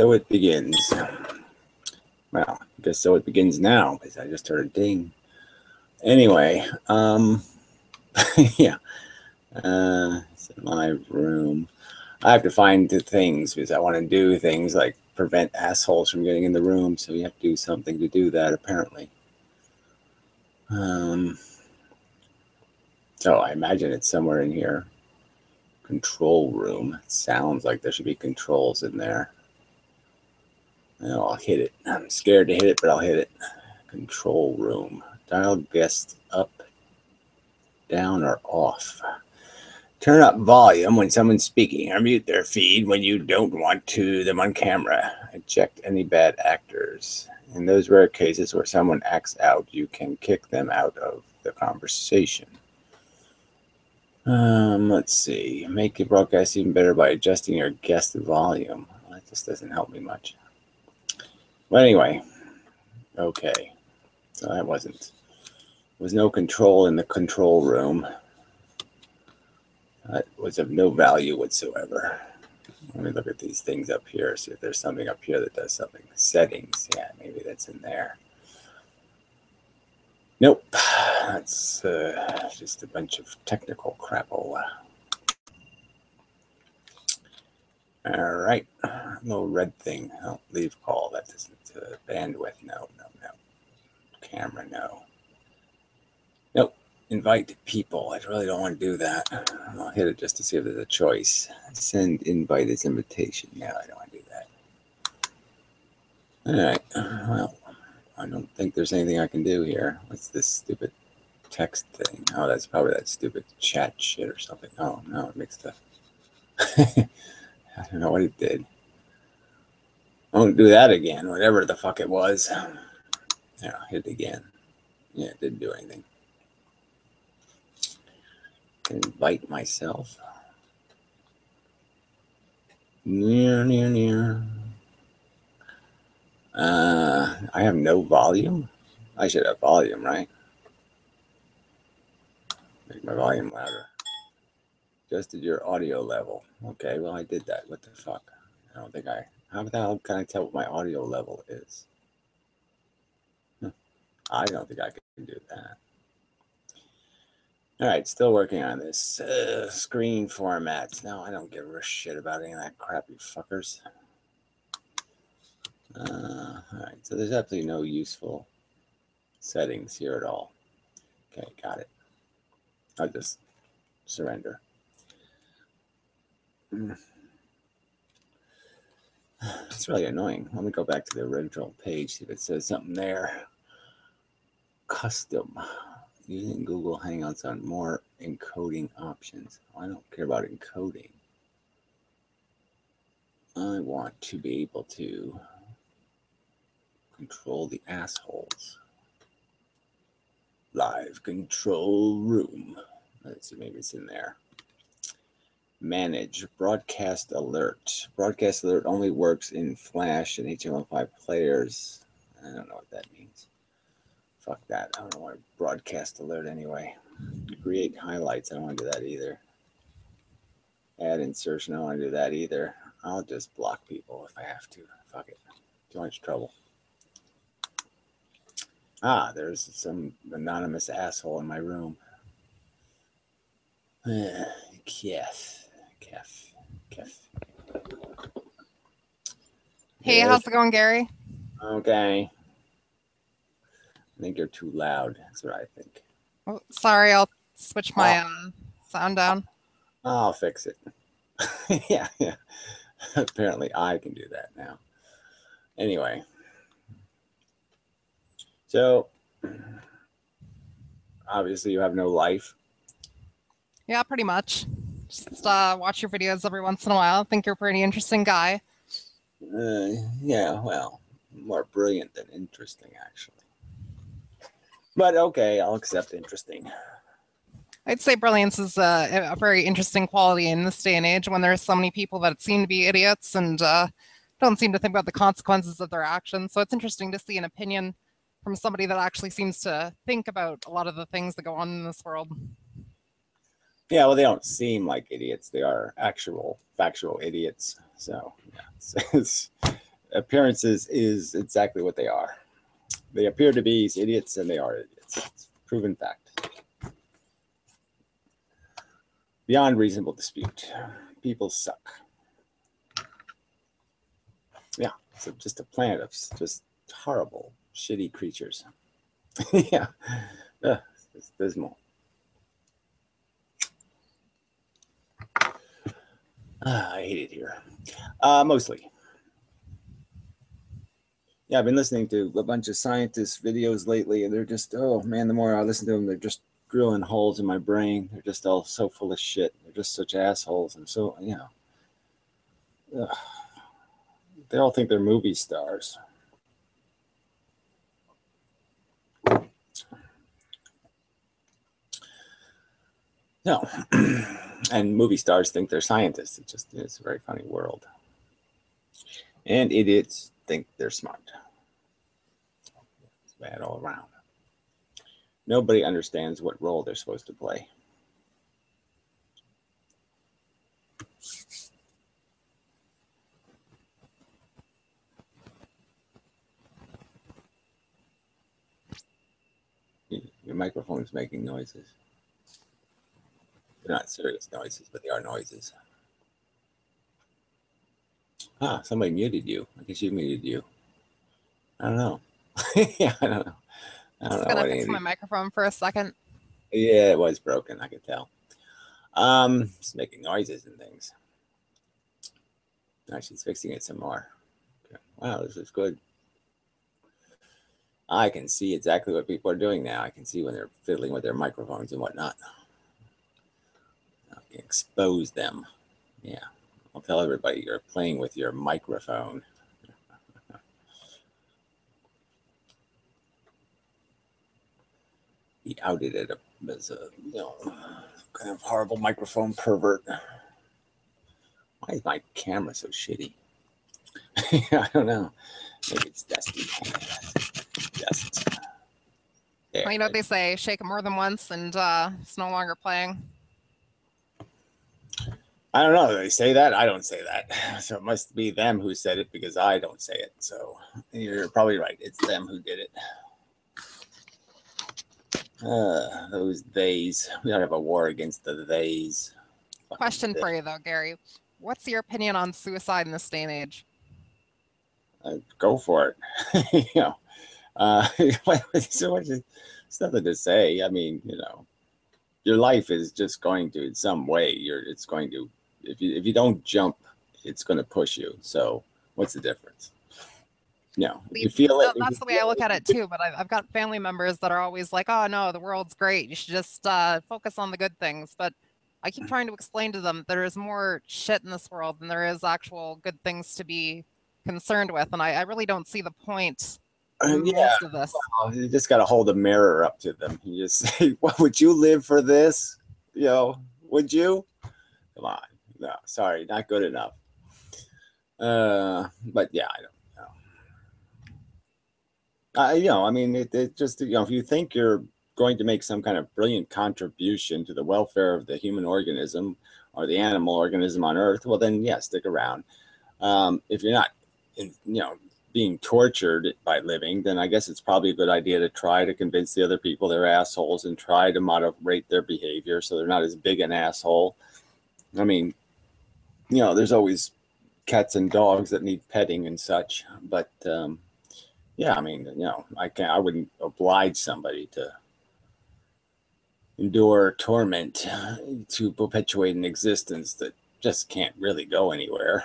So it begins. Well, I guess so it begins now, because I just heard a ding. Anyway, yeah. It's in my room. I have to find the things because I want to do things like prevent assholes from getting in the room. So you have to do something to do that, apparently. So I imagine it's somewhere in here. Control room. It sounds like there should be controls in there. I'll hit it. I'm scared to hit it, but I'll hit it. Control room. Dial guests up, down, or off. Turn up volume when someone's speaking, or mute their feed when you don't want them on camera. Eject any bad actors. In those rare cases where someone acts out, you can kick them out of the conversation. Let's see. Make your broadcast even better by adjusting your guest volume. Well, that just doesn't help me much. But anyway, okay. So that was no control in the control room. That was of no value whatsoever. Let me look at these things up here, see if there's something up here that does something. Settings, yeah, maybe that's in there. Nope, that's just a bunch of technical crap. All right, little red thing. Oh, leave call. That isn't bandwidth. No. Camera, no. Nope. Invite people. I really don't want to do that. I'll hit it just to see if there's a choice. Send invite as invitation. No, I don't want to do that. All right. Well, I don't think there's anything I can do here. What's this stupid text thing? Oh, that's probably that stupid chat shit or something. Oh, no, it mixed up. I don't know what it did. I won't do that again, whatever the fuck it was. Yeah, hit it again. Yeah, it didn't do anything. Invite myself. Near. I have no volume. I should have volume, right? Make my volume louder. Adjusted your audio level. Okay, well, I did that. What the fuck? I don't think how the hell can I tell what my audio level is? I don't think I can do that. All right, still working on this. Screen formats. No, I don't give a shit about any of that crap, you fuckers. All right, so there's absolutely no useful settings here at all. Okay, got it. I'll just surrender. It's really annoying. Let me go back to the original page, see if it says something there. Custom. Using Google Hangouts on more encoding options. I don't care about encoding. I want to be able to control the assholes. Live control room. Let's see, maybe it's in there. Manage broadcast alert. Broadcast alert only works in Flash and HTML5 players. I don't know what that means. Fuck that. I don't want to broadcast alert anyway. Create highlights. I don't want to do that either. Add insertion. I don't want to do that either. I'll just block people if I have to. Fuck it. Too much trouble. Ah, there's some anonymous asshole in my room. Kef. Hey, how's it going, Gary? Okay. I think you're too loud. That's what I think. Oh, sorry, I'll switch my sound down. I'll fix it. Yeah. Apparently I can do that now. Anyway. So, obviously you have no life. Yeah, pretty much. Just watch your videos every once in a while. I think you're a pretty interesting guy. Yeah, well, more brilliant than interesting, actually. But okay, I'll accept interesting. I'd say brilliance is a very interesting quality in this day and age when there's so many people that seem to be idiots and don't seem to think about the consequences of their actions. So it's interesting to see an opinion from somebody that actually seems to think about a lot of the things that go on in this world. Yeah, well, they don't seem like idiots. They are actual, factual idiots. So, yeah, appearances is exactly what they are. They appear to be idiots, and they are idiots. It's proven fact. Beyond reasonable dispute. People suck. Yeah, it's just a planet of just horrible, shitty creatures. Yeah, it's dismal. I hate it here. Mostly. Yeah, I've been listening to a bunch of scientist videos lately, and they're just, oh man, the more I listen to them, they're just drilling holes in my brain. They're just all so full of shit. They're just such assholes. And so, they all think they're movie stars. No. And movie stars think they're scientists. It's a very funny world. And idiots think they're smart. It's bad all around. Nobody understands what role they're supposed to play. Your microphone's making noises. They're not serious noises, but they are noises. Ah, somebody muted you. I guess you muted you. I don't know. Yeah, I don't know. I don't know. Gonna fix my microphone for a second. Yeah, it was broken. I could tell. It's making noises and things. Now she's fixing it some more. Okay. Wow, this is good. I can see exactly what people are doing now. I can see when they're fiddling with their microphones and whatnot. I can expose them. Yeah. I'll tell everybody you're playing with your microphone. He outed it as a, kind of horrible microphone pervert. Why is my camera so shitty? I don't know. Maybe it's dusty. Dust. There. Well, you know what they say, shake it more than once and it's no longer playing. I don't know. They say that. I don't say that. So it must be them who said it because I don't say it. So you're probably right. It's them who did it. Those theys. We ought to have a war against the theys. Question for you though, Gary. What's your opinion on suicide in this day and age? Go for it. So much. It's nothing to say. I mean, your life is just going to, in some way, it's going to. If you don't jump, it's going to push you. So what's the difference? No, if you feel it. That's the way I look at it too. But I've got family members that are always like, "Oh no, the world's great. You should just focus on the good things." But I keep trying to explain to them there is more shit in this world than there is actual good things to be concerned with, and I really don't see the point in most of this. Well, you just got to hold a mirror up to them. You just say, "Well, would you live for this? Would you?" Come on, no, sorry, not good enough. But yeah, I don't know. I mean, it just if you think you're going to make some kind of brilliant contribution to the welfare of the human organism or the animal organism on Earth, well, then yeah, stick around. If you're not, being tortured by living, then I guess it's probably a good idea to try to convince the other people they're assholes and try to moderate their behavior so they're not as big an asshole. I mean, there's always cats and dogs that need petting and such, but yeah, I mean, I wouldn't oblige somebody to endure torment to perpetuate an existence that just can't really go anywhere.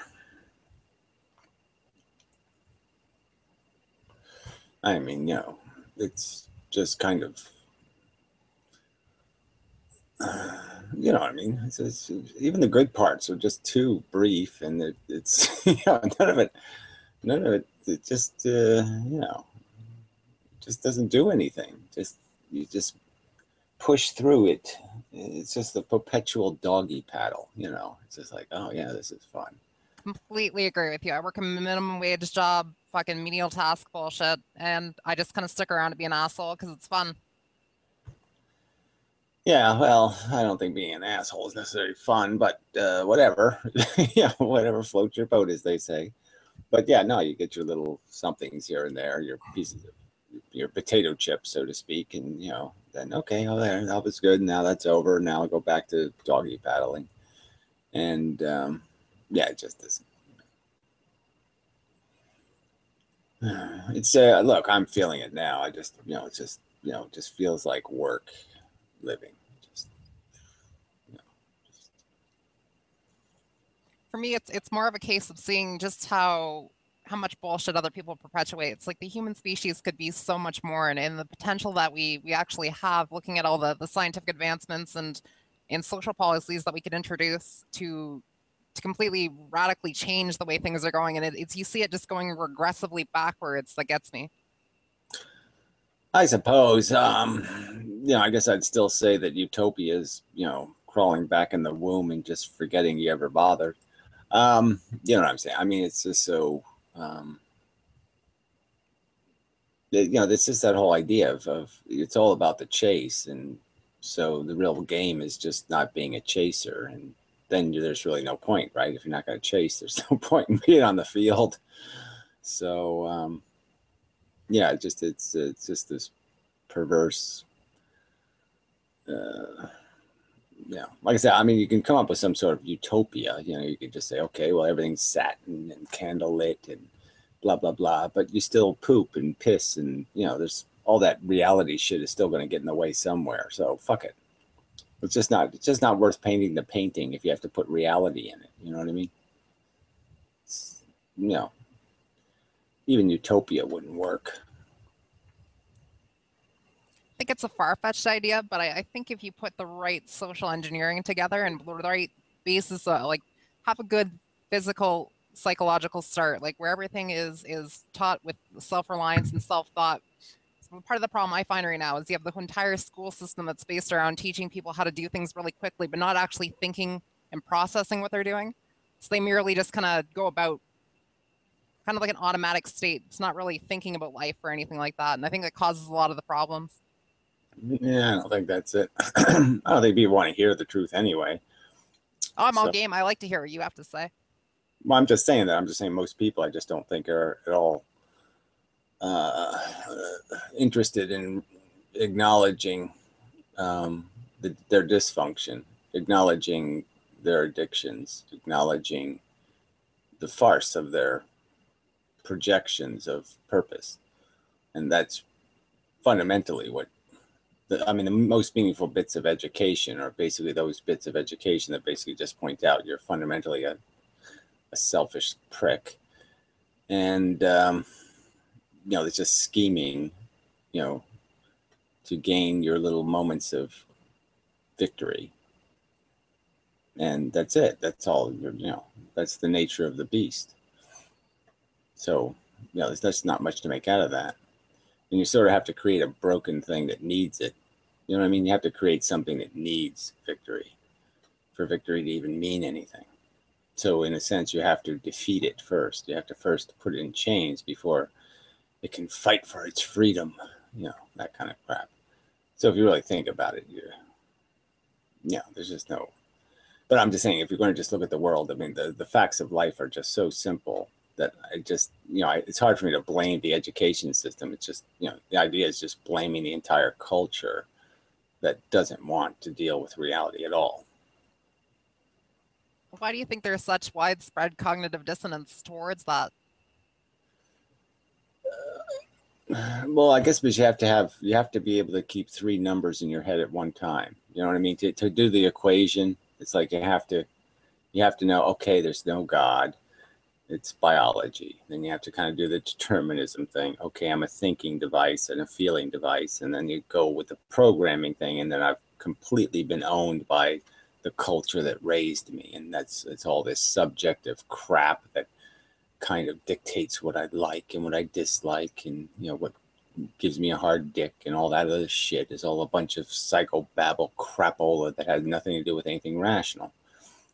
I mean, it's just kind of, what I mean? It's even the good parts are just too brief, and it's none of it. It just just doesn't do anything. You just push through it. It's just a perpetual doggy paddle. It's just like, oh yeah, this is fun. Completely agree with you. I work a minimum wage job, fucking menial task bullshit, and I just kind of stick around to be an asshole because it's fun. Yeah, well, I don't think being an asshole is necessarily fun, but whatever. Whatever floats your boat, as they say. But yeah, no, you get your little somethings here and there, your pieces of your potato chips, so to speak, and then okay, oh there, that was good. Now that's over. Now I'll go back to doggy paddling, and yeah, it just isn't. It's look, I'm feeling it now. I just it's just it just feels like work living. Just, you know, just For me, it's more of a case of seeing just how much bullshit other people perpetuate. It's like the human species could be so much more, and the potential that we actually have, looking at all the scientific advancements and social policies that we could introduce to completely radically change the way things are going. And it's you see it just going regressively backwards that gets me. I suppose, I guess I'd still say that utopia is, crawling back in the womb and just forgetting you ever bothered. You know what I'm saying? I mean, it's just so, this is that whole idea of it's all about the chase. And so the real game is just not being a chaser. And then there's really no point, right? If you're not going to chase, there's no point in being on the field. So, yeah, it's just this perverse, like I said, I mean, you can come up with some sort of utopia. You can just say, okay, well, everything's satin and candlelit and blah blah blah, but you still poop and piss, and there's all that reality shit is still going to get in the way somewhere. So fuck it. It's just not worth painting the painting if you have to put reality in it. You know what I mean? It's, you know, even utopia wouldn't work. I think it's a far-fetched idea, but I think if you put the right social engineering together and the right basis, like have a good physical, psychological start, like where everything is taught with self-reliance and self-thought. So part of the problem I find right now is you have the entire school system that's based around teaching people how to do things really quickly, but not actually thinking and processing what they're doing. So they merely just kind of go about kind of like an automatic state. It's not really thinking about life or anything like that. And I think that causes a lot of the problems. Yeah, I don't think that's it. I don't think people want to hear the truth anyway. Oh, I'm all So, game. I like to hear what you have to say. well, I'm just saying that. I'm just saying most people I just don't think are at all uh, interested in acknowledging their dysfunction, acknowledging their addictions, acknowledging the farce of their projections of purpose. And that's fundamentally what the most meaningful bits of education are basically those bits of education that basically just point out you're fundamentally a selfish prick. And, it's just scheming, you know, to gain your little moments of victory. And that's it. That's all, that's the nature of the beast. So, there's not much to make out of that. And you sort of have to create a broken thing that needs it. You know what I mean? You have to create something that needs victory for victory to even mean anything. So, in a sense, you have to defeat it first. You have to first put it in chains before it can fight for its freedom, that kind of crap. So, if you really think about it, there's just no. But I'm just saying, if you're going to just look at the world, I mean, the facts of life are just so simple that I just, it's hard for me to blame the education system. It's just, the idea is just blaming the entire culture that doesn't want to deal with reality at all. Why do you think there's such widespread cognitive dissonance towards that? Well, I guess because you have to be able to keep three numbers in your head at one time. You know what I mean? To do the equation, it's like you have to know, okay, there's no God. It's biology. Then you have to kind of do the determinism thing. Okay, I'm a thinking device and a feeling device. And then you go with the programming thing. And then I've completely been owned by the culture that raised me. And it's all this subjective crap that kind of dictates what I like and what I dislike, and what gives me a hard dick, and all that other shit is all a bunch of psychobabble crapola that has nothing to do with anything rational.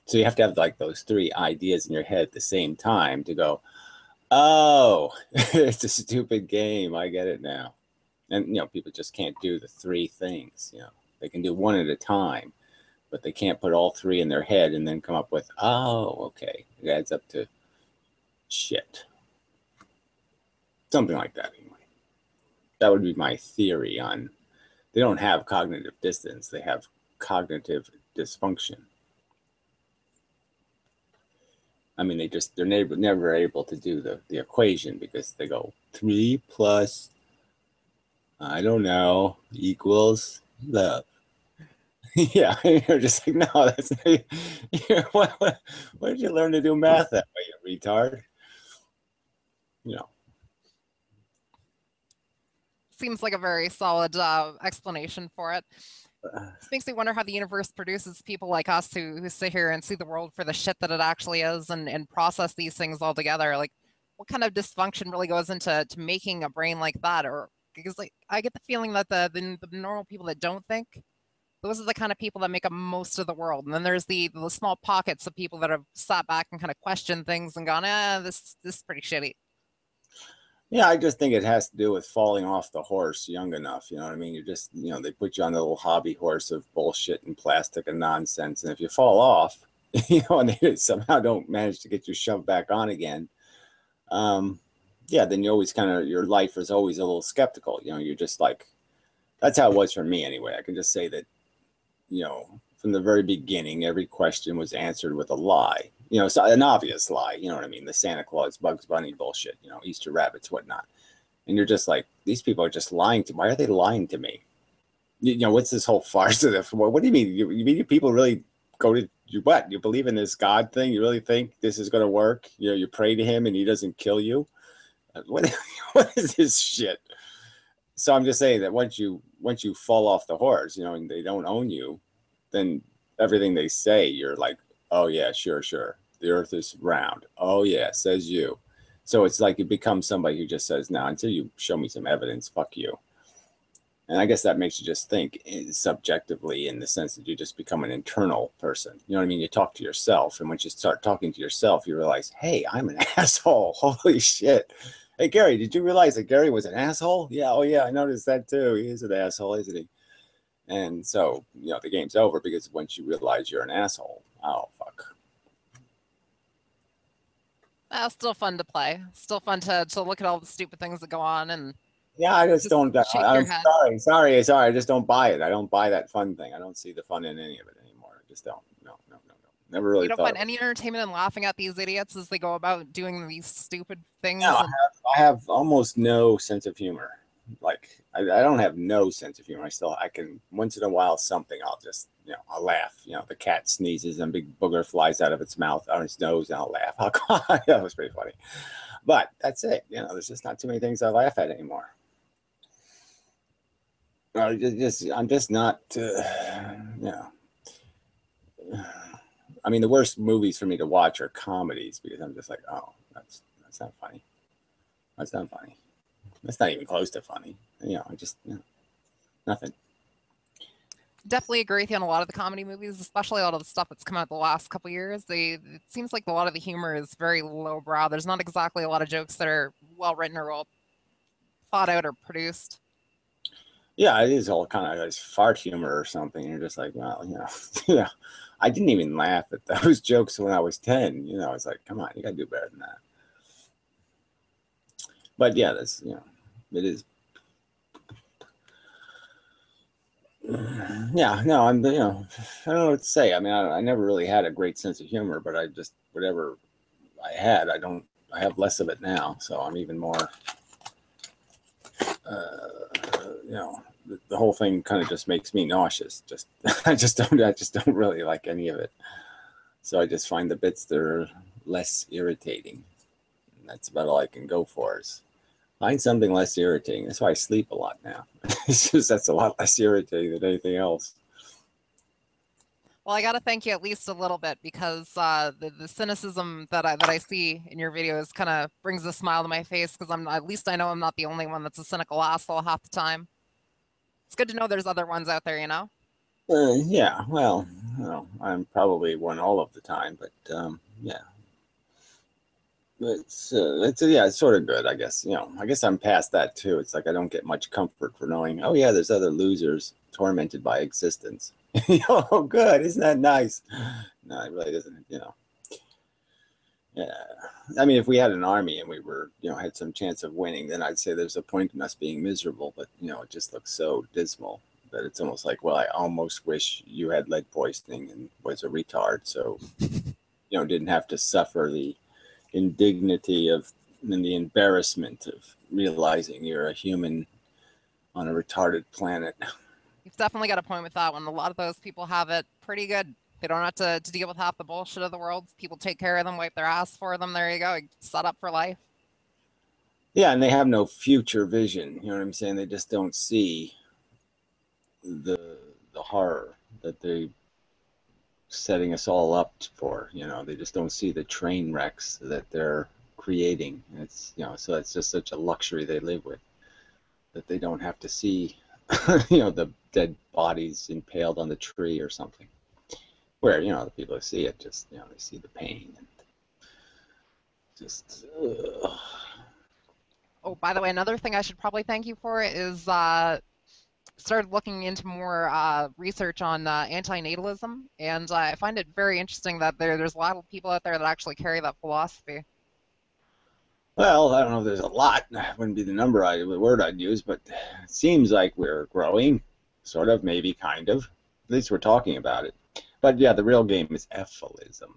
So you have to have like those three ideas in your head at the same time to go, oh, it's a stupid game. I get it now. And people just can't do the three things. They can do one at a time, but they can't put all three in their head and then come up with, oh, okay, it adds up to shit. Something like that, anyway. That would be my theory on. They don't have cognitive dissonance. They have cognitive dysfunction. I mean, they're never able to do the equation because they go 3 plus, I don't know, equals love. Yeah, you're just like, no, that's not, what did you learn to do math that way, you retard? You know. Seems like a very solid explanation for it. This makes me wonder how the universe produces people like us who sit here and see the world for the shit that it actually is and process these things all together. Like, what kind of dysfunction really goes into making a brain like that? Or because like I get the feeling that the normal people that don't think, those are the kind of people that make up most of the world. And then there's the small pockets of people that have sat back and kind of questioned things and gone, this is pretty shitty. Yeah, I just think it has to do with falling off the horse young enough. You know what I mean? You just, they put you on the little hobby horse of bullshit and plastic and nonsense. And if you fall off, and they somehow don't manage to get you shoved back on again, yeah, then you always your life is always a little skeptical. You're just like, that's how it was for me anyway. I can just say that, from the very beginning, every question was answered with a lie. So an obvious lie, you know what I mean? The Santa Claus, Bugs Bunny bullshit, Easter rabbits, whatnot. And you're just like, these people are just lying to me. Why are they lying to me? What's this whole farce of this? What do you mean? You mean people really go to what? You believe in this God thing? You really think this is going to work? You pray to him and he doesn't kill you? What is this shit? So I'm just saying that once you fall off the horse, and they don't own you, then everything they say, you're like, oh yeah, sure. The earth is round. Oh yeah, says you. So it's like you become somebody who just says, no, until you show me some evidence, fuck you. And I guess that makes you just think subjectively in the sense that you just become an internal person. You know what I mean? You talk to yourself. And once you start talking to yourself, you realize, hey, I'm an asshole. Holy shit. Hey, Gary, did you realize that Gary was an asshole? Yeah. Oh, yeah. I noticed that too. He is an asshole, isn't he? And so, the game's over because once you realize you're an asshole, oh, fuck. Still fun to play. Still fun to look at all the stupid things that go on and yeah, I just don't. shake your head. Sorry. I just don't buy it. I don't buy that fun thing. I don't see the fun in any of it anymore. I just don't. No. Never really You don't thought. find any entertainment in laughing at these idiots as they go about doing these stupid things? No, I have almost no sense of humor. Like I don't have no sense of humor. I can once in a while something. I'll just I'll laugh. The cat sneezes and a big booger flies out of its mouth on its nose, and I'll laugh. That was pretty funny. But that's it. There's just not too many things I laugh at anymore. I'm just not. I mean, the worst movies for me to watch are comedies because I'm just like, oh, that's not funny. That's not funny. That's not even close to funny. I just nothing. Definitely agree with you on a lot of the comedy movies, especially a lot of the stuff that's come out the last couple of years. It seems like a lot of the humor is very lowbrow. There's not exactly a lot of jokes that are well written or well thought out or produced. Yeah, it is all kind of like fart humor or something. You're just like, well, yeah. I didn't even laugh at those jokes when I was 10. It's like, come on, you gotta do better than that. But yeah, that's it is. Yeah, no, I don't know what to say. I mean, I never really had a great sense of humor, but I just whatever I had, I have less of it now, so I'm even more. The whole thing kind of just makes me nauseous. I just don't really like any of it. So I just find the bits that are less irritating. And that's about all I can go for is find something less irritating. That's why I sleep a lot now. It's just that's a lot less irritating than anything else. Well, I got to thank you at least a little bit because the cynicism that I see in your videos kind of brings a smile to my face because at least I know I'm not the only one that's a cynical asshole half the time. It's good to know there's other ones out there, Yeah, well, I'm probably one all of the time, but yeah. It's sort of good, I guess. I guess I'm past that too. It's like I don't get much comfort for knowing, oh yeah, there's other losers tormented by existence. Oh, good, isn't that nice? No, it really doesn't. Yeah. I mean, if we had an army and we were, had some chance of winning, then I'd say there's a point in us being miserable. But, it just looks so dismal that it's almost like, well, I almost wish you had lead poisoning and was a retard. So, didn't have to suffer the indignity of and the embarrassment of realizing you're a human on a retarded planet. You've definitely got a point with that one. A lot of those people have it pretty good. They don't have to deal with half the bullshit of the world. People take care of them, wipe their ass for them. There you go. Set up for life. Yeah, and they have no future vision. You know what I'm saying? They just don't see the horror that they setting us all up for. They just don't see the train wrecks that they're creating. It's so it's just such a luxury they live with that they don't have to see the dead bodies impaled on the tree or something. Where the people who see it just they see the pain and just. Ugh. Oh, by the way, another thing I should probably thank you for is started looking into more research on antinatalism, and I find it very interesting that there's a lot of people out there that actually carry that philosophy. Well, I don't know if there's a lot. That wouldn't be the word I'd use, but it seems like we're growing, sort of, maybe, kind of. At least we're talking about it. But yeah, the real game is ephilism.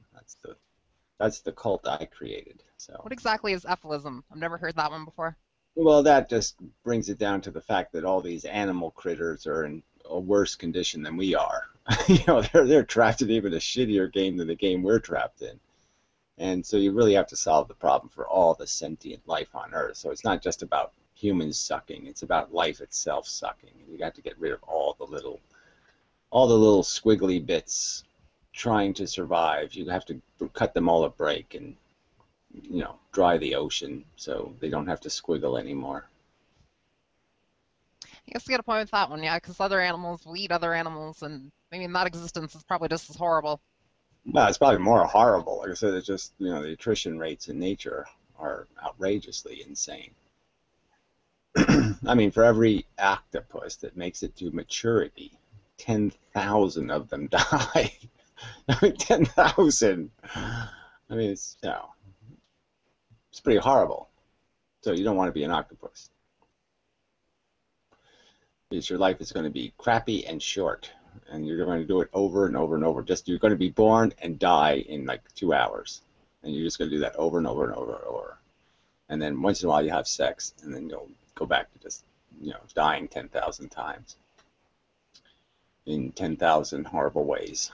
That's the cult I created. So. What exactly is ephilism? I've never heard that one before. Well, that just brings it down to the fact that all these animal critters are in a worse condition than we are. They're trapped in even a shittier game than the game we're trapped in. And so you really have to solve the problem for all the sentient life on Earth. So it's not just about humans sucking; it's about life itself sucking. You got to get rid of all the little squiggly bits trying to survive. You have to cut them all a break and dry the ocean so they don't have to squiggle anymore. I guess you got a point with that one, yeah, because other animals will eat other animals, and maybe that existence is probably just as horrible. Well, it's probably more horrible. Like I said, it's just, the attrition rates in nature are outrageously insane. I mean, for every octopus that makes it to maturity, 10,000 of them die. I mean, 10,000. I mean, it's pretty horrible. So you don't want to be an octopus. Because your life is going to be crappy and short. And you're going to do it over and over and over. You're going to be born and die in like 2 hours. And you're just going to do that over and over and over and over. And then once in a while you have sex, and then you'll go back to just, dying 10,000 times. In 10,000 horrible ways.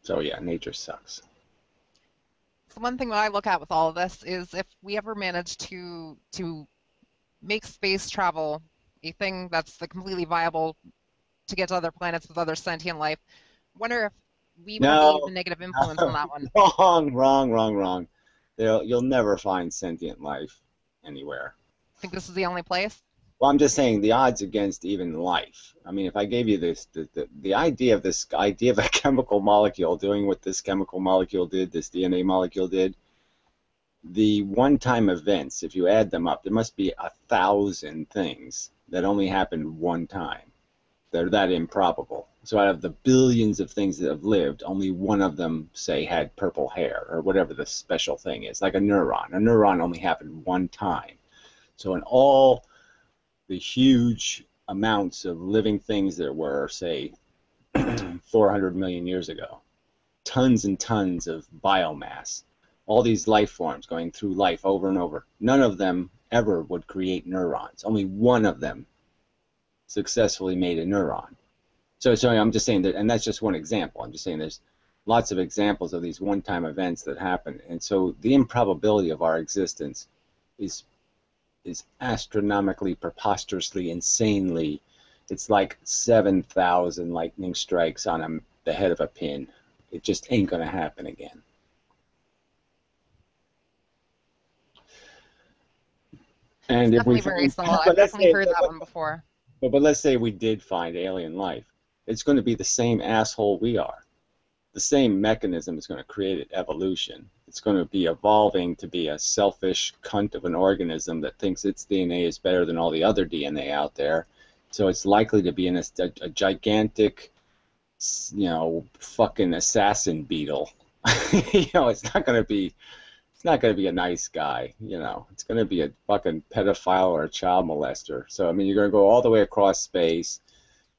So yeah, nature sucks. So one thing that I look at with all of this is if we ever manage to make space travel a thing that's completely viable to get to other planets with other sentient life, I wonder if we would have any negative influence on that one. Wrong. You'll never find sentient life anywhere. Think this is the only place? Well, I'm just saying the odds against even life. I mean, if I gave you the idea of a chemical molecule doing what this chemical molecule did, this DNA molecule did, the one-time events, if you add them up, there must be 1,000 things that only happened one time. They're that improbable. So out of the billions of things that have lived, only one of them, say, had purple hair or whatever the special thing is, like a neuron. A neuron only happened one time. So in all the huge amounts of living things there were, say, 400 million years ago, tons and tons of biomass, all these life forms going through life over and over, none of them ever would create neurons. Only one of them successfully made a neuron. So I'm just saying that, and that's just one example. I'm just saying there's lots of examples of these one-time events that happen, and so the improbability of our existence is astronomically, preposterously, insanely. It's like 7,000 lightning strikes on the head of a pin. It just ain't going to happen again. And if we very similar. I've definitely heard that one before. But let's say we did find alien life. It's going to be the same asshole we are. The same mechanism is going to create evolution. It's going to be evolving to be a selfish cunt of an organism that thinks its DNA is better than all the other DNA out there. So it's likely to be in a gigantic fucking assassin beetle. It's not going to be a nice guy. It's going to be a fucking pedophile or a child molester. So, I mean, you're going to go all the way across space,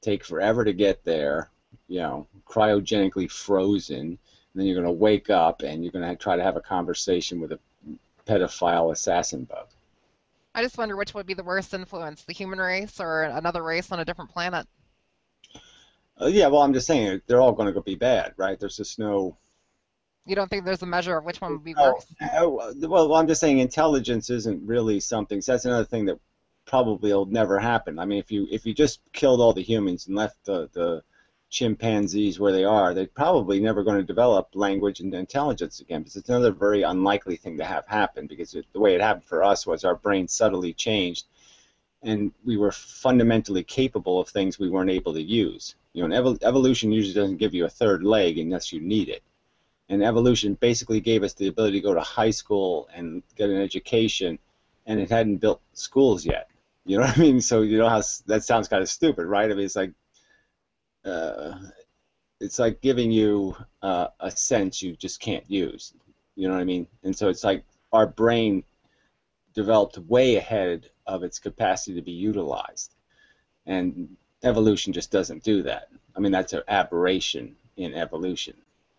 take forever to get there, cryogenically frozen, and then you're going to wake up and you're going to try to have a conversation with a pedophile assassin bug. I just wonder which would be the worst influence, the human race or another race on a different planet. Yeah, well, I'm just saying they're all going to be bad, right? There's just no. You don't think there's a measure of which one would be Oh, worse? well, I'm just saying intelligence isn't really something. So that's another thing that probably will never happen. I mean, if you just killed all the humans and left the chimpanzees where they are, they're probably never going to develop language and intelligence again. Because it's another very unlikely thing to have happen. Because the way it happened for us was our brain subtly changed, and we were fundamentally capable of things we weren't able to use. And evolution usually doesn't give you a third leg unless you need it. And evolution basically gave us the ability to go to high school and get an education, and it hadn't built schools yet. You know what I mean? So you know how that sounds kind of stupid, right? I mean, uh, it's like giving you a sense you just can't use. You know what I mean? And so it's like our brain developed way ahead of its capacity to be utilized, and evolution just doesn't do that. I mean, that's an aberration in evolution.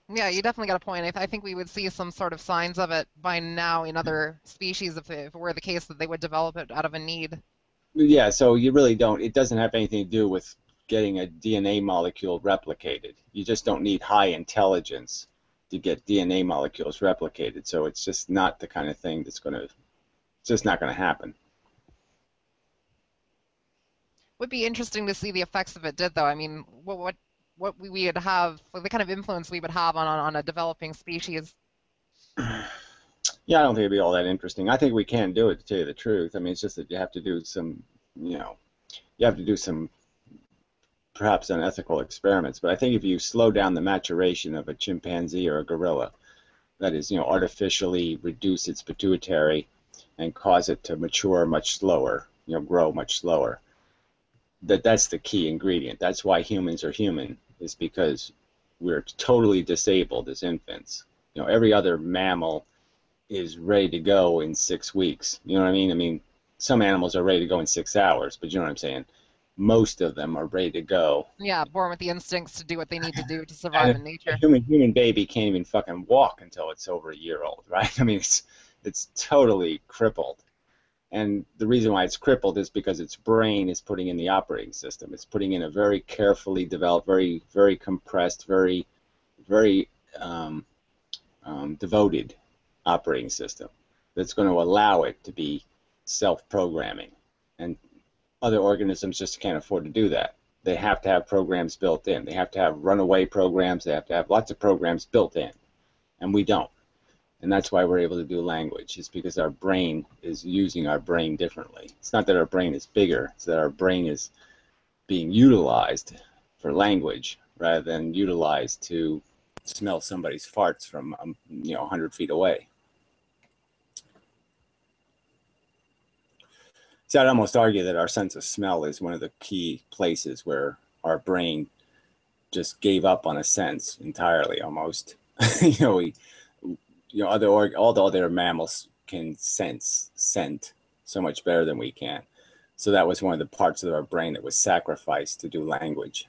Yeah, you definitely got a point. I think we would see some sort of signs of it by now in other species if it were the case that they would develop it out of a need. Yeah, so you really don't. It doesn't have anything to do with getting a DNA molecule replicated. You just don't need high intelligence to get DNA molecules replicated. So it's just not the kind of thing that's going to. It's just not going to happen. Would be interesting to see the effects of it did, though. I mean, what we would have, like the kind of influence we would have on a developing species. Yeah, I don't think it'd be all that interesting. I think we can do it, to tell you the truth. I mean, it's just that you have to do some, you know, you have to do some perhaps unethical experiments. But I think if you slow down the maturation of a chimpanzee or a gorilla, that is, artificially reduce its pituitary and cause it to mature much slower, grow much slower. That's the key ingredient. That's why humans are human, is because we're totally disabled as infants. Every other mammal is ready to go in 6 weeks. You know what I mean? I mean, some animals are ready to go in 6 hours, but you know what I'm saying? Most of them are ready to go. Yeah, born with the instincts to do what they need to do to And survive in a nature. human baby can't even fucking walk until it's over a year old, right? I mean, it's totally crippled. And the reason why it's crippled is because its brain is putting in the operating system. It's putting in a very carefully developed, very, very compressed, very, very devoted operating system that's going to allow it to be self-programming. And other organisms just can't afford to do that. They have to have programs built in. They have to have runaway programs. They have to have lots of programs built in. And we don't. And that's why we're able to do language. It's because our brain is using our brain differently. It's not that our brain is bigger. It's that our brain is being utilized for language rather than utilized to smell somebody's farts from 100 feet away. See, I'd almost argue that our sense of smell is one of the key places where our brain just gave up on a sense entirely, almost. We, all the other mammals can sense scent so much better than we can. So that was one of the parts of our brain that was sacrificed to do language.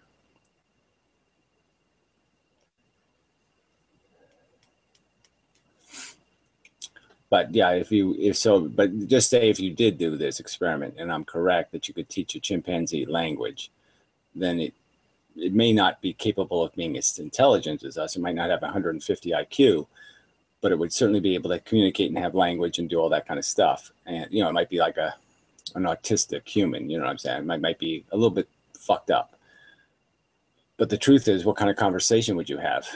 But yeah, but just say if you did do this experiment, and I'm correct that you could teach a chimpanzee language, then it may not be capable of being as intelligent as us. It might not have 150 IQ, but it would certainly be able to communicate and have language and do all that kind of stuff. And it might be like an autistic human. You know what I'm saying? It might be a little bit fucked up. But the truth is, what kind of conversation would you have?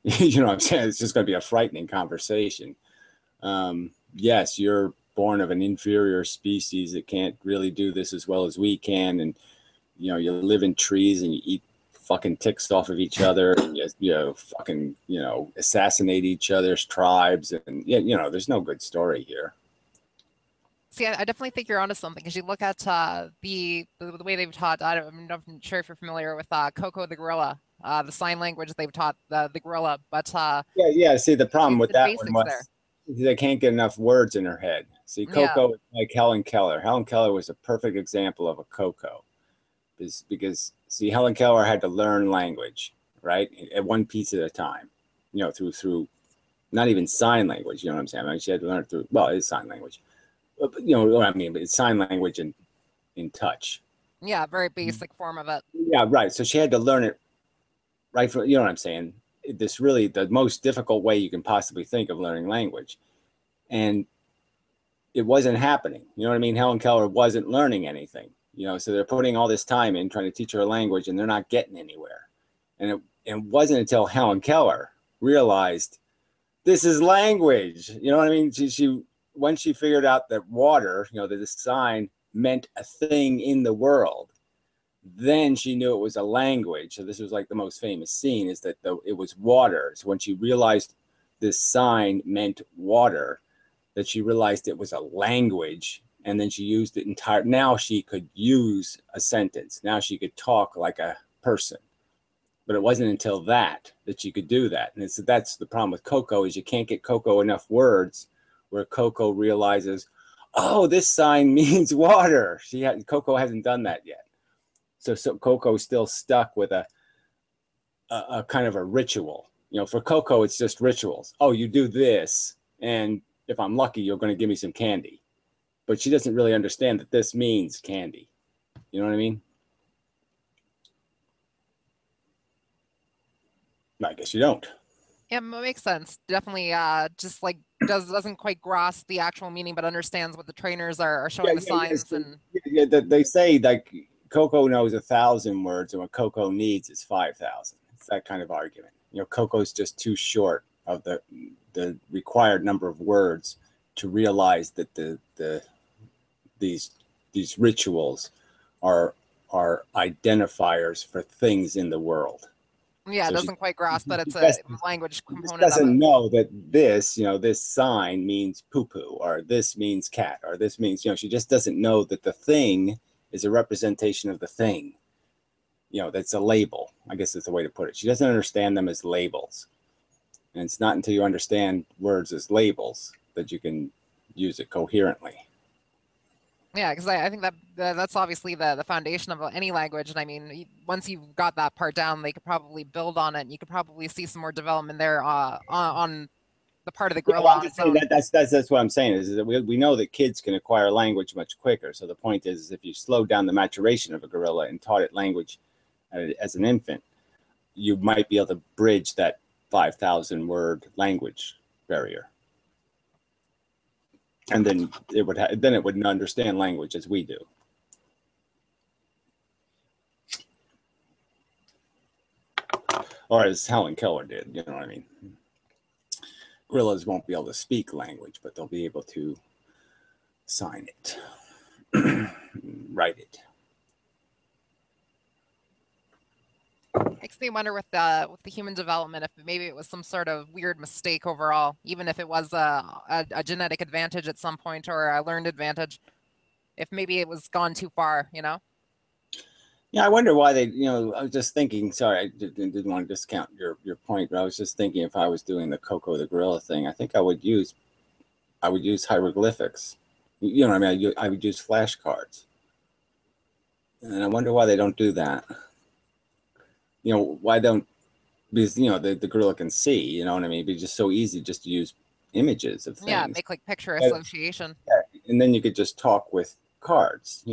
You know what I'm saying? It's just going to be a frightening conversation. Yes, you're born of an inferior species that can't really do this as well as we can, and you live in trees and you eat fucking ticks off of each other, and fucking assassinate each other's tribes, and there's no good story here. See, I definitely think you're onto something because you look at the way they've taught. I'm not sure if you're familiar with Coco the gorilla, the sign language they've taught the gorilla, but Yeah, yeah. See, the problem with the that one basics there. was they can't get enough words in her head. See, Yeah, Coco is like Helen Keller. Helen Keller was a perfect example of a Coco, because see, Helen Keller had to learn language, right, at one piece at a time. Through not even sign language. You know what I'm saying? I mean, she had to learn it through. Well, it's sign language, but you know what I mean. But it's sign language in touch. yeah, very basic form of it. Yeah, right. So she had to learn it right from. You know what I'm saying? This really the most difficult way you can possibly think of learning language, and it wasn't happening. You know what I mean? Helen Keller wasn't learning anything. So they're putting all this time in trying to teach her a language, and they're not getting anywhere. And it wasn't until Helen Keller realized this is language. You know what I mean? She when she figured out that water, that this sign meant a thing in the world, then she knew it was a language. So this was like the most famous scene, is that it was water. So when she realized this sign meant water, that she realized it was a language, and then she used it now she could use a sentence. Now she could talk like a person. But it wasn't until that she could do that. And that's the problem with Coco, is you can't get Coco enough words where Coco realizes, oh, this sign means water. Coco hasn't done that yet. So Coco's still stuck with a kind of a ritual. For Coco, it's just rituals. Oh, you do this, and if I'm lucky, you're going to give me some candy. But she doesn't really understand that this means candy. You know what I mean? I guess you don't. Yeah, makes sense. Definitely, just like doesn't quite grasp the actual meaning, but understands what the trainers are Yeah, showing the yeah, yes. signs and Yeah, they say like Coco knows 1,000 words, and what Coco needs is 5,000. It's that kind of argument. Coco's just too short of the required number of words to realize that these rituals are identifiers for things in the world. yeah, So she doesn't quite grasp that it's a just language He just component of it. doesn't know that this sign means poo poo, or this means cat, or this means, she just doesn't know that the thing is a representation of the thing. That's a label. I guess is the way to put it. She doesn't understand them as labels. And it's not until you understand words as labels that you can use it coherently. Yeah, because I think that's obviously the foundation of any language. And I mean, once you've got that part down, they could probably build on it, and you could probably see some more development there on the part of the Yeah, gorilla well, I'm on just its saying own. that's what I'm saying is that we know that kids can acquire language much quicker. So the point is if you slow down the maturation of a gorilla and taught it language as an infant, you might be able to bridge that 5,000 word language barrier. And then it wouldn't understand language as we do. Or as Helen Keller did, you know what I mean? Gorillas won't be able to speak language, but they'll be able to sign it, write it. Makes me wonder with the human development if maybe it was some sort of weird mistake overall, even if it was a genetic advantage at some point or a learned advantage, if maybe it was gone too far, you know? Yeah, I wonder why they, I was just thinking, sorry, I didn't want to discount your point, but I was just thinking if I was doing the Coco the gorilla thing, I think I would use hieroglyphics. You know what I mean? I would use flashcards. And I wonder why they don't do that. Why don't, because, the gorilla can see, you know what I mean? It'd be just so easy just to use images of Yeah, things. make like picture But, association. and then you could just talk with cards,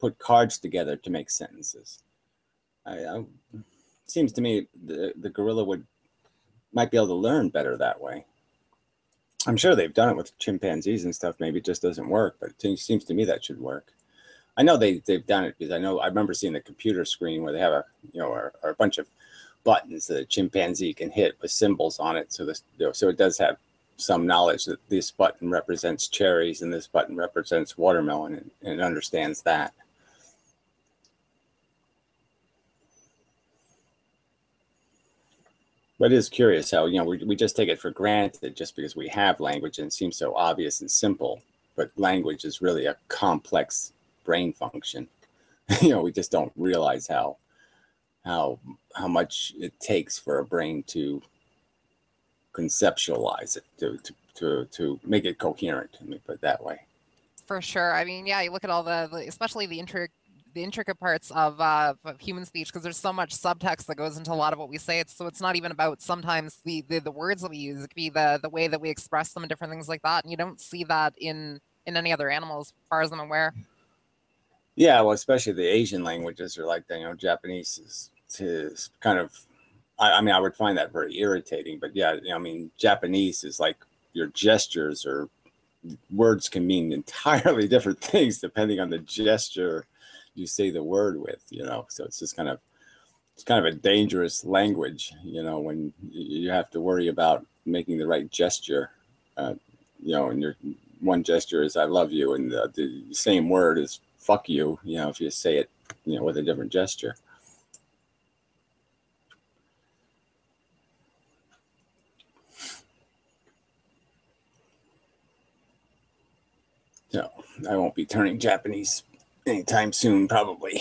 put cards together to make sentences. It seems to me the gorilla might be able to learn better that way. I'm sure they've done it with chimpanzees and stuff. Maybe it just doesn't work, but it seems to me that should work. I know they've done it because I remember seeing the computer screen where they have or a bunch of buttons that a chimpanzee can hit with symbols on it. So so it does have some knowledge that this button represents cherries and this button represents watermelon, and it understands that. But it is curious how we just take it for granted just because we have language and it seems so obvious and simple. but language is really a complex brain function. We just don't realize how much it takes for a brain to conceptualize it, to make it coherent. Let me put it that way. For sure. I mean, yeah, you look at all especially the intricate parts of human speech, because there's so much subtext that goes into a lot of what we say. It's not even about sometimes the words that we use. It could be the way that we express them and different things like that. And you don't see that in any other animals, as far as I'm aware. Yeah, well, especially the Asian languages are like that. Japanese is kind of. I mean, I would find that very irritating. But yeah, I mean, Japanese is like your gestures or words can mean entirely different things depending on the gesture you say the word with. So it's kind of a dangerous language. When you have to worry about making the right gesture. And your one gesture is "I love you," and the same word is "fuck you." If you say it, with a different gesture. So I won't be turning Japanese anytime soon, probably.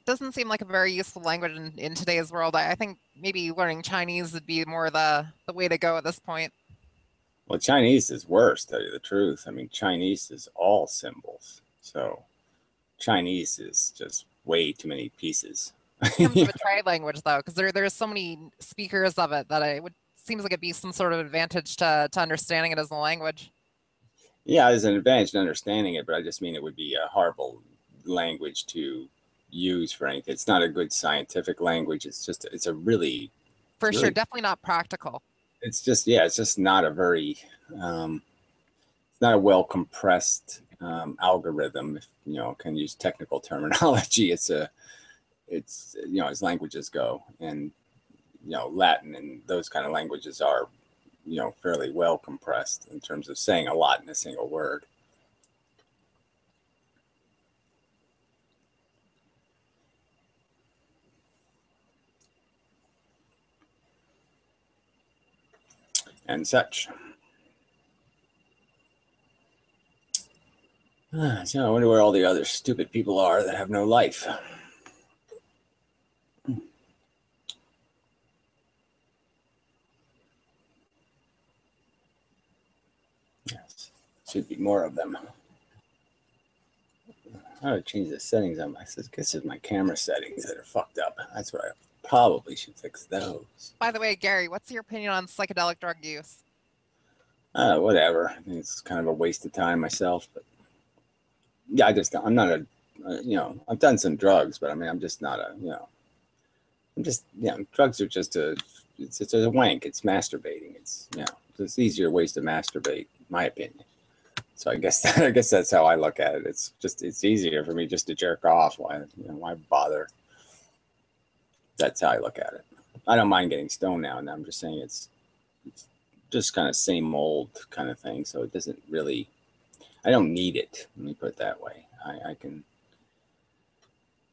Doesn't seem like a very useful language in today's world. I think maybe learning Chinese would be more the way to go at this point. Well, Chinese is worse, to tell you the truth. I mean, Chinese is all symbols. So Chinese is just way too many pieces. In terms of a trade language, though, because there's so many speakers of it that it would seems like it'd be some sort of advantage to understanding it as a language. Yeah, there's an advantage to understanding it, but I just mean it would be a horrible language to use for anything. It's not a good scientific language. It's a really, For it's sure, really, definitely not practical. it's just not a very, it's not a well compressed algorithm. If can use technical terminology, it's as languages go, and Latin and those kind of languages are fairly well compressed in terms of saying a lot in a single word. And such. So I wonder where all the other stupid people are that have no life. Yes, should be more of them. I gotta change the settings on my. I guess it's my camera settings that are fucked up. That's what I probably should fix those. By the way, Gary, what's your opinion on psychedelic drug use? Whatever. I think it's kind of a waste of time myself, but yeah, I'm not I've done some drugs, but I mean, I'm just not drugs are just it's a wank. It's masturbating. It's easier ways to masturbate, in my opinion. So I guess that's how I look at it. It's easier for me just to jerk off. Why bother? That's how I look at it. I don't mind getting stoned now and then. I'm just saying it's just kind of same old kind of thing. So it doesn't really. I don't need it. Let me put it that way.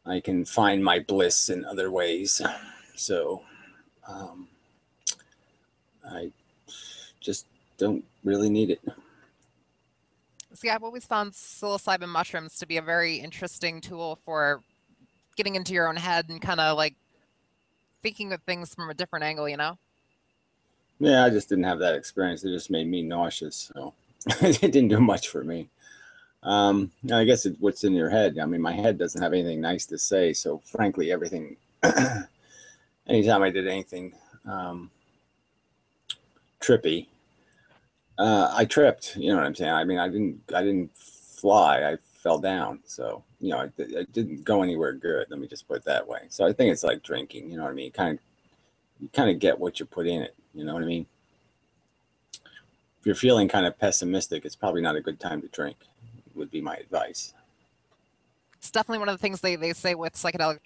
I can find my bliss in other ways. So I just don't really need it. See, I've always found psilocybin mushrooms to be a very interesting tool for getting into your own head and kind of like thinking of things from a different angle, Yeah, I just didn't have that experience. It just made me nauseous. So it didn't do much for me. I guess it's what's in your head. I mean, my head doesn't have anything nice to say. So frankly, everything, anytime I did anything trippy, I tripped. You know what I'm saying? I mean, I didn't fly. I fell down. So it didn't go anywhere good. Let me just put it that way. So I think it's like drinking. You know what I mean? You kind of get what you put in it. You know what I mean? If you're feeling kind of pessimistic, it's probably not a good time to drink. Would be my advice. It's definitely one of the things they say with psychedelic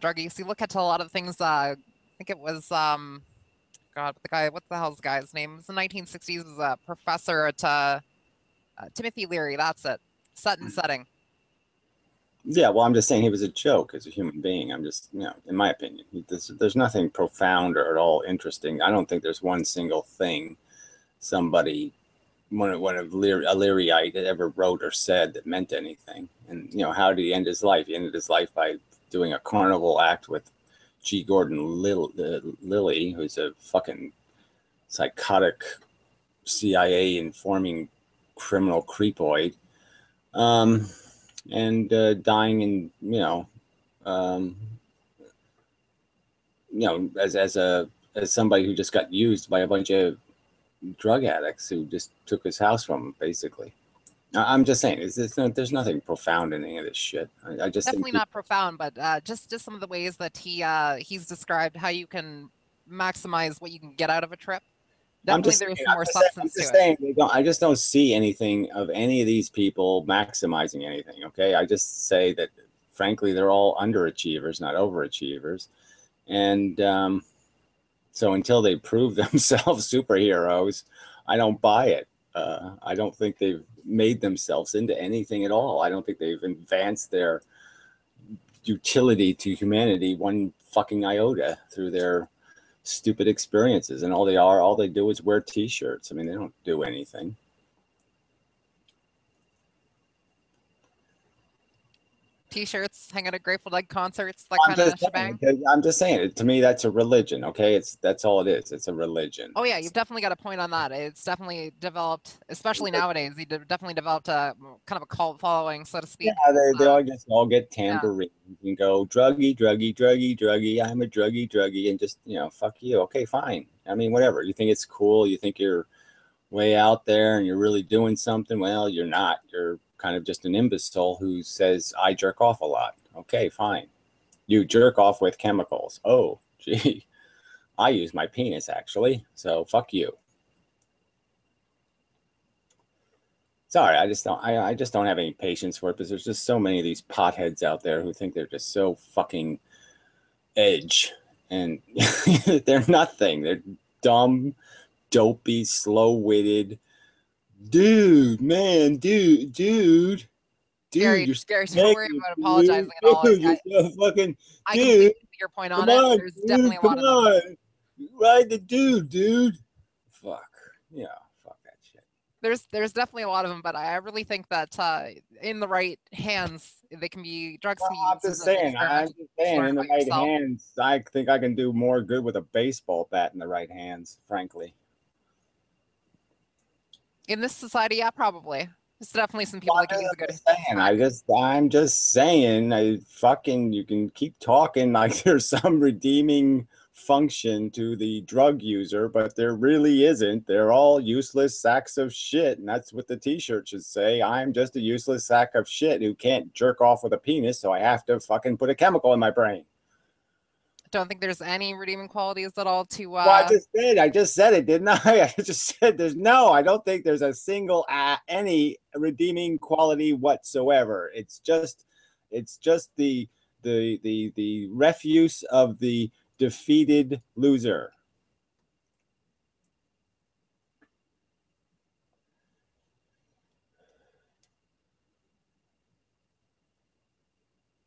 drug use. You look at a lot of things. I think it was God, the guy. What the hell's the guy's name? It was the 1960s. Was a professor at Timothy Leary. That's it. Set and setting. Yeah, well, I'm just saying he was a joke as a human being. I'm just, in my opinion, there's nothing profound or at all interesting. I don't think there's one single thing somebody, one of a Learyite ever wrote or said that meant anything. And, how did he end his life? He ended his life by doing a carnival act with G. Gordon Lilly, who's a fucking psychotic CIA informing criminal creepoid. And dying in um, as somebody who just got used by a bunch of drug addicts who just took his house from him, basically. I'm just saying, there's nothing profound in any of this shit. I just think Definitely not profound, but just some of the ways that he's described how you can maximize what you can get out of a trip. Definitely, there is some more substance to it. I just don't see anything of any of these people maximizing anything. Okay, I just say that, frankly, they're all underachievers, not overachievers, and so until they prove themselves superheroes, I don't buy it. I don't think they've made themselves into anything at all. I don't think they've advanced their utility to humanity one fucking iota through their stupid experiences. And all they do is wear t-shirts. I mean, they don't do anything. T-shirts, hang out at Grateful Dead concerts, that kind of shebang. I'm just saying, to me, that's a religion. Okay, that's all it is. It's a religion. Oh yeah, you've definitely got a point on that. It's definitely developed, especially nowadays. He definitely developed a kind of a cult following, so to speak. Yeah, they all get tambourines and go druggy, druggy, druggy, druggy. I'm a druggy, druggy, and just fuck you. Okay, fine. I mean, whatever. You think it's cool? You think you're way out there and you're really doing something? Well, you're not. You're kind of just an imbecile who says I jerk off a lot. Okay, fine. You jerk off with chemicals. Oh, gee, I use my penis actually. So fuck you. Sorry, I just don't have any patience for it because there's just so many of these potheads out there who think they're just so fucking edge, and they're nothing. They're dumb, dopey, slow-witted. Dude, Gary, you're don't worry about apologizing at all. Dude, you're so fucking I dude. completely see your point on Come it. on, There's dude, definitely a lot of them. Ride the dude. Fuck. Yeah, fuck that shit. There's definitely a lot of them, but I really think that in the right hands, they can be drugs can be I'm used just as an saying, experiment to learn in the about right yourself. hands, I think I can do more good with a baseball bat in the right hands, frankly. In this society, yeah, probably. There's definitely some people that can use a good I'm just saying, you can keep talking like there's some redeeming function to the drug user, but there really isn't. They're all useless sacks of shit, and that's what the t-shirt should say. I'm just a useless sack of shit who can't jerk off with a penis, so I have to fucking put a chemical in my brain. Don't think there's any redeeming qualities at all to Well, I just said it, didn't I? I just said I don't think there's a single any redeeming quality whatsoever. It's just the refuse of the defeated loser.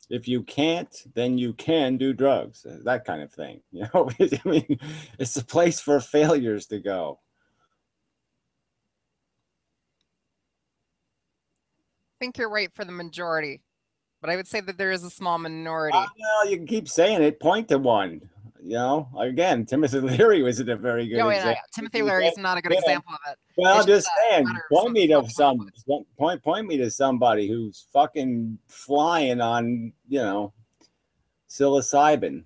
If you can't, then you can do drugs, that kind of thing. I mean, it's a place for failures to go. I think you're right for the majority, but I would say that there is a small minority. Well, you can keep saying it. Point to one. Again, Timothy Leary was a very good example. Timothy Leary is not a good example of it. Well, I'm just saying, point me to somebody who's fucking flying on, psilocybin,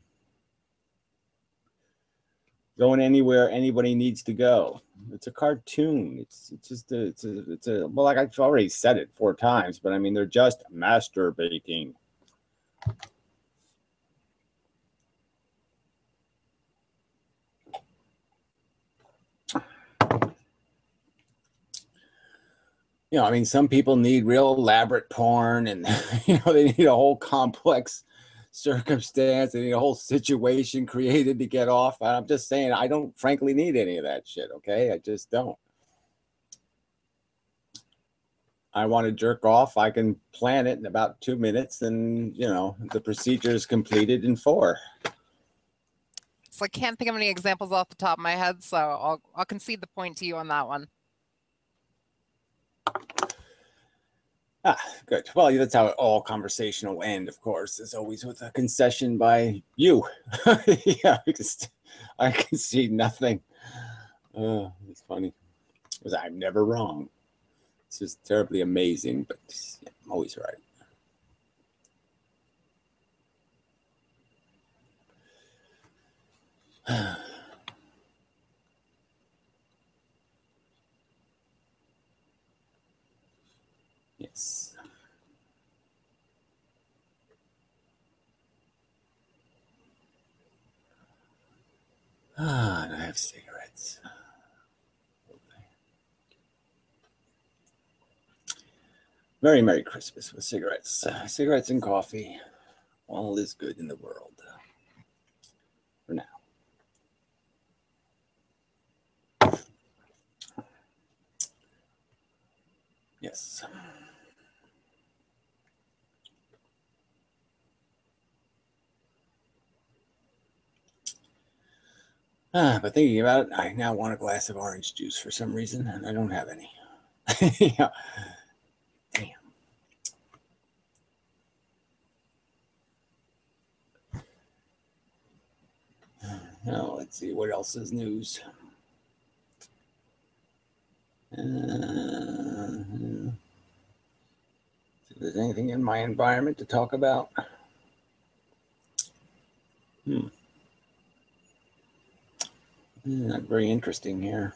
going anywhere anybody needs to go. It's a cartoon. Well, like I've already said it 4 times, but I mean, they're just masturbating. I mean, some people need real elaborate porn, and they need a whole complex circumstance. They need a whole situation created to get off. I'm just saying, I don't frankly need any of that shit. Okay, I just don't. I want to jerk off, I can plan it in about 2 minutes, and the procedure is completed in 4. So I can't think of any examples off the top of my head, so I'll concede the point to you on that one. Good. Well, that's how all conversation will end, of course, is always with a concession by you. Yeah, because I can see nothing. It's funny, because I'm never wrong. It's just terribly amazing, but yeah, I'm always right. Yes. And I have cigarettes. Very Merry Christmas with cigarettes. Cigarettes and coffee. All is good in the world. For now. Yes. But thinking about it, I now want a glass of orange juice for some reason, and I don't have any. Yeah. Damn. Now, let's see what else is news. See if there's anything in my environment to talk about. Not very interesting here.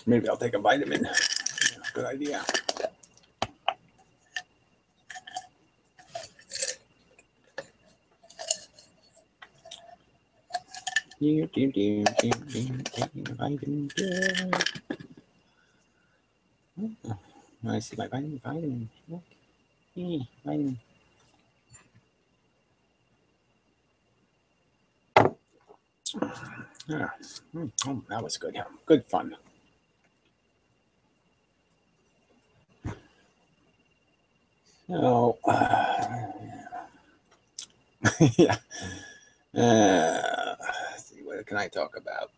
Maybe I'll take a vitamin. Good idea. I see my vitamin. Vitamin. Oh, that was good. Good fun. So, yeah. Let's see, what can I talk about?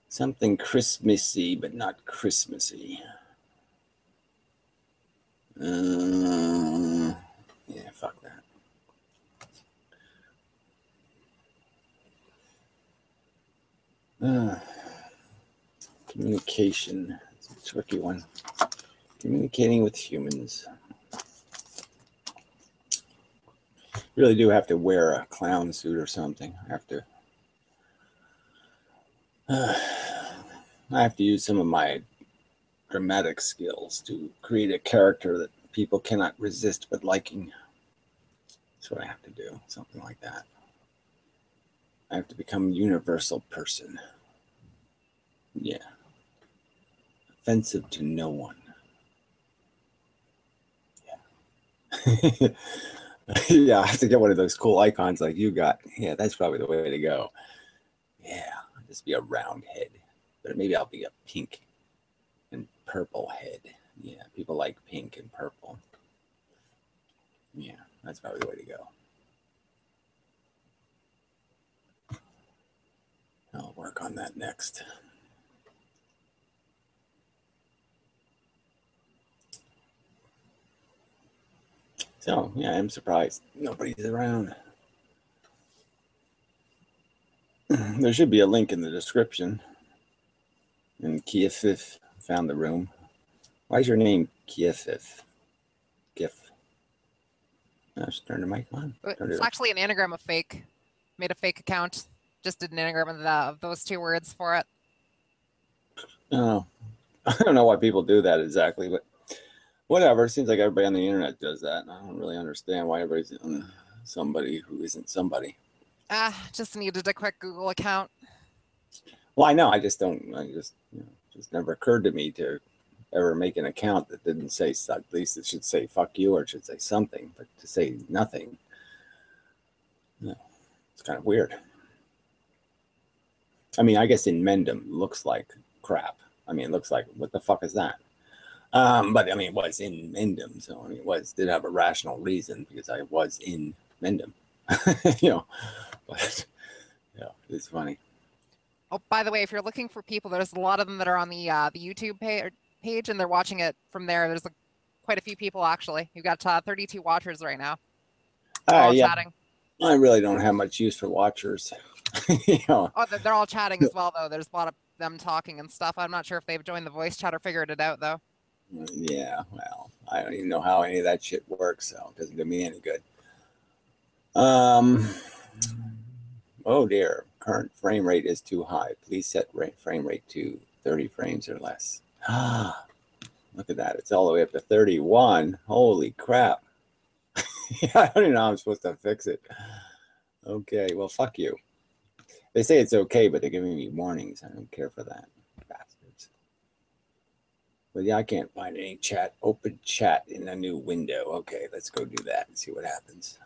Something Christmassy, but not Christmassy. Yeah, fuck that. Communication. It's a tricky one. Communicating with humans. Really do have to wear a clown suit or something. I have to use some of my dramatic skills to create a character that people cannot resist but liking. That's what I have to do. Something like that. I have to become a universal person. Yeah. Offensive to no one. Yeah. Yeah, I have to get one of those cool icons like you got. Yeah, that's probably the way to go. Yeah, I'll just be a round head. But maybe I'll be a pink and purple head. Yeah, people like pink and purple. Yeah, that's probably the way to go. I'll work on that next. So, yeah, I'm surprised nobody's around. There should be a link in the description. And Kiefif found the room. Why is your name Kiefif? GIF. I should turn the mic on. It's actually an anagram of fake. Made a fake account. Just did an anagram of those 2 words for it. Oh, I don't know why people do that exactly, but whatever. It seems like everybody on the internet does that. I don't really understand why everybody's somebody who isn't somebody. Just needed a quick Google account. Well, I know. I just never occurred to me to ever make an account that didn't say, at least it should say fuck you, or it should say something, but to say nothing, it's kind of weird. I mean, I guess inmendham looks like crap. I mean, it looks like, what the fuck is that? But I mean, it was in Mendham, so I mean, it did have a rational reason because I was in Mendham, you know. But yeah, it's funny. Oh, by the way, if you're looking for people, there's a lot of them that are on the YouTube page, and they're watching it from there. There's quite a few people actually. You've got 32 watchers right now. They're all Yeah, chatting. I really don't have much use for watchers. You know. Oh, they're all chatting as well, though. There's a lot of them talking and stuff. I'm not sure if they've joined the voice chat or figured it out, though. Yeah, well, I don't even know how any of that shit works, so it doesn't do me any good. Oh dear, current frame rate is too high. Please set frame rate to 30 frames or less. Ah, look at that. It's all the way up to 31. Holy crap. I don't even know how I'm supposed to fix it. Okay, well, fuck you. They say it's okay, but they're giving me warnings. I don't care for that. Bastards. But yeah, I can't find any chat. Open chat in a new window. Okay, let's go do that and see what happens.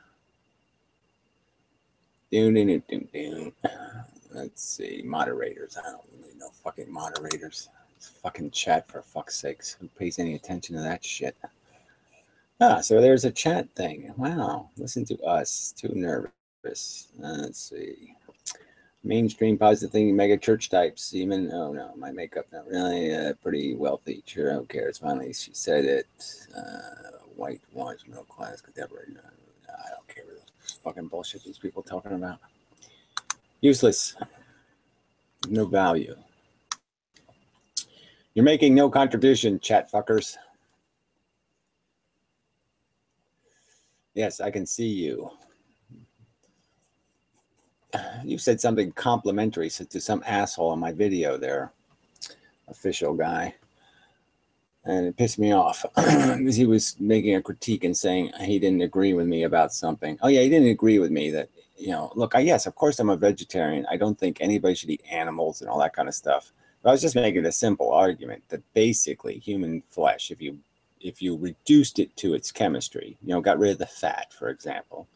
Let's see. Moderators. I don't really know fucking moderators. It's fucking chat, for fuck's sakes. Who pays any attention to that shit? Ah, so there's a chat thing. Wow. Listen to us. Too nervous. Let's see. Mainstream positive thinking mega church types. Even, oh no, my makeup not really pretty wealthy. Sure, who cares? Finally, she said it. White, white, middle class, contemporary. I don't care what the fucking bullshit these people talking about. Useless. No value. You're making no contribution, chat fuckers. Yes, I can see you. You said something complimentary to some asshole on my video there, official guy. And it pissed me off because he was making a critique and saying he didn't agree with me about something. Oh yeah, he didn't agree with me that, you know, look, yes, of course I'm a vegetarian. I don't think anybody should eat animals and all that kind of stuff. But I was just making a simple argument that basically human flesh, if you reduced it to its chemistry, you know, got rid of the fat, for example,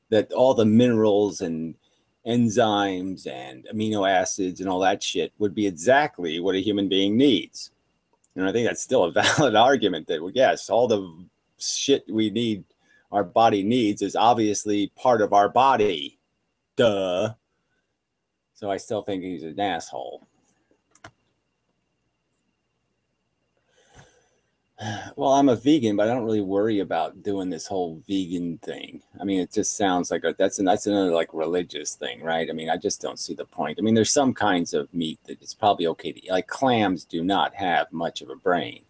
that all the minerals and enzymes and amino acids and all that shit would be exactly what a human being needs. And I think that's still a valid argument that, yes, all the shit we need, our body needs, is obviously part of our body. Duh. So I still think he's an asshole. Well, I'm a vegan, but I don't really worry about doing this whole vegan thing. I mean, it just sounds like that's another like religious thing, right? I mean, I just don't see the point. I mean, there's some kinds of meat that it's probably okay to eat. Like clams do not have much of a brain.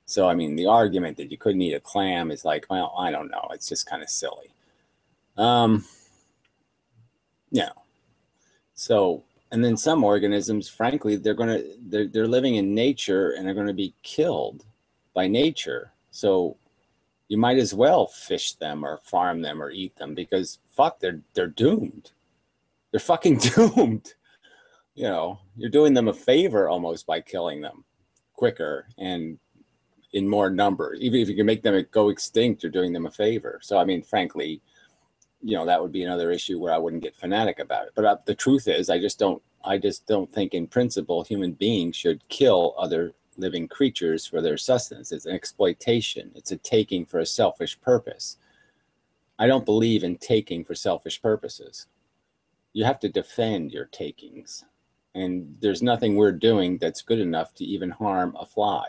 So, I mean, the argument that you couldn't eat a clam is like, well, I don't know. It's just kind of silly. Yeah. So, and then some organisms, frankly, they're living in nature and are going to be killed by nature. So you might as well fish them or farm them or eat them because fuck, they're doomed. They're fucking doomed. You know, you're doing them a favor almost by killing them quicker and in more numbers. Even if you can make them go extinct, you're doing them a favor. So, I mean, frankly, you know, that would be another issue where I wouldn't get fanatic about it. But the truth is, I just don't think in principle human beings should kill other living creatures for their sustenance. It's an exploitation. It's a taking for a selfish purpose. I don't believe in taking for selfish purposes. You have to defend your takings. And there's nothing we're doing that's good enough to even harm a fly.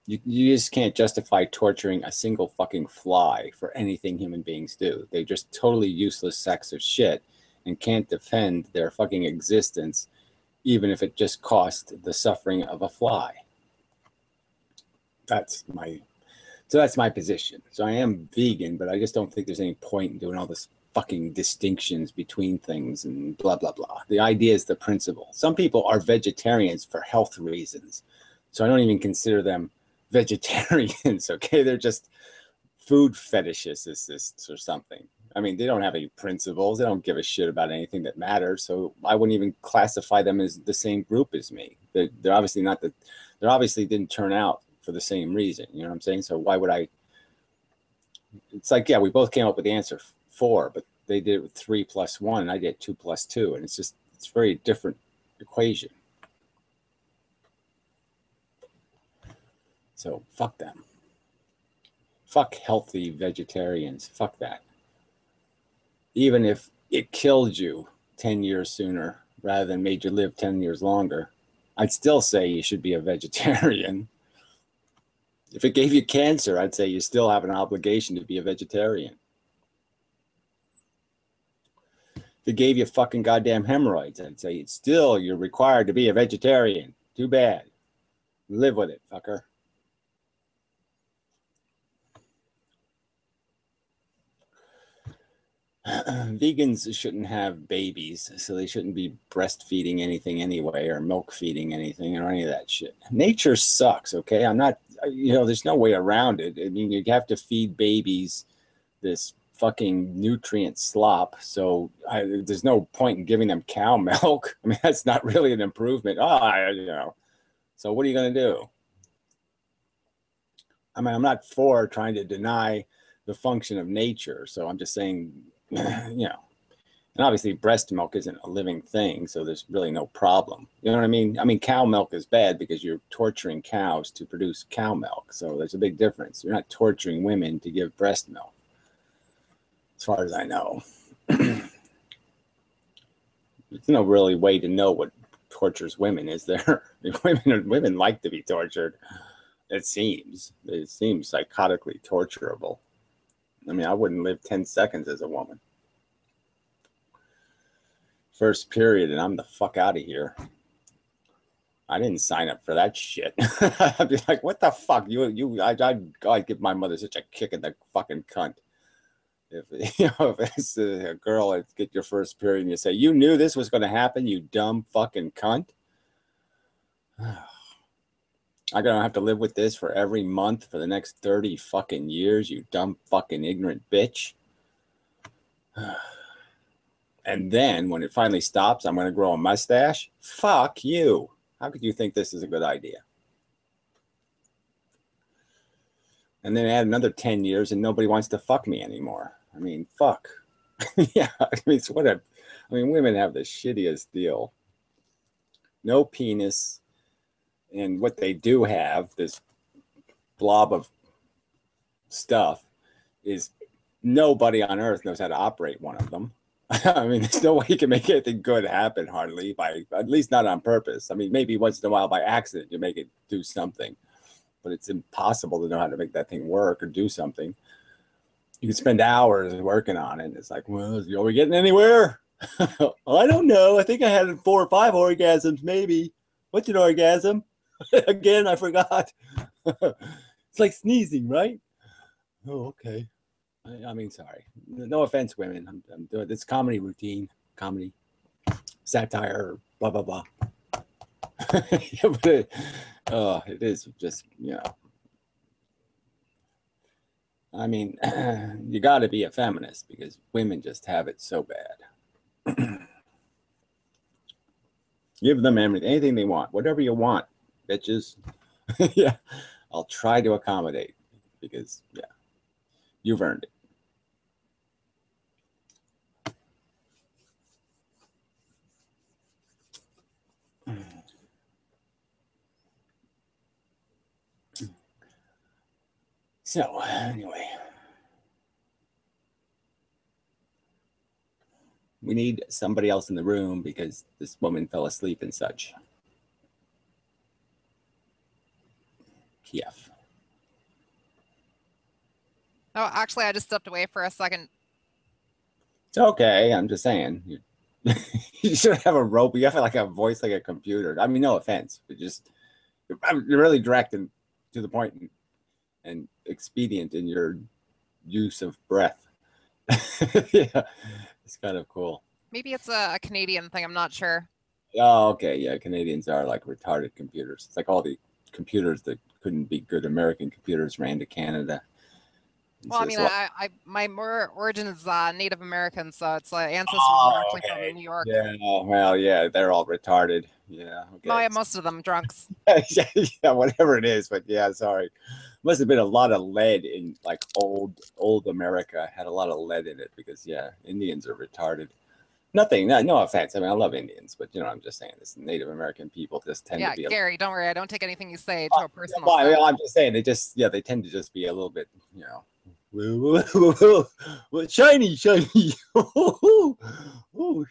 You just can't justify torturing a single fucking fly for anything human beings do. They're just totally useless sacks of shit and can't defend their fucking existence, even if it just cost the suffering of a fly. That's my position. So I am vegan, but I just don't think there's any point in doing all this fucking distinctions between things and blah, blah, blah. The idea is the principle. Some people are vegetarians for health reasons. So I don't even consider them vegetarians, okay? They're just food fetishist or something. I mean, they don't have any principles. They don't give a shit about anything that matters. So I wouldn't even classify them as the same group as me. They're obviously not they obviously didn't turn out for the same reason. You know what I'm saying? So why would I? It's like, yeah, we both came up with the answer 4, but they did it with 3 plus 1, and I did 2 plus 2, and it's just It's a very different equation. So fuck them. Fuck healthy vegetarians. Fuck that. Even if it killed you 10 years sooner rather than made you live 10 years longer, I'd still say you should be a vegetarian. If it gave you cancer, I'd say you still have an obligation to be a vegetarian. If it gave you fucking goddamn hemorrhoids, I'd say it's still, you're required to be a vegetarian. Too bad. Live with it, fucker. Vegans shouldn't have babies, so they shouldn't be breastfeeding anything anyway, or milk feeding anything, or any of that shit. Nature sucks, okay? I'm not, there's no way around it. I mean, you have to feed babies this fucking nutrient slop, so there's no point in giving them cow milk. I mean, that's not really an improvement. So what are you going to do? I mean, I'm not for trying to deny the function of nature, so I'm just saying, and obviously breast milk isn't a living thing, so there's really no problem. You know what I mean? I mean, cow milk is bad because you're torturing cows to produce cow milk, so there's a big difference. You're not torturing women to give breast milk, as far as I know. There's no really way to know what tortures women, is there? Women like to be tortured. It seems psychotically torturable. I mean, I wouldn't live 10 seconds as a woman. First period, and I'm the fuck out of here. I didn't sign up for that shit. I'd be like, what the fuck? I'd give my mother such a kick in the fucking cunt. If it's a girl that get your first period and you say, you knew this was going to happen, you dumb fucking cunt. I'm going to have to live with this for every month for the next 30 fucking years, you dumb fucking ignorant bitch. And then when it finally stops, I'm going to grow a mustache. Fuck you. How could you think this is a good idea? And then add another 10 years and nobody wants to fuck me anymore. I mean, fuck. Yeah, I mean, women have the shittiest deal. No penis. And what they do have, this blob of stuff, is nobody on earth knows how to operate one of them. I mean, there's no way you can make anything good happen, hardly, at least not on purpose. I mean, maybe once in a while by accident you make it do something, but it's impossible to know how to make that thing work or do something. You can spend hours working on it, and it's like, well, are we getting anywhere? I don't know. I think I had 4 or 5 orgasms, maybe. What's an orgasm? Again, I forgot. It's like sneezing, right? Oh, okay. I mean, sorry. No offense, women. I'm doing this comedy routine, comedy, satire, blah, blah, blah. Yeah, but it is just, I mean, you got to be a feminist because women just have it so bad. Give them anything they want, whatever you want, bitches. Yeah, I'll try to accommodate because, yeah, you've earned it. So, anyway, we need somebody else in the room because this woman fell asleep and such. Kiev. Oh, actually, I just stepped away for a second. It's okay. I'm just saying. You should have a rope. You have like a voice like a computer. I mean, no offense, but just you're really direct and to the point and expedient in your use of breath. Yeah, it's kind of cool. Maybe it's a Canadian thing. I'm not sure. Oh, okay. Yeah, Canadians are like retarded computers. It's like all the computers that couldn't be good American computers ran to Canada. Well, I mean, my origin is Native American, so it's ancestors are actually from New York. Yeah, well, yeah, they're all retarded. Yeah, okay. No, most of them drunks. Yeah, whatever it is, but yeah, sorry. Must have been a lot of lead in like old America. Had a lot of lead in it because yeah, Indians are retarded. Nothing, no offense. I mean, I love Indians, but I'm just saying this Native American people just tend to Yeah, be Gary, don't worry. I don't take anything you say to a personal well, I mean, sense. I'm just saying they tend to just be a little bit, well, shiny, shiny, oh,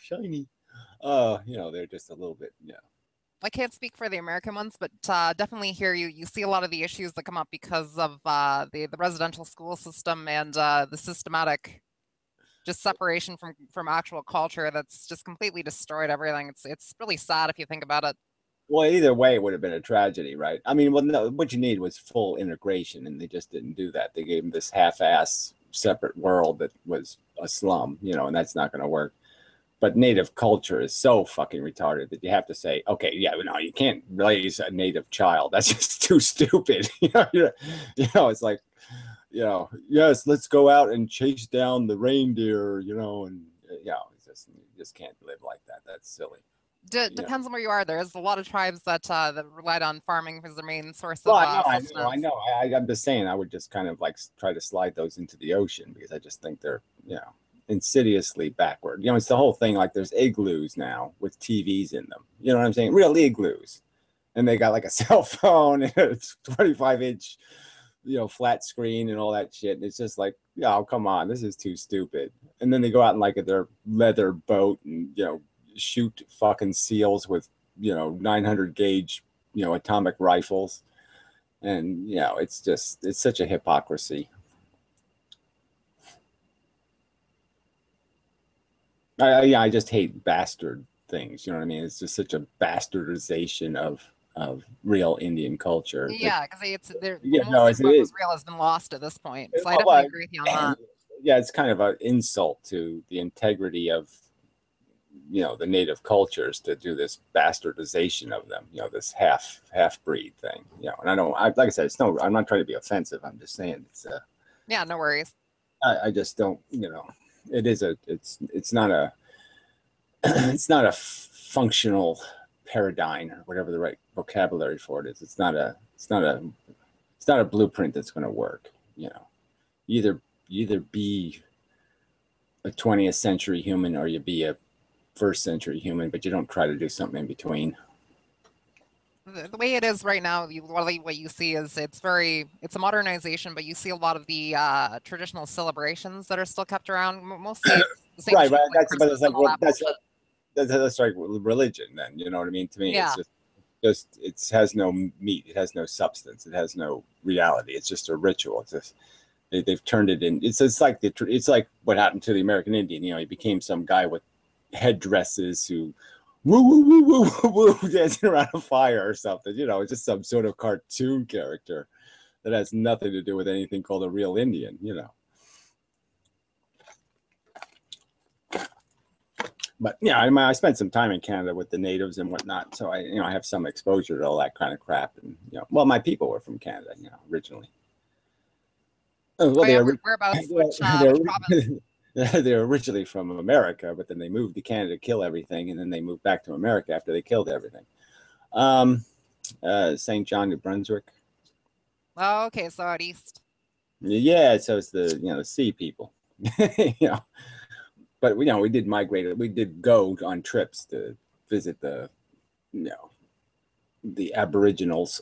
shiny. They're just a little bit, I can't speak for the American ones, but definitely here you see a lot of the issues that come up because of the residential school system and the systematic just separation from actual culture that's just completely destroyed everything. It's really sad if you think about it. Well, either way, it would have been a tragedy, right? I mean, well, no, what you need was full integration, and they just didn't do that. They gave them this half-ass separate world that was a slum, and that's not going to work. But native culture is so fucking retarded that you have to say, okay, yeah, no, you can't raise a native child. That's just too stupid. It's like, yes, let's go out and chase down the reindeer, and you just can't live like that. That's silly. Depends on where you are. There's a lot of tribes that relied on farming as their main source Well, of I sustenance. know. I'm just saying, I would just kind of like try to slide those into the ocean because I just think they're, insidiously backward. It's the whole thing. Like there's igloos now with TVs in them. You know what I'm saying? Real igloos, and they got like a cell phone and a 25-inch, flat screen and all that shit. And it's just like, oh, come on, this is too stupid. And then they go out and like at their leather boat and shoot fucking seals with 900 gauge atomic rifles, and it's such a hypocrisy. I just hate bastard things. You know what I mean? It's just such a bastardization of real Indian culture. Yeah, because It's what was real has been lost at this point. So I definitely agree with you on that. Yeah, it's kind of an insult to the integrity of the native cultures to do this bastardization of them. This half breed thing. And like I said, I'm not trying to be offensive. I'm just saying it's yeah, no worries. I just don't. It's not a it's not a functional paradigm or whatever the right vocabulary for it is. It's not a blueprint that's going to work. You either be a 20th century human or you be a first century human, but you don't try to do something in between. The way it is right now, what you see is it's a modernization, but you see a lot of the traditional celebrations that are still kept around. Mostly the same right, shit, like that's like religion. Then you know what I mean. To me, yeah. it has no meat, it has no substance, it has no reality. It's just a ritual. It's just they've turned it in. It's like what happened to the American Indian. He became some guy with headdresses who woo woo woo woo woo woo dancing around a fire or something. It's just some sort of cartoon character that has nothing to do with anything called a real Indian. But yeah, I spent some time in Canada with the natives and whatnot, so I have some exposure to all that kind of crap. And well, my people were from Canada, originally. Well, whereabouts? Which province? They're originally from America, but then they moved to Canada to kill everything, and then they moved back to America after they killed everything. St. John, New Brunswick. Oh, okay, so out east. Yeah, so it's the sea people. But we did migrate. We did go on trips to visit the Aboriginals.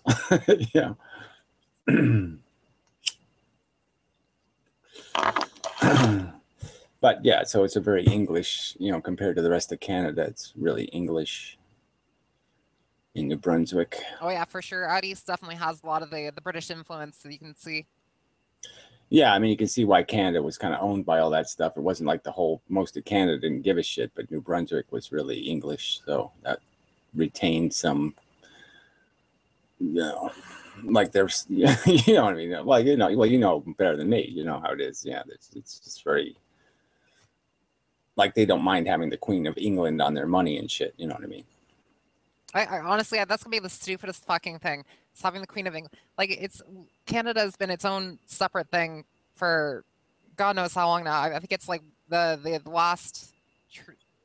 But yeah, so it's a very English, compared to the rest of Canada, it's really English in New Brunswick. Oh yeah, for sure. Out east definitely has a lot of the British influence that you can see. Yeah, I mean, you can see why Canada was kind of owned by all that stuff. It wasn't like most of Canada didn't give a shit, but New Brunswick was really English, so that retained some, like there's, you know what I mean? Well, you know better than me. You know how it is. Yeah, it's just very, like they don't mind having the Queen of England on their money and shit. You know what I mean? I honestly, that's gonna be the stupidest fucking thing. It's having the Queen of England. Like Canada's been its own separate thing for God knows how long now. I think it's like the last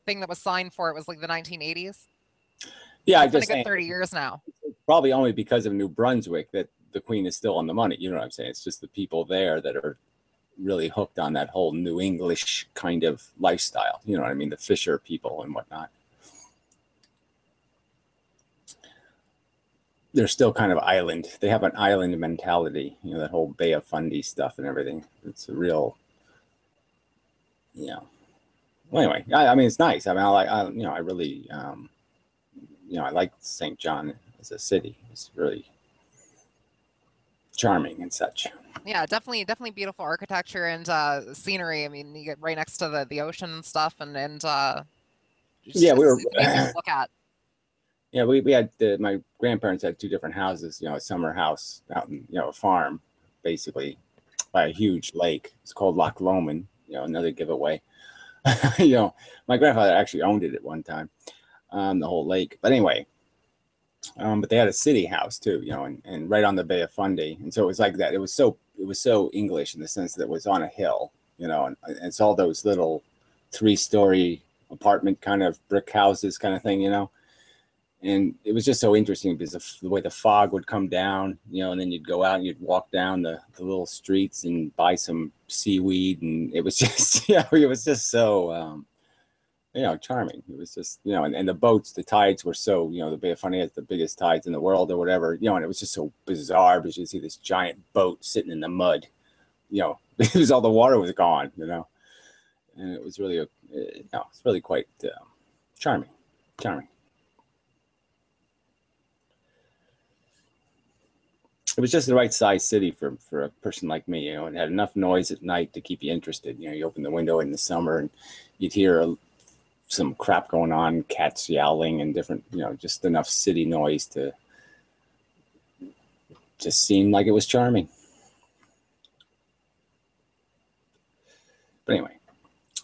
thing that was signed for it was like the 1980s. Yeah, it's been a good 30 years now. Probably only because of New Brunswick that the Queen is still on the money. You know what I'm saying? It's just the people there that are, really hooked on that whole New English kind of lifestyle. You know what I mean? The fisher people and whatnot. They're still kind of island. They have an island mentality, you know, that whole Bay of Fundy stuff and everything. It's a real, you know. Well, anyway, I mean, it's nice. I mean, you know, I really, you know, I like St. John as a city. It's really charming and such. Yeah, definitely beautiful architecture and scenery. I mean, you get right next to the ocean and stuff, and Yeah, we were. it's amazing to look at. Yeah, we had my grandparents had two different houses. You know, a summer house out in, you know, a farm, basically by a huge lake. It's called Loch Lomond. You know, another giveaway. You know, my grandfather actually owned it at one time, the whole lake. But anyway, but they had a city house too, you know, and right on the Bay of Fundy, and so it was like that. It was so English in the sense that it was on a hill, you know, and it's all those little 3-story apartment kind of brick houses kind of thing, you know. And it was just so interesting because the way the fog would come down, you know, and then you'd go out and you'd walk down the little streets and buy some seaweed, and it was just, you know, it was just so, you know, charming. It was just, you know, and the boats, the tides were so, you know, the Bay of Fundy has the biggest tides in the world or whatever, you know, and it was just so bizarre because you see this giant boat sitting in the mud, you know, because all the water was gone, you know, and it was really, you know, it's really quite charming. It was just the right size city for a person like me, you know. It had enough noise at night to keep you interested. You know, you open the window in the summer and you'd hear some crap going on, cats yowling and different, you know, just enough city noise to just seem like it was charming. But anyway.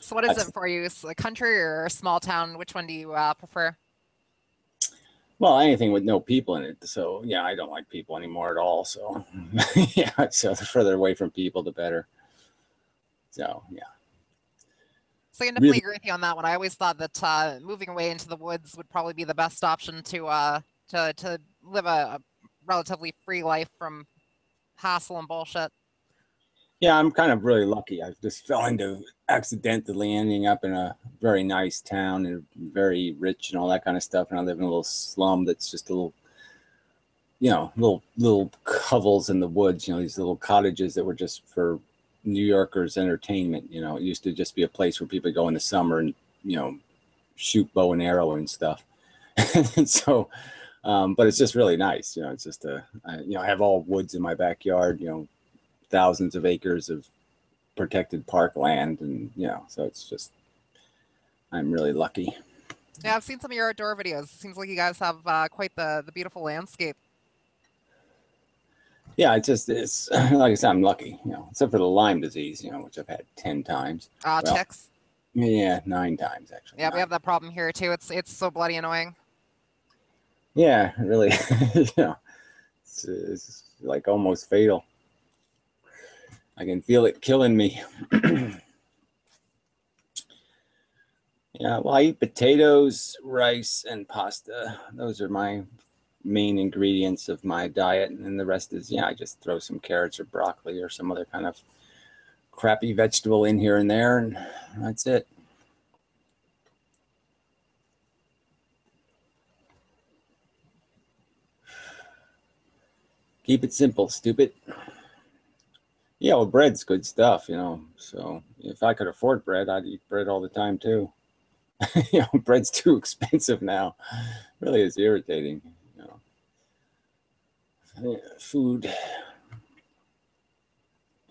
So, what is it for you? Is a country or a small town? Which one do you prefer? Well, anything with no people in it. So yeah, I don't like people anymore at all. So yeah, so the further away from people, the better. So yeah. So I can definitely Really, agree with you on that one. I always thought that moving away into the woods would probably be the best option to live a relatively free life from hassle and bullshit. yeah, I'm kind of really lucky. I just fell into accidentally ending up in a very nice town and very rich and all that kind of stuff. And I live in a little slum that's just a little, you know, little hovels in the woods. You know, these little cottages that were just for New Yorkers' entertainment. You know, it used to just be a place where people go in the summer and, you know, shoot bow and arrow and stuff. And so, but it's just really nice. You know, it's just you know, I have all woods in my backyard. You know, thousands of acres of protected park land, and you know, so it's just, I'm really lucky. Yeah, I've seen some of your outdoor videos. It seems like you guys have quite the beautiful landscape. Yeah, it's like I said, I'm lucky, you know, except for the Lyme disease, you know, which I've had 10 times. Well, Ticks. yeah, 9 times actually. Yeah, we have 9. that problem here too. It's so bloody annoying. Yeah, really. You know, it's like almost fatal. I can feel it killing me. Yeah, well, I eat potatoes, rice, and pasta. Those are my main ingredients of my diet, and then the rest is, yeah, I just throw some carrots or broccoli or some other kind of crappy vegetable in here and there, and that's it. Keep it simple, stupid. Yeah, well, bread's good stuff, you know. So if I could afford bread, I'd eat bread all the time too. You know, bread's too expensive now. Really is irritating. You know, food. You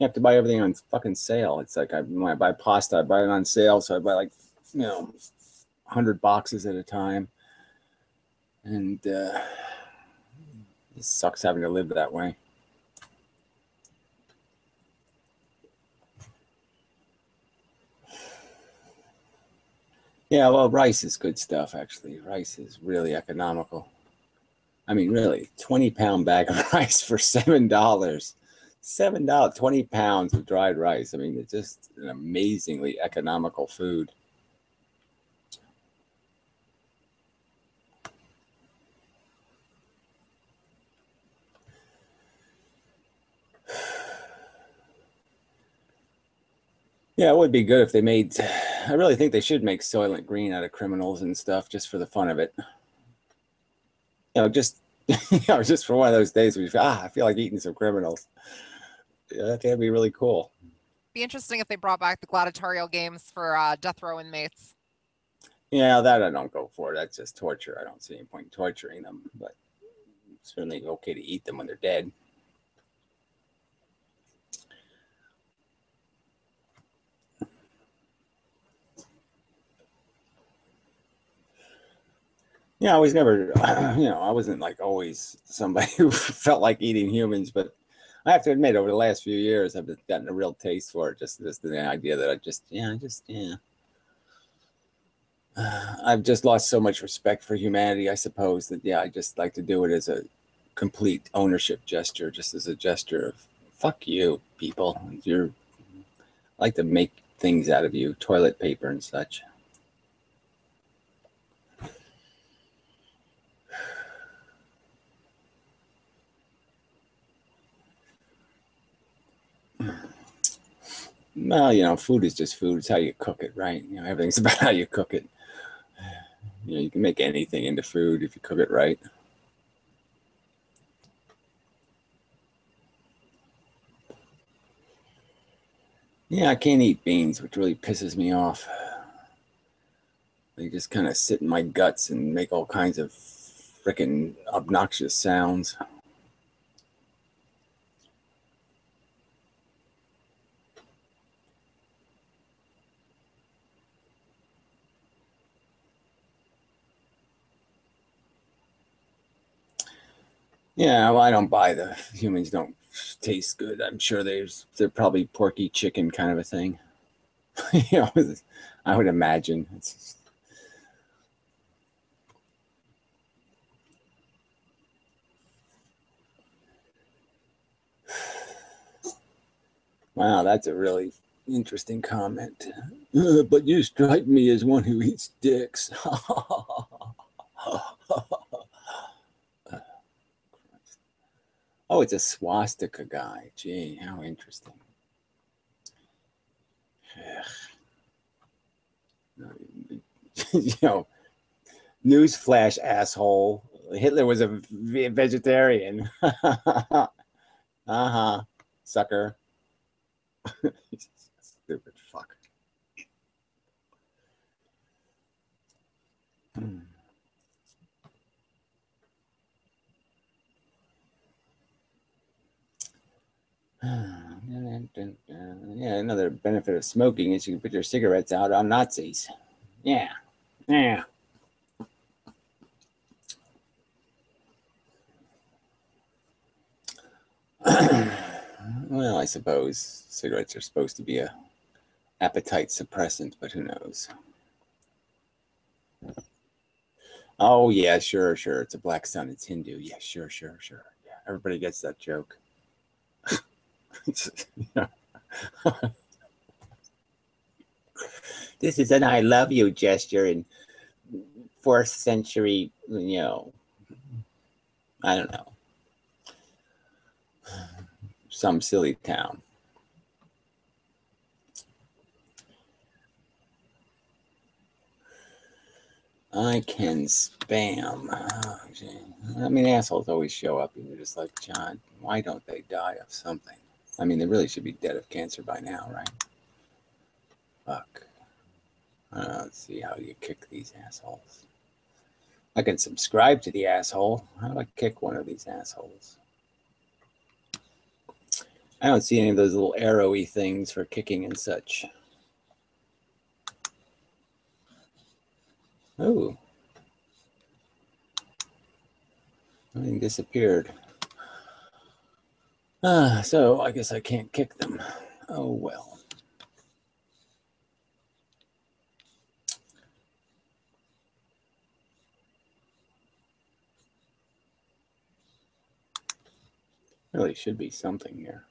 have to buy everything on fucking sale. It's like when I buy pasta, I buy it on sale, so I buy like, you know, 100 boxes at a time, and it sucks having to live that way. Yeah, well, rice is good stuff, actually. Rice is really economical. I mean, really, 20-pound bag of rice for $7. $7, 20 pounds of dried rice. I mean, it's just an amazingly economical food. Yeah, it would be good if they made. I really think they should make Soylent Green out of criminals and stuff, just for the fun of it. Just just for one of those days where you feel, I feel like eating some criminals. Yeah, that'd be really cool. Be interesting if they brought back the gladiatorial games for death row inmates. Yeah, that I don't go for. That's just torture. I don't see any point in torturing them, but it's certainly okay to eat them when they're dead. Yeah, I was never, I wasn't like always somebody who felt like eating humans, but I have to admit, over the last few years, I've gotten a real taste for it. Just the idea that I've just lost so much respect for humanity, I suppose, that I just like to do it as a complete ownership gesture, just as a gesture of fuck you, people. I like to make things out of you, toilet paper and such. Well, food is just food. It's how you cook it, right? Everything's about how you cook it. You can make anything into food if you cook it right. Yeah, I can't eat beans, which really pisses me off. They just kind of sit in my guts and make all kinds of freaking obnoxious sounds. Yeah, well, I don't buy the humans don't taste good. I'm sure they're probably porky chicken kind of a thing. I would imagine. Wow, that's a really interesting comment. But you strike me as one who eats dicks. Oh, it's a swastika guy. Gee, how interesting. Newsflash, asshole. Hitler was a vegetarian. Uh-huh, sucker. Stupid fuck. Yeah, another benefit of smoking is you can put your cigarettes out on Nazis. Yeah. Well, I suppose cigarettes are supposed to be a appetite suppressant, but who knows? Oh yeah, sure. It's a black sun. It's Hindu. Yeah, sure. Yeah, everybody gets that joke. This is an "I love you" gesture in 4th century. I don't know, some silly town. I can spam. I mean, assholes always show up, and you're just like, John, why don't they die of something? I mean, they really should be dead of cancer by now, right? Fuck. Let's see how you kick these assholes. I can subscribe to the asshole. How do I kick one of these assholes? I don't see any of those little arrowy things for kicking and such. Oh. Something disappeared. So I guess I can't kick them. Oh, well. Really should be something here.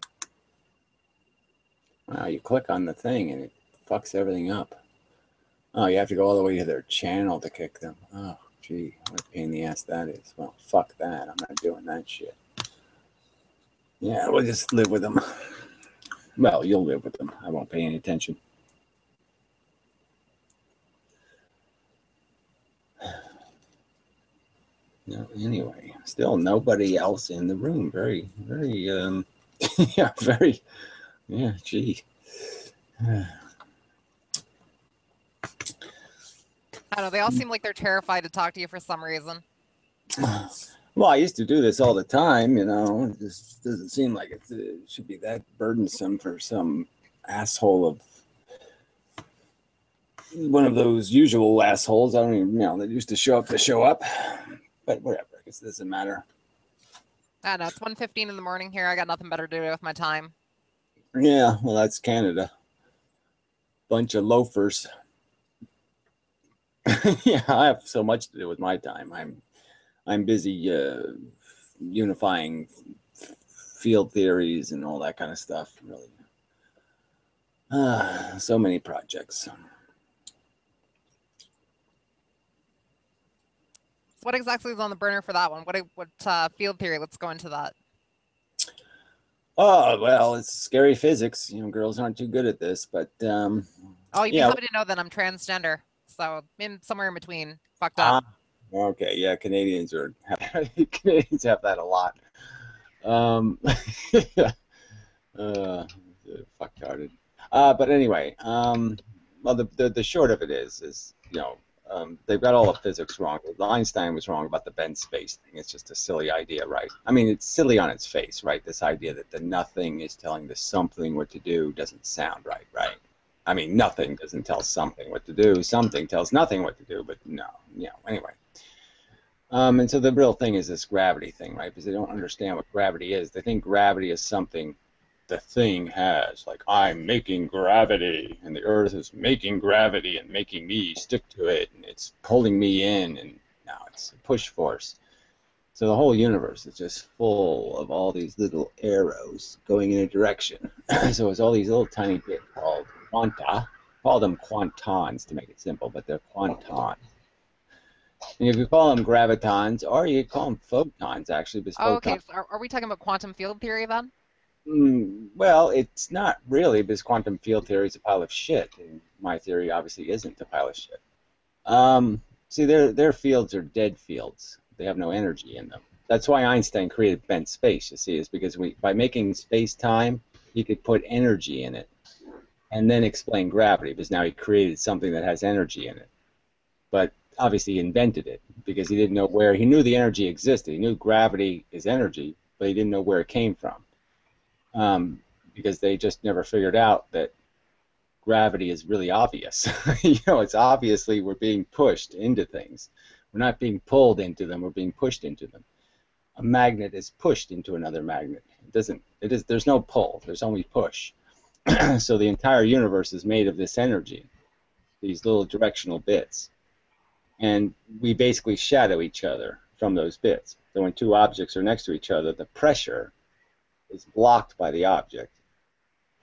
Wow, you click on the thing and it fucks everything up. Oh, you have to go all the way to their channel to kick them. Oh, gee, what a pain in the ass that is. Well, fuck that. I'm not doing that shit. Yeah, we'll just live with them. Well, you'll live with them. I won't pay any attention. No, anyway, still nobody else in the room. Very, very, yeah, very, yeah, gee. I don't know. They all seem like they're terrified to talk to you for some reason. Well, I used to do this all the time, you know. It just doesn't seem like it should be that burdensome for some asshole of one of those usual assholes. I don't even, that used to show up to show up. But whatever, I guess it doesn't matter. I don't know. It's 1:15 in the morning here. I got nothing better to do with my time. Yeah, well, that's Canada. Bunch of loafers. Yeah, I have so much to do with my time. I'm busy unifying field theories and all that kind of stuff. Really, so many projects. So what exactly is on the burner for that one? What field theory? Let's go into that. Oh, well, it's scary physics. Girls aren't too good at this, but Oh, you'd be yeah. happy to know that I'm transgender. So somewhere in between. Fucked up. Okay, yeah, Canadians Canadians have that a lot. Fucktarded. But anyway, well, the short of it is they've got all the physics wrong. Einstein was wrong about the bent space thing. It's just a silly idea, right? I mean, it's silly on its face, right? This idea that the nothing is telling the something what to do doesn't sound right, right? I mean, nothing doesn't tell something what to do. Something tells nothing what to do, but no, anyway. And so the real thing is this gravity thing, right? Because they don't understand what gravity is. They think gravity is something the thing has. Like, I'm making gravity, and the Earth is making gravity and making me stick to it, and it's pulling me in, and now it's a push force. So the whole universe is just full of all these little arrows going in a direction. So it's all these little tiny bits called quanta. Call them quantons to make it simple, but they're quantons. And you could call them gravitons, or you could call them photons, actually. Because Oh, okay. So are we talking about quantum field theory then? Well, it's not really, because quantum field theory is a pile of shit, and my theory obviously isn't a pile of shit. See, their fields are dead fields. They have no energy in them. That's why Einstein created bent space, you see, is because by making space-time, he could put energy in it and then explain gravity, because now he created something that has energy in it. But obviously he invented it because he didn't know where. He knew the energy existed. He knew gravity is energy, but he didn't know where it came from. Because they just never figured out that gravity is really obvious. It's obviously we're being pushed into things. We're not being pulled into them, we're being pushed into them. A magnet is pushed into another magnet. There's no pull, there's only push. So the entire universe is made of this energy, these little directional bits. And we basically shadow each other from those bits. So when two objects are next to each other, the pressure is blocked by the object,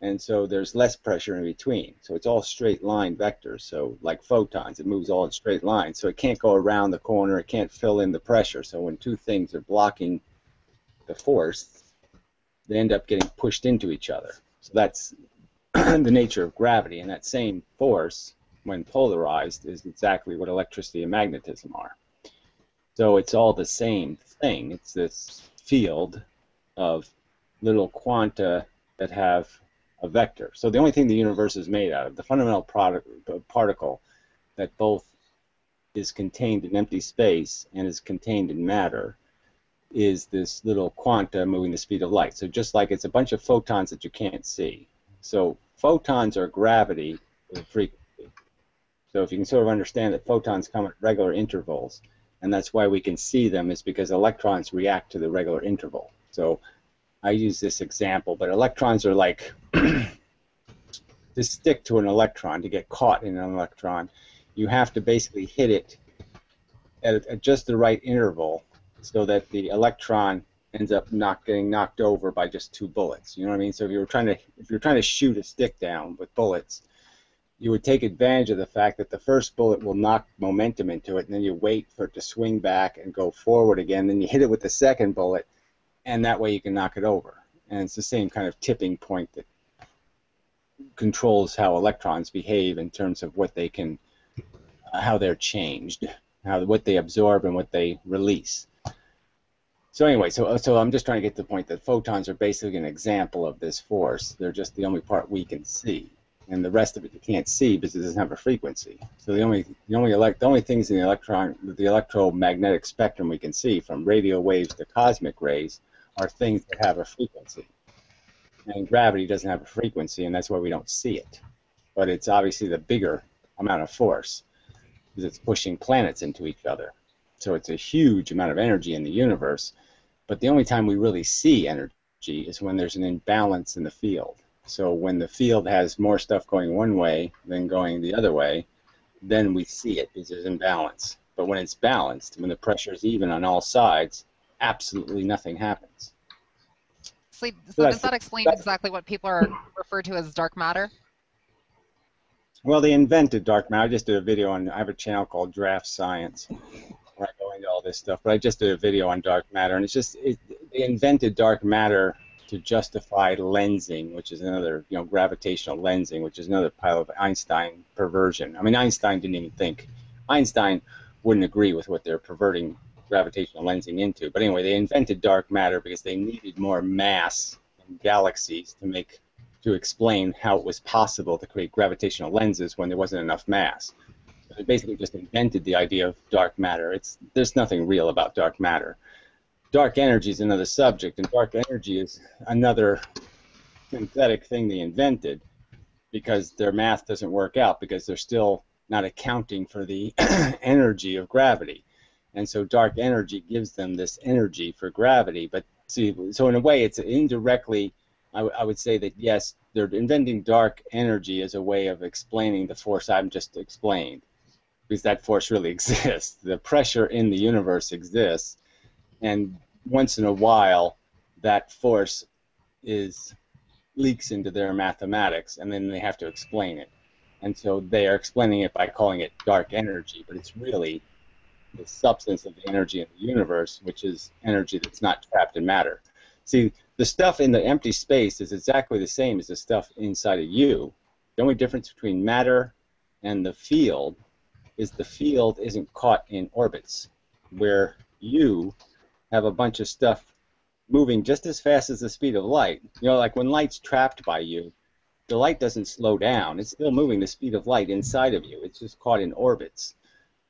and so there's less pressure in between. So it's all straight line vectors. So like photons, it moves all in straight lines. So it can't go around the corner. It can't fill in the pressure. So when two things are blocking the force, they end up getting pushed into each other. So that's the nature of gravity. And that same force, when polarized, is exactly what electricity and magnetism are. So it's all the same thing. It's this field of little quanta that have a vector. So the only thing the universe is made out of, the fundamental particle that both is contained in empty space and is contained in matter, is this little quanta moving the speed of light. So just like it's a bunch of photons that you can't see. So photons are gravity with frequency. So if you can sort of understand that photons come at regular intervals, and that's why we can see them, is because electrons react to the regular interval. So I use this example, but electrons are like, to stick to an electron, to get caught in an electron, you have to basically hit it at just the right interval so that the electron ends up not getting knocked over by just two bullets. You know what I mean? So if you're trying to shoot a stick down with bullets, you would take advantage of the fact that the first bullet will knock momentum into it, and then you wait for it to swing back and go forward again. Then you hit it with the second bullet, and that way you can knock it over. And it's the same kind of tipping point that controls how electrons behave in terms of what they can, how they're changed, what they absorb and what they release. So anyway, so I'm just trying to get to the point that photons are basically an example of this force. They're just the only part we can see, and the rest of it you can't see because it doesn't have a frequency. So the only things in the electromagnetic spectrum we can see, from radio waves to cosmic rays, are things that have a frequency. And gravity doesn't have a frequency, and that's why we don't see it. But it's obviously the bigger amount of force because it's pushing planets into each other. So it's a huge amount of energy in the universe. But the only time we really see energy is when there's an imbalance in the field. So when the field has more stuff going one way than going the other way, then we see it because there's imbalance. But when it's balanced, when the pressure is even on all sides, absolutely nothing happens. So does that explain exactly what people are referred to as dark matter? Well, they invented dark matter. I just did a video on, I have a channel called Draft Science where I go into all this stuff, but I just did a video on dark matter, and it's just, they invented dark matter to justify lensing, which is another, gravitational lensing, which is another pile of Einstein perversion. I mean, Einstein wouldn't agree with what they're perverting gravitational lensing into. But anyway, they invented dark matter because they needed more mass in galaxies to explain how it was possible to create gravitational lenses when there wasn't enough mass. They basically just invented the idea of dark matter. There's nothing real about dark matter. Dark energy is another subject, and dark energy is another synthetic thing they invented because their math doesn't work out, because they're still not accounting for the energy of gravity. And so dark energy gives them this energy for gravity. But see, so in a way, it's indirectly, I would say that yes, they're inventing dark energy as a way of explaining the force I've just explained, because that force really exists. The pressure in the universe exists, and once in a while, that force leaks into their mathematics, and then they have to explain it. And so they are explaining it by calling it dark energy, but it's really the substance of the energy in the universe, which is energy that's not trapped in matter. See, the stuff in the empty space is exactly the same as the stuff inside of you. The only difference between matter and the field is the field isn't caught in orbits, where you have a bunch of stuff moving just as fast as the speed of light. Like when light's trapped by you, the light doesn't slow down. It's still moving the speed of light inside of you. It's just caught in orbits.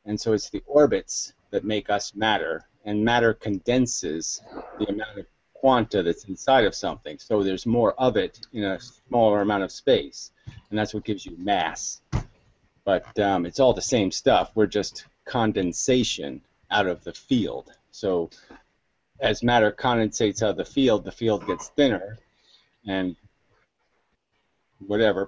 And so it's the orbits that make us matter, and matter condenses the amount of quanta that's inside of something. So there's more of it in a smaller amount of space, and that's what gives you mass. But it's all the same stuff. We're just condensation out of the field. So as matter condensates out of the field gets thinner, and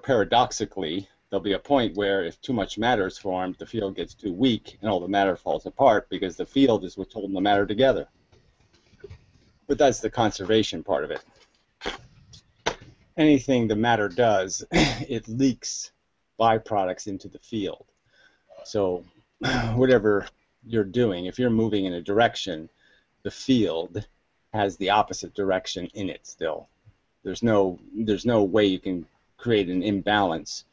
paradoxically, there'll be a point where if too much matter is formed, the field gets too weak and all the matter falls apart, because the field is what's holding the matter together. But that's the conservation part of it. Anything the matter does, it leaks byproducts into the field. So whatever you're doing, if you're moving in a direction, the field has the opposite direction in it still. There's no way you can create an imbalance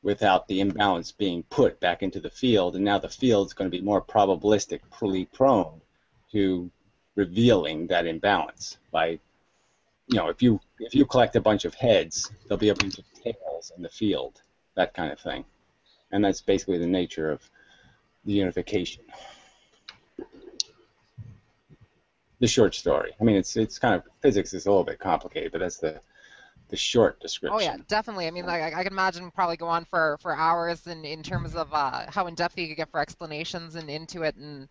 without the imbalance being put back into the field, and now the field's going to be more probabilistically prone to revealing that imbalance by, if you collect a bunch of heads, there'll be a bunch of tails in the field, that kind of thing. And that's basically the nature of the unification. The short story. I mean, it's kind of, physics is a little bit complicated, but that's the short description. Oh yeah, definitely. I mean, like, I can imagine probably go on for hours in terms of how in depth you could get for explanations and into it. And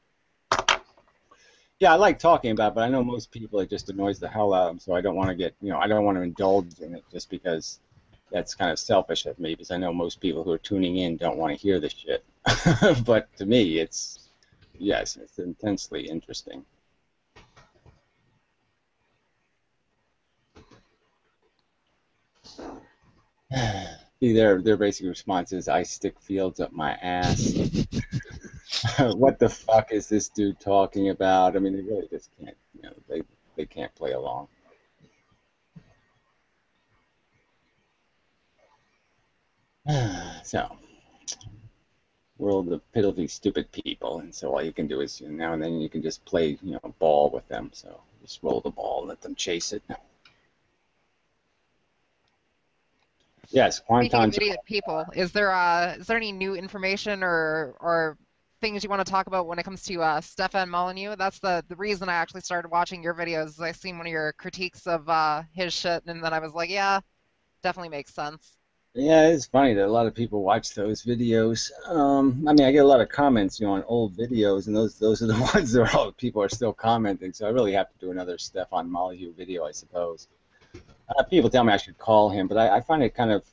yeah, I like talking about it, but I know most people, it just annoys the hell out of them, so I don't want to get, I don't want to indulge in it just because that's kind of selfish of me, because I know most people who are tuning in don't want to hear this shit. But to me, it's intensely interesting. See, their basic response is, I stick fields up my ass. What the fuck is this dude talking about? I mean, they really just can't, they can't play along. So, world of piddly stupid people, and so all you can do is now and then you can just play ball with them. So just roll the ball and let them chase it. Yes, Speaking of Quantons. idiot people, is there any new information or things you want to talk about when it comes to Stefan Molyneux? That's the reason I actually started watching your videos. I seen one of your critiques of his shit, and then I was like, yeah, definitely makes sense. Yeah, it's funny that a lot of people watch those videos. I mean, I get a lot of comments, on old videos, and those are the ones that all people are still commenting. So I really have to do another Stefan Molyneux video, I suppose. People tell me I should call him, but I find it kind of,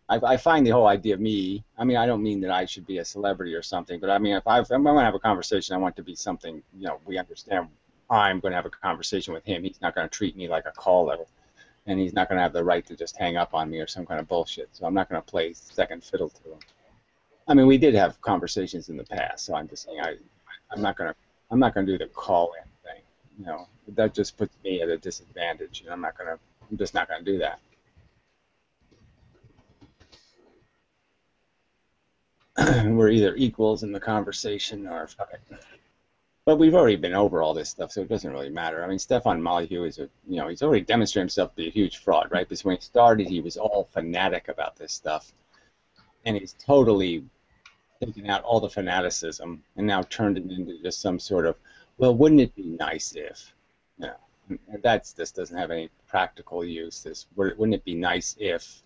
I find the whole idea of me. I mean, I don't mean that I should be a celebrity or something, but I mean, if I'm going to have a conversation, I want it to be something, we understand. I'm going to have a conversation with him. He's not going to treat me like a caller, and he's not going to have the right to just hang up on me or some kind of bullshit. So I'm not going to play second fiddle to him. I mean, we did have conversations in the past, so I'm just saying I'm not going to do the call-in thing. That just puts me at a disadvantage, and I'm just not going to do that. We're either equals in the conversation or fuck it. But we've already been over all this stuff, so it doesn't really matter. I mean, Stefan Molyneux is he's already demonstrated himself to be a huge fraud, right? Because when he started, he was all fanatic about this stuff, and he's totally taken out all the fanaticism and now turned it into just some sort of, well, wouldn't it be nice if, and this doesn't have any practical use. Wouldn't it be nice if,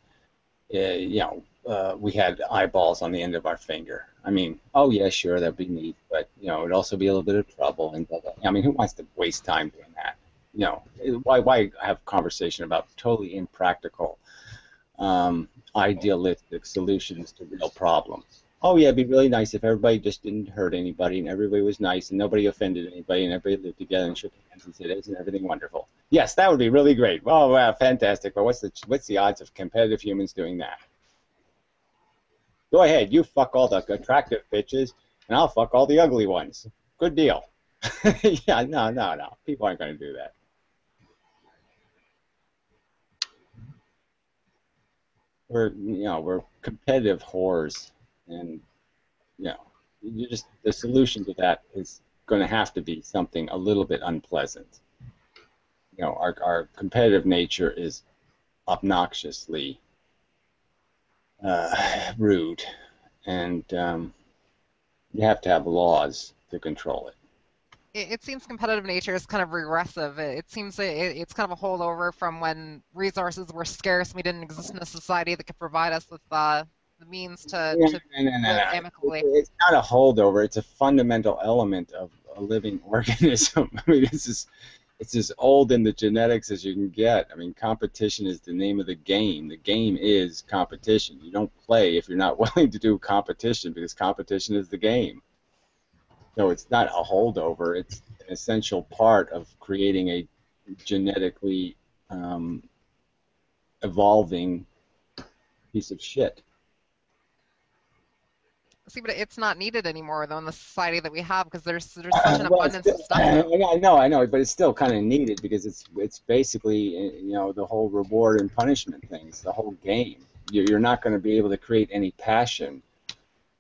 we had eyeballs on the end of our finger. I mean, oh yeah, sure, that'd be neat, but it'd also be a little bit of trouble and blah, blah. I mean, who wants to waste time doing that? Why have conversation about totally impractical, idealistic solutions to real problems? Oh yeah, it'd be really nice if everybody just didn't hurt anybody and everybody was nice and nobody offended anybody and everybody lived together and shook hands and said, isn't everything wonderful? Yes, that would be really great. Oh wow, fantastic. But what's the odds of competitive humans doing that? Go ahead, you fuck all the attractive bitches, and I'll fuck all the ugly ones. Good deal. Yeah, no. People aren't going to do that. We're competitive whores, and the solution to that is going to have to be something a little bit unpleasant. Our competitive nature is obnoxiously rude, and you have to have laws to control it. It seems competitive nature is kind of regressive. It seems it's kind of a holdover from when resources were scarce. We didn't exist in a society that could provide us with the means to No, live no. amicably. It's not a holdover. It's a fundamental element of a living organism. I mean, it's as old in the genetics as you can get. I mean, competition is the name of the game. The game is competition. You don't play if you're not willing to do competition because competition is the game. So it's not a holdover. It's an essential part of creating a genetically evolving piece of shit. See, but it's not needed anymore though in the society that we have because there's such an Well, abundance of stuff now. I know, but it's still kind of needed because it's basically the whole reward and punishment thing. It's the whole game. You're not going to be able to create any passion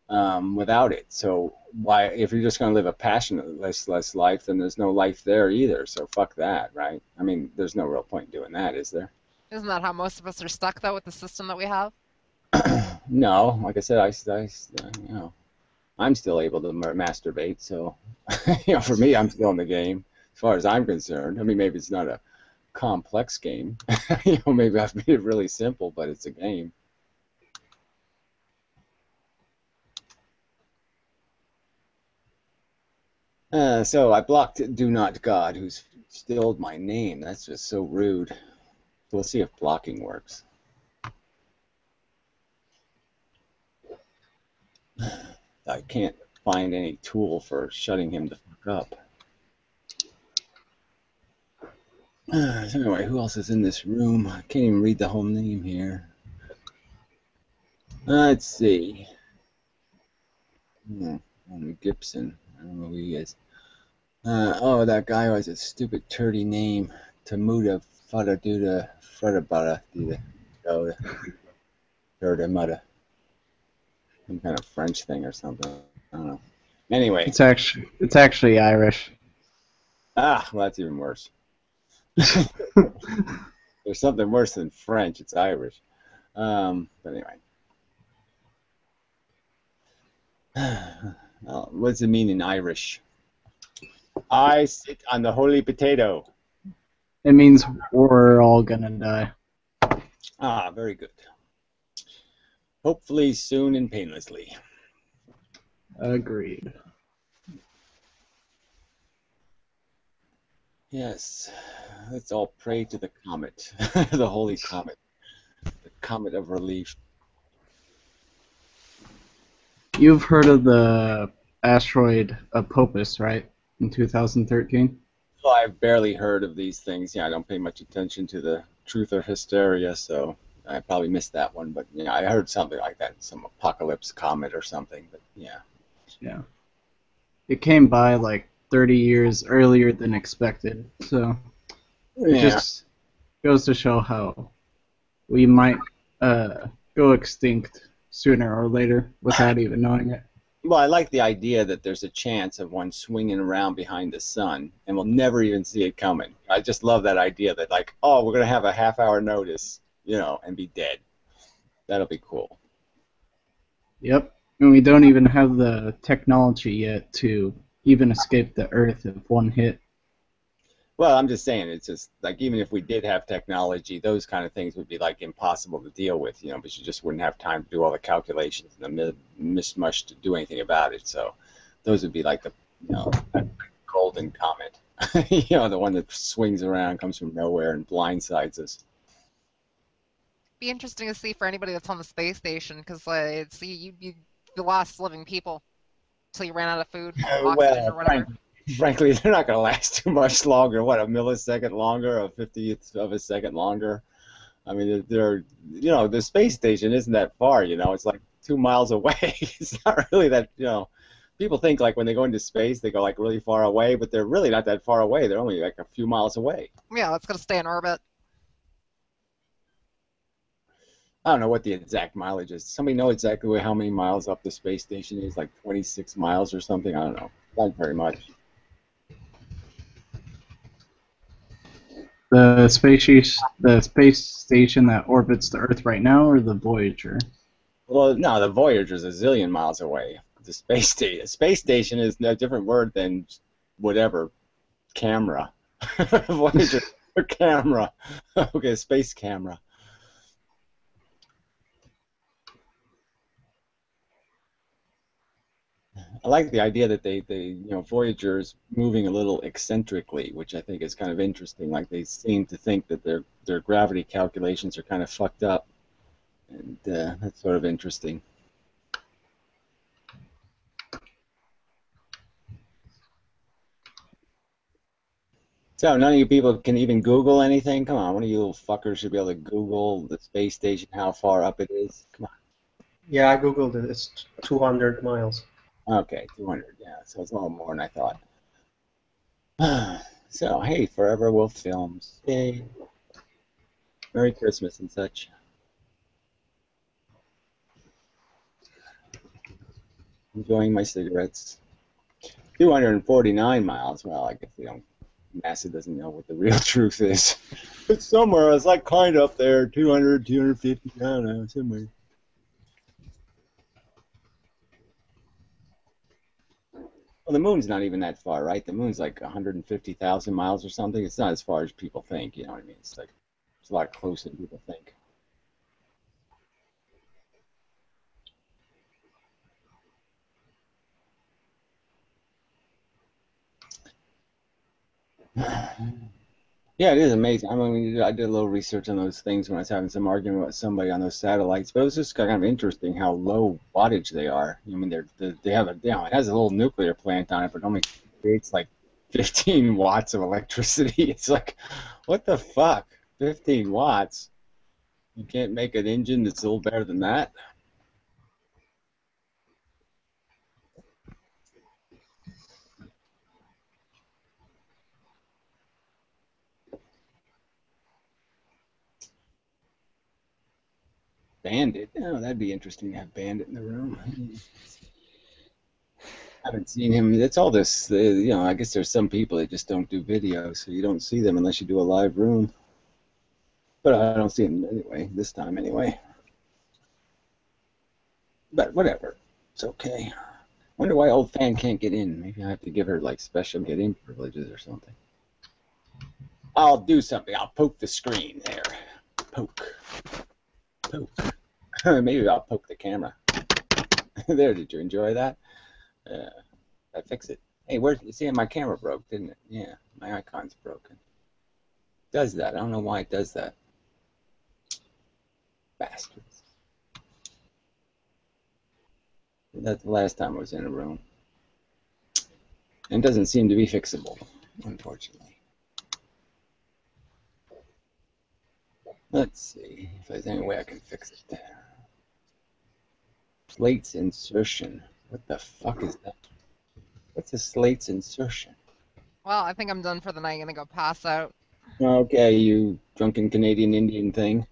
without it. So why, if you're just going to live a passionless life, then there's no life there either. So fuck that, right? I mean, there's no real point in doing that, is there? Isn't that how most of us are stuck though with the system that we have? No, like I said, I'm still able to masturbate. So for me, I'm still in the game as far as I'm concerned. I mean, maybe it's not a complex game. Maybe I've made it really simple, but it's a game. So I blocked Do Not God, who's stilled my name. That's just so rude. So we'll see if blocking works. I can't find any tool for shutting him the fuck up. So anyway, who else is in this room? I can't even read the whole name here. Let's see. Gibson. I don't know who he is. Oh, that guy who has a stupid turdy name. Tamuda Fada Duda Fredabada Duda Duda Muda. Some kind of French thing or something. don't know. Anyway. It's actually Irish. Well, that's even worse. There's something worse than French. It's Irish. But anyway. What does it mean in Irish? I sit on the holy potato. It means we're all gonna die. Very good. Hopefully soon and painlessly. Agreed. Yes. Let's all pray to the comet, the holy comet, the comet of relief. You've heard of the asteroid Apopus, right? In 2013? Well, I've barely heard of these things. Yeah, I don't pay much attention to the truth or hysteria, so I probably missed that one. But yeah, I heard something like that, some apocalypse comet or something. But yeah. Yeah. It came by like 30 years earlier than expected, so it Yeah. just goes to show how we might go extinct sooner or later without even knowing it. Well, I like the idea that there's a chance of one swinging around behind the sun and we'll never even see it coming. I just love that idea that, like, oh, we're going to have a half-hour notice, and be dead. That'll be cool. Yep. And we don't even have the technology yet to even escape the Earth if one hit. Well, I'm just saying, it's just like even if we did have technology, those kind of things would be like impossible to deal with, but you just wouldn't have time to do all the calculations and the mismush to do anything about it. So those would be like the, golden comet, the one that swings around, comes from nowhere, and blindsides us. Be interesting to see for anybody that's on the space station, because see you the last living people until you ran out of food, oxygen, or Well, whatever. frankly, they're not going to last too much longer. What, a millisecond longer, a 50th of a second longer? I mean, the space station isn't that far, it's like 2 miles away. It's not really that, people think like when they go into space, they go like really far away, but they're really not that far away. They're only like a few miles away. Yeah, it's gonna stay in orbit. I don't know what the exact mileage is. Does somebody know exactly how many miles up the space station is? Like 26 miles or something? I don't know. Not very much. The space station that orbits the Earth right now, or the Voyager? Well, no, the Voyager's a zillion miles away. The space station is a different word than whatever camera. Voyager camera. Okay, space camera. I like the idea that Voyager is moving a little eccentrically, which I think is kind of interesting. Like they seem to think that their gravity calculations are kind of fucked up, and that's sort of interesting. So none of you people can even Google anything? Come on, one of you little fuckers should be able to Google the space station, how far up it is. Come Yeah, I googled it. It's 200 miles. on. Okay, 200. Yeah, so it's a little more than I thought. So hey, Forever Wolf Films. Yay! Merry Christmas and such. Enjoying my cigarettes. 249 miles. Well, I guess NASA doesn't know what the real truth is. It's somewhere. It's like kind of up there. 200, 250. I don't know, somewhere. Well, the moon's not even that far, right? The moon's like 150,000 miles or something. It's not as far as people think. You know what I mean? It's a lot closer than people think. Yeah, it is amazing. I mean, I did a little research on those things when I was having some argument with somebody on those satellites, but it was just kind of interesting how low wattage they are. I mean, they have it has a little nuclear plant on it, but it only creates like 15 watts of electricity. It's like, what the fuck? 15 watts? You can't make an engine that's a little better than that? Bandit? Oh, that'd be interesting to have Bandit in the room. haven't seen him. It's all this, you know, I guess there's some people that just don't do videos, so you don't see them unless you do a live room. But I don't see him anyway, this time anyway. But whatever, it's okay. Wonder why old fan can't get in. Maybe I have to give her like special get in privileges or something. I'll do something. I'll poke the screen there. Poke. Maybe I'll poke the camera. There, did you enjoy that? I fix it. Hey, where's you see my camera broke, didn't it? Yeah, my icon's broken. It does that. I don't know why it does that. Bastards. That's the last time I was in a room. And it doesn't seem to be fixable, unfortunately. Let's see if there's any way I can fix it. Slates insertion. What the fuck is that? What's a slates insertion? Well, I think I'm done for the night. I'm gonna go pass out. Okay, you drunken Canadian Indian thing.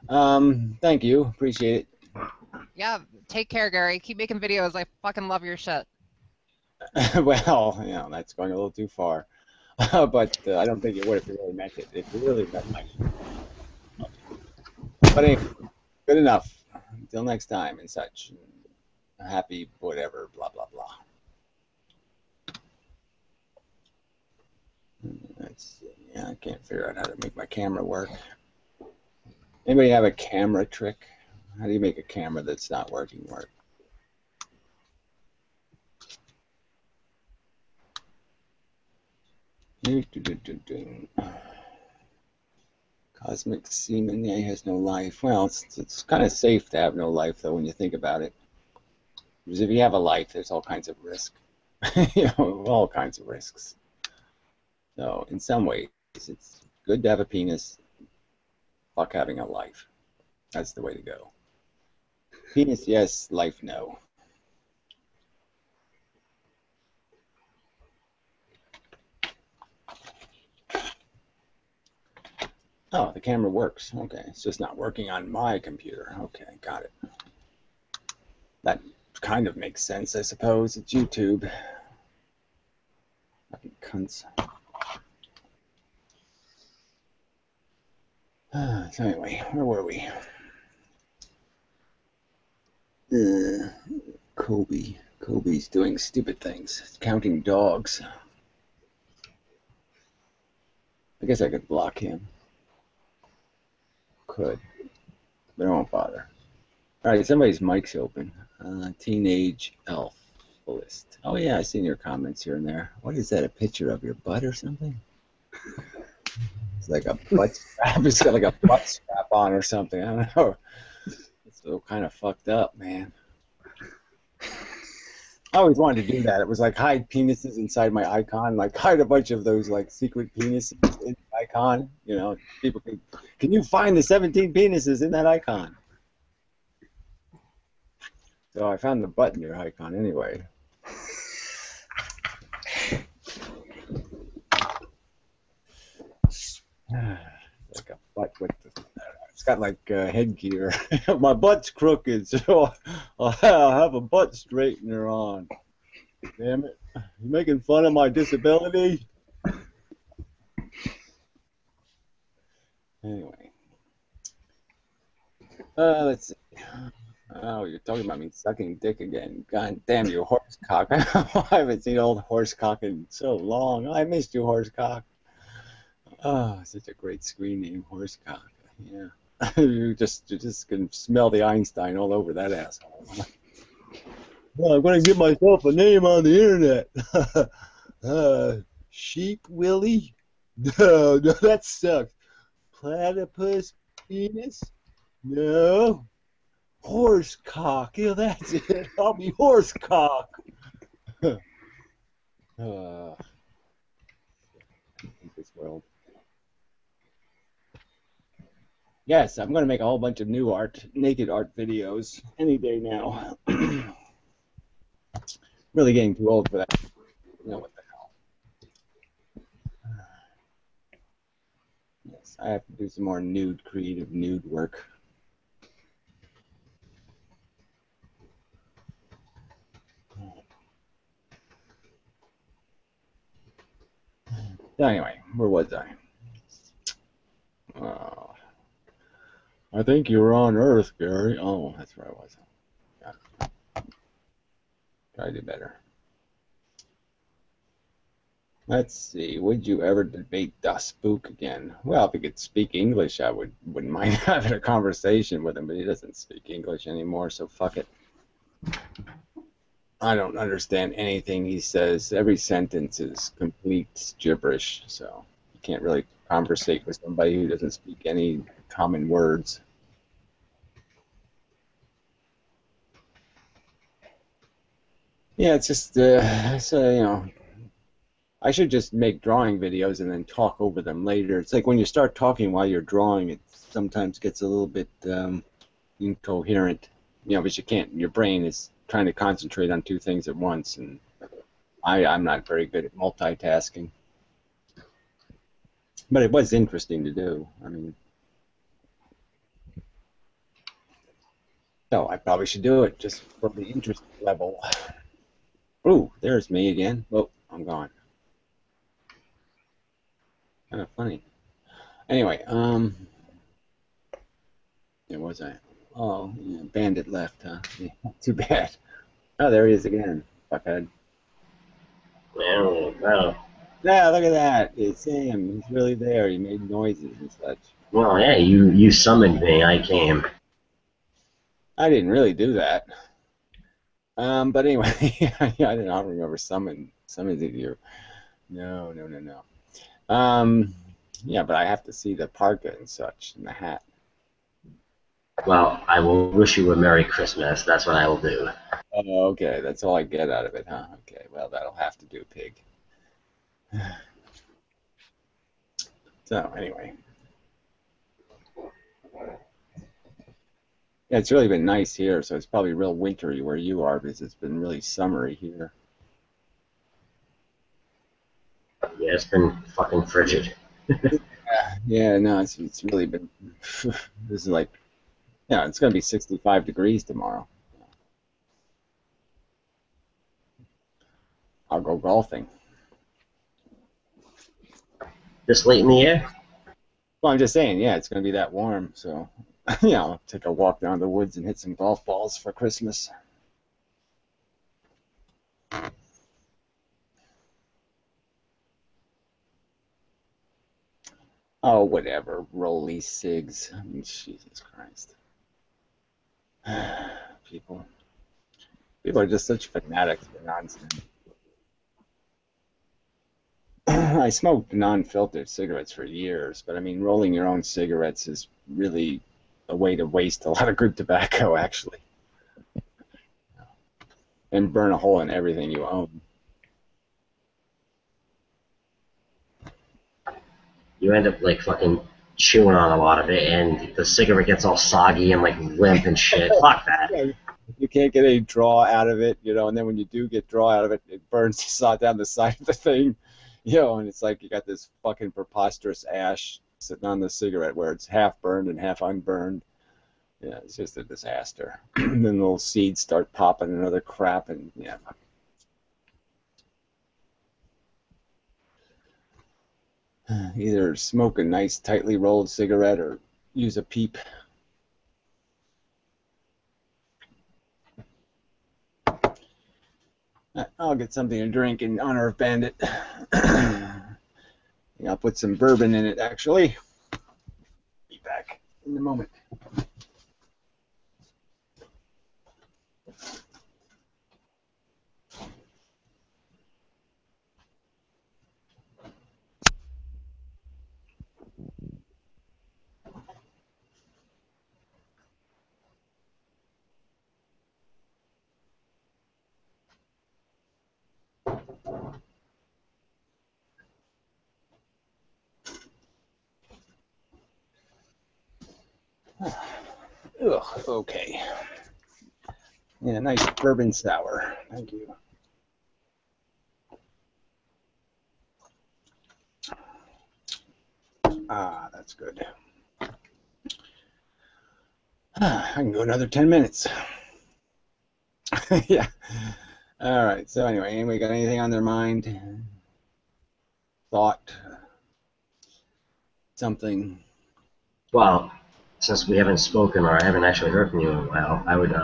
Thank you. Appreciate it. Yeah, take care, Gary. Keep making videos. I fucking love your shit. Well, you know, that's going a little too far. But I don't think it would if you really meant it. If you really meant my shit. But anyway, good enough. Until next time and such. Happy whatever, blah, blah, blah. Let's see. Yeah, I can't figure out how to make my camera work. Anybody have a camera trick? How do you make a camera that's not working work? Cosmic semen, yeah, he has no life. Well, it's kind of safe to have no life, though, when you think about it. Because if you have a life, there's all kinds of risk. You know, all kinds of risks. So, in some ways, it's good to have a penis. Fuck having a life. That's the way to go. Penis, yes. Life, no. Oh, the camera works. Okay, it's just not working on my computer. Okay, got it. That kind of makes sense, I suppose. It's YouTube. Fucking cunts. So anyway, where were we? Kobe. Kobe's doing stupid things. Counting dogs. I guess I could block him. Could. But I won't bother. Alright, somebody's mic's open. Teenage elf list. Oh yeah, I've seen your comments here and there. What is that, a picture of your butt or something? It's like a butt strap. It's got like a butt strap on or something. I don't know. It's so kind of fucked up, man. I always wanted to do that. It was like hide penises inside my icon, like hide a bunch of those like secret penises in the icon. You know, people can you find the 17 penises in that icon? So I found the butt in your icon anyway. Like a butt with it's got like headgear. My butt's crooked, so I'll have a butt straightener on. Damn it. You making fun of my disability? Anyway. Let's see. Oh, you're talking about me sucking dick again. God damn you, horsecock. I haven't seen old horsecock in so long. I missed you, horsecock. Oh, such a great screen name, horsecock. Yeah. you just can smell the Einstein all over that asshole. Well, I'm going to give myself a name on the internet. Sheep Willie? No, that sucks. Platypus penis? No. Horsecock. Yeah, that's it. I'll be horsecock. This world. Yes, I'm going to make a whole bunch of new art, naked art videos any day now. Really getting too old for that. You know what the hell. Yes, I have to do some more creative nude work. So anyway, where was I? I think you were on Earth, Gary. Oh, that's where I was. Yeah. Try to do better. Let's see. Would you ever debate the spook again? Well, if he could speak English, I wouldn't mind having a conversation with him, but he doesn't speak English anymore, so fuck it. I don't understand anything he says. Every sentence is complete gibberish, so you can't really conversate with somebody who doesn't speak any common words. Yeah, it's just, I should just make drawing videos and then talk over them later. It's like when you start talking while you're drawing, it sometimes gets a little bit incoherent, because you can't, your brain is trying to concentrate on two things at once, and I'm not very good at multitasking. But it was interesting to do. I mean, so I probably should do it just for the interest level. Ooh, there's me again. Oh, I'm gone. Kind of funny. Anyway, where was I? Oh, yeah, Bandit left, huh? Yeah, too bad. Oh, there he is again. Fuckhead. Well, Yeah, look at that. It's him. He's really there. He made noises and such. well, yeah, you summoned me. I came. I didn't really do that. But anyway, I don't remember summoning you. No. Yeah, but I have to see the parka and such and the hat. Well, I will wish you a Merry Christmas. That's what I will do. Oh, okay. That's all I get out of it, huh? Okay. Well, that'll have to do, pig. So anyway. Yeah, it's really been nice here, so it's probably real wintry where you are because it's been really summery here. Yeah, it's been fucking frigid. Yeah, no, it's really been. This is like, yeah, it's gonna be 65 degrees tomorrow. I'll go golfing. This late in the year? Well, I'm just saying, yeah, it's gonna be that warm, so yeah, I'll take a walk down the woods and hit some golf balls for Christmas. Oh, whatever. Rolly cigs. I mean, Jesus Christ. People are just such fanatics for nonsense. I smoked non-filtered cigarettes for years, but I mean, rolling your own cigarettes is really a way to waste a lot of good tobacco, actually, and burn a hole in everything you own. You end up like fucking chewing on a lot of it, and the cigarette gets all soggy and like limp and shit. Fuck that. You can't get any draw out of it, and then when you do get draw out of it, it burns the saw down the side of the thing, and it's like you got this fucking preposterous ash sitting on the cigarette where it's half burned and half unburned. Yeah, it's just a disaster. And then little seeds start popping and other crap, and yeah. Either smoke a nice tightly rolled cigarette or use a peep. I'll get something to drink in honor of Bandit. I'll put some bourbon in it, actually. Be back in a moment. Ugh, okay. Yeah, nice bourbon sour. Thank you. Ah, that's good. I can go another 10 minutes. Yeah. All right. So anyway, anybody got anything on their mind? thought, something. Well, since we haven't spoken or I haven't actually heard from you in a while, I would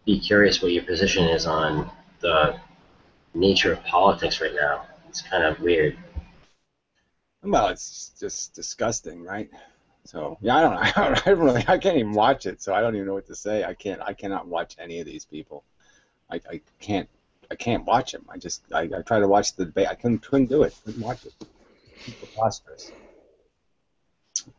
be curious what your position is on the nature of politics right now. It's kind of weird. Well, it's just disgusting, right? So yeah, I don't know. I can't even watch it, so I don't even know what to say. I cannot watch any of these people. I can't watch them. I try to watch the debate. I couldn't do it. Couldn't watch it. It's preposterous.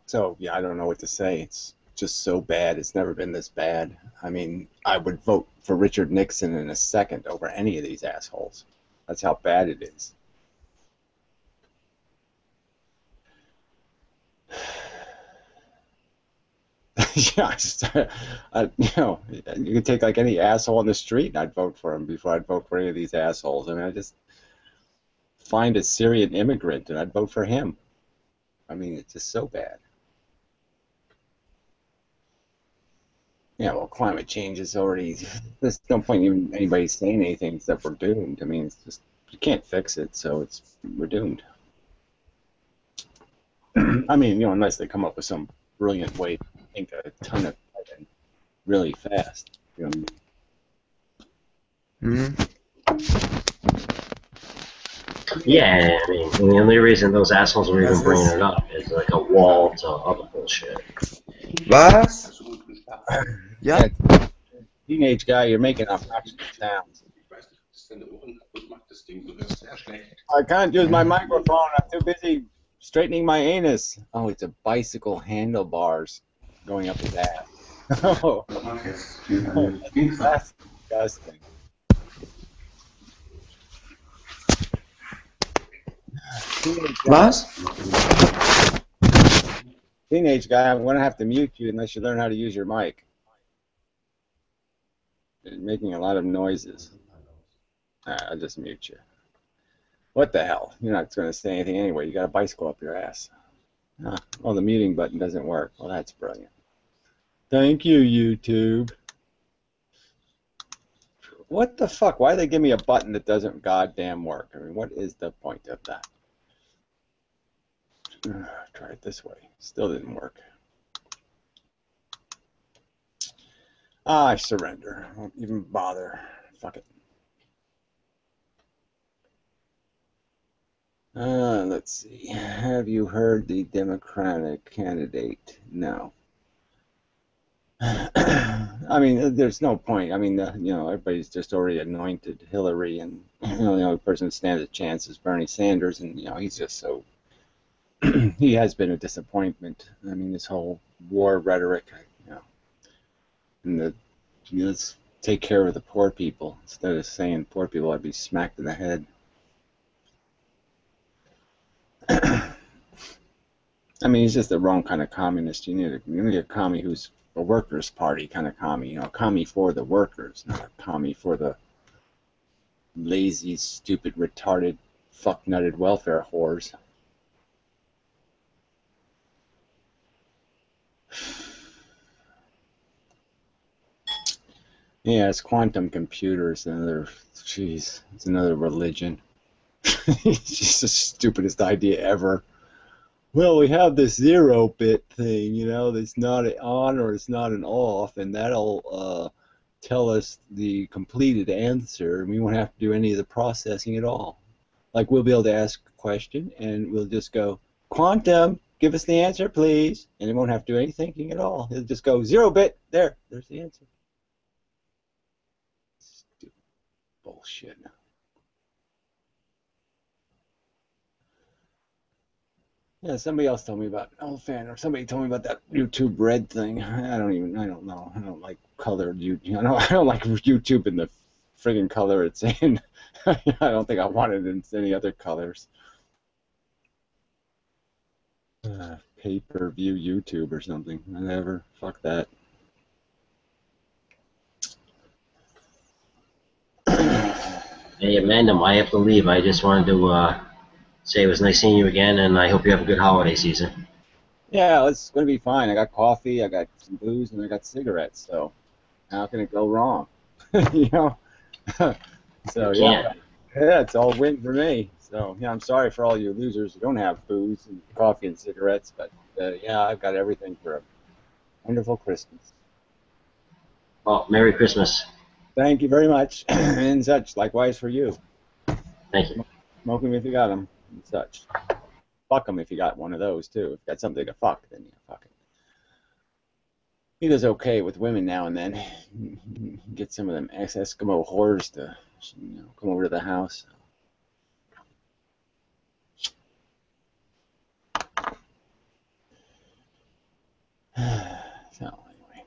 So yeah, I don't know what to say. It's just so bad. It's never been this bad. I mean, I would vote for Richard Nixon in a second over any of these assholes. That's how bad it is. Yeah, you could take like any asshole on the street and I'd vote for him before I'd vote for any of these assholes. I mean, I just find a Syrian immigrant and I'd vote for him. I mean, it's just so bad. Yeah, well, climate change is already, there's no point even anybody saying anything except we're doomed. I mean, it's just, you can't fix it, so we're doomed. I mean, unless they come up with some brilliant way to think a ton of carbon really fast. Yeah, I mean, the only reason those assholes are even bringing it up is like a wall to other bullshit. Was? Ja? Teenage guy, you're making obnoxious sounds. I can't use my microphone. I'm too busy straightening my anus. Oh, it's a bicycle handlebars going up his ass. Oh, that's disgusting. Was? Teenage guy, I'm going to have to mute you unless you learn how to use your mic. You're making a lot of noises. I'll just mute you. What the hell? You're not going to say anything anyway. You got a bicycle up your ass. Oh, the muting button doesn't work. Well, that's brilliant. Thank you, YouTube. What the fuck? Why do they give me a button that doesn't goddamn work? I mean, what is the point of that? Try it this way. Still didn't work. I surrender. I won't even bother. Fuck it. Let's see. Have you heard the Democratic candidate? No. I mean, there's no point. I mean, everybody's just already anointed Hillary, and the only person that stands a chance is Bernie Sanders, and he's just so. He has been a disappointment. I mean, this whole war rhetoric, and let's take care of the poor people instead of saying poor people, I'd be smacked in the head. I mean, he's just the wrong kind of communist. You need a commie who's a workers' party kind of commie. A commie for the workers, not a commie for the lazy, stupid, retarded, fuck-nutted welfare whores. Yeah, it's quantum computers. Jeez, it's another religion. It's just the stupidest idea ever. Well, we have this 0-bit thing, that's not an on or it's not an off, and that'll tell us the completed answer, and we won't have to do any of the processing at all. Like, we'll be able to ask a question, and we'll just go, quantum, give us the answer, please, and it won't have to do any thinking at all. It'll just go 0-bit, there's the answer. Stupid bullshit. Yeah, somebody else told me about or somebody told me about that YouTube Red thing. I don't know. I don't like colored YouTube. I don't like YouTube in the friggin' color it's in. I don't think I want it in any other colors. Pay-per-view YouTube or something. Whatever. Fuck that. Hey, Inmendham, I have to leave. I just wanted to say it was nice seeing you again, and I hope you have a good holiday season. Yeah, it's going to be fine. I got coffee, I got some booze, and I got cigarettes, so how can it go wrong? So, yeah, it's all win for me. So. So, yeah, I'm sorry for all you losers who don't have booze and coffee and cigarettes, but yeah, I've got everything for a wonderful Christmas. Well, Merry Christmas. Thank you very much, and such. Likewise for you. Thank you. Smoke 'em if you got them, and such. Fuck 'em if you got one of those, too. If you got something to fuck, then you fuck it. He does okay with women now and then. Get some of them Eskimo whores to come over to the house. So anyway.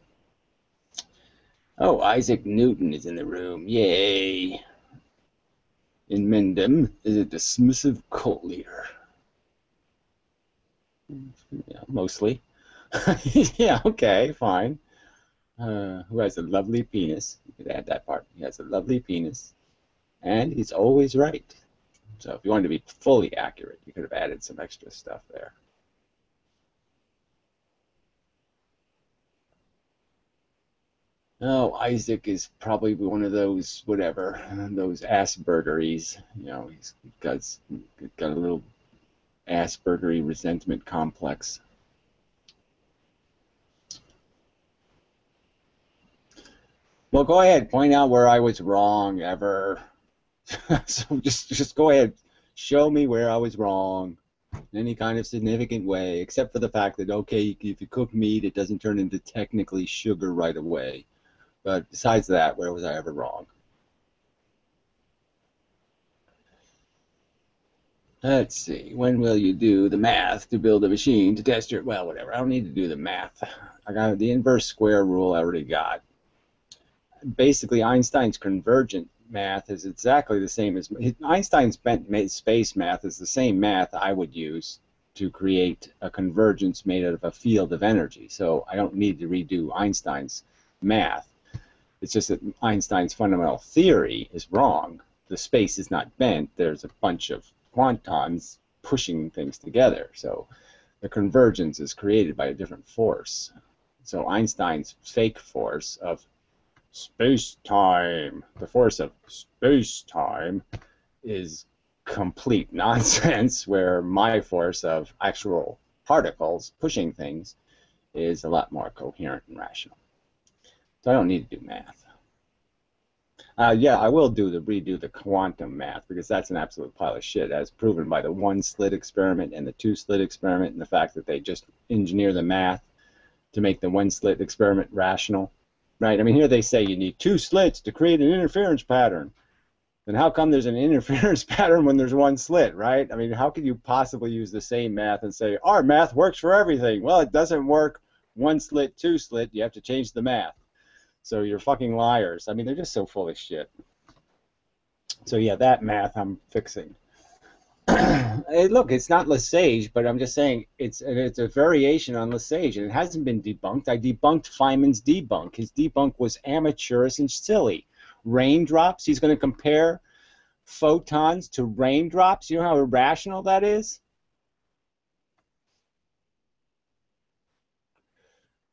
Oh, Isaac Newton is in the room. Yay. Inmendham is a dismissive cult leader. Yeah, mostly. Yeah, okay, fine. Who has a lovely penis. You could add that part. He has a lovely penis. And he's always right. So if you wanted to be fully accurate, you could have added some extra stuff there. Oh, Isaac is probably one of those, whatever, those Aspergeries. You know, he's got a little Aspergery resentment complex. Well, go ahead, point out where I was wrong ever. So just go ahead, show me where I was wrong in any kind of significant way, except for the fact that, okay, if you cook meat, it doesn't turn into technically sugar right away. But besides that, where was I ever wrong? Let's see. When will you do the math to build a machine to test your... Well, whatever. I don't need to do the math. I got the inverse square rule I already got. Basically, Einstein's convergent math is exactly the same as... Einstein's space math is the same math I would use to create a convergence made out of a field of energy. So I don't need to redo Einstein's math. It's just that Einstein's fundamental theory is wrong. The space is not bent. There's a bunch of quantons pushing things together. So the convergence is created by a different force. So Einstein's fake force of space-time, the force of space-time, is complete nonsense, where my force of actual particles pushing things is a lot more coherent and rational. So I don't need to do math. Yeah, I will redo the quantum math, because that's an absolute pile of shit, as proven by the one-slit experiment and the two-slit experiment, and the fact that they just engineer the math to make the one-slit experiment rational. Right? I mean, here they say you need two slits to create an interference pattern. Then how come there's an interference pattern when there's one slit, right? I mean, how could you possibly use the same math and say, our math works for everything? Well, it doesn't work one slit, two slit. You have to change the math. So you're fucking liars. I mean, they're just so full of shit. So yeah, that math I'm fixing. Hey, look, it's not Lesage, but I'm just saying it's a variation on Lesage, and it hasn't been debunked. I debunked Feynman's debunk. His debunk was amateurish and silly. Raindrops, he's going to compare photons to raindrops. You know how irrational that is?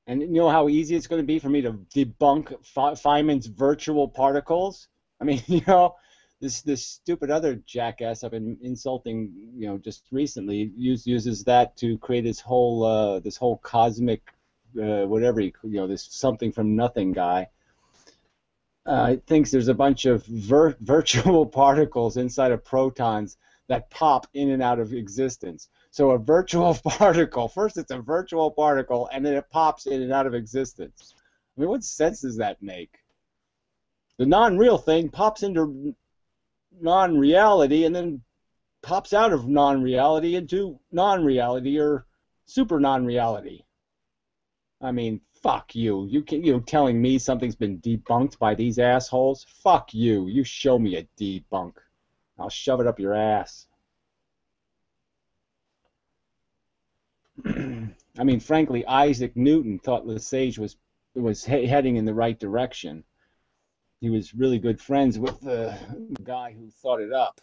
And you know how easy it's going to be for me to debunk Feynman's virtual particles? I mean, you know, this stupid other jackass I've been insulting, you know, just recently uses that to create this whole cosmic whatever this something from nothing guy. Thinks there's a bunch of virtual particles inside of protons that pop in and out of existence. So a virtual particle, first it's a virtual particle, and then it pops in and out of existence. I mean, what sense does that make? The non-real thing pops into non-reality and then pops out of non-reality into non-reality or super non-reality. I mean, fuck you. You telling me something's been debunked by these assholes? Fuck you. You show me a debunk. I'll shove it up your ass. I mean, frankly, Isaac Newton thought Lesage was heading in the right direction. He was really good friends with the guy who thought it up.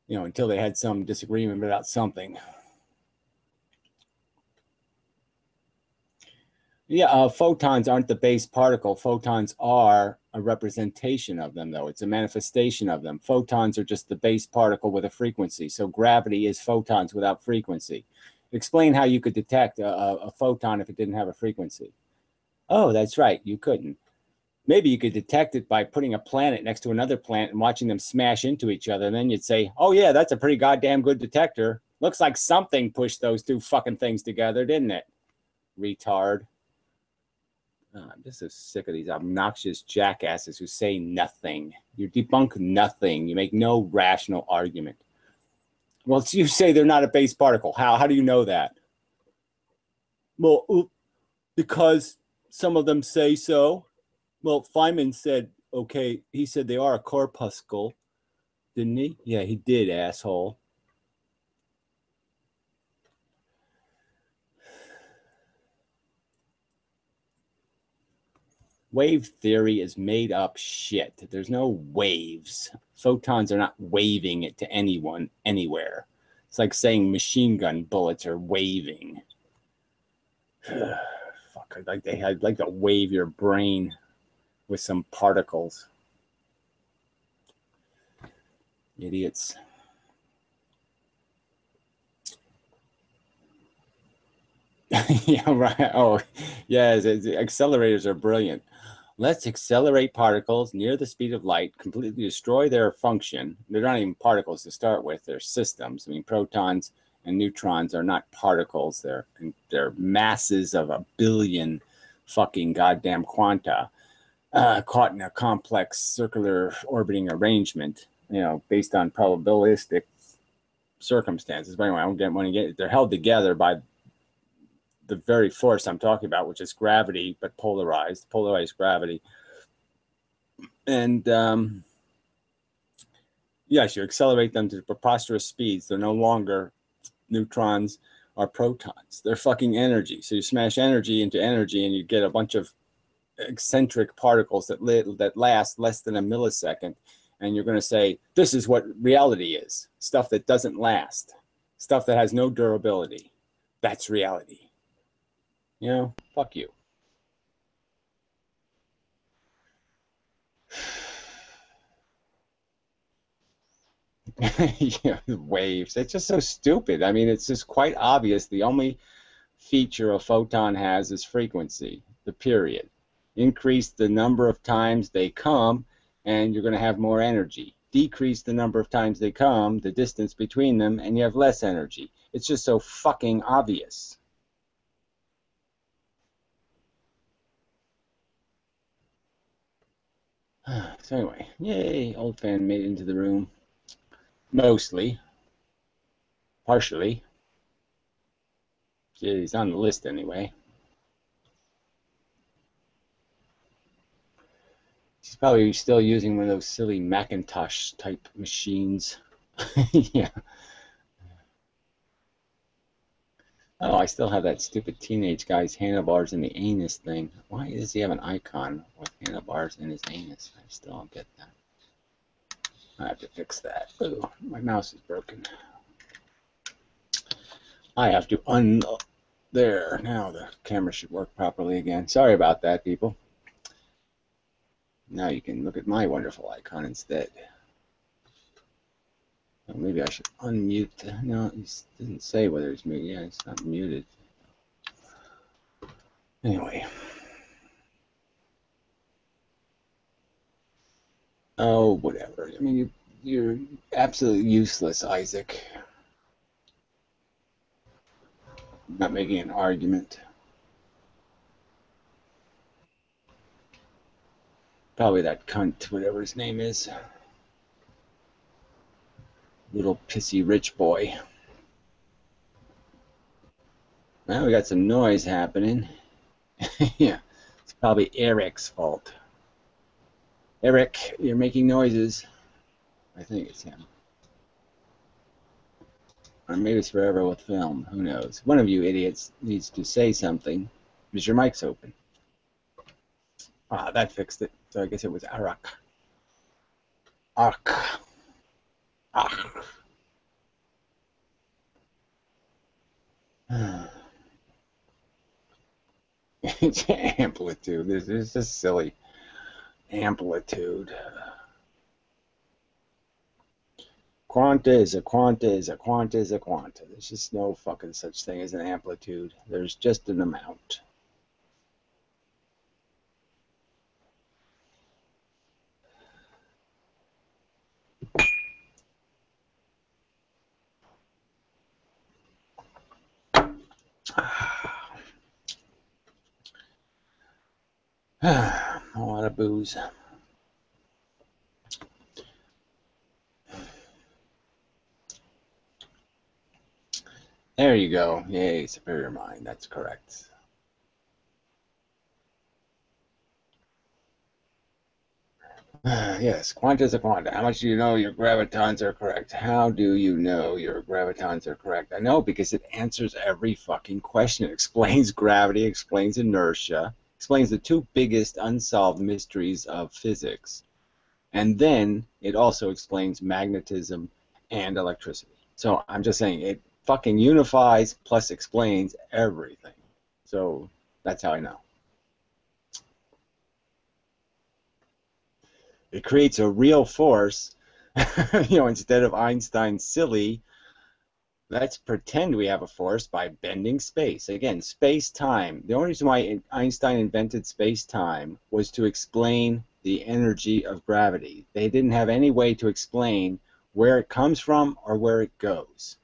You know, until they had some disagreement about something. Yeah, photons aren't the base particle. Photons are a representation of them, though. It's a manifestation of them. Photons are just the base particle with a frequency. So gravity is photons without frequency. Explain how you could detect a photon if it didn't have a frequency. Oh, that's right. You couldn't. Maybe you could detect it by putting a planet next to another planet and watching them smash into each other. And then you'd say, oh, yeah, that's a pretty goddamn good detector. Looks like something pushed those two fucking things together, didn't it? Retard. Oh, I'm just so sick of these obnoxious jackasses who say nothing. You debunk nothing. You make no rational argument. Well, you say they're not a base particle. How do you know that? Well, because some of them say so. Well, Feynman said, okay, he said they are a corpuscle, didn't he? Yeah, he did, asshole. Wave theory is made up shit. There's no waves. Photons are not waving it to anyone, anywhere. It's like saying machine gun bullets are waving. Fuck, I'd like to wave your brain with some particles. Idiots. Yeah, right. Oh, yes, accelerators are brilliant. Let's accelerate particles near the speed of light, completely destroy their function. They're not even particles to start with. They're systems. I mean, protons and neutrons are not particles. They're masses of a billion fucking goddamn quanta caught in a complex circular orbiting arrangement, based on probabilistic circumstances. But anyway, I don't want to get. They're held together by the very force I'm talking about, which is gravity, but polarized gravity. And yes, you accelerate them to preposterous speeds. They're no longer neutrons or protons. They're fucking energy. So you smash energy into energy and you get a bunch of eccentric particles that last less than a millisecond. And you're going to say, this is what reality is. Stuff that doesn't last. Stuff that has no durability. That's reality. Fuck you. Yeah, waves. It's just so stupid. I mean, it's just quite obvious. The only feature a photon has is frequency, the period. Increase the number of times they come, and you're going to have more energy. Decrease the number of times they come, the distance between them, and you have less energy. It's just so fucking obvious. So anyway, yay, old fan made it into the room. Mostly. Partially. He's on the list anyway. He's probably still using one of those silly Macintosh type machines. Yeah. Oh, I still have that stupid teenage guy's handlebars in the anus thing. Why does he have an icon with handlebars in his anus? I still don't get that. I have to fix that. Ooh, my mouse is broken. I have to there. Now the camera should work properly again. Sorry about that, people. Now you can look at my wonderful icon instead. Well, maybe I should unmute. No, it doesn't say whether it's muted. Yeah, it's not muted. Anyway. Oh, whatever. I mean, you're absolutely useless, Isaac. I'm not making an argument. Probably that cunt, whatever his name is. Little pissy rich boy. Now we got some noise happening. Yeah, it's probably Eric's fault. Eric, you're making noises. I think it's him. Or maybe it's Forever with Film. Who knows? One of you idiots needs to say something because your mic's open. Ah, that fixed it. So I guess it was Arak. Arak. Ah. It's amplitude. This is just silly. Amplitude. Quanta is a quanta is a quanta is a quanta. There's just no fucking such thing as an amplitude. There's just an amount. A lot of booze. There you go. Yay, superior mind. That's correct. Yes, quanta is a quanta. How much do you know your gravitons are correct? How do you know your gravitons are correct? I know because it answers every fucking question. It explains gravity, explains inertia, explains the two biggest unsolved mysteries of physics. And then it also explains magnetism and electricity. So I'm just saying it fucking unifies plus explains everything. So that's how I know. It creates a real force, instead of Einstein's silly, let's pretend we have a force by bending space. Again, space-time. The only reason why Einstein invented space-time was to explain the energy of gravity. They didn't have any way to explain where it comes from or where it goes.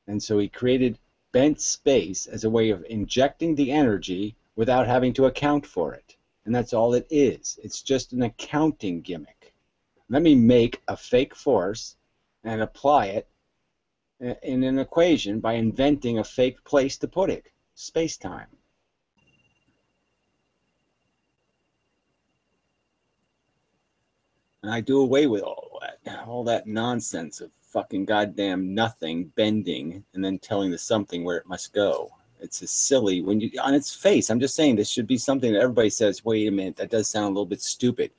And so he created bent space as a way of injecting the energy without having to account for it. And that's all it is. It's just an accounting gimmick. Let me make a fake force and apply it in an equation by inventing a fake place to put it. Space-time. And I do away with all that nonsense of fucking goddamn nothing bending and then telling the something where it must go. It's as silly when you on its face. I'm just saying this should be something that everybody says, wait a minute, that does sound a little bit stupid.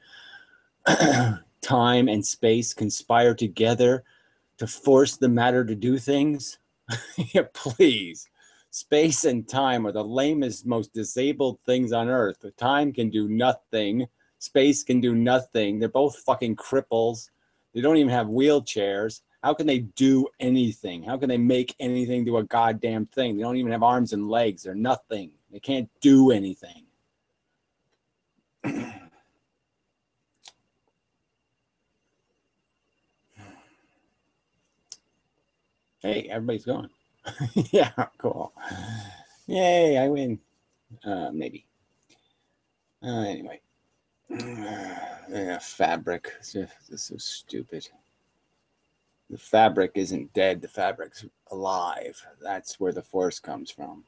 Time and space conspire together to force the matter to do things? Yeah, please. Space and time are the lamest, most disabled things on earth. Time can do nothing. Space can do nothing. They're both fucking cripples. They don't even have wheelchairs. How can they do anything? How can they make anything do a goddamn thing? They don't even have arms and legs. They're nothing. They can't do anything. Hey, everybody's going. Yeah, cool. Yay, I win. Maybe. Anyway. Yeah, fabric. This is so stupid. The fabric isn't dead. The fabric's alive. That's where the force comes from.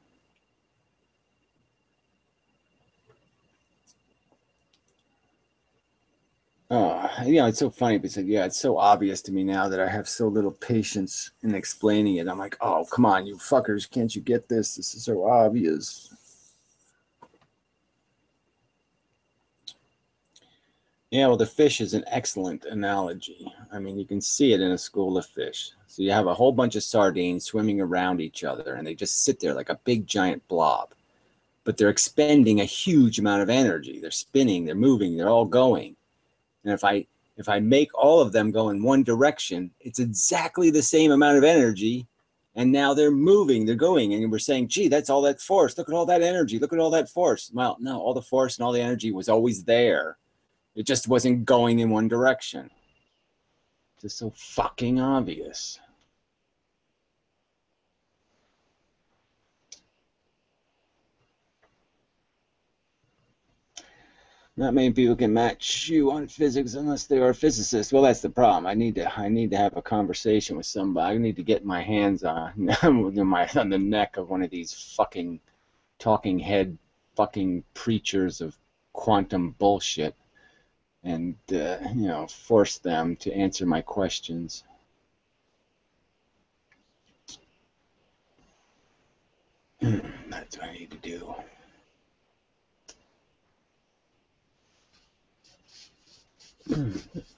Oh, it's so funny because, it's so obvious to me now that I have so little patience in explaining it. I'm like, oh, come on, you fuckers. Can't you get this? This is so obvious. Yeah, well, the fish is an excellent analogy. I mean, you can see it in a school of fish. So you have a whole bunch of sardines swimming around each other, and they just sit there like a big giant blob. But they're expending a huge amount of energy. They're spinning, they're moving, they're all going. And if I make all of them go in one direction, it's exactly the same amount of energy. And now they're moving, they're going. And we're saying, gee, that's all that force. Look at all that energy. Look at all that force. Well, no, all the force and all the energy was always there. It just wasn't going in one direction. It's just so fucking obvious. Not many people can match you on physics unless they are a physicist. Well, that's the problem. I need to have a conversation with somebody. I need to get my hands on on the neck of one of these fucking talking head fucking preachers of quantum bullshit, and force them to answer my questions. That's what I need to do.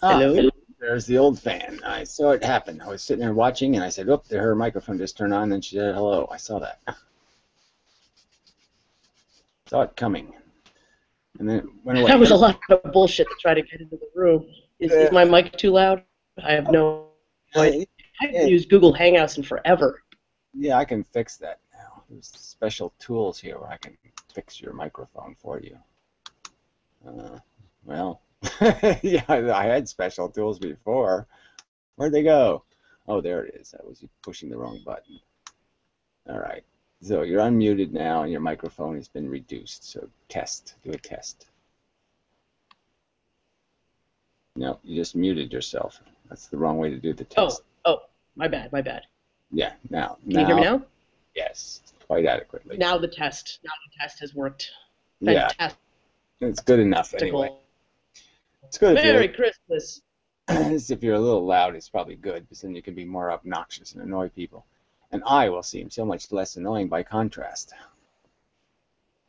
Hello? There's the old fan. I saw it happen. I was sitting there watching, and I said, "Oop!" Her microphone just turned on, and she said, "Hello." I saw that. Saw it coming. And then it went away. That was a lot of bullshit to try to get into the room. Is my mic too loud? I have no idea. I haven't used Google Hangouts in forever. Yeah, I can fix that now. There's special tools here where I can fix your microphone for you. Well, yeah, I had special tools before. Where'd they go? Oh, there it is. I was pushing the wrong button. All right. So you're unmuted now, and your microphone has been reduced. So test. Do a test. No, you just muted yourself. That's the wrong way to do the test. Oh, my bad. Yeah. Now. Can you hear me now? Yes, quite adequately. Now the test has worked. Yeah. Fantastic. It's good enough anyway. It's good. Merry Christmas. If you're a little loud, it's probably good, because then you can be more obnoxious and annoy people. And I will seem so much less annoying by contrast.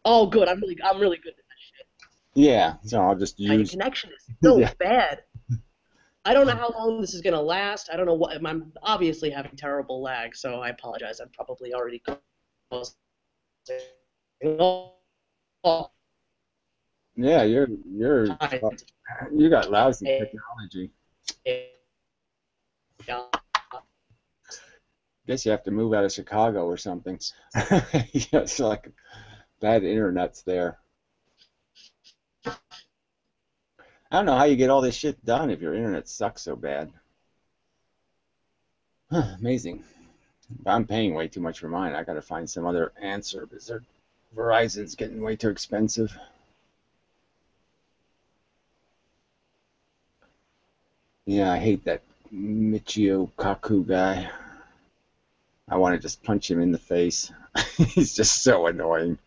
Oh, good. I'm really good at that shit. Yeah, so I'll just use. My connection is so bad. I don't know how long this is gonna last. I don't know what. I'm obviously having terrible lag, so I apologize. I'm probably already close. Yeah, you got lousy technology. Guess you have to move out of Chicago or something. It's like bad internet's there. I don't know how you get all this shit done if your internet sucks so bad. Amazing. I'm paying way too much for mine. I got to find some other answer because Verizon's getting way too expensive. Yeah, I hate that Michio Kaku guy. I want to just punch him in the face. He's just so annoying.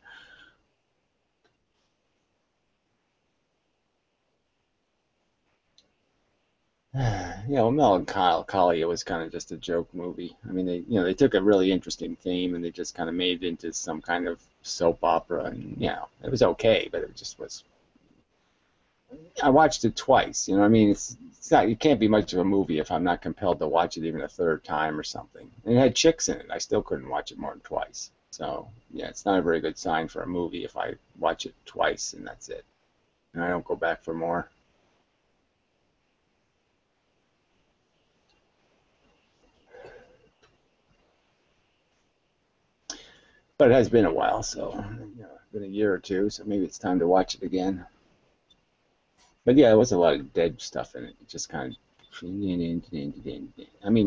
Yeah, well, Melancholia was kind of just a joke movie. I mean, they took a really interesting theme and they just kind of made it into some kind of soap opera, and it was okay, but it just was. I watched it twice. I mean, it's not. It can't be much of a movie if I'm not compelled to watch it even a third time or something. And it had chicks in it. I still couldn't watch it more than twice. So yeah, it's not a very good sign for a movie if I watch it twice and that's it, and I don't go back for more. But it has been a while, so it's been a year or two, so maybe it's time to watch it again. But yeah, there was a lot of dead stuff in it. It just kind of. I mean,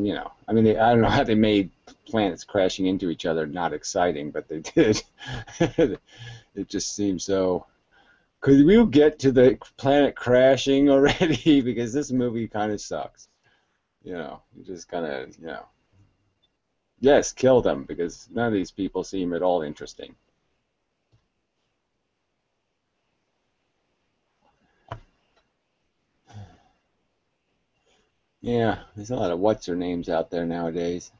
I don't know how they made planets crashing into each other not exciting, but they did. It just seems so. Could we get to the planet crashing already? Because this movie kind of sucks. You just kind of, Yes, kill them, because none of these people seem at all interesting. Yeah, there's a lot of what's-her-names out there nowadays.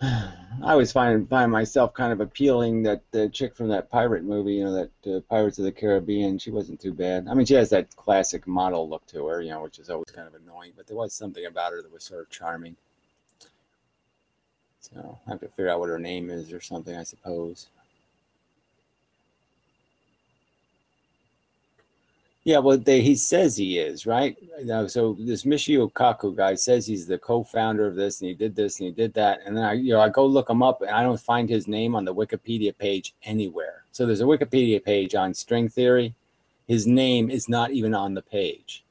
I always find myself kind of appealing that the chick from that pirate movie, that Pirates of the Caribbean, she wasn't too bad. I mean, she has that classic model look to her, which is always kind of annoying, but there was something about her that was sort of charming. So I have to figure out what her name is or something, I suppose. Yeah, well, he says he is, right? So this Michio Kaku guy says he's the co-founder of this, and he did this, and he did that, and then I go look him up, and I don't find his name on the Wikipedia page anywhere. So there's a Wikipedia page on string theory. His name is not even on the page.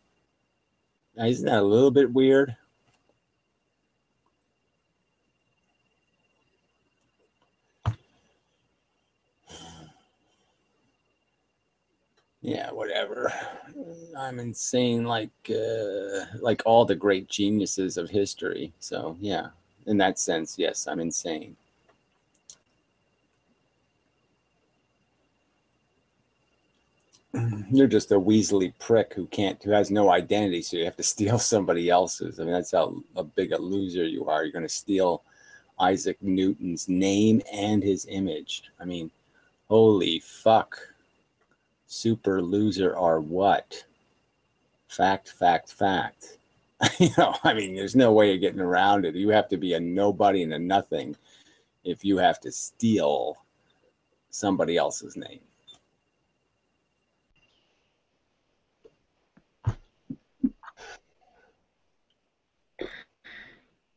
Now, isn't that a little bit weird? Yeah, whatever. I'm insane, like all the great geniuses of history. So yeah, in that sense, yes, I'm insane. You're just a weaselly prick who has no identity, so you have to steal somebody else's. I mean, that's how big a loser you are. You're going to steal Isaac Newton's name and his image. I mean, holy fuck. Super loser or what? Fact. I mean, there's no way of getting around it. You have to be a nobody and a nothing if you have to steal somebody else's name.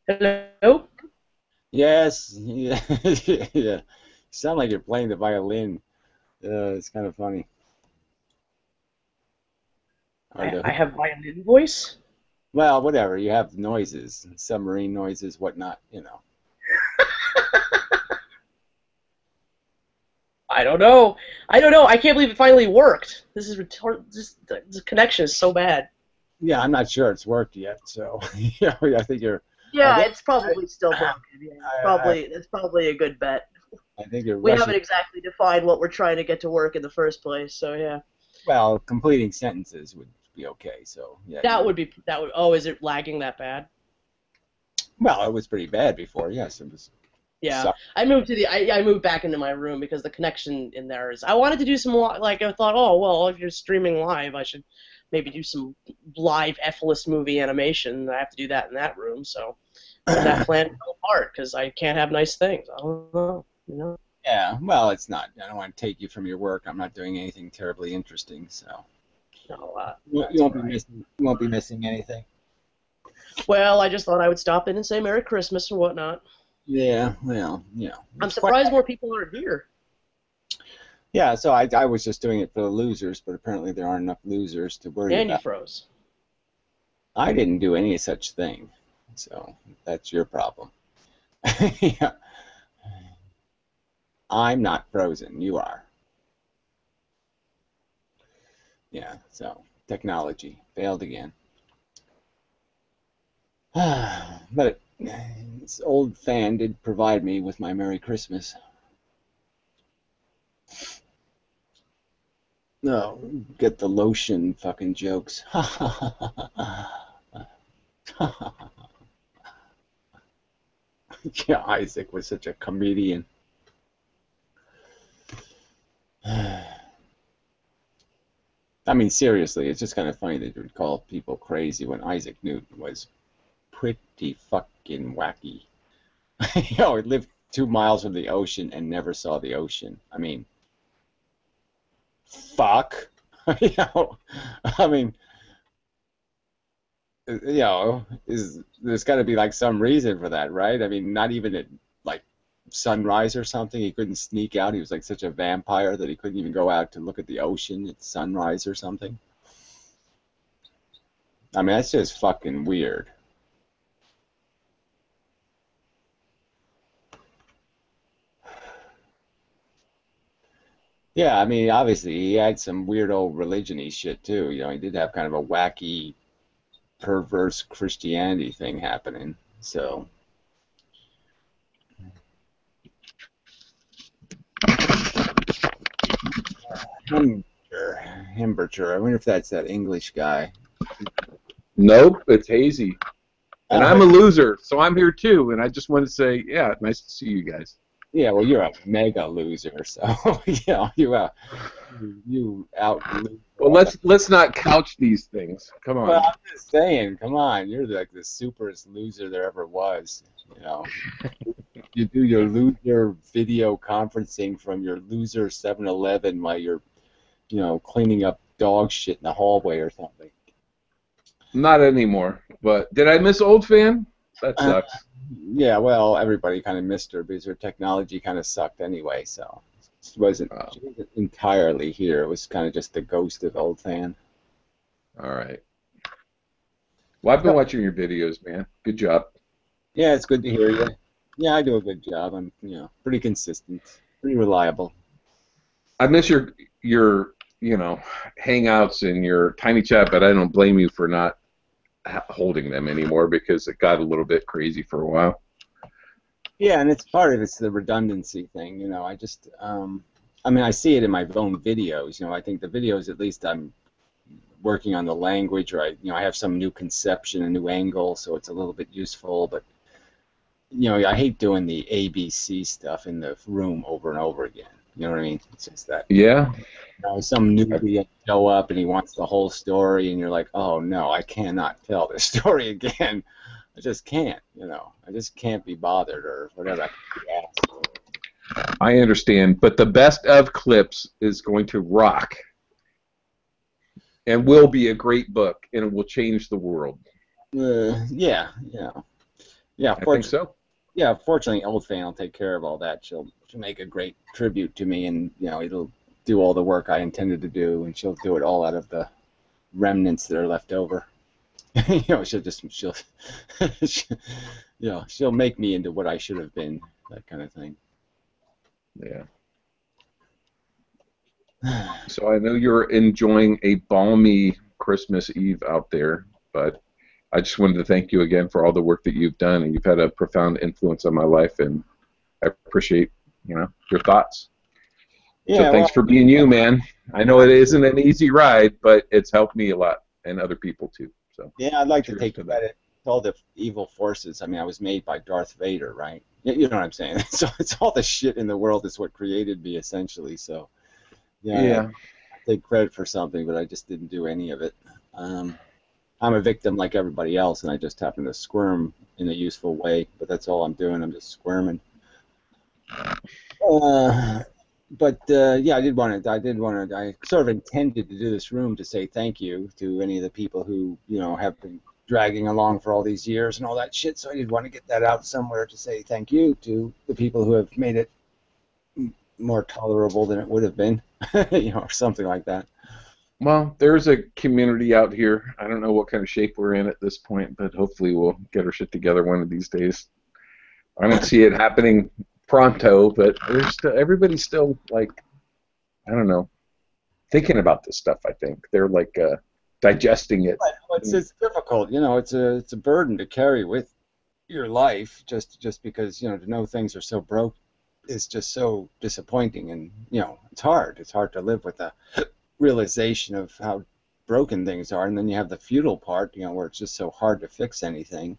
Hello? Yes. Yeah. Yeah. You sound like you're playing the violin. It's kind of funny. I have violin voice? Well, whatever. You have noises, submarine noises, whatnot, you know. I don't know. I don't know. I can't believe it finally worked. This is this connection is so bad. Yeah, I'm not sure it's worked yet, so you know, I think you're. Yeah, I think, it's probably still broken. Yeah, it's probably a good bet. I think you're We rushing. haven't exactly defined what we're trying to get to work in the first place, so yeah. Well, completing sentences would be okay. So yeah. That would. Oh, is it lagging that bad? Well, it was pretty bad before. Yes, it was. Yeah, sucked. I moved back into my room because the connection in there is. I wanted to do some I thought, oh well, if you're streaming live, I should maybe do some live F-list movie animation. I have to do that in that room, so that plan fell apart because I can't have nice things. I don't know, you know. Yeah, well, it's not. I don't want to take you from your work. I'm not doing anything terribly interesting, so. No, You won't be missing anything. well, I just thought I would stop in and say Merry Christmas and whatnot. Yeah, well, you know. I'm surprised more people aren't here. Yeah, so I was just doing it for the losers, but apparently there aren't enough losers to worry And you about. froze. I didn't do any such thing, so that's your problem. Yeah. I'm not frozen. You are. Yeah, so technology failed again. But this old fan did provide me with my Merry Christmas. No, get the lotion fucking jokes. Yeah, Isaac was such a comedian. I mean, seriously, it's just kind of funny that you would call people crazy when Isaac Newton was pretty fucking wacky. You know, he lived 2 miles from the ocean and never saw the ocean. I mean, fuck. You know, I mean, you know, there's got to be like some reason for that, right? I mean, not even at like sunrise or something. He couldn't sneak out. He was like such a vampire that he couldn't even go out to look at the ocean at sunrise or something. I mean, that's just fucking weird. Yeah, I mean, obviously he had some weird old religion-y shit too. You know, he did have kind of a wacky, perverse Christianity thing happening. So, Himberger. I wonder if that's that English guy. Nope, it's Hazy. And I'm a loser, so I'm here too. And I just want to say, yeah, nice to see you guys. Yeah, well, you're a mega loser, so you know, you out. Well, let's not couch these things. Come on. Well, I'm just saying, come on, you're like the superest loser there ever was. You know, you do your loser video conferencing from your loser 7-Eleven while you're, you know, cleaning up dog shit in the hallway or something. Not anymore. But did I miss Old Fan? That sucks. Yeah, well, everybody kind of missed her because her technology kind of sucked anyway, so she wasn't entirely here. It was kind of just the ghost of Old Fan. All right. Well, I've been watching your videos, man. Good job. Yeah, it's good to hear you. Yeah, I do a good job. I'm, you know, pretty consistent, pretty reliable. I miss your you know, hangouts and your tiny chat, but I don't blame you for not holding them anymore because it got a little bit crazy for a while. Yeah, and it's part of it's the redundancy thing. You know, I just, I mean, I see it in my own videos. You know, I think the videos, at least I'm working on the language, or I have some new conception, a new angle, so it's a little bit useful. But you know, I hate doing the ABC stuff in the room over and over again. You know what I mean? It's just that. Yeah. You know, some newbie show up and he wants the whole story, and you're like, oh no, I cannot tell this story again. I just can't. You know, I just can't be bothered or whatever. I can be asked. I understand, but the best of clips is going to rock and will be a great book, and it will change the world. Yeah. I think so. Yeah, fortunately, Old Fan will take care of all that. She'll make a great tribute to me, and it'll do all the work I intended to do, and she'll do it all out of the remnants that are left over. she'll she'll make me into what I should have been, that kind of thing. Yeah. So I know you're enjoying a balmy Christmas Eve out there, but I just wanted to thank you again for all the work that you've done, and you've had a profound influence on my life, and I appreciate your thoughts. Yeah, so thanks for being you, man. I know it isn't an easy ride, but it's helped me a lot, and other people too. So yeah, I'd like to take credit to all the evil forces. I mean, I was made by Darth Vader, right? You know what I'm saying? So it's all the shit in the world is what created me, essentially. So yeah. I take credit for something, but I just didn't do any of it. I'm a victim like everybody else, and I just happen to squirm in a useful way. But that's all I'm doing. I'm just squirming. But yeah, I sort of intended to do this room to say thank you to any of the people who have been dragging along for all these years and all that shit. So I did want to get that out somewhere to say thank you to the people who have made it more tolerable than it would have been, or something like that. Well, there's a community out here. I don't know what kind of shape we're in at this point, but hopefully we'll get our shit together one of these days. I don't see it happening pronto, but everybody's still like, I don't know, thinking about this stuff. I think they're like digesting it. It's difficult, it's a burden to carry with your life, just because to know things are so broke is just so disappointing, and it's hard to live with the realization of how broken things are, and then you have the futile part, where it's just so hard to fix anything.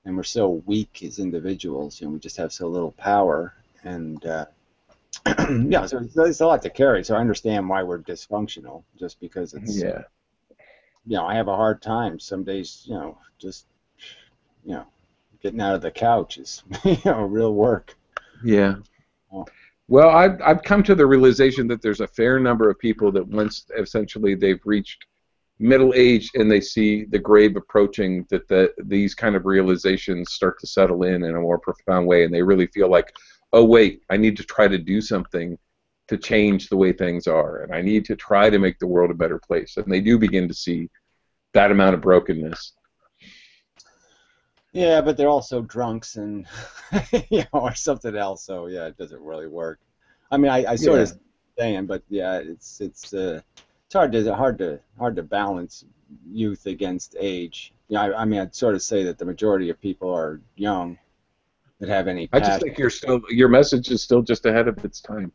And we're so weak as individuals, we just have so little power, and yeah, so there's a lot to carry. So I understand why we're dysfunctional, just because it's I have a hard time some days, just getting out of the couch is real work. Yeah. Well, I've come to the realization that there's a fair number of people that once essentially they've reached middle age and they see the grave approaching, that these kind of realizations start to settle in a more profound way, and they really feel like, oh wait, I need to try to do something to change the way things are, and I need to try to make the world a better place, and they do begin to see that amount of brokenness. Yeah, but they're also drunks and or something else, so yeah, it doesn't really work. I mean, I sort of saying, but yeah, it's hard to balance youth against age. I mean, I'd sort of say that the majority of people are young that have any passion. I just think your message is still just ahead of its time.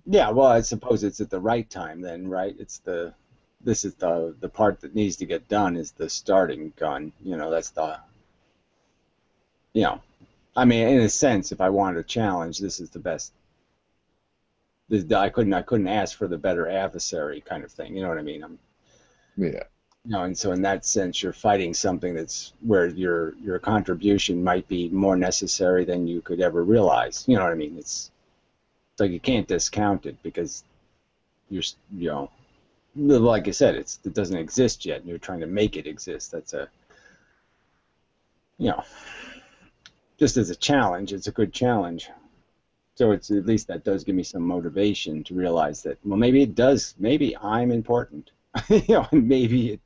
Yeah, well, I suppose it's at the right time then, right? This is the part that needs to get done, is the starting gun. That's the I mean, in a sense, if I wanted a challenge, this is the best. I couldn't ask for the better adversary, kind of thing. You know what I mean? Yeah. And so in that sense, you're fighting something that's where your contribution might be more necessary than you could ever realize. You know what I mean? It's like you can't discount it, because you're like I said, it doesn't exist yet, and you're trying to make it exist. That's just as a challenge, it's a good challenge. So it's at least that does give me some motivation to realize that, well, maybe it does. Maybe I'm important, and maybe it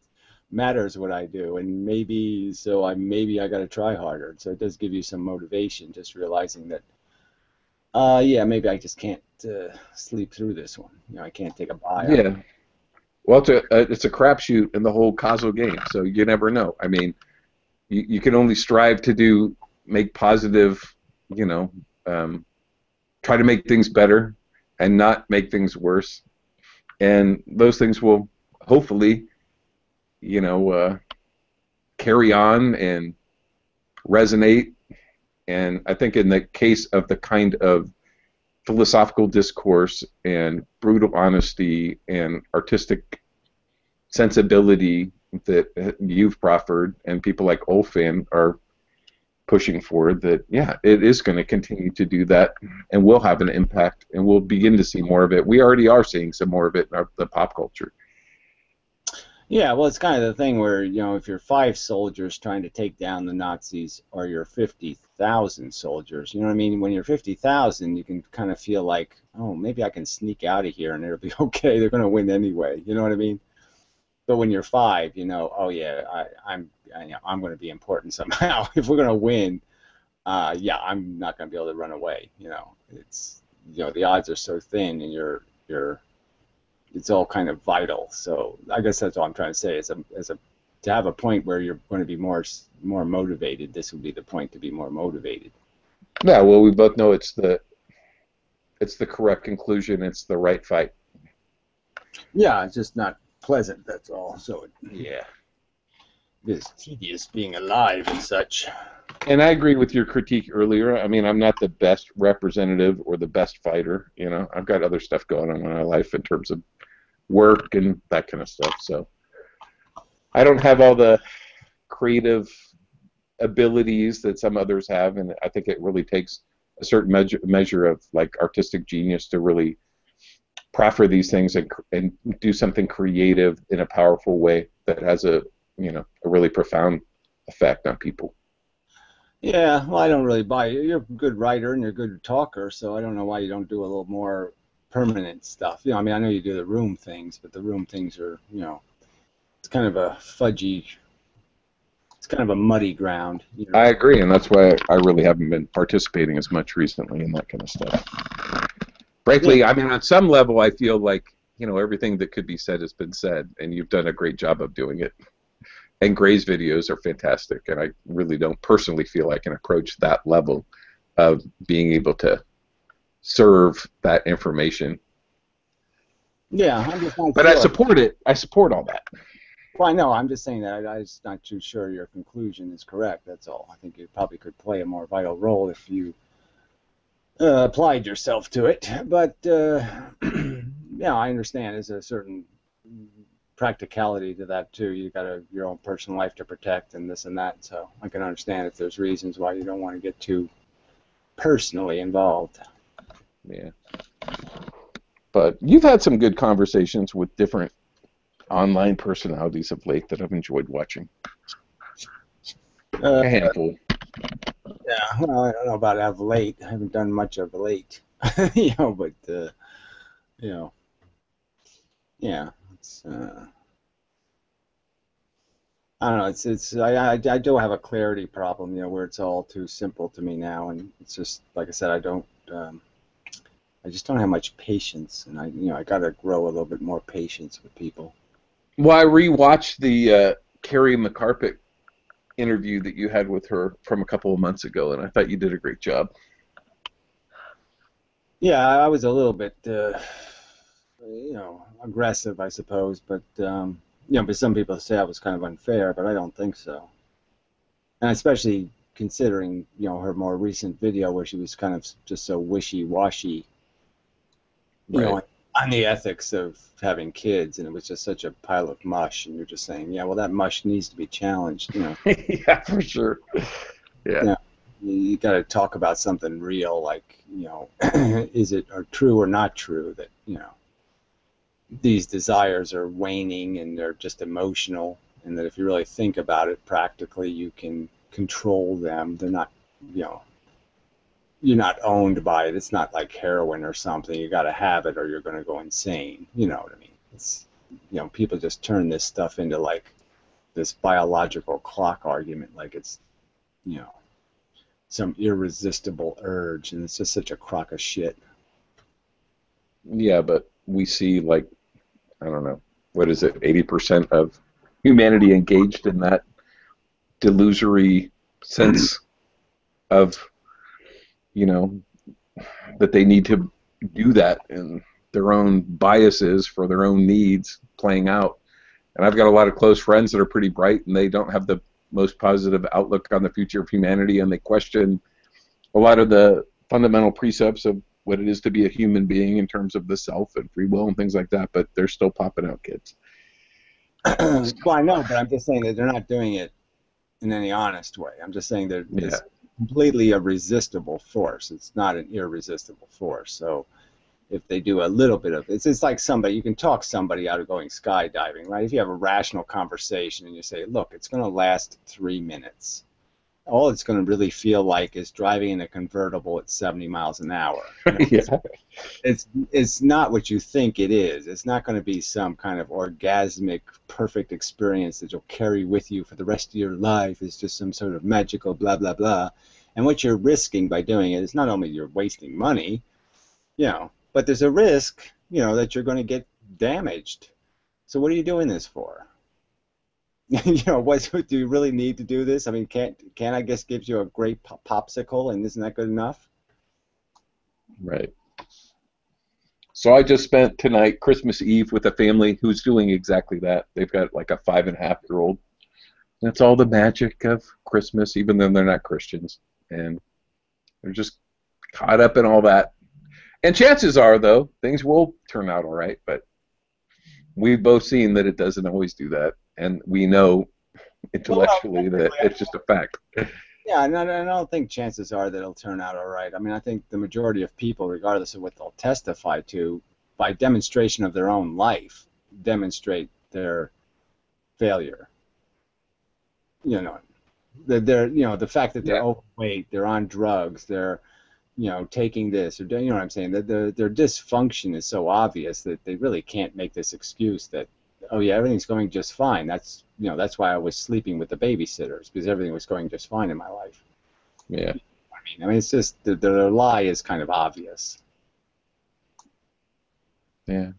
matters what I do, and maybe I got to try harder. So it does give you some motivation, just realizing that, yeah, maybe I just can't sleep through this one. I can't take a bye. Yeah. Well, it's a crapshoot in the whole Kazo game, so you never know. I mean, you can only strive to make positive, try to make things better and not make things worse, and those things will hopefully, carry on and resonate. And I think in the case of the kind of philosophical discourse and brutal honesty and artistic sensibility that you've proffered, and people like Olfan are pushing for, that yeah, it is going to continue to do that, and will have an impact, and we'll begin to see more of it. We already are seeing some more of it in the pop culture. Yeah, well, it's kind of the thing where, if you're 5 soldiers trying to take down the Nazis, or you're 50,000 soldiers, you know what I mean? When you're 50,000, you can kind of feel like, oh, maybe I can sneak out of here and it'll be okay. They're going to win anyway. You know what I mean? But when you're 5, oh yeah, I'm going to be important somehow. If we're going to win, yeah, I'm not going to be able to run away. It's the odds are so thin, and it's all kind of vital. So I guess that's all I'm trying to say. To have a point where you're going to be more motivated, this would be the point to be more motivated. Yeah, well, we both know it's the correct conclusion. It's the right fight. Yeah, it's just not pleasant. That's all. So yeah, it is tedious being alive and such. And I agree with your critique earlier. I mean, I'm not the best representative or the best fighter. I've got other stuff going on in my life in terms of work and that kind of stuff. So I don't have all the creative abilities that some others have, and I think it really takes a certain measure of like artistic genius to really proffer these things and do something creative in a powerful way that has a really profound effect on people. Yeah, well, I don't really buy it. You're a good writer and you're a good talker, so I don't know why you don't do a little more permanent stuff. I mean, I know you do the room things, but the room things are, it's kind of a fudgy, it's kind of a muddy ground. I agree, and that's why I really haven't been participating as much recently in that kind of stuff. Frankly, I mean, on some level, I feel like, everything that could be said has been said, and you've done a great job of doing it. And Gray's videos are fantastic, and I really don't personally feel I can approach that level of being able to serve that information. Yeah, I'm just not but sure. I support it. I support all that. Well, I know. I'm just saying that I'm just not too sure your conclusion is correct. That's all. I think you probably could play a more vital role if you applied yourself to it. But yeah, I understand. There's a certain practicality to that too. You got your own personal life to protect and this and that. So I can understand if there's reasons why you don't want to get too personally involved. Yeah. But you've had some good conversations with different online personalities of late that I've enjoyed watching. A handful. Yeah, well, I don't know about of late. I haven't done much of late. But yeah, it's I don't know. I do have a clarity problem, where it's all too simple to me now, and it's just like I said, I just don't have much patience, and I got to grow a little bit more patience with people. Well, I rewatched the Carrie McCarpick interview that you had with her from a couple of months ago, and I thought you did a great job. Yeah, I was a little bit, aggressive, I suppose, but but some people say I was kind of unfair, but I don't think so. And especially considering, her more recent video where she was kind of just so wishy-washy, on the ethics of having kids, and it was just such a pile of mush, and you're just saying, yeah, well, that mush needs to be challenged, Yeah, for sure. Yeah. You got to talk about something real, like, is it true or not true that, these desires are waning and they're just emotional, and that if you really think about it practically, you can control them. They're not, you're not owned by it. It's not like heroin or something. You got to have it or you're going to go insane. You know what I mean? It's, people just turn this stuff into like this biological clock argument, like it's, some irresistible urge, and it's just such a crock of shit. Yeah, but we see, like, I don't know, what is it, 80% of humanity engaged in that delusory sense of, that they need to do that, and their own biases for their own needs playing out. And I've got a lot of close friends that are pretty bright, and they don't have the most positive outlook on the future of humanity, and they question a lot of the fundamental precepts of what it is to be a human being in terms of the self and free will and things like that, but they're still popping out kids. Well, I know, but I'm just saying that they're not doing it in any honest way. I'm just saying that completely a resistible force. It's not an irresistible force. So if they do a little bit of it's like somebody, you can talk somebody out of going skydiving, right? If you have a rational conversation and you say, look, it's going to last 3 minutes. All it's going to really feel like is driving in a convertible at 70 miles an hour. Yeah. It's not what you think it is. It's not going to be some kind of orgasmic, perfect experience that you'll carry with you for the rest of your life. It's just some sort of magical blah, blah, blah. And what you're risking by doing it is not only you're wasting money, but there's a risk, that you're going to get damaged. So what are you doing this for? What do you really need to do this? I mean, can't I guess gives you a great popsicle, and isn't that good enough? Right. So I just spent tonight, Christmas Eve, with a family who's doing exactly that. They've got like a 5.5-year-old. That's all the magic of Christmas, even though they're not Christians, and they're just caught up in all that. And chances are, though, things will turn out all right, but we've both seen that it doesn't always do that, and we know intellectually that it's just a fact. Yeah, and I don't think chances are that it'll turn out all right. I mean, I think the majority of people, regardless of what they'll testify to, by demonstration of their own life, demonstrate their failure. They're the fact that they're overweight, they're on drugs, they're taking this, or what I'm saying, that their dysfunction is so obvious that they really can't make this excuse that, oh yeah, everything's going just fine. That's why I was sleeping with the babysitters, because everything was going just fine in my life. Yeah. I mean, it's just their lie is kind of obvious. Yeah.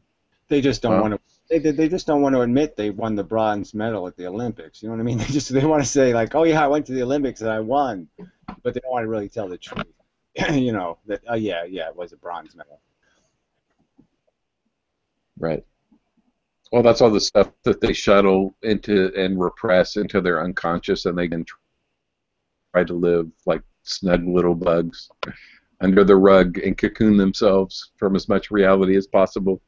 They just don't want to. They just don't want to admit they won the bronze medal at the Olympics. You know what I mean? They want to say like, oh yeah, I went to the Olympics and I won, but they don't want to really tell the truth. That oh yeah, it was a bronze medal. Right. Well, that's all the stuff that they shuttle into and repress into their unconscious, and they can try to live like snug little bugs under the rug and cocoon themselves from as much reality as possible.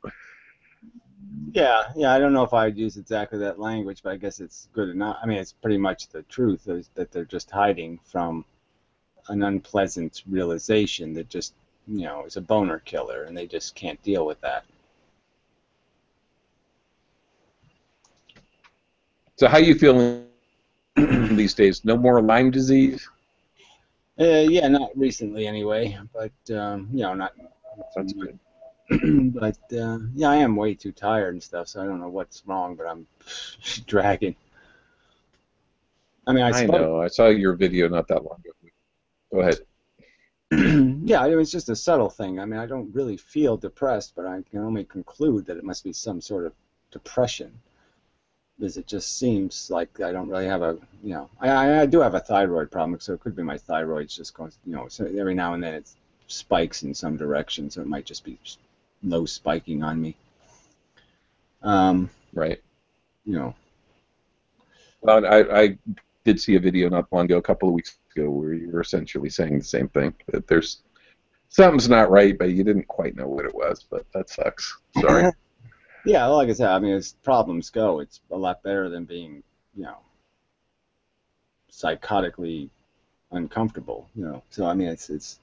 Yeah, I don't know if I'd use exactly that language, but I guess it's good enough. I mean, it's pretty much the truth, is that they're just hiding from an unpleasant realization that just, is a boner killer, and they just can't deal with that. So how you feeling these days? No more Lyme disease? Yeah, not recently anyway, but, not... That's good. But, I am way too tired and stuff, so I don't know what's wrong, but I'm dragging. I mean, I know. I saw your video not that long ago. Go ahead. Yeah, it's just a subtle thing. I mean, I don't really feel depressed, but I can only conclude that it must be some sort of depression, because it just seems like I don't really have a, I do have a thyroid problem, so it could be my thyroid's just going, so every now and then it spikes in some direction, so it might just be low spiking on me. Right. Well, I did see a video not long ago, a couple of weeks ago, where you were essentially saying the same thing, that there's something's not right, but you didn't quite know what it was, but that sucks. Sorry. Yeah, well, like I said, I mean, as problems go, it's a lot better than being, psychotically uncomfortable, So, I mean, it's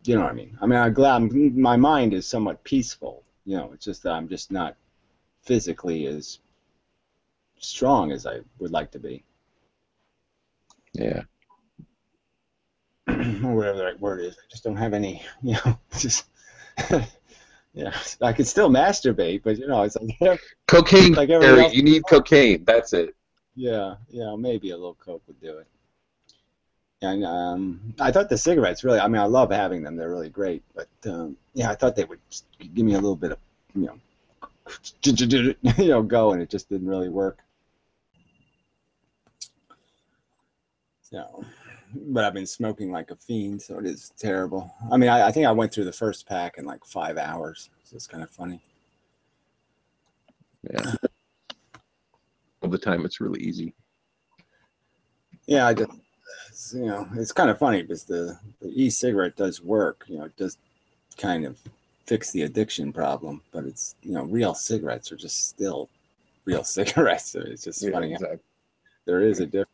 you know what I mean? I mean, I'm glad my mind is somewhat peaceful, It's just that I'm just not physically as strong as I would like to be. Yeah. Or whatever the right word is. I just don't have any, just... Yeah, I could still masturbate, but it's like cocaine. Like Gary, you need cocaine. That's it. Yeah, maybe a little coke would do it. And I thought the cigarettes really. I mean, I love having them; they're really great. But I thought they would give me a little bit of go, and it just didn't really work. So, but I've been smoking like a fiend, so it is terrible. I mean, I think I went through the first pack in like 5 hours, so it's kind of funny. Yeah. All the time, it's really easy. Yeah, it's kind of funny because the e-cigarette does work. It does kind of fix the addiction problem, but it's real cigarettes are just still real cigarettes. So it's just funny. Exactly. There is a difference.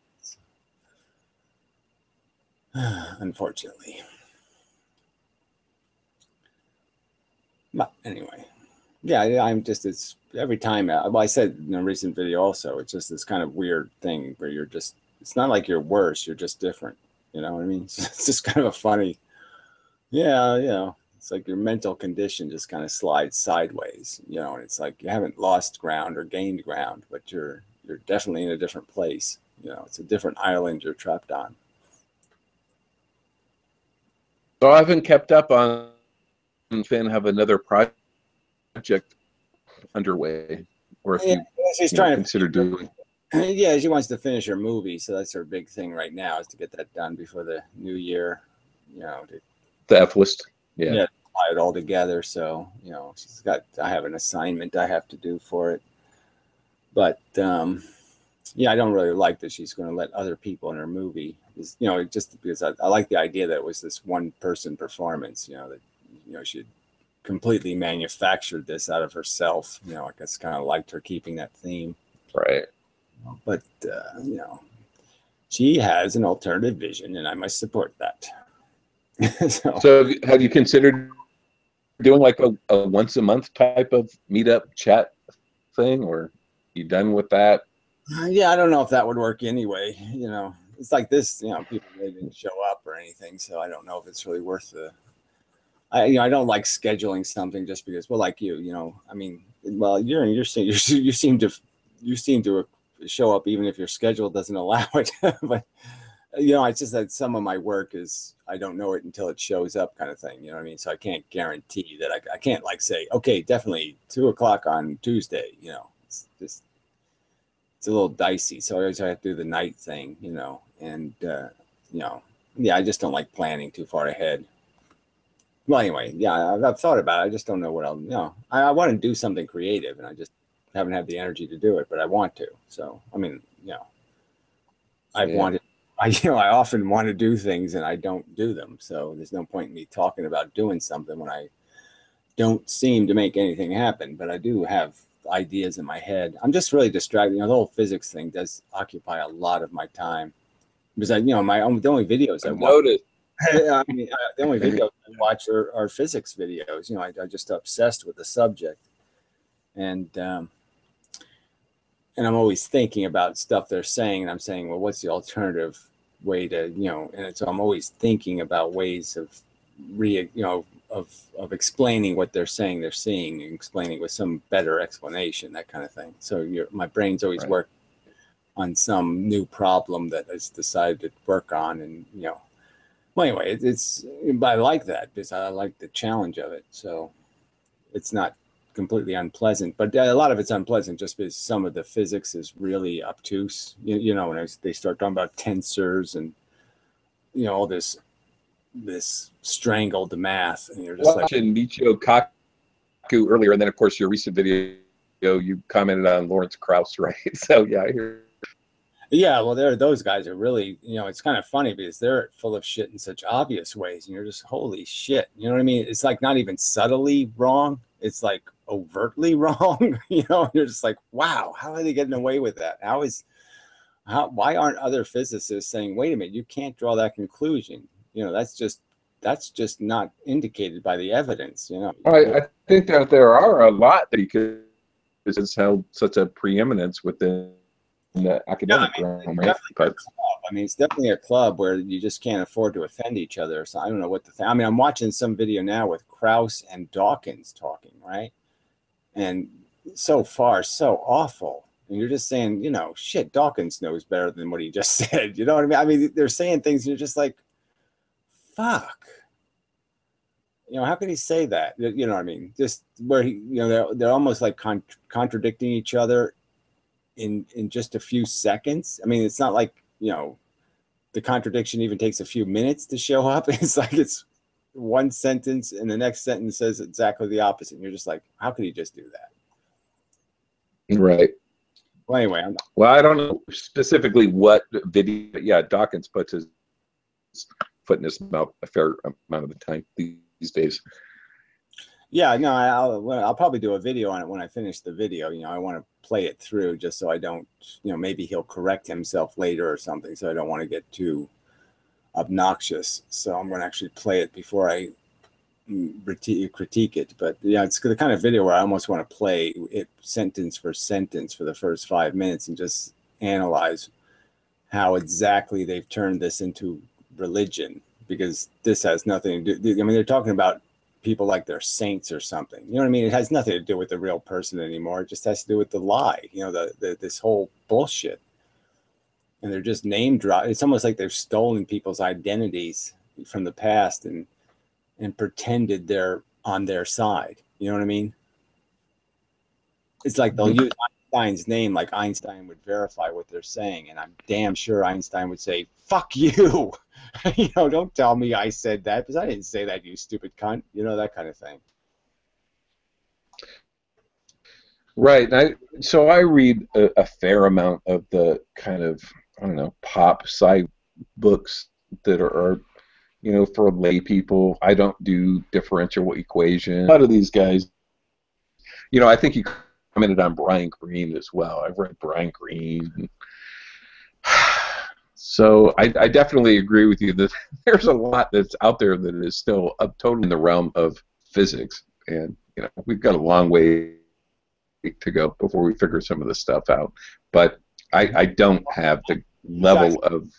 Unfortunately. But anyway, yeah, I'm just, it's every time, well, I said in a recent video also, it's just this kind of weird thing where you're just, it's not like you're worse, you're just different. You know what I mean? It's just kind of a funny, yeah, you know, it's like your mental condition just kind of slides sideways, you know, and it's like you haven't lost ground or gained ground, but you're definitely in a different place. You know, it's a different island you're trapped on. So I haven't kept up on Finn have another project underway, or if Yeah, she's you know, trying to consider doing. yeah, she wants to finish her movie, so that's her big thing right now, is to get that done before the new year. You know, to The F list. Yeah. tie it all together. So, you know, she's got, I have an assignment I have to do for it. But yeah, I don't really like that she's going to let other people in her movie. It's, you know, just because I like the idea that it was this one person performance. You know, that, you know, she had completely manufactured this out of herself. You know, I guess kind of liked her keeping that theme. Right. But you know, she has an alternative vision, and I must support that. So have you considered doing like a once a month type of meetup chat thing, or you done with that? Yeah, I don't know if that would work anyway. You know, it's like this. You know, people really didn't show up or anything, so I don't know if it's really worth the. You know, I don't like scheduling something just because. Well, like you know, I mean, well, you seem to show up even if your schedule doesn't allow it. But you know, it's just that some of my work is I don't know it until it shows up, kind of thing. You know what I mean? So I can't guarantee that I can't like say, okay, definitely 2 o'clock on Tuesday. You know, it's just it's a little dicey. So I always have to do the night thing, you know, and you know, yeah, I just don't like planning too far ahead. Well, anyway, yeah, I've thought about it. I just don't know what I'll, you know, I want to do something creative, and I just haven't had the energy to do it, but I want to. So, I mean, you know, I've wanted, you know, I often want to do things and I don't do them. So there's no point in me talking about doing something when I don't seem to make anything happen, but I do have ideas in my head. I'm just really distracted. You know, the whole physics thing does occupy a lot of my time because you know, the only videos I watch, I mean, the only videos I watch are physics videos. You know, I'm just obsessed with the subject, and I'm always thinking about stuff they're saying, and I'm saying, well, what's the alternative way to, you know, and so I'm always thinking about ways of you know, of explaining what they're saying they're seeing and explaining with some better explanation, that kind of thing. So my brain's always working on some new problem that it's decided to work on, and you know, well, anyway, but I like that because I like the challenge of it. So it's not completely unpleasant, but a lot of it's unpleasant just because some of the physics is really obtuse. You know, when they start talking about tensors and, you know, all this strangled math, and you're just watching Michio Kaku earlier, and then of course your recent video, you commented on Lawrence Krauss, right? So yeah, I hear. Yeah, well, those guys are really, you know, it's kind of funny because they're full of shit in such obvious ways, and you're just, holy shit, you know what I mean? It's like not even subtly wrong; it's like overtly wrong. You know, you're just like, wow, how are they getting away with that? Why aren't other physicists saying, wait a minute, you can't draw that conclusion? You know, that's just not indicated by the evidence. You know, I think that there are a lot that has held such a preeminence within the academic realm, right? But I mean, it's definitely a club where you just can't afford to offend each other. So I don't know what to think. I mean, I'm watching some video now with Krauss and Dawkins talking, right? And so far, so awful. And you're just saying, you know, shit, Dawkins knows better than what he just said. You know what I mean? I mean, they're saying things and you're just like, fuck. You know, how could he say that? You know what I mean? Just where you know, they're almost like contradicting each other in just a few seconds. I mean, it's not like, you know, the contradiction even takes a few minutes to show up. It's like it's one sentence and the next sentence says exactly the opposite. And you're just like, how could he just do that? Right. Well, anyway. Well, I don't know specifically what video, but yeah, Dawkins puts his foot in his mouth a fair amount of the time these days. Yeah, no, I'll probably do a video on it when I finish the video. You know, I want to play it through just so I don't, you know, maybe he'll correct himself later or something. So I don't want to get too obnoxious. So I'm going to actually play it before I critique it. But yeah, it's the kind of video where I almost want to play it sentence for sentence for the first 5 minutes and just analyze how exactly they've turned this into religion, because this has nothing to do. I mean, they're talking about people like they're saints or something. You know what I mean? It has nothing to do with the real person anymore. It just has to do with the lie. You know, this whole bullshit. And they're just name drop. It's almost like they've stolen people's identities from the past and pretended they're on their side. You know what I mean? It's like they'll use Einstein's name, like Einstein would verify what they're saying, and I'm damn sure Einstein would say, "Fuck you," you know. Don't tell me I said that, because I didn't say that, you stupid cunt. You know, that kind of thing. Right. So I read a fair amount of the kind of, I don't know, pop sci books that are for lay people. I don't do differential equation. A lot of these guys, I think you commented on Brian Greene as well. I've read Brian Greene. So I definitely agree with you that there's a lot that's out there that is still totally in the realm of physics, and we've got a long way to go before we figure some of this stuff out. But I don't have the level of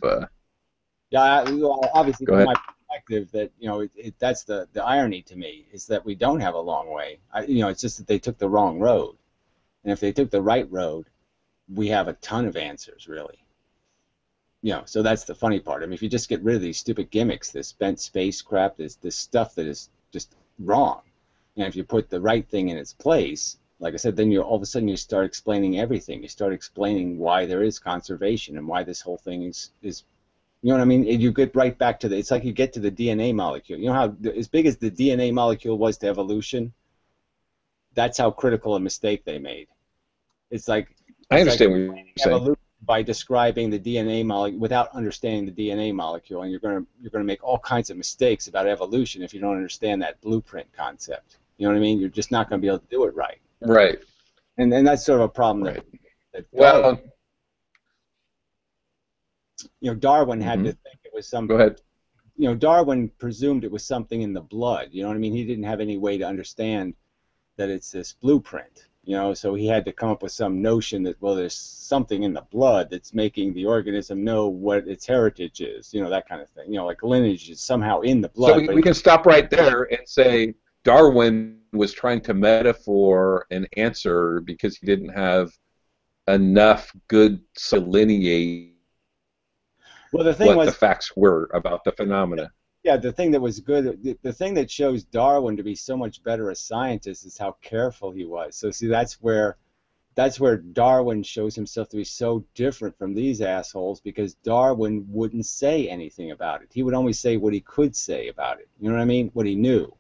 yeah, well, obviously from my perspective, that that's the irony to me, is that we don't have a long way. It's just that they took the wrong road, and if they took the right road, we have a ton of answers, really. So that's the funny part. I mean, if you just get rid of these stupid gimmicks, this spent space crap, this stuff that is just wrong, and if you put the right thing in its place, like I said, then all of a sudden you start explaining everything. You start explaining why there is conservation and why this whole thing is you know what I mean? You get right back to it's like you get to the DNA molecule. You know how as big as the DNA molecule was to evolution, that's how critical a mistake they made. It's like I understand what you're saying. By describing the DNA molecule without understanding the DNA molecule, and you're gonna make all kinds of mistakes about evolution if you don't understand that blueprint concept. You know what I mean? You're just not going to be able to do it right. Right. And that's sort of a problem right. that well, Darwin had to think it was some. Go ahead. Darwin presumed it was something in the blood. You know what I mean? He didn't have any way to understand that it's this blueprint. So he had to come up with some notion that, well, there's something in the blood that's making the organism know what its heritage is. That kind of thing. Like lineage is somehow in the blood. So we can stop right there and say Darwin was trying to metaphor an answer because he didn't have enough good to delineate what the facts were about the phenomena. Yeah, the thing that was good, the thing that shows Darwin to be so much better a scientist is how careful he was. So see, that's where Darwin shows himself to be so different from these assholes, because Darwin wouldn't say anything about it. He would only say what he could say about it. You know what I mean? What he knew.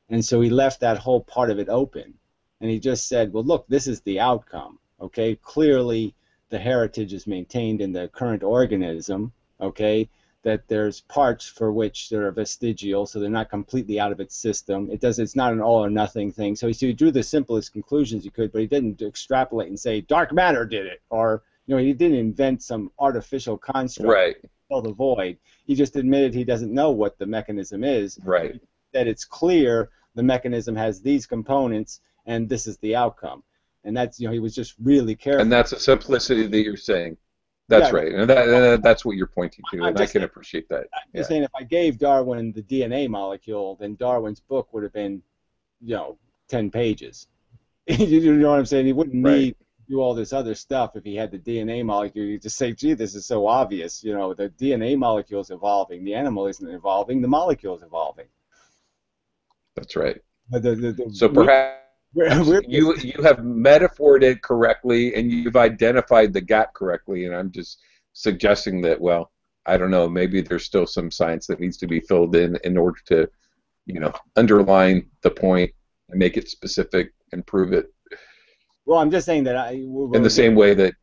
And so he left that whole part of it open. And he just said, well, look, this is the outcome. Okay, clearly the heritage is maintained in the current organism. Okay, that there's parts for which they're vestigial, so they're not completely out of its system. It's not an all or nothing thing. So he drew the simplest conclusions he could, but he didn't extrapolate and say dark matter did it, or he didn't invent some artificial construct to fill the void. He just admitted he doesn't know what the mechanism is. Right. That it's clear the mechanism has these components, and this is the outcome. And that's he was just really careful. And that's a simplicity that you're saying. That's right, and that's what you're pointing to, and I can appreciate that. I'm just saying, if I gave Darwin the DNA molecule, then Darwin's book would have been, 10 pages. You know what I'm saying? He wouldn't need to do all this other stuff if he had the DNA molecule. You just say, gee, this is so obvious. The DNA molecule is evolving. The animal isn't evolving. The molecule is evolving. That's right. But so perhaps you have metaphored it correctly, and you've identified the gap correctly, and I'm just suggesting that, well, I don't know, maybe there's still some science that needs to be filled in order to, underline the point and make it specific and prove it. Well, I'm just saying that in the same way that...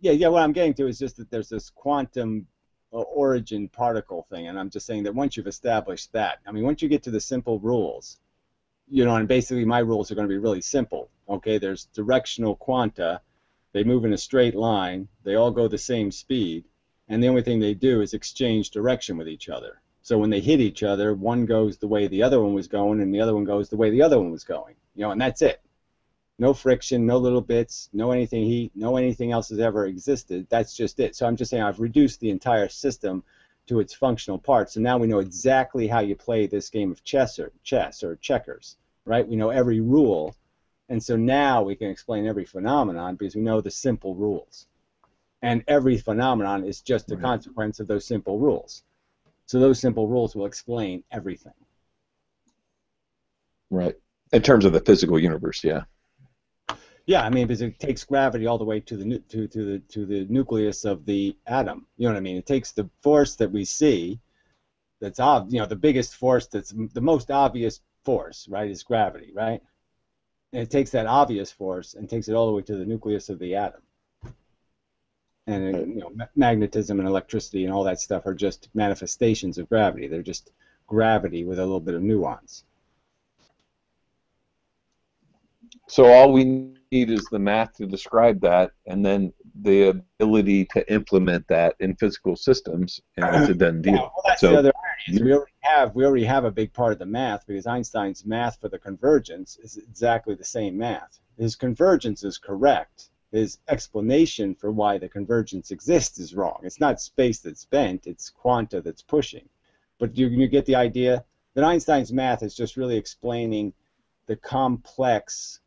Yeah, what I'm getting to is just that there's this quantum origin particle thing, and I'm just saying that once you've established that, I mean, once you get to the simple rules, and basically my rules are going to be really simple. Okay, there's directional quanta. They move in a straight line. They all go the same speed. and the only thing they do is exchange direction with each other. So when they hit each other, one goes the way the other one was going, and the other one goes the way the other one was going. And that's it. No friction, no little bits, no anything heat, no anything else has ever existed. That's just it. So I'm just saying I've reduced the entire system to its functional parts. So now we know exactly how you play this game of chess or checkers, right? We know every rule. And so now we can explain every phenomenon because we know the simple rules. And every phenomenon is just a consequence of those simple rules. So those simple rules will explain everything. Right. In terms of the physical universe, yeah. Yeah, I mean, because it takes gravity all the way to the nucleus of the atom. You know what I mean? It takes the force that we see, that's the biggest force, that's the most obvious force, right? Is gravity, right? And it takes that obvious force and takes it all the way to the nucleus of the atom. And magnetism and electricity and all that stuff are just manifestations of gravity. They're just gravity with a little bit of nuance. So all we need is the math to describe that, and then the ability to implement that in physical systems, and it's a done deal. Yeah, well, that's the other irony. We already have a big part of the math, because Einstein's math for the convergence is exactly the same math. His convergence is correct. His explanation for why the convergence exists is wrong. It's not space that's bent, it's quanta that's pushing. But you get the idea that Einstein's math is just really explaining the complex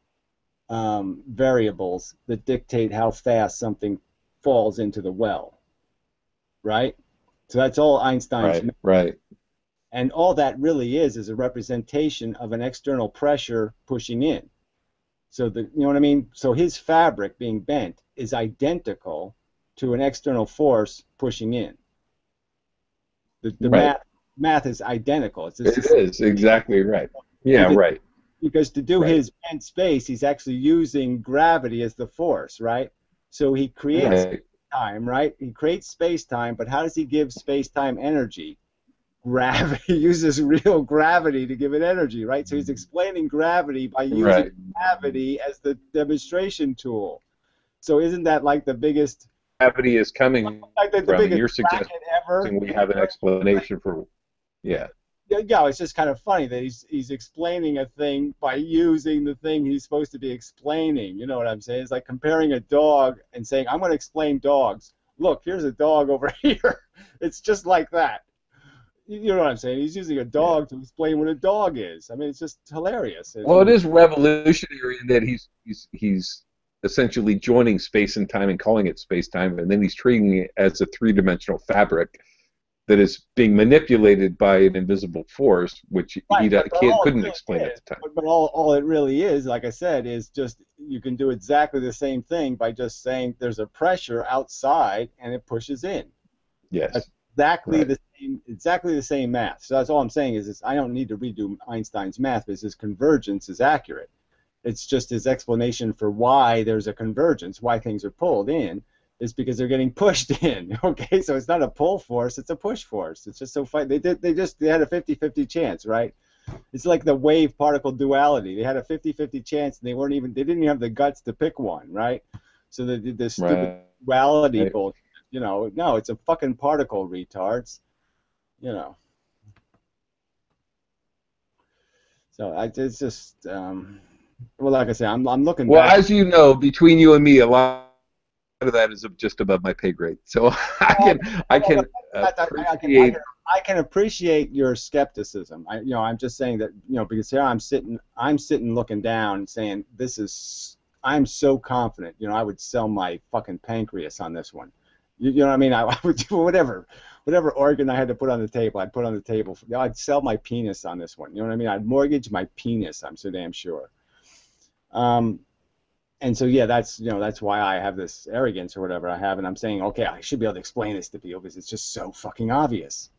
variables that dictate how fast something falls into the well, right? So that's all Einstein's math. Right. And all that really is a representation of an external pressure pushing in. So you know what I mean? So his fabric being bent is identical to an external force pushing in. The math is identical. It is exactly right. Yeah, right. Because to do his bent space, he's actually using gravity as the force, right? So he creates time, right? He creates space-time, but how does he give space-time energy? Gravity. He uses real gravity to give it energy, right? So he's explaining gravity by using gravity as the demonstration tool. So isn't that like the biggest... Gravity is coming from, you're suggesting ever? We have an explanation for... Yeah. Yeah, it's just kind of funny that he's explaining a thing by using the thing he's supposed to be explaining. You know what I'm saying? It's like comparing a dog and saying, I'm going to explain dogs. Look, here's a dog over here. It's just like that. You know what I'm saying? He's using a dog to explain what a dog is. I mean, it's just hilarious. Well, it is revolutionary in that he's essentially joining space and time and calling it space-time, and then he's treating it as a three-dimensional fabric that is being manipulated by an invisible force, which he couldn't explain at the time. But all it really is, like I said, is just you can do exactly the same thing by just saying there's a pressure outside and it pushes in. Yes. That's exactly the same math. So that's all I'm saying is I don't need to redo Einstein's math because his convergence is accurate. It's just his explanation for why there's a convergence, why things are pulled in, is because they're getting pushed in. Okay, so it's not a pull force, it's a push force. It's just so funny. They had a 50-50 chance, right? It's like the wave particle duality. They had a 50-50 chance, and they didn't even have the guts to pick one, right? So they did this stupid duality bullshit. No, it's a fucking particle, retards. So it's just well, like I say, I'm looking. Well, back. As you know, between you and me, a lot of that is just above my pay grade. So I can appreciate your skepticism. I'm just saying that because here I'm sitting looking down and saying I'm so confident. I would sell my fucking pancreas on this one. You know what I mean? I would do whatever organ I had to put on the table, I'd put on the table. I'd sell my penis on this one. You know what I mean? I'd mortgage my penis. I'm so damn sure. And so that's why I have this arrogance or whatever I have, and I'm saying, okay, I should be able to explain this to people because it's just so fucking obvious.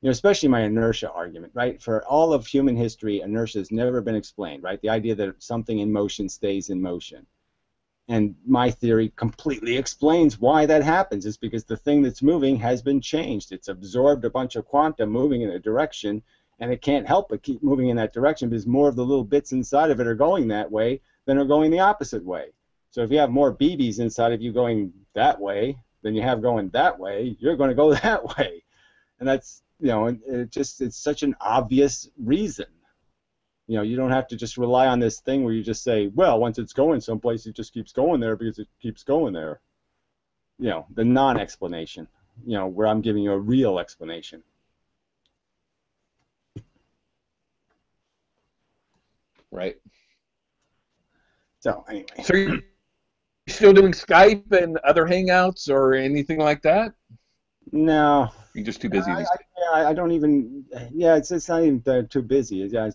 Especially my inertia argument, right? For all of human history, inertia has never been explained, right? The idea that something in motion stays in motion. And my theory completely explains why that happens. It's because the thing that's moving has been changed. It's absorbed a bunch of quanta moving in a direction, and it can't help but keep moving in that direction because more of the little bits inside of it are going that way than are going the opposite way. So if you have more BBs inside of you going that way, than you have going that way, you're going to go that way. And that's, you know, it's such an obvious reason. You know, you don't have to just rely on this thing where you just say, well, once it's going someplace, it just keeps going there because it keeps going there. You know, the non-explanation, you know, where I'm giving you a real explanation. Right. So anyway. So you're still doing Skype and other Hangouts or anything like that? No. You're just too busy these days. I don't even. Yeah, it's not even too busy. Yeah,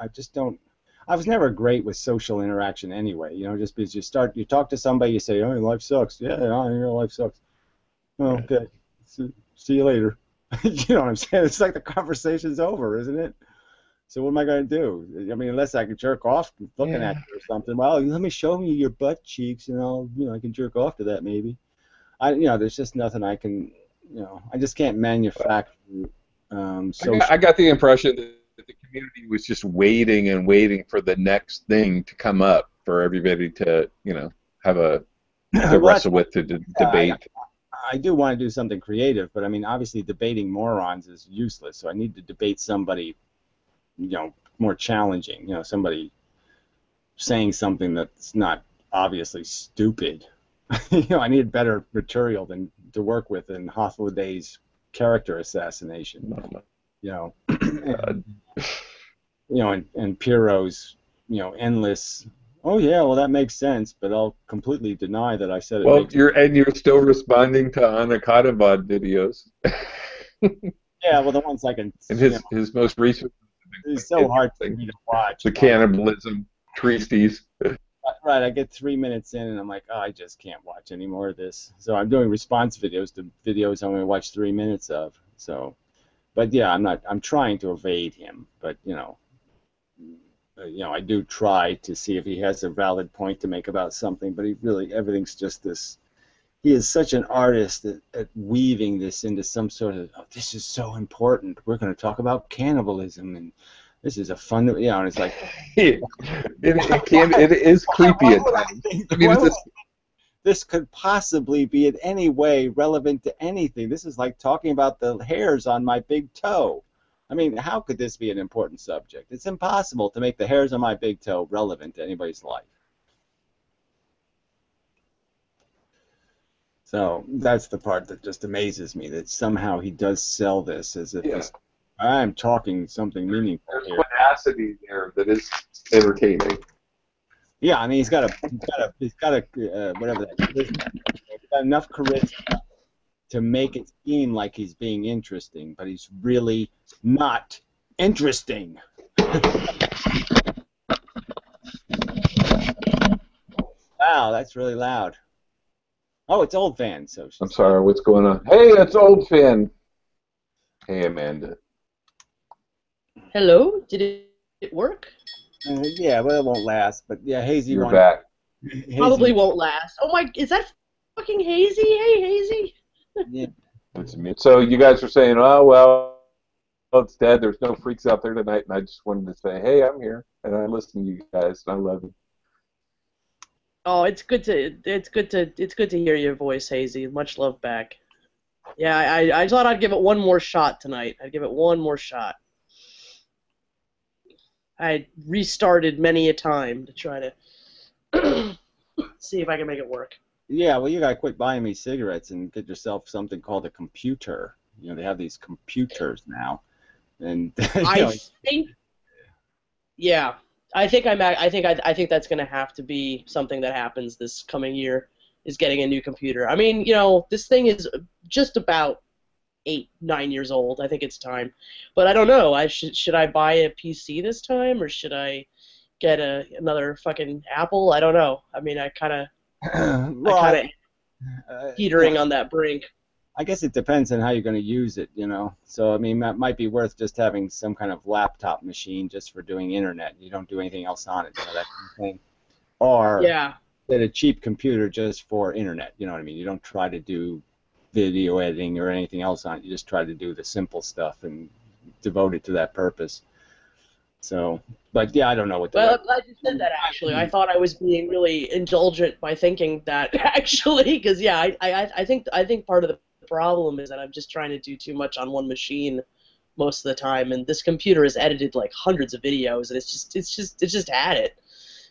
I just don't. I was never great with social interaction anyway. You know, just because you talk to somebody, you say, "Oh, life sucks." Yeah, your life sucks. Oh, okay. See you later. You know what I'm saying? It's like the conversation's over, isn't it? So what am I going to do? I mean, unless I can jerk off looking at you or something. Well, let me show me your butt cheeks, and I can jerk off to that maybe. There's just nothing I can, I just can't manufacture. I got the impression that the community was just waiting and waiting for the next thing to come up for everybody to, have to wrestle with, to debate. I do want to do something creative, but I mean, obviously debating morons is useless. So I need to debate somebody, more challenging. Somebody saying something that's not obviously stupid. I need better material than to work with in Holiday's character assassination. And Pierrot's, endless. Oh yeah, well that makes sense, but I'll completely deny that I said it. Well, you're still responding to Anakadabad videos. Yeah, well the ones I can. And his most recent. It's so hard for me to watch. The cannibalism treatise. Right, I get 3 minutes in and I'm like, oh, I just can't watch any more of this. So I'm doing response videos to videos I'm going to watch 3 minutes of. So, but yeah, I'm trying to evade him, but I do try to see if he has a valid point to make about something, but everything's just this. He is such an artist at weaving this into some sort of, this is so important. We're going to talk about cannibalism, and this is a fun, and it's like. It is creepy at times. I mean, this could possibly be in any way relevant to anything. This is like talking about the hairs on my big toe. I mean, how could this be an important subject? It's impossible to make the hairs on my big toe relevant to anybody's life. So that's the part that just amazes me, that somehow he does sell this as if I'm talking something meaningful here. There's tenacity there that is entertaining. Yeah, I mean, he's got whatever that is. He's got enough charisma to make it seem like he's being interesting, but he's really not interesting. Wow, that's really loud. Oh, it's Old Fan. So I'm sorry, what's going on? Hey, it's Old Fan. Hey, Amanda. Hello, did it work? Yeah, well, it won't last, but yeah, Hazy. You're back. Hazy. Probably won't last. Oh my, is that fucking Hazy? Hey, Hazy. Yeah. So you guys are saying, oh well, it's dead. There's no freaks out there tonight, and I just wanted to say, hey, I'm here, and I listen to you guys, and I love you. Oh, it's good to hear your voice, Hazy. Much love back. Yeah, I thought I'd give it one more shot tonight. I'd give it one more shot. I restarted many a time to try to see if I can make it work. Yeah, well, you gotta quit buying me cigarettes and get yourself something called a computer. They have these computers now, and I think that's going to have to be something that happens this coming year, is getting a new computer. I mean, this thing is just about 8-9 years old. I think it's time, but I don't know. Should I buy a PC this time, or should I get another fucking Apple? I don't know. I mean, I kind of teetering on that brink. I guess it depends on how you're going to use it, So, I mean, that might be worth just having some kind of laptop machine just for doing internet. You don't do anything else on it, that kind of thing. Or get a cheap computer just for internet, you know what I mean? You don't try to do video editing or anything else on it. You just try to do the simple stuff and devote it to that purpose. So, but yeah, I don't know what the. Well, I'm glad you said that. Actually, I thought I was being really indulgent by thinking that. Actually, because yeah, I think part of the problem is that I'm just trying to do too much on one machine most of the time, and this computer has edited like hundreds of videos, and it's just at it.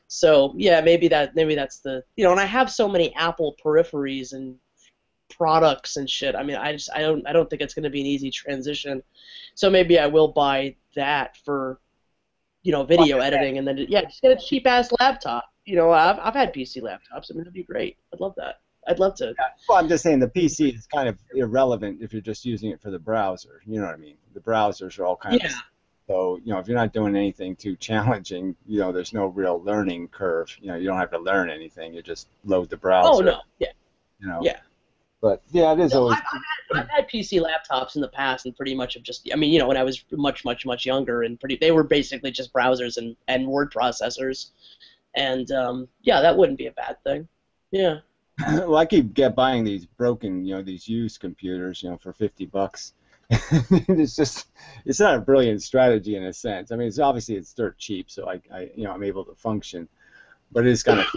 So yeah, maybe that's the and I have so many Apple peripheries and products and shit. I mean, I don't think it's going to be an easy transition. So maybe I will buy that for video editing, and then just get a cheap ass laptop. I've had PC laptops. I mean, that'd be great. I'd love that. I'd love to. Well, I'm just saying the PC is kind of irrelevant if you're just using it for the browser. You know what I mean? The browsers are all kind of. So, if you're not doing anything too challenging, there's no real learning curve. You don't have to learn anything. You just load the browser. Oh no, yeah. Yeah. But yeah, it is always. I've had PC laptops in the past, and pretty much have just. I mean, when I was much, much, much younger, and they were basically just browsers and word processors, and that wouldn't be a bad thing. Yeah. Well, I keep buying these broken, these used computers, for $50. It's not a brilliant strategy in a sense. I mean, it's dirt cheap, so I'm able to function, but it's kind of,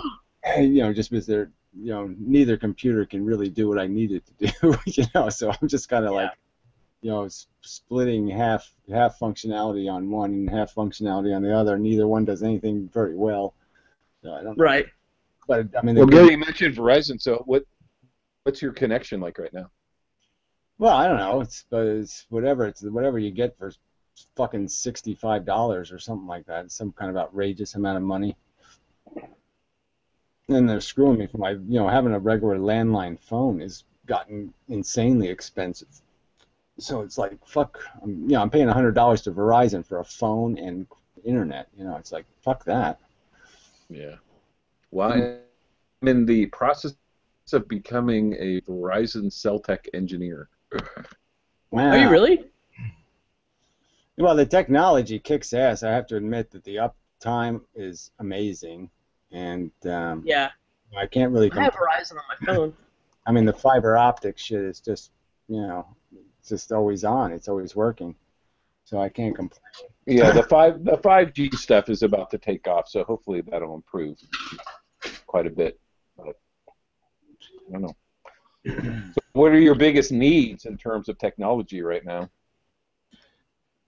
just because they're, neither computer can really do what I need it to do, so I'm just kind of like, splitting half functionality on one and half functionality on the other. Neither one does anything very well. So I don't know. Right. But I mean, well, Gary, you mentioned Verizon. So what's your connection like right now? Well, I don't know. It's whatever. It's whatever you get for fucking $65 or something like that. It's some kind of outrageous amount of money. And they're screwing me for my, having a regular landline phone has gotten insanely expensive. So it's like, fuck. I'm paying $100 to Verizon for a phone and internet. It's like, fuck that. Yeah. Well, I'm in the process of becoming a Verizon cell tech engineer. Wow. Are you really? Well, the technology kicks ass. I have to admit that the uptime is amazing, and I can't really. I have Verizon on my phone. I mean, the fiber optic shit is just, it's just always on. It's always working, so I can't complain. Yeah, the 5G stuff is about to take off, so hopefully that'll improve quite a bit. But I don't know. So what are your biggest needs in terms of technology right now?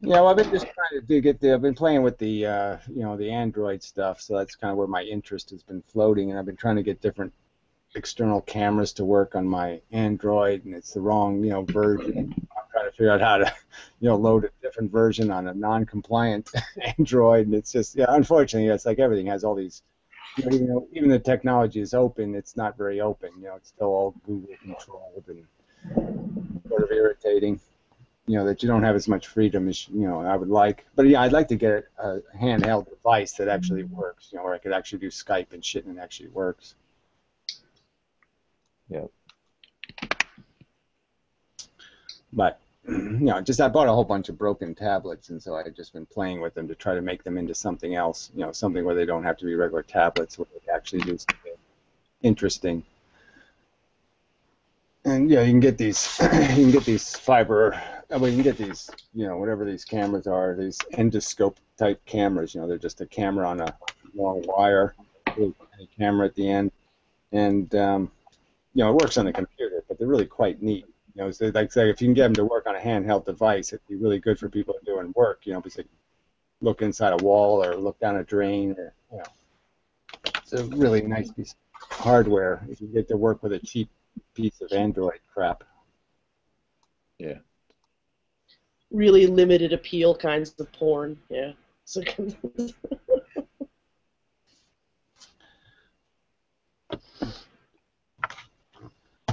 Yeah, well, I've been just trying to I've been playing with the, the Android stuff, so that's kind of where my interest has been floating, and I've been trying to get different external cameras to work on my Android, and it's the wrong, version. I'm trying to figure out how to, load a different version on a non-compliant Android, and it's just, unfortunately, it's like everything has all these. Even the technology is open, it's not very open. It's still all Google controlled and sort of irritating. That you don't have as much freedom as I would like. But yeah, I'd like to get a handheld device that actually works. Where I could actually do Skype and shit and it actually works. Yeah. But I bought a whole bunch of broken tablets, and so I've just been playing with them to try to make them into something else. Something where they don't have to be regular tablets, where they actually do something interesting. And you can get these, fiber. You can get these, whatever these cameras are, these endoscope type cameras. They're just a camera on a long wire, a camera at the end, and it works on the computer, but they're really quite neat. So like say if you can get them to work on a handheld device, it'd be really good for people doing work. Because they look inside a wall or look down a drain, or it's a really nice piece of hardware if you get to work with a cheap piece of Android crap. Yeah. Really limited appeal kinds of porn. Yeah. So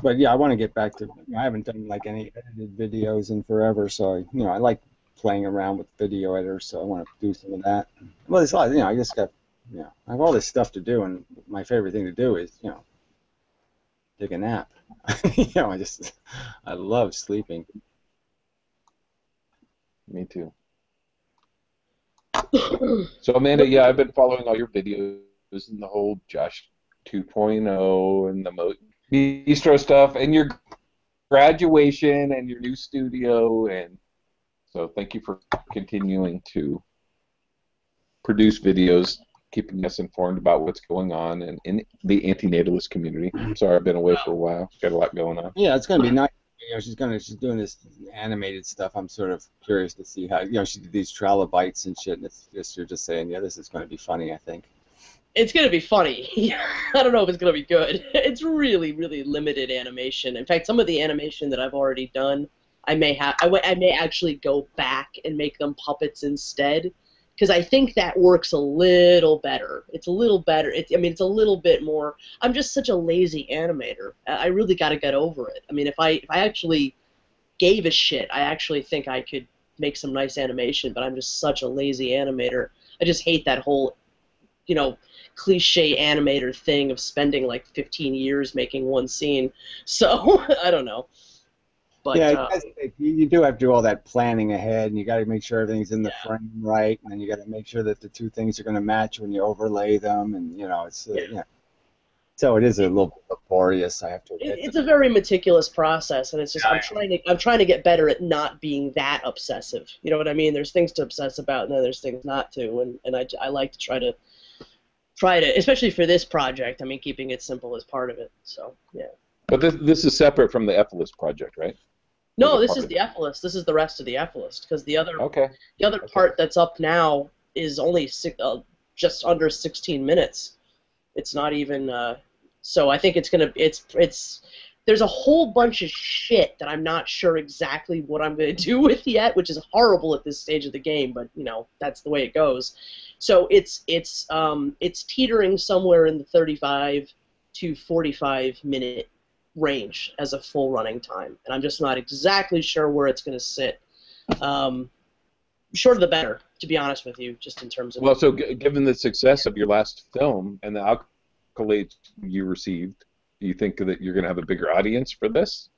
But yeah, I want to get back to. I haven't done like any edited videos in forever, so I like playing around with video editors, so I want to do some of that. Well, it's a lot. I just got. I have all this stuff to do, and my favorite thing to do is take a nap. I love sleeping. Me too. So Amanda, yeah, I've been following all your videos and the whole Josh 2.0 and the Bistro stuff and your graduation and your new studio, and so thank you for continuing to produce videos, keeping us informed about what's going on in the antinatalist community. I'm sorry I've been away for a while. Got a lot going on. Yeah, it's gonna be nice. She's doing this animated stuff. I'm sort of curious to see how she did these trilobites and shit. And it's just you're just saying, yeah, this is going to be funny. I think it's going to be funny. I don't know if it's going to be good. It's really, really limited animation. In fact, some of the animation that I've already done, I may actually go back and make them puppets instead, because I think that works a little better. It's a little better. It's a little bit more. I'm just such a lazy animator. I really got to get over it. I mean, if I actually gave a shit, I actually think I could make some nice animation, but I'm just such a lazy animator. I just hate that whole, cliche animator thing of spending like 15 years making one scene. So, I don't know. But, yeah, you do have to do all that planning ahead, and you got to make sure everything's in the frame right, and then you got to make sure that the two things are going to match when you overlay them, and it's So it is a little bit laborious, I have to admit. It's a very meticulous process, and it's just I'm trying to get better at not being that obsessive. You know what I mean? There's things to obsess about, and then there's things not to, and I like to try to, especially for this project. I mean, keeping it simple is part of it. So yeah. But this is separate from the F-list project, right? No, this is the F-list. This is the rest of the F-list, because the other part that's up now is only just under 16 minutes. It's not even. So I think it's there's a whole bunch of shit that I'm not sure exactly what I'm going to do with yet, which is horrible at this stage of the game, but that's the way it goes. So it's teetering somewhere in the 35 to 45 minute range as a full running time, and I'm just not exactly sure where it's going to sit. Shorter the better, to be honest with you, just in terms of. Well, so given the success of your last film and the accolades you received, do you think that you're going to have a bigger audience for this,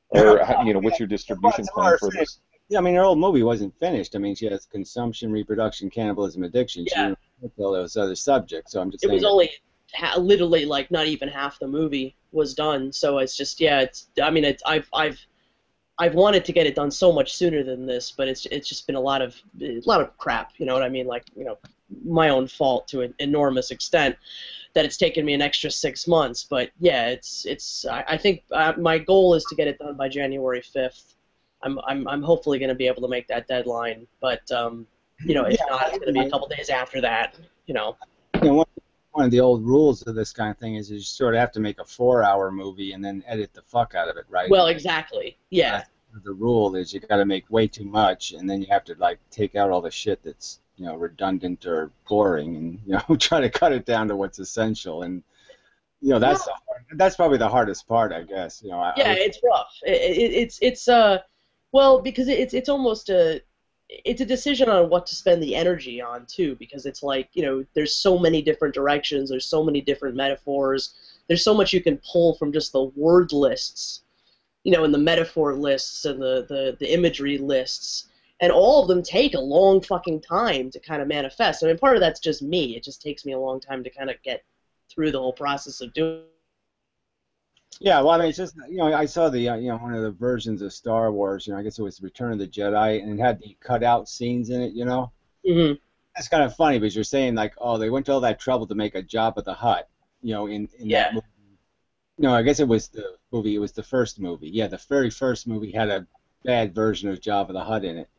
or what's your distribution plan for this? Yeah, I mean, her old movie wasn't finished. I mean, she has consumption, reproduction, cannibalism, addiction. She didn't all those other subjects. So I'm just. It was only literally like not even half the movie was done. So it's just I've wanted to get it done so much sooner than this, but it's just been a lot of crap. You know what I mean? Like my own fault to an enormous extent that it's taken me an extra 6 months. But yeah, I think my goal is to get it done by January 5th. I'm hopefully going to be able to make that deadline, but if not, it's going to be a couple days after that. One of the old rules of this kind of thing is you sort of have to make a 4-hour movie and then edit the fuck out of it, right? Well, exactly. Yeah. The rule is you got to make way too much, and then you have to take out all the shit that's redundant or boring, and try to cut it down to what's essential. And that's probably the hardest part, I guess. It's rough. Because it's almost it's a decision on what to spend the energy on too, because it's like there's so many different directions, there's so many different metaphors, there's so much you can pull from just the word lists, and the metaphor lists and the imagery lists, and all of them take a long fucking time to kind of manifest. I mean, part of that's just me. It just takes me a long time to kind of get through the whole process of doing. Yeah, well, I mean, it's just I saw the one of the versions of Star Wars. I guess it was Return of the Jedi, and it had the cutout scenes in it. Mm-hmm. That's kind of funny because you're saying they went to all that trouble to make a Jabba the Hutt. In that movie. No, I guess it was the movie. It was the first movie. Yeah, the very first movie had a bad version of Jabba the Hutt in it.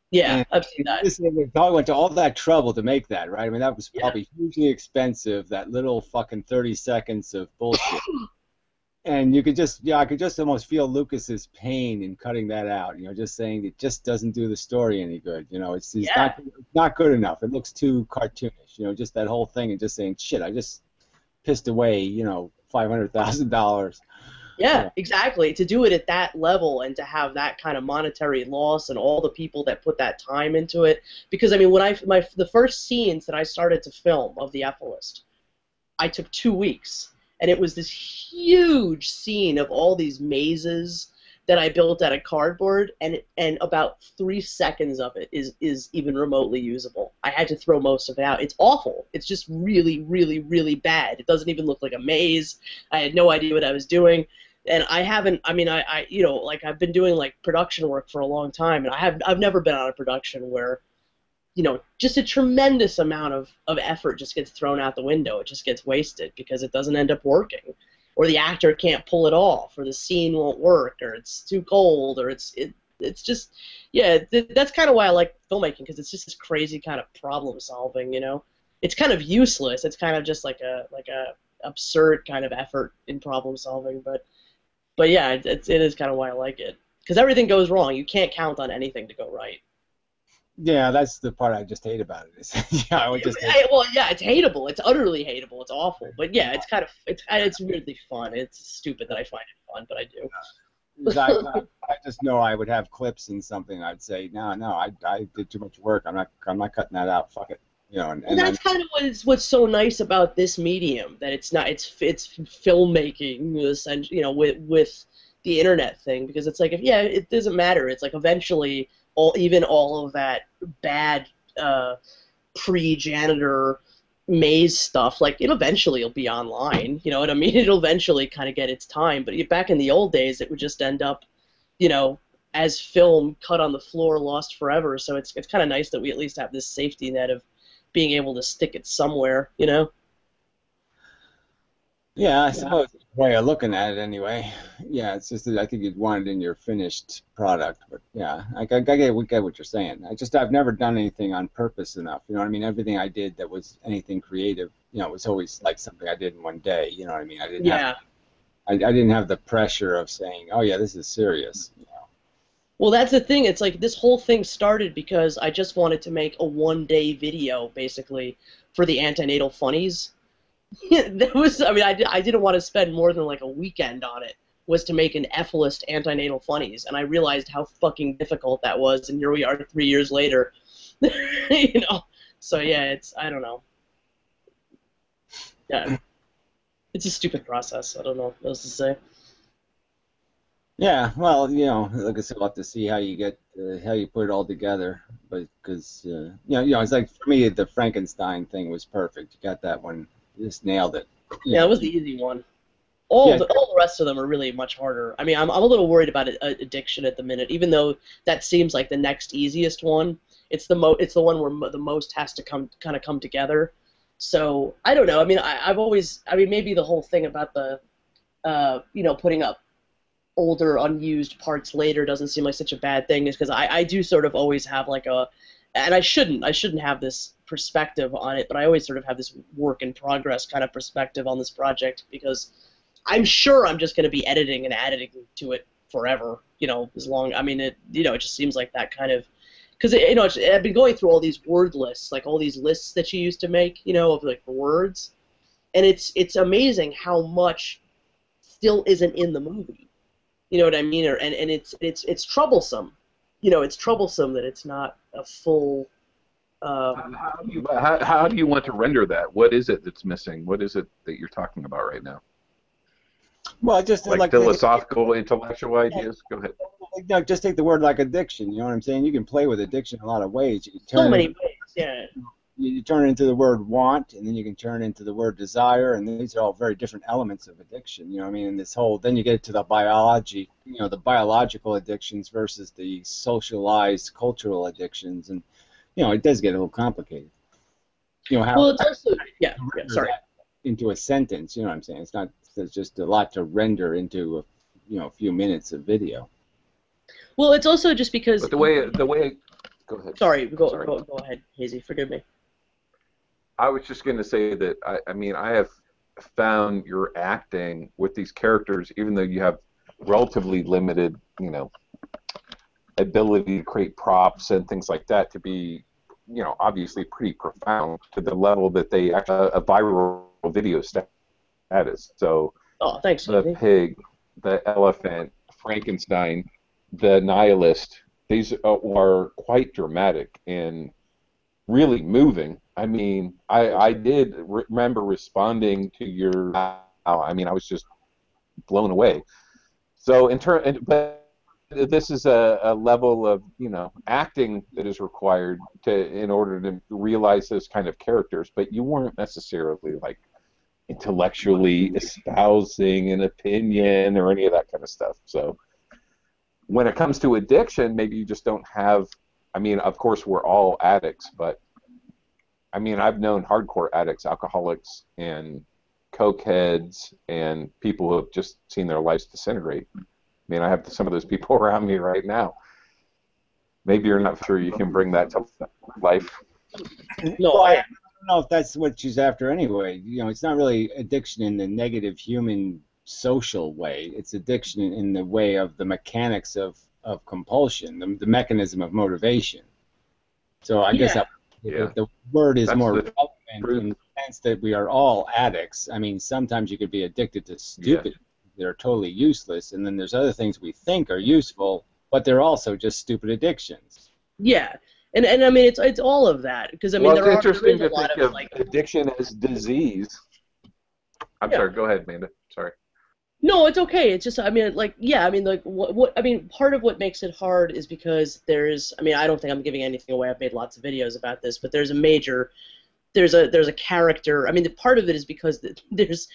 Yeah, I've seen that. They probably went to all that trouble to make that, right? I mean, that was probably hugely expensive. That little fucking 30 seconds of bullshit. And you could I could just almost feel Lucas's pain in cutting that out. Just saying it just doesn't do the story any good. It's not good enough. It looks too cartoonish. Just that whole thing and just saying shit. I just pissed away, $500,000. Yeah, exactly. To do it at that level and to have that kind of monetary loss and all the people that put that time into it. Because I mean, when the first scenes that I started to film of the F-list, I took 2 weeks. And it was this huge scene of all these mazes that I built out of cardboard, and about 3 seconds of it is even remotely usable. I had to throw most of it out. It's awful. It's just really, really, really bad. It doesn't even look like a maze. I had no idea what I was doing, and I've been doing production work for a long time, and I've never been on a production where just a tremendous amount of effort just gets thrown out the window. It just gets wasted because it doesn't end up working, or the actor can't pull it off, or the scene won't work, or it's too cold, or it's just, yeah, that's kind of why I like filmmaking, because it's just this crazy kind of problem solving, It's kind of useless. It's kind of just like a absurd kind of effort in problem solving, but yeah, it is kind of why I like it, because everything goes wrong. You can't count on anything to go right. Yeah, that's the part I just hate about it. I would just well, yeah, it's hateable. It's utterly hateable. It's awful. But yeah, it's kind of it's weirdly fun. It's stupid that I find it fun, but I do. I just know I would have clips in something. I'd say, no, I did too much work. I'm not cutting that out. Fuck it. And that's kind of what's so nice about this medium, that it's filmmaking, with the internet thing, because it's like, it doesn't matter. It's like eventually all of that bad pre-janitor maze stuff, like it'll be online. You know what I mean? It'll eventually kind of get its time. But back in the old days, it would just end up, as film cut on the floor, lost forever. So it's kind of nice that we at least have this safety net of being able to stick it somewhere. Yeah, I suppose it's a way of looking at it anyway. Yeah, it's just that I think you'd want it in your finished product. But yeah, I get what you're saying. I've never done anything on purpose enough. You know what I mean? Everything I did that was anything creative, it was always like something I did in one day. You know what I mean? I didn't have the pressure of saying, oh yeah, this is serious. Well, that's the thing. It's like this whole thing started because I just wanted to make a one-day video, basically, for the antenatal funnies. That was, I didn't want to spend more than like a weekend on it, was to make an F-list antenatal funnies, and I realized how fucking difficult that was, and here we are 3 years later. So yeah, I don't know. Yeah, it's a stupid process. I don't know what else to say. Yeah, well, like I said, we'll have to see how you put it all together, but because it's like, for me, the Frankenstein thing was perfect. You got that one. You just nailed it. Yeah, it was the easy one. All the rest of them are really much harder. I mean, I'm a little worried about addiction at the minute, even though that seems like the next easiest one. It's the one where the most has to come together. So I don't know. I mean, maybe the whole thing about the putting up older unused parts later doesn't seem like such a bad thing, is because I do sort of always have like and I shouldn't have this perspective on it, but I always sort of have this work in progress kind of perspective on this project, because I'm sure I'm just going to be editing and adding to it forever, as long, it just seems like that kind of, because I've been going through all these word lists, like all these lists that you used to make, of like words, and it's amazing how much still isn't in the movie. You know what I mean? And it's troublesome. It's troublesome that it's not a full. How do you want to render that? What is it that's missing? What is it that you're talking about right now? Well, just like philosophical, intellectual ideas. Go ahead. Just take the word like addiction. You know what I'm saying? You can play with addiction in a lot of ways. You can so many ways. Yeah. You turn it into the word want, and then you can turn it into the word desire, and these are all very different elements of addiction. You know what I mean? And then you get to the biology, the biological addictions versus the socialized cultural addictions, and it does get a little complicated. Well, it's also sorry. Into a sentence, you know what I'm saying? There's just a lot to render into a few minutes of video. Well, it's also just because. But the way. Go ahead. Sorry, go ahead, Hazy. Forgive me. I was just going to say that I have found your acting with these characters, even though you have relatively limited, ability to create props and things like that, to be, obviously pretty profound to the level that they actually a viral video status. So, thanks. The pig, the elephant, Frankenstein, the nihilist. These are quite dramatic and really moving. I mean, I did remember responding to your. I was just blown away. So but this is a level of acting that is required in order to realize those kind of characters. But you weren't necessarily like intellectually espousing an opinion or any of that kind of stuff. So when it comes to addiction, maybe you just don't have I mean, of course, we're all addicts, but I mean, I've known hardcore addicts, alcoholics, and cokeheads, and people who have just seen their lives disintegrate. I mean, I have some of those people around me right now. Maybe you're not sure you can bring that to life. No, Well, I don't know if that's what she's after anyway. You know, it's not really addiction in the negative human social way. It's addiction in the way of the mechanics of compulsion, the mechanism of motivation. So I guess the word is That's more the relevant in the sense that we are all addicts. I mean, sometimes you could be addicted to stupid that are totally useless, and then there's other things we think are useful, but they're also just stupid addictions. yeah, and I mean it's all of that because I mean Well, there it's is interesting a to lot think of of like addiction as disease. I'm sorry. Go ahead, Amanda. Sorry. no, it's okay. It's just I mean like yeah I mean like what I mean part of what makes it hard is because there's I mean I don't think I'm giving anything away. I've made lots of videos about this, but there's a character. I mean, the part of it is because there's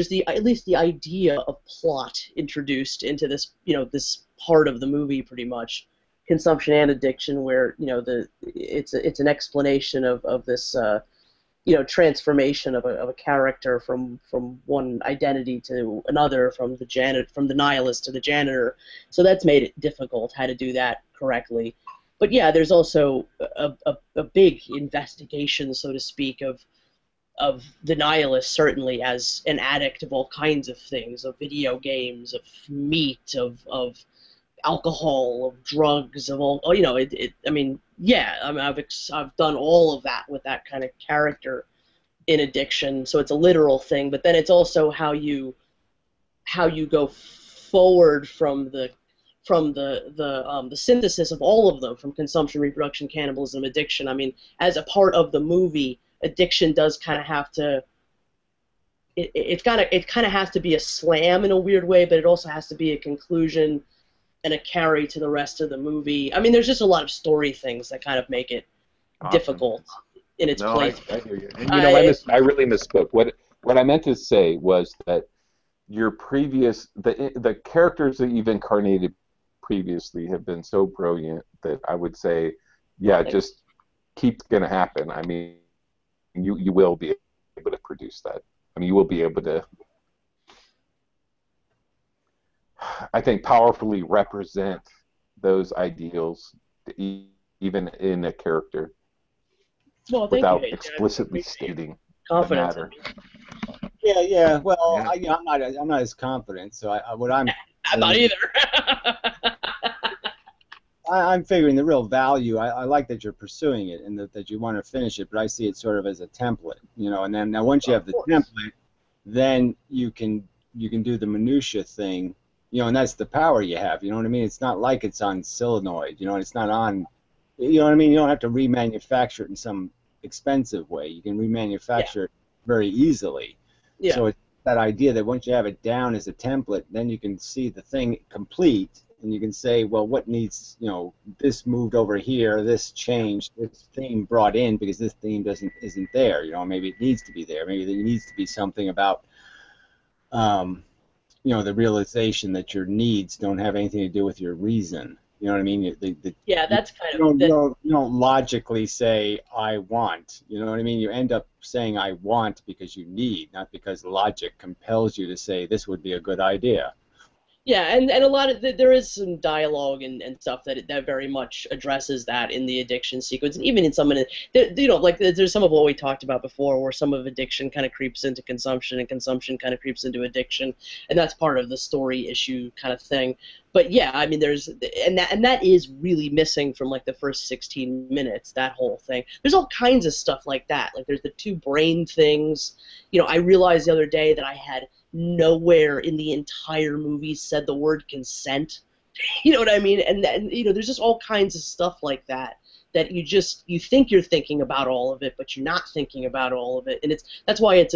the at least the idea of plot introduced into this this part of the movie pretty much, consumption and addiction, where it's an explanation of this transformation of a character from one identity to another, from the nihilist to the janitor. So that's made it difficult how to do that correctly. But yeah, there's also a big investigation, so to speak, of the nihilist certainly as an addict of all kinds of things, of video games, of meat, of alcohol, of drugs, of all. I mean, yeah, I mean, I've done all of that with that kind of character in addiction. So it's a literal thing, but then it's also how you go forward from the synthesis of all of them, from consumption, reproduction, cannibalism, addiction. I mean, as a part of the movie, addiction does kind of have to. It kind of has to be a slam in a weird way, but it also has to be a conclusion and a carry to the rest of the movie. I mean, there's just a lot of story things that kind of make it difficult in its place. I hear you. And I really misspoke. What I meant to say was that your previous the characters that you've incarnated previously have been so brilliant that I would say, yeah, just keep going to happen. I mean, you will be able to produce that. I mean, you will be able to, I think, powerfully represent those ideals even in a character without explicitly stating the matter. Yeah. Well, yeah. I'm not as confident. So I'm not either. I'm figuring the real value. I like that you're pursuing it and that you want to finish it, but I see it sort of as a template, And then now once you have the template, then you can do the minutia thing, and that's the power you have. You know what I mean? It's not like it's on solenoid. It's not on. You know what I mean? You don't have to remanufacture it in some expensive way. You can remanufacture it very easily. Yeah. So it's that idea that once you have it down as a template, then you can see the thing complete, and you can say, well, what needs, this moved over here, this changed, this theme brought in because this theme isn't there. Maybe it needs to be there. Maybe there needs to be something about, the realization that your needs don't have anything to do with your reason. You know what I mean? That's kind of. You don't logically say I want. You know what I mean? You end up saying I want because you need, not because logic compels you to say this would be a good idea. Yeah, and a lot of there is some dialogue and stuff that very much addresses that in the addiction sequence, and even in some of it, like there's some of what we talked about before, where some of addiction kind of creeps into consumption, and consumption kind of creeps into addiction, and that's part of the story issue kind of thing. But yeah, I mean, that is really missing from like the first 16 minutes. That whole thing. There's all kinds of stuff like that. Like there's the two brain things. I realized the other day that I had nowhere in the entire movie said the word consent. You know what I mean? And there's just all kinds of stuff like that you think you're thinking about all of it, but you're not thinking about all of it. And that's why it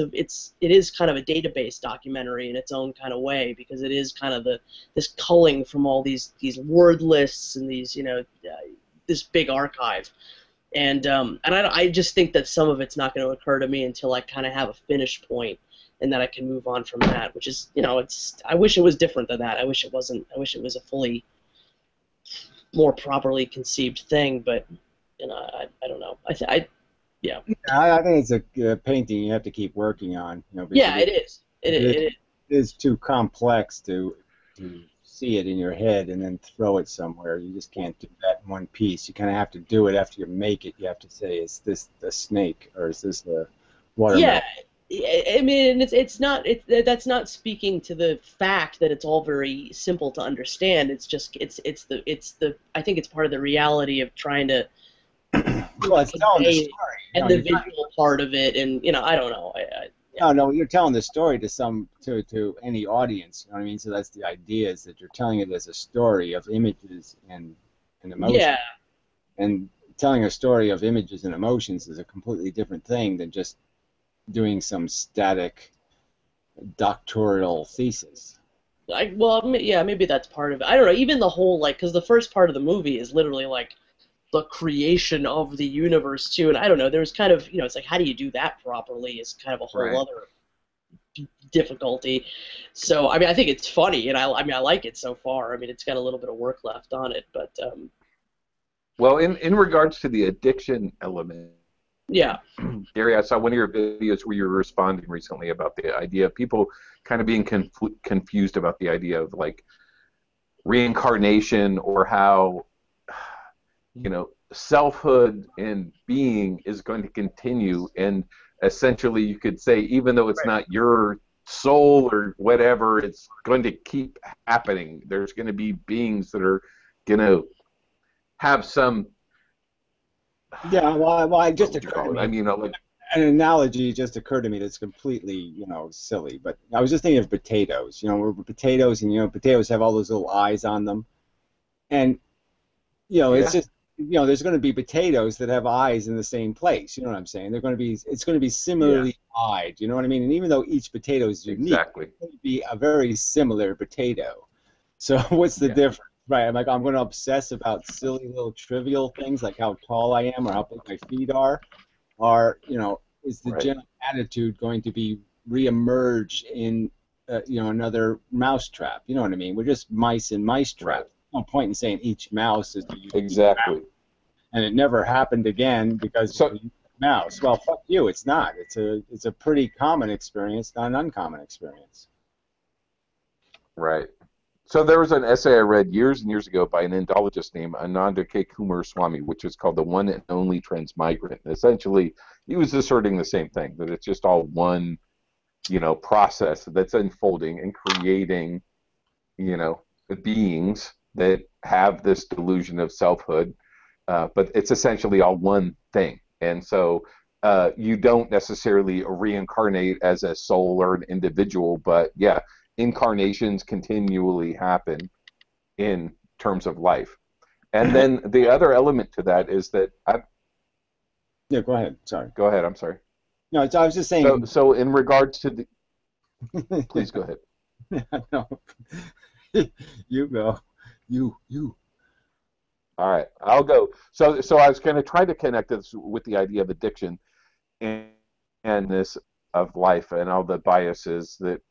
is kind of a database documentary in its own kind of way, because it is kind of this culling from all these word lists and these this big archive. And I just think that some of it's not going to occur to me until I kind of have a finish point, and that I can move on from that, which is, I wish it was different than that. I wish it wasn't. I wish it was a fully more properly conceived thing. But I don't know. Yeah. I think it's a painting you have to keep working on. Because Yeah, it is. It is too complex to see it in your head and then throw it somewhere. You just can't do that in one piece. You kind of have to do it after you make it. You have to say, is this the snake or is this the watermelon? Yeah, I mean, that's not speaking to the fact that it's all very simple to understand. It's just it's the I think it's part of the reality of trying to Well, it's telling the story. and the visual part of it, and I don't know. No, you're telling the story to any audience. You know what I mean? So that's the idea, is that you're telling it as a story of images and emotions. Yeah. And telling a story of images and emotions is a completely different thing than just doing some static doctoral thesis. Yeah, maybe that's part of it. I don't know. Even the whole because the first part of the movie is literally the creation of the universe too, and I don't know. There's kind of it's like, how do you do that properly? Is kind of a whole other difficulty. So I mean, I think it's funny, and I like it so far. I mean, it's got a little bit of work left on it, but well, in regards to the addiction element, yeah, Gary, I saw one of your videos where you were responding recently about the idea of people kind of being confused about the idea of reincarnation, or how selfhood and being is going to continue, and essentially you could say, even though it's not your soul or whatever, it's going to keep happening. There's going to be beings that are going to have some. Yeah, well, just occurred to me. I mean, an analogy just occurred to me that's completely, silly. But I was just thinking of potatoes. Where potatoes, and potatoes have all those little eyes on them, and it's just. There's going to be potatoes that have eyes in the same place. You know what I'm saying? It's going to be similarly eyed. You know what I mean? And even though each potato is unique, it's going to be a very similar potato. So what's the difference? Right? I'm going to obsess about silly little trivial things like how tall I am or how big my feet are, or is the general attitude going to be reemerge in another mouse trap? You know what I mean? We're just mice in mice traps. No point in saying each mouse is the unique mouse. And it never happened again because it's a mouse. Well, fuck you. It's not. It's a pretty common experience, not an uncommon experience. Right. So there was an essay I read years and years ago by an Indologist named Ananda K. Kumar Swamy, which is called The One and Only Transmigrant. And essentially, he was asserting the same thing, that it's just all one, process that's unfolding and creating, beings that have this delusion of selfhood, but it's essentially all one thing. And so you don't necessarily reincarnate as a soul or an individual, but incarnations continually happen in terms of life. And then the other element to that is that yeah, go ahead. Sorry. Go ahead. I'm sorry. No, I was just saying. So in regards to the, please go ahead. No, you go. You. All right, I'll go. So I was going to try to connect this with the idea of addiction and this of life and all the biases that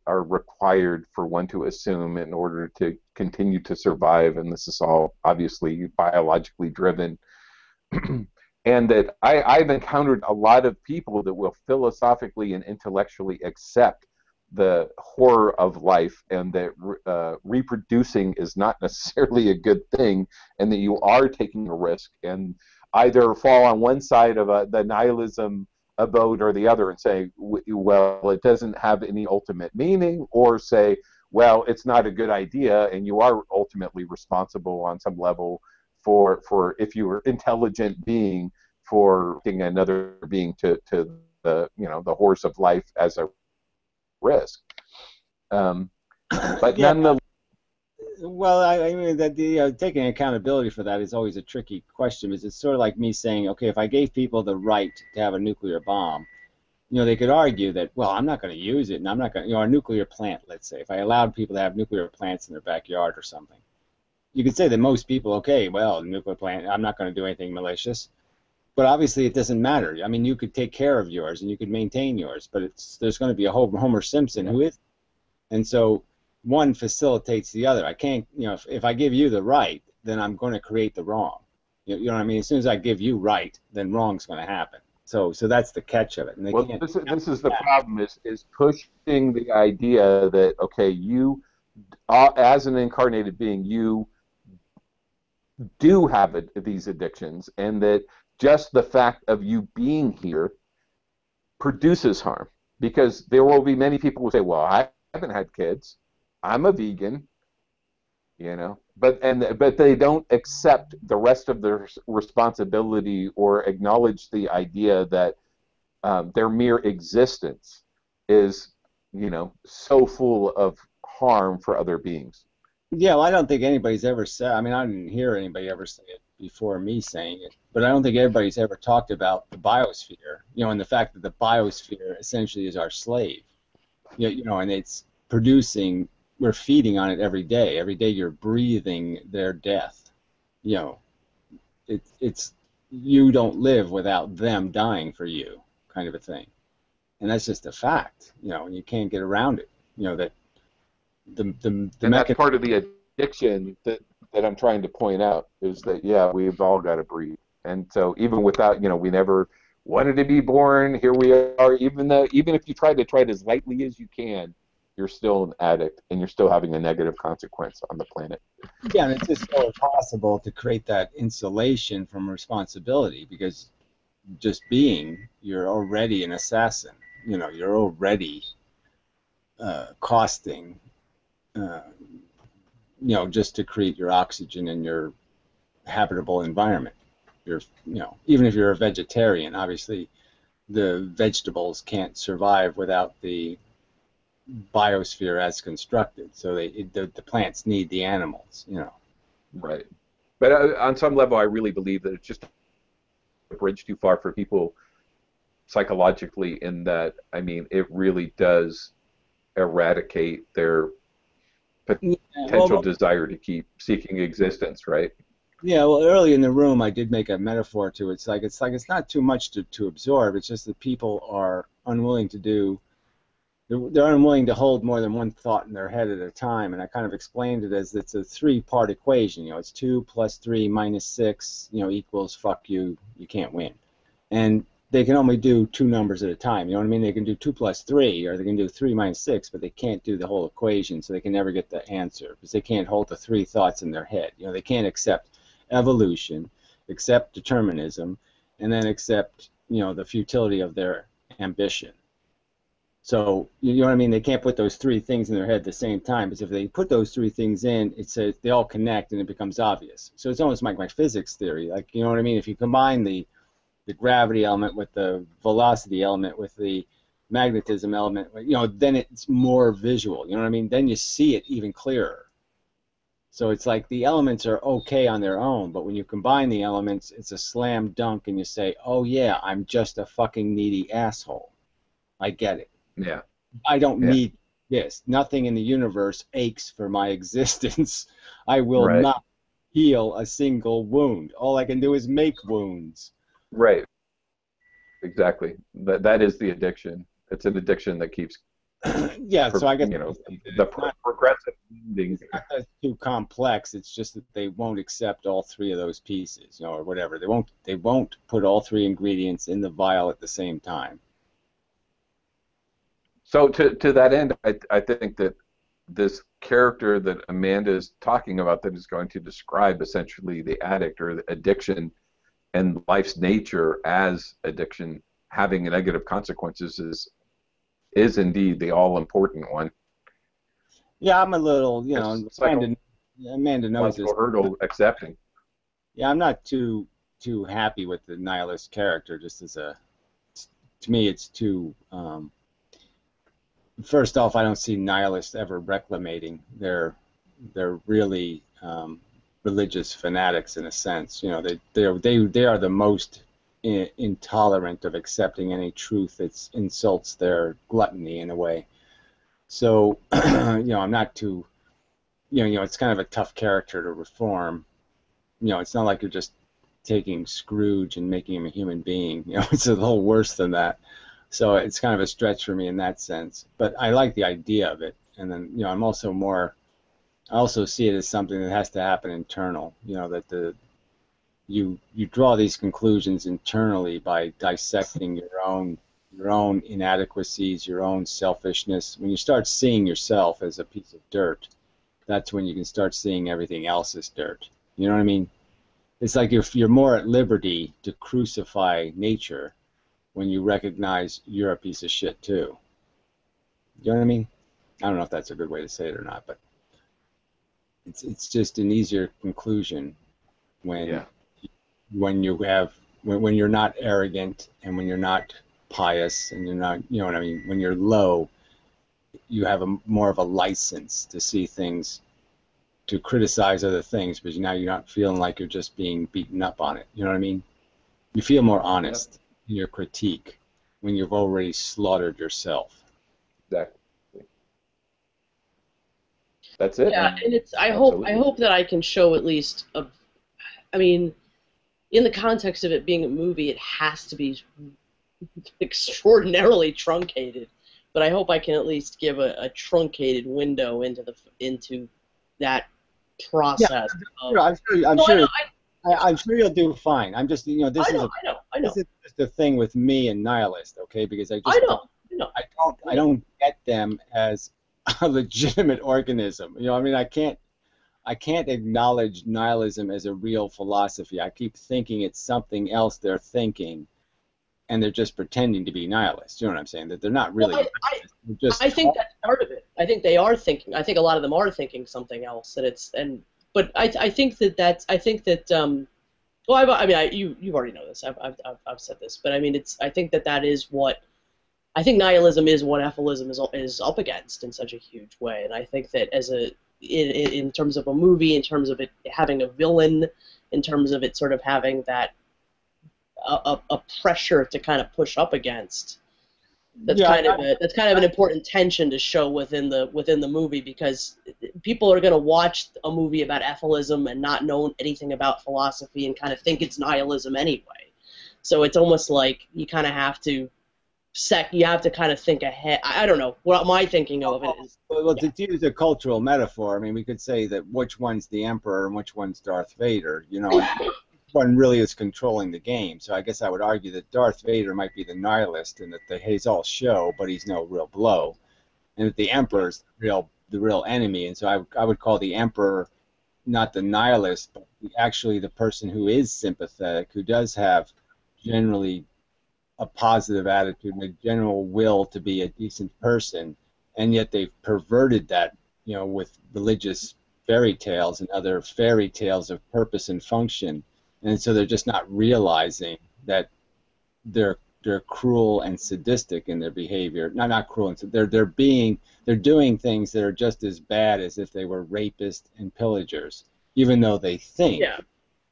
are required for one to assume in order to continue to survive, and this is all obviously biologically driven. And that I've encountered a lot of people that will philosophically and intellectually accept the horror of life, and that reproducing is not necessarily a good thing, and that you are taking a risk, and either fall on one side of the nihilism abode or the other and say, well, it doesn't have any ultimate meaning, or say, well, it's not a good idea, and you are ultimately responsible on some level for if you were intelligent being, for taking another being to the the horse of life as a risk. But nonetheless. Well, I mean that taking accountability for that is always a tricky question, because it's sort of like me saying, okay, if I gave people the right to have a nuclear bomb, they could argue that, well, I'm not going to use it, and I'm not going to, a nuclear plant, let's say, if I allowed people to have nuclear plants in their backyard or something, you could say that most people, okay, well, nuclear plant, I'm not going to do anything malicious. But obviously it doesn't matter. I mean, you could take care of yours and you could maintain yours, but there's going to be a Homer Simpson who is. And so one facilitates the other. I can't, if I give you the right then I'm going to create the wrong. You know what I mean? As soon as I give you right, then wrong's going to happen. So that's the catch of it. And they Well, can't. this is the problem is pushing the idea that, okay, you, as an incarnated being, you do have these addictions, and that just the fact of you being here produces harm. Because there will be many people who say, well, I haven't had kids, I'm a vegan, you know, but they don't accept the rest of their responsibility or acknowledge the idea that their mere existence is, you know, so full of harm for other beings. Yeah, well, I don't think anybody's ever said. I mean, I didn't hear anybody ever say it before me saying it, but I don't think everybody's ever talked about the biosphere. You know, and the fact that the biosphere essentially is our slave. You know, and it's producing. We're feeding on it every day. Every day you're breathing their death. You know, it's you don't live without them dying for you, kind of a thing, and that's just a fact. You know, and you can't get around it. You know that and that's part of the addiction that I'm trying to point out is that, yeah, we've all got to breathe. And so even without, you know, we never wanted to be born, here we are. Even if you try it as lightly as you can, you're still an addict and you're still having a negative consequence on the planet. Yeah, and it's just so impossible to create that insulation from responsibility because just being, you're already an assassin. You know, you're already costing, you know, just to create your oxygen and your habitable environment. You know, even if you're a vegetarian, obviously the vegetables can't survive without the biosphere as constructed. So the plants need the animals, you know. Right. But on some level, I really believe that it's just a bridge too far for people psychologically in that, I mean, it really does eradicate their potential desire to keep seeking existence, right? Yeah, well, early in the room, I did make a metaphor to it. It's not too much to absorb. It's just that people are unwilling to do. They're unwilling to hold more than one thought in their head at a time, and I kind of explained it as it's a three-part equation. You know, it's 2 plus 3 minus 6, you know, equals fuck you. You can't win, and they can only do two numbers at a time. You know what I mean? They can do 2 plus 3, or they can do 3 minus 6, but they can't do the whole equation, so they can never get the answer because they can't hold the three thoughts in their head. You know, they can't accept evolution, accept determinism, and then accept, you know, the futility of their ambition. So, you know what I mean? They can't put those three things in their head at the same time, because if they put those three things in, it says they all connect and it becomes obvious. So it's almost like my physics theory. Like, you know what I mean? If you combine the gravity element with the velocity element with the magnetism element, you know, then it's more visual. You know what I mean? Then you see it even clearer. So it's like the elements are okay on their own, but when you combine the elements, it's a slam dunk, and you say, oh yeah, I'm just a fucking needy asshole. I get it. Yeah. I don't need this. Nothing in the universe aches for my existence. I will not heal a single wound. All I can do is make wounds. Right. Exactly. That is the addiction. It's an addiction that keeps. Yeah. So I guess, you know, the progressive wounding. It's not that it's too complex. It's just that they won't accept all three of those pieces, you know, or whatever. They won't put all three ingredients in the vial at the same time. So to that end, I think that this character that Amanda is talking about that is going to describe essentially the addict or the addiction and life's nature as addiction having negative consequences is indeed the all-important one. Yeah, I'm a little, you know, Amanda knows this. Hurdle accepting. Yeah, I'm not too happy with the nihilist character. Just as to me, it's too. First off, I don't see nihilists ever reclamating. They're really religious fanatics in a sense. You know, they are the most intolerant of accepting any truth that insults their gluttony in a way. So, you know, I'm not too. You know, it's kind of a tough character to reform. You know, it's not like you're just taking Scrooge and making him a human being. You know, it's a little worse than that. So it's kind of a stretch for me in that sense. But I like the idea of it. And then, you know, I'm also more I also see it as something that has to happen internal. That you draw these conclusions internally by dissecting your own inadequacies, your own selfishness. When you start seeing yourself as a piece of dirt, that's when you can start seeing everything else as dirt. You know what I mean? It's like you're more at liberty to crucify nature when you recognize you're a piece of shit too. You know what I mean? I don't know if that's a good way to say it or not, but it's just an easier conclusion when Yeah. when you're not arrogant and when you're not pious and you're not, you know what I mean, when you're low, you have more of a license to see things, to criticize other things, because now you're not feeling like you're just being beaten up on it. You know what I mean? You feel more honest in your critique when you've already slaughtered yourself. Exactly. That's it. Yeah, and I Absolutely. hope that I can show at least a. I mean, in the context of it being a movie, it has to be extraordinarily truncated. But I hope I can at least give a truncated window into that process. I'm sure you'll do fine. I'm just, this I is know. this is just the thing with me and nihilist, okay? Because I don't get them as a legitimate organism. I mean, I can't acknowledge nihilism as a real philosophy. I keep thinking it's something else they're thinking, and they're just pretending to be nihilists. You know what I'm saying? That they're not really. I think that's part of it. I think they are thinking. I think a lot of them are thinking something else. But I think that. Well, you already know this. I've said this, but I mean, I think that is what. I think nihilism is what ethylism is up against in such a huge way, and I think that in terms of a movie, in terms of it having a villain, in terms of it sort of having that a pressure to kind of push up against, that's kind of an important tension to show within the movie, because people are going to watch a movie about ethylism and not know anything about philosophy and kind of think it's nihilism anyway. So it's almost like you kind of have to. You have to kind of think ahead. I don't know. What my thinking of it is. Well, to use a cultural metaphor, I mean, we could say that which one's the Emperor and which one's Darth Vader. One really is controlling the game. So I guess I would argue that Darth Vader might be the nihilist and that he's all show, but he's no real blow, and that the Emperor's the real enemy. And so I would call the Emperor not the nihilist, but actually the person who is sympathetic, who does have generally a positive attitude and a general will to be a decent person, and yet they've perverted that, with religious fairy tales and other fairy tales of purpose and function, and so they're just not realizing that they're cruel and sadistic in their behavior. Not cruel and they're doing things that are just as bad as if they were rapists and pillagers, even though they think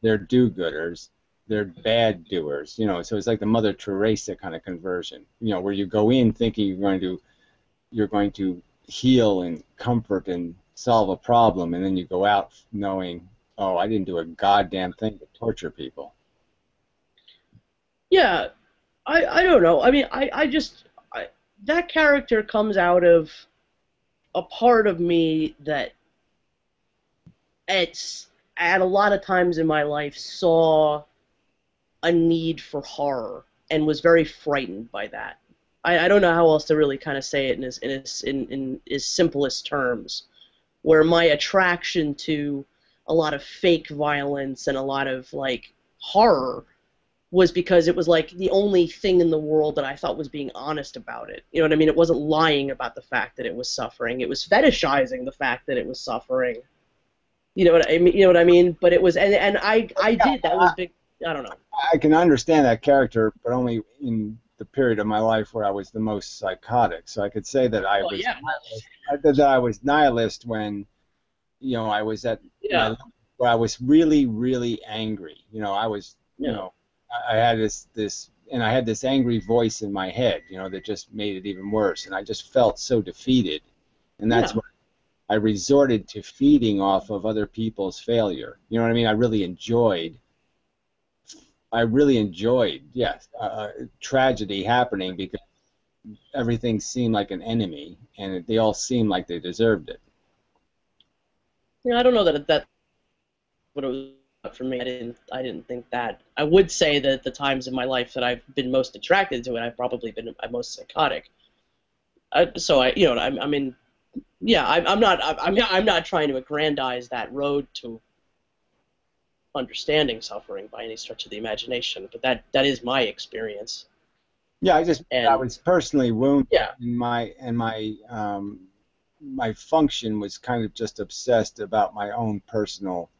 they're do-gooders. They're bad doers, so it's like the Mother Teresa kind of conversion, where you go in thinking you're going to heal and comfort and solve a problem, and then you go out knowing, oh, I didn't do a goddamn thing to torture people. Yeah, I don't know. I mean, that character comes out of a part of me that at a lot of times in my life saw a need for horror and was very frightened by that. I don't know how else to really kind of say it in its simplest terms, where my attraction to a lot of fake violence and a lot of like horror was because it was like the only thing in the world that I thought was being honest about it. You know what I mean? It wasn't lying about the fact that it was suffering. It was fetishizing the fact that it was suffering. You know what I mean? But it was, and I did. That was big. I don't know. I can understand that character, but only in the period of my life where I was the most psychotic. So I could say that I was nihilist when, I was at where I was really, really angry. I was, I had this, and I had this angry voice in my head, that just made it even worse, and I just felt so defeated, and that's when I resorted to feeding off of other people's failure. You know what I mean? I really enjoyed, tragedy happening because everything seemed like an enemy, and they all seemed like they deserved it. Yeah, I don't know that what it was for me. I didn't think that. I would say that the times in my life that I've been most attracted to it, I've probably been most psychotic. So I mean, yeah, I'm not trying to aggrandize that road to understanding suffering by any stretch of the imagination, but that is my experience. Yeah, I And was personally wounded, yeah, and my function was kind of just obsessed about my own personal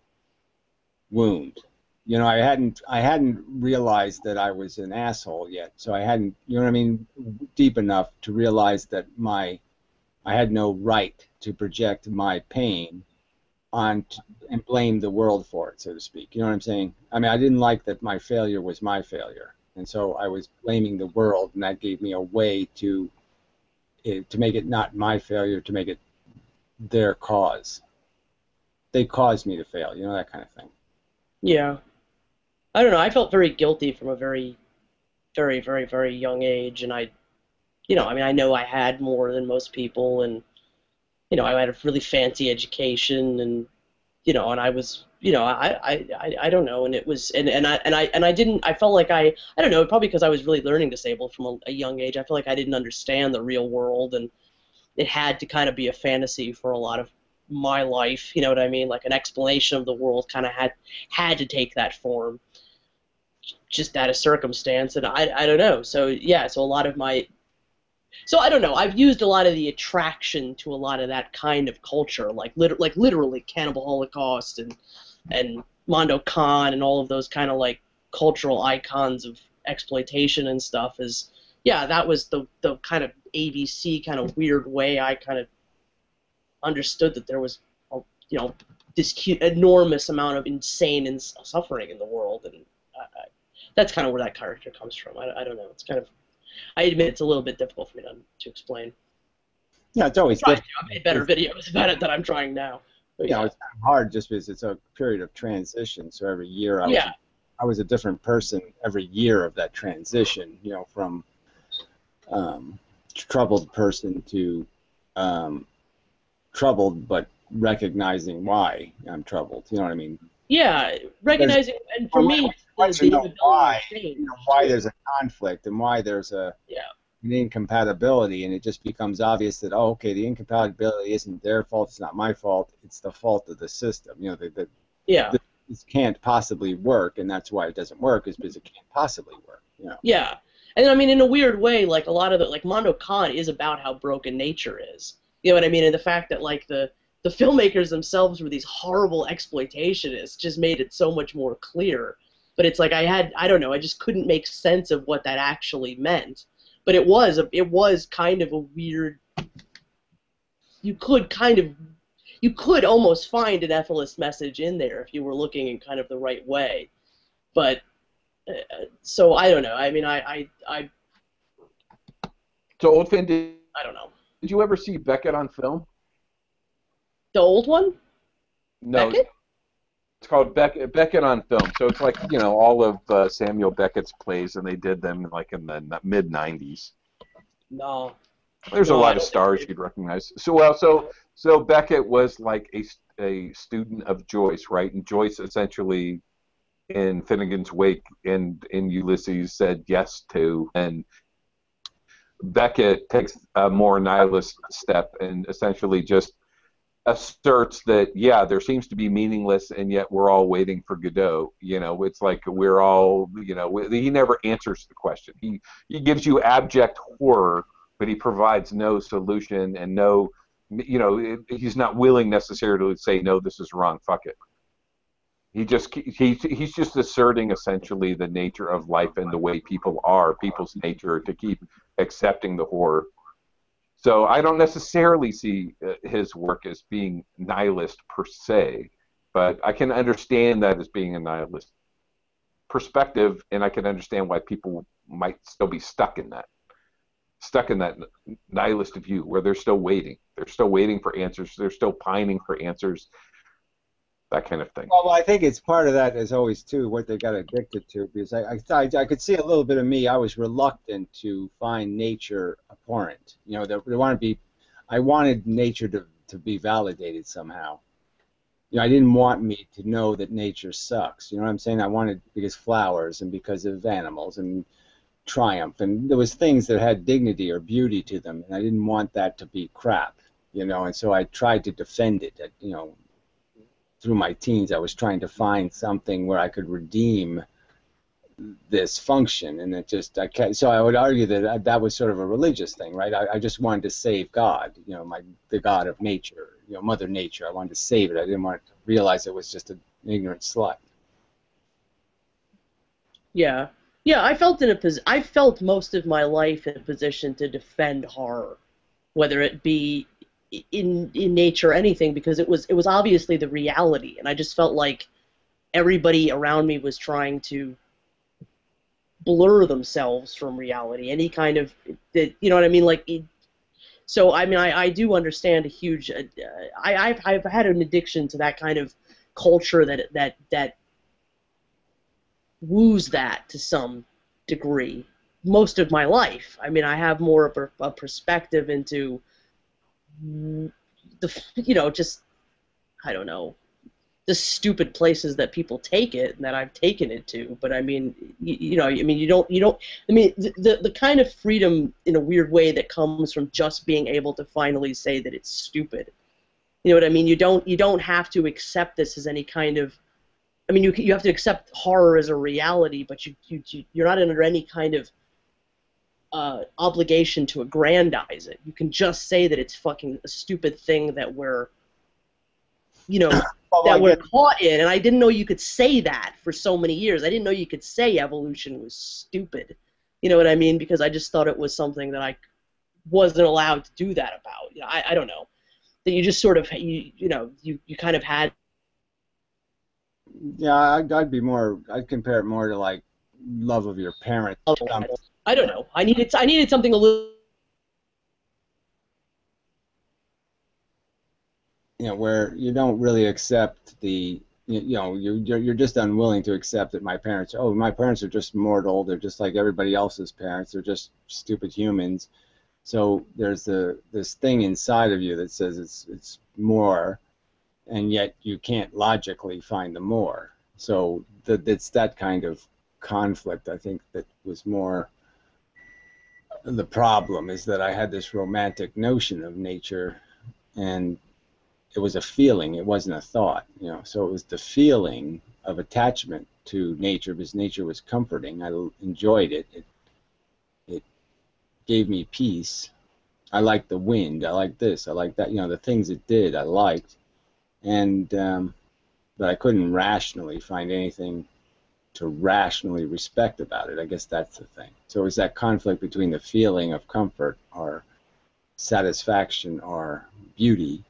wound. You know, I hadn't realized that I was an asshole yet, so I hadn't, you know what I mean, deep enough to realize that I had no right to project my pain on and blame the world for it, so to speak. You know what I'm saying? I mean, I didn't like that my failure was my failure, and so I was blaming the world, and that gave me a way to make it not my failure, to make it their cause. They caused me to fail, you know, that kind of thing. yeah. I don't know. I felt very guilty from a very, very, very, very young age, and I mean, I know I had more than most people, and I had a really fancy education, and and I was, I don't know, and it was, and I didn't, I felt like I don't know, probably because I was really learning disabled from a young age. I feel like I didn't understand the real world, and it had to kind of be a fantasy for a lot of my life. You know what I mean? Like an explanation of the world kind of had to take that form, just out of circumstance, and I don't know. So yeah, so a lot of my so I don't know. I've used a lot of the attraction to a lot of that kind of culture, like literally Cannibal Holocaust and Mondo Khan and all of those kind of like cultural icons of exploitation and stuff. Is yeah, that was the kind of ABC kind of weird way I kind of understood that there was this enormous amount of insane and suffering in the world, and that's kind of where that character comes from. I don't know. It's kind of I admit it's a little bit difficult for me to explain. Yeah, it's always I've difficult. made better videos about it than I'm trying now. But You know, it's kind of hard just because it's a period of transition. So every year yeah, I was a different person every year of that transition. You know, from troubled person to troubled, but recognizing why I'm troubled. You know what I mean? yeah, recognizing, and for me, Once the you know inability why, to change. why too. there's a conflict and why there's an Yeah, incompatibility, and it just becomes obvious that, oh, okay, the incompatibility isn't their fault, it's not my fault, it's the fault of the system. You know, yeah, this can't possibly work, and that's why it doesn't work, is because it can't possibly work. You know. yeah. And I mean, in a weird way, like a lot of the like Mondo Khan is about how broken nature is. You know what I mean? And the fact that like the filmmakers themselves were these horrible exploitationists just made it so much more clear. But it's like I don't know, I just couldn't make sense of what that actually meant. But it was kind of a weird. You could kind of you could almost find an ethicist message in there if you were looking in kind of the right way. But so I don't know. I mean, So, Oldfin, did I don't know. you ever see Beckett on film? The old one? No. Beckett? It's called Beckett on film. So it's like, all of Samuel Beckett's plays, and they did them like in the mid '90s. No. There's a lot of stars you'd recognize. So Beckett was like a student of Joyce, right? And Joyce essentially, in Finnegan's Wake and in Ulysses, said yes to, and Beckett takes a more nihilist step and essentially just asserts that, yeah, there seems to be meaningless, and yet we're all waiting for Godot. It's like we're all, he never answers the question. He gives you abject horror, but he provides no solution and no, he's not willing necessarily to say, no, this is wrong, fuck it. He's just asserting essentially the nature of life and the way people are, people's nature, to keep accepting the horror. So I don't necessarily see his work as being nihilist per se, but I can understand that as being a nihilist perspective, and I can understand why people might still be stuck in that nihilist view where they're still waiting. They're still waiting for answers. They're still pining for answers. That kind of thing. Well, I think it's part of that is always too what they got addicted to, because I could see a little bit of me. I was reluctant to find nature abhorrent. They want to be. I wanted nature to be validated somehow, I didn't want me to know that nature sucks. You know what I'm saying? I wanted, because flowers and because of animals and triumph, and there was things that had dignity or beauty to them, and I didn't want that to be crap. And so I tried to defend it. Through my teens, I was trying to find something where I could redeem this function, and so I would argue that that was sort of a religious thing, right? I just wanted to save God, the God of nature, Mother Nature. I wanted to save it. I didn't want to realize it was just an ignorant slut. Yeah. Yeah, I felt most of my life in a position to defend horror, whether it be in nature or anything, because it was obviously the reality, and I just felt like everybody around me was trying to blur themselves from reality. Any kind of, you know what I mean? So I mean, I do understand a huge. I've had an addiction to that kind of culture that woos that to some degree most of my life. I mean, I have more of a perspective into just, I don't know, the stupid places that people take it and that I've taken it to. But I mean, you don't, I mean, the kind of freedom in a weird way that comes from just being able to finally say that it's stupid. You know what I mean? You don't have to accept this as any kind of, I mean, you have to accept horror as a reality, but you're not under any kind of obligation to aggrandize it. You can just say that it's fucking a stupid thing that we're we're caught in, and I didn't know you could say that for so many years. I didn't know you could say evolution was stupid. You know what I mean? Because I just thought it was something that I wasn't allowed to do that about. I don't know. That you just sort of you kind of had. Yeah, I'd compare it more to like love of your parents. I don't know. I needed something a little. Where you don't really accept you're just unwilling to accept that my parents are just mortal. They're just like everybody else's parents. They're just stupid humans. So there's this thing inside of you that says it's more, and yet you can't logically find the more. So it's that kind of conflict, I think, that was more the problem, is that I had this romantic notion of nature, and it was a feeling, it wasn't a thought, so it was the feeling of attachment to nature, because nature was comforting. I enjoyed it. It gave me peace. I liked the wind. I liked this. I liked that. The things it did, I liked. And but I couldn't rationally find anything to rationally respect about it. I guess that's the thing. So it was that conflict between the feeling of comfort or satisfaction or beauty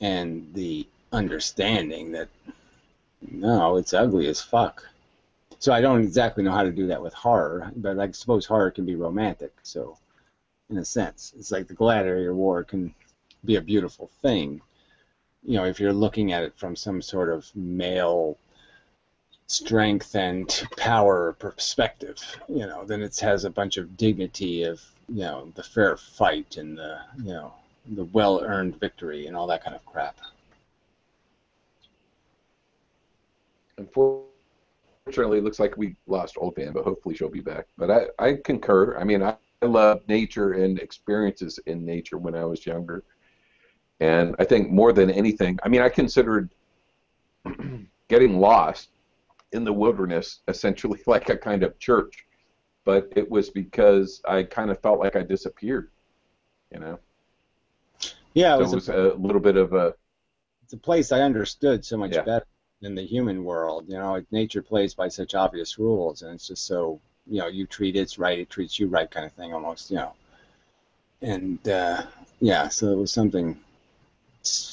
and the understanding that, no, it's ugly as fuck. So I don't exactly know how to do that with horror, but I suppose horror can be romantic. So in a sense, it's like the Gladiator War can be a beautiful thing, if you're looking at it from some sort of male strength and power perspective, then it has a bunch of dignity of, the fair fight and the well-earned victory and all that kind of crap. Unfortunately, it looks like we lost Old Van, but hopefully she'll be back. But I concur. I mean, I love nature and experiences in nature when I was younger. And I think more than anything, I mean, I considered getting lost in the wilderness essentially like a kind of church. But it was because I kind of felt like I disappeared, Yeah, so it was a little bit of a... It's a place I understood so much better than the human world. Nature plays by such obvious rules, and it's just so, you treat it right, it treats you right kind of thing almost, And, so it was something,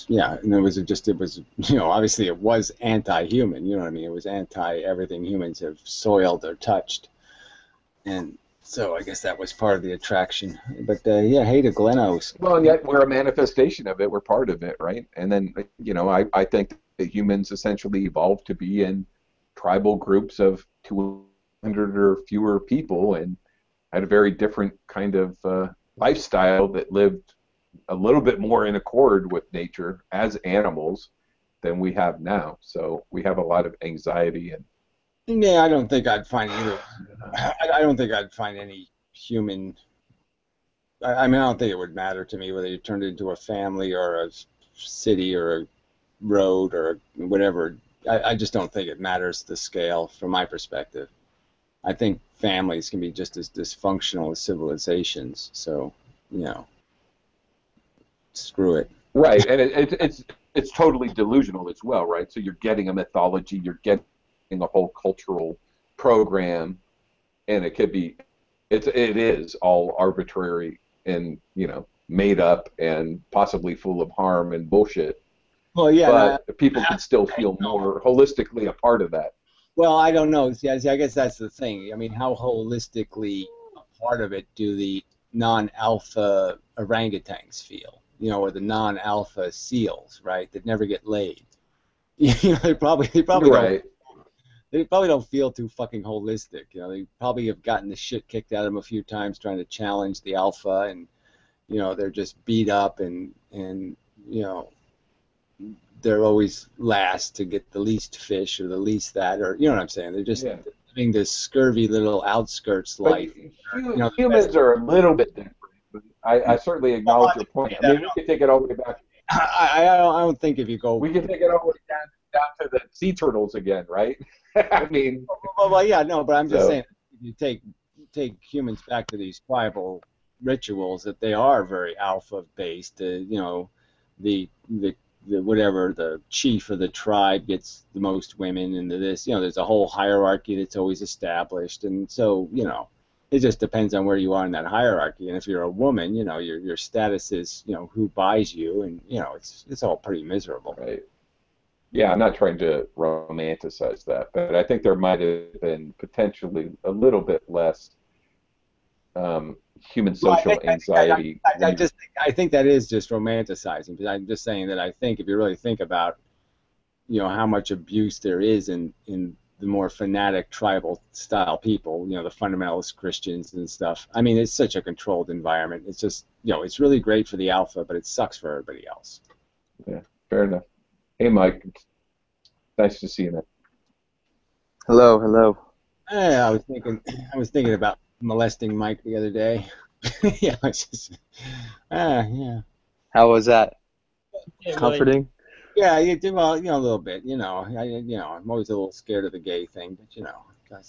and it was obviously it was anti-human, you know what I mean? It was anti-everything humans have soiled or touched. And so I guess that was part of the attraction. But hey to Glenos. Well, and yet we're a manifestation of it. We're part of it, right? And then, I think that humans essentially evolved to be in tribal groups of 200 or fewer people and had a very different kind of lifestyle that lived a little bit more in accord with nature as animals. than we have now. So we have a lot of anxiety and. Yeah, I don't think I'd find either. I don't think I'd find any human. I mean, I don't think it would matter to me whether you turned it into a family or a city or a road or whatever. I just don't think it matters the scale from my perspective. I think families can be just as dysfunctional as civilizations. So, screw it. Right, and it's totally delusional as well, right? So you're getting a mythology, you're getting a whole cultural program, and it is all arbitrary and made up and possibly full of harm and bullshit. Well, yeah, but people can still feel more holistically a part of that. Well, I don't know. See, I guess that's the thing. I mean, how holistically a part of it do the non-alpha orangutans feel? Or the non-alpha seals, right? That never get laid. They probably right. They probably don't feel too fucking holistic. They probably have gotten the shit kicked out of them a few times trying to challenge the alpha, and they're just beat up, and they're always last to get the least fish or the least that, or what I'm saying. They're just living this scurvy little outskirts life. Humans are a little bit different. But I certainly acknowledge your point. I mean, we could take it all the way back. I don't think if you go. We could take it all the way down to the sea turtles again, right? I mean. Well, yeah, no, but I'm just saying, if you take humans back to these tribal rituals, that they are very alpha based. The whatever the chief of the tribe gets the most women, and this, there's a whole hierarchy that's always established, and so it just depends on where you are in that hierarchy. And if you're a woman, your status is who buys you, and it's all pretty miserable. Right. Yeah, I'm not trying to romanticize that, but I think there might have been potentially a little bit less human social anxiety. I think that is just romanticizing, because I'm just saying that I think if you really think about how much abuse there is in the more fanatic tribal style people, the fundamentalist Christians and stuff. I mean, it's such a controlled environment. It's just, it's really great for the alpha, but it sucks for everybody else. Yeah, fair enough. Hey, Mike. Nice to see you, man. Hello. I was thinking about molesting Mike the other day. Yeah, it's just, yeah. How was that? Comforting? Yeah, you do. Well, a little bit. I'm always a little scared of the gay thing, but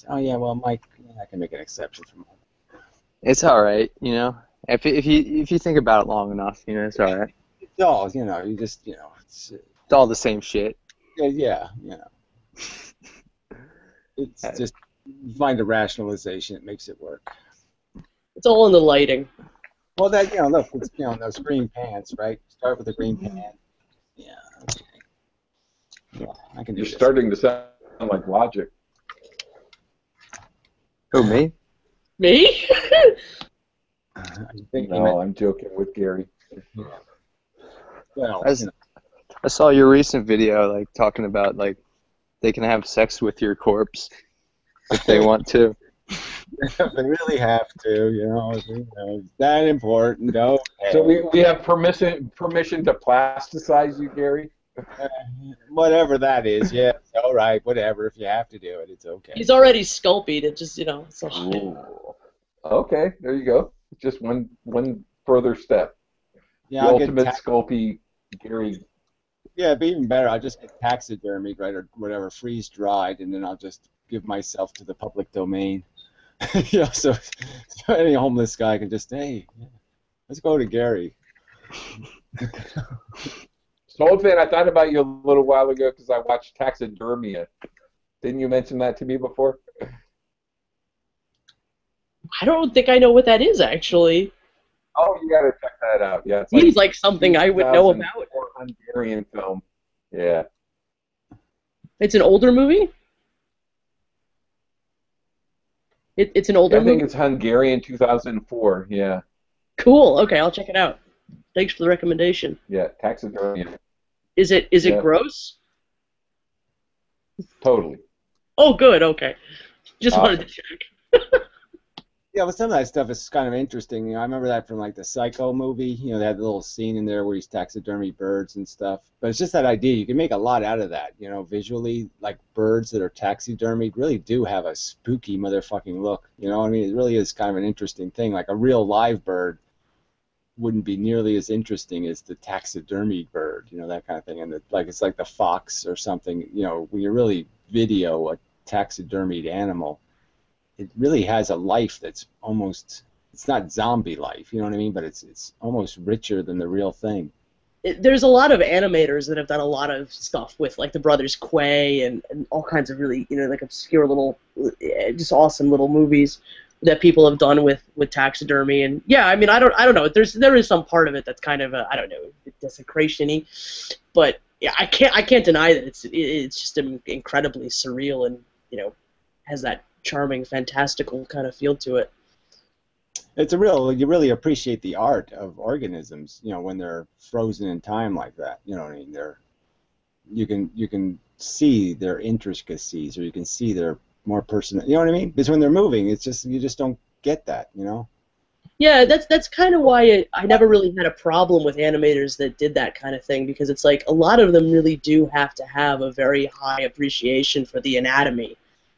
oh yeah, well, Mike, I can make an exception for Mike. It's all right, If you think about it long enough, it's all right. It's all, you just, it's all the same shit. Yeah. It's just, you find a rationalization, it makes it work. It's all in the lighting. Well, that, look, it's, those green pants, right? Start with the green pants. Yeah, okay. Yeah, I can do You're starting to sound like Logic. Who, me? Me? No, I'm joking with Gary. Well, I saw your recent video, talking about, they can have sex with your corpse if they want to. They really have to, it's that important. Okay. So we have permission to plasticize you, Gary? Whatever that is, yeah. All right, whatever. If you have to do it, it's okay. He's already sculpied. It just, it's all. Okay, there you go. Just one further step. Yeah, the ultimate Sculpey Gary. Yeah, it'd be even better. I'll just get taxidermied, right, or whatever, freeze dried, and then I'll just give myself to the public domain. So any homeless guy can just, hey, let's go to Gary. So, old fan, I thought about you a little while ago because I watched Taxidermia. Didn't you mention that to me before? I don't think I know what that is, actually. Oh, you gotta check that out. Yeah, it's seems like something I would know about. Hungarian film. Yeah. It's an older movie? It's an older movie? I think it's Hungarian 2004, yeah. Cool, okay, I'll check it out. Thanks for the recommendation. Yeah, Taxidermia. Is it gross? Totally. Oh, good, okay. Just wanted to check. Yeah, but some of that stuff is kind of interesting. You know, I remember that from like the Psycho movie. You know, they had a little scene in there where he's taxidermy birds and stuff. But it's just that idea. You can make a lot out of that. You know, visually, like birds that are taxidermied really do have a spooky motherfucking look. You know, I mean, it really is kind of an interesting thing. Like a real live bird wouldn't be nearly as interesting as the taxidermy bird. You know, that kind of thing. And like it's like the fox or something. You know, when you really video a taxidermied animal, it really has a life that's almost, it's not zombie life, you know what I mean? But it's almost richer than the real thing. There's a lot of animators that have done a lot of stuff with, like, the Brothers Quay and all kinds of really, you know, like obscure little, just awesome little movies that people have done with taxidermy. And yeah, I mean, I don't know. There is some part of it that's kind of I don't know, desecration-y, but yeah, I can't deny that it's just incredibly surreal and, you know, has that charming, fantastical kind of feel to it. It's you really appreciate the art of organisms, you know, when they're frozen in time like that. You know what I mean? You can see their intricacies, or you can see their more personal. You know what I mean? Because when they're moving, it's just you just don't get that, you know. Yeah, that's kind of why I never really had a problem with animators that did that kind of thing, because it's like a lot of them really do have to have a very high appreciation for the anatomy.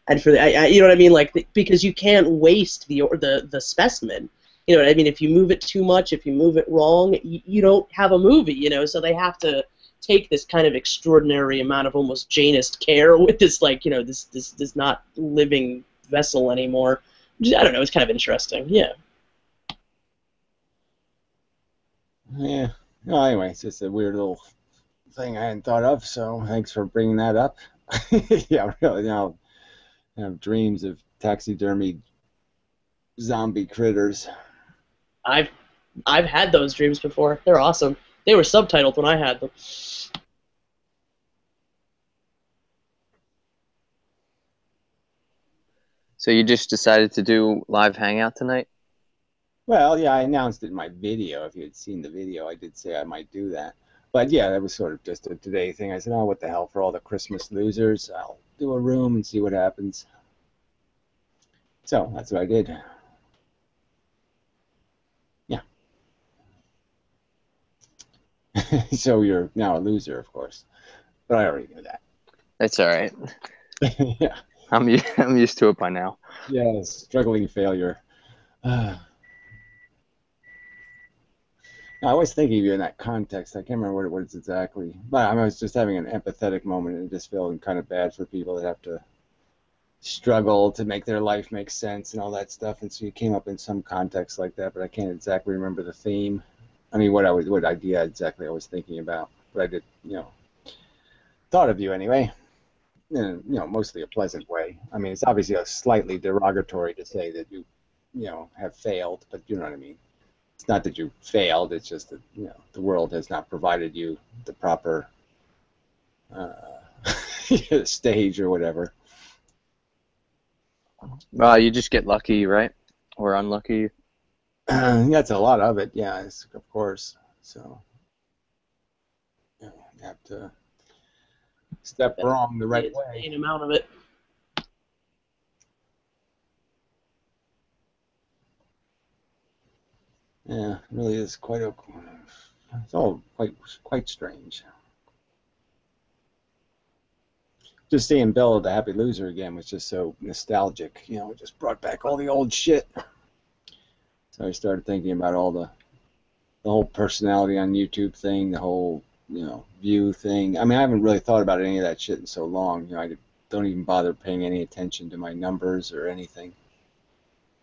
And for you know what I mean, like, because you can't waste the specimen. You know what I mean? If you move it too much, if you move it wrong, you don't have a movie. You know, so they have to take this kind of extraordinary amount of almost Janist care with this, like, you know, this not living vessel anymore. I don't know. It's kind of interesting. Yeah. Yeah. Well, anyway, it's just a weird little thing I hadn't thought of. So thanks for bringing that up. Yeah, really. You know, I have dreams of taxidermied zombie critters. I've had those dreams before. They're awesome. They were subtitled when I had them. So you just decided to do live hangout tonight? Well, yeah, I announced it in my video. If you had seen the video, I did say I might do that. But yeah, that was sort of just a today thing. I said, oh, what the hell, for all the Christmas losers, I'll do a room and see what happens. So that's what I did. Yeah. So you're now a loser, of course. But I already knew that. That's all right. Yeah. I'm used to it by now. Yeah, struggling failure. I was thinking of you in that context. I can't remember what it's exactly. But I was just having an empathetic moment and just feeling kind of bad for people that have to struggle to make their life make sense and all that stuff. And so you came up in some context like that, but I can't exactly remember the theme. I mean, what idea exactly I was thinking about. But I did, you know, thought of you anyway. In, you know, mostly a pleasant way. I mean, it's obviously a slightly derogatory to say that you know, have failed, but you know what I mean. It's not that you failed, it's just that, you know, the world has not provided you the proper stage or whatever. Well, you just get lucky, right? Or unlucky. That's a lot of it, yeah, of course. So you have to step wrong the right way. An amount of it. Yeah, it really is it's all quite strange. Just seeing Bill the Happy Loser again was just so nostalgic. You know, it just brought back all the old shit. So I started thinking about all the whole personality on YouTube thing, the whole, you know, view thing. I mean, I haven't really thought about any of that shit in so long. You know, I don't even bother paying any attention to my numbers or anything.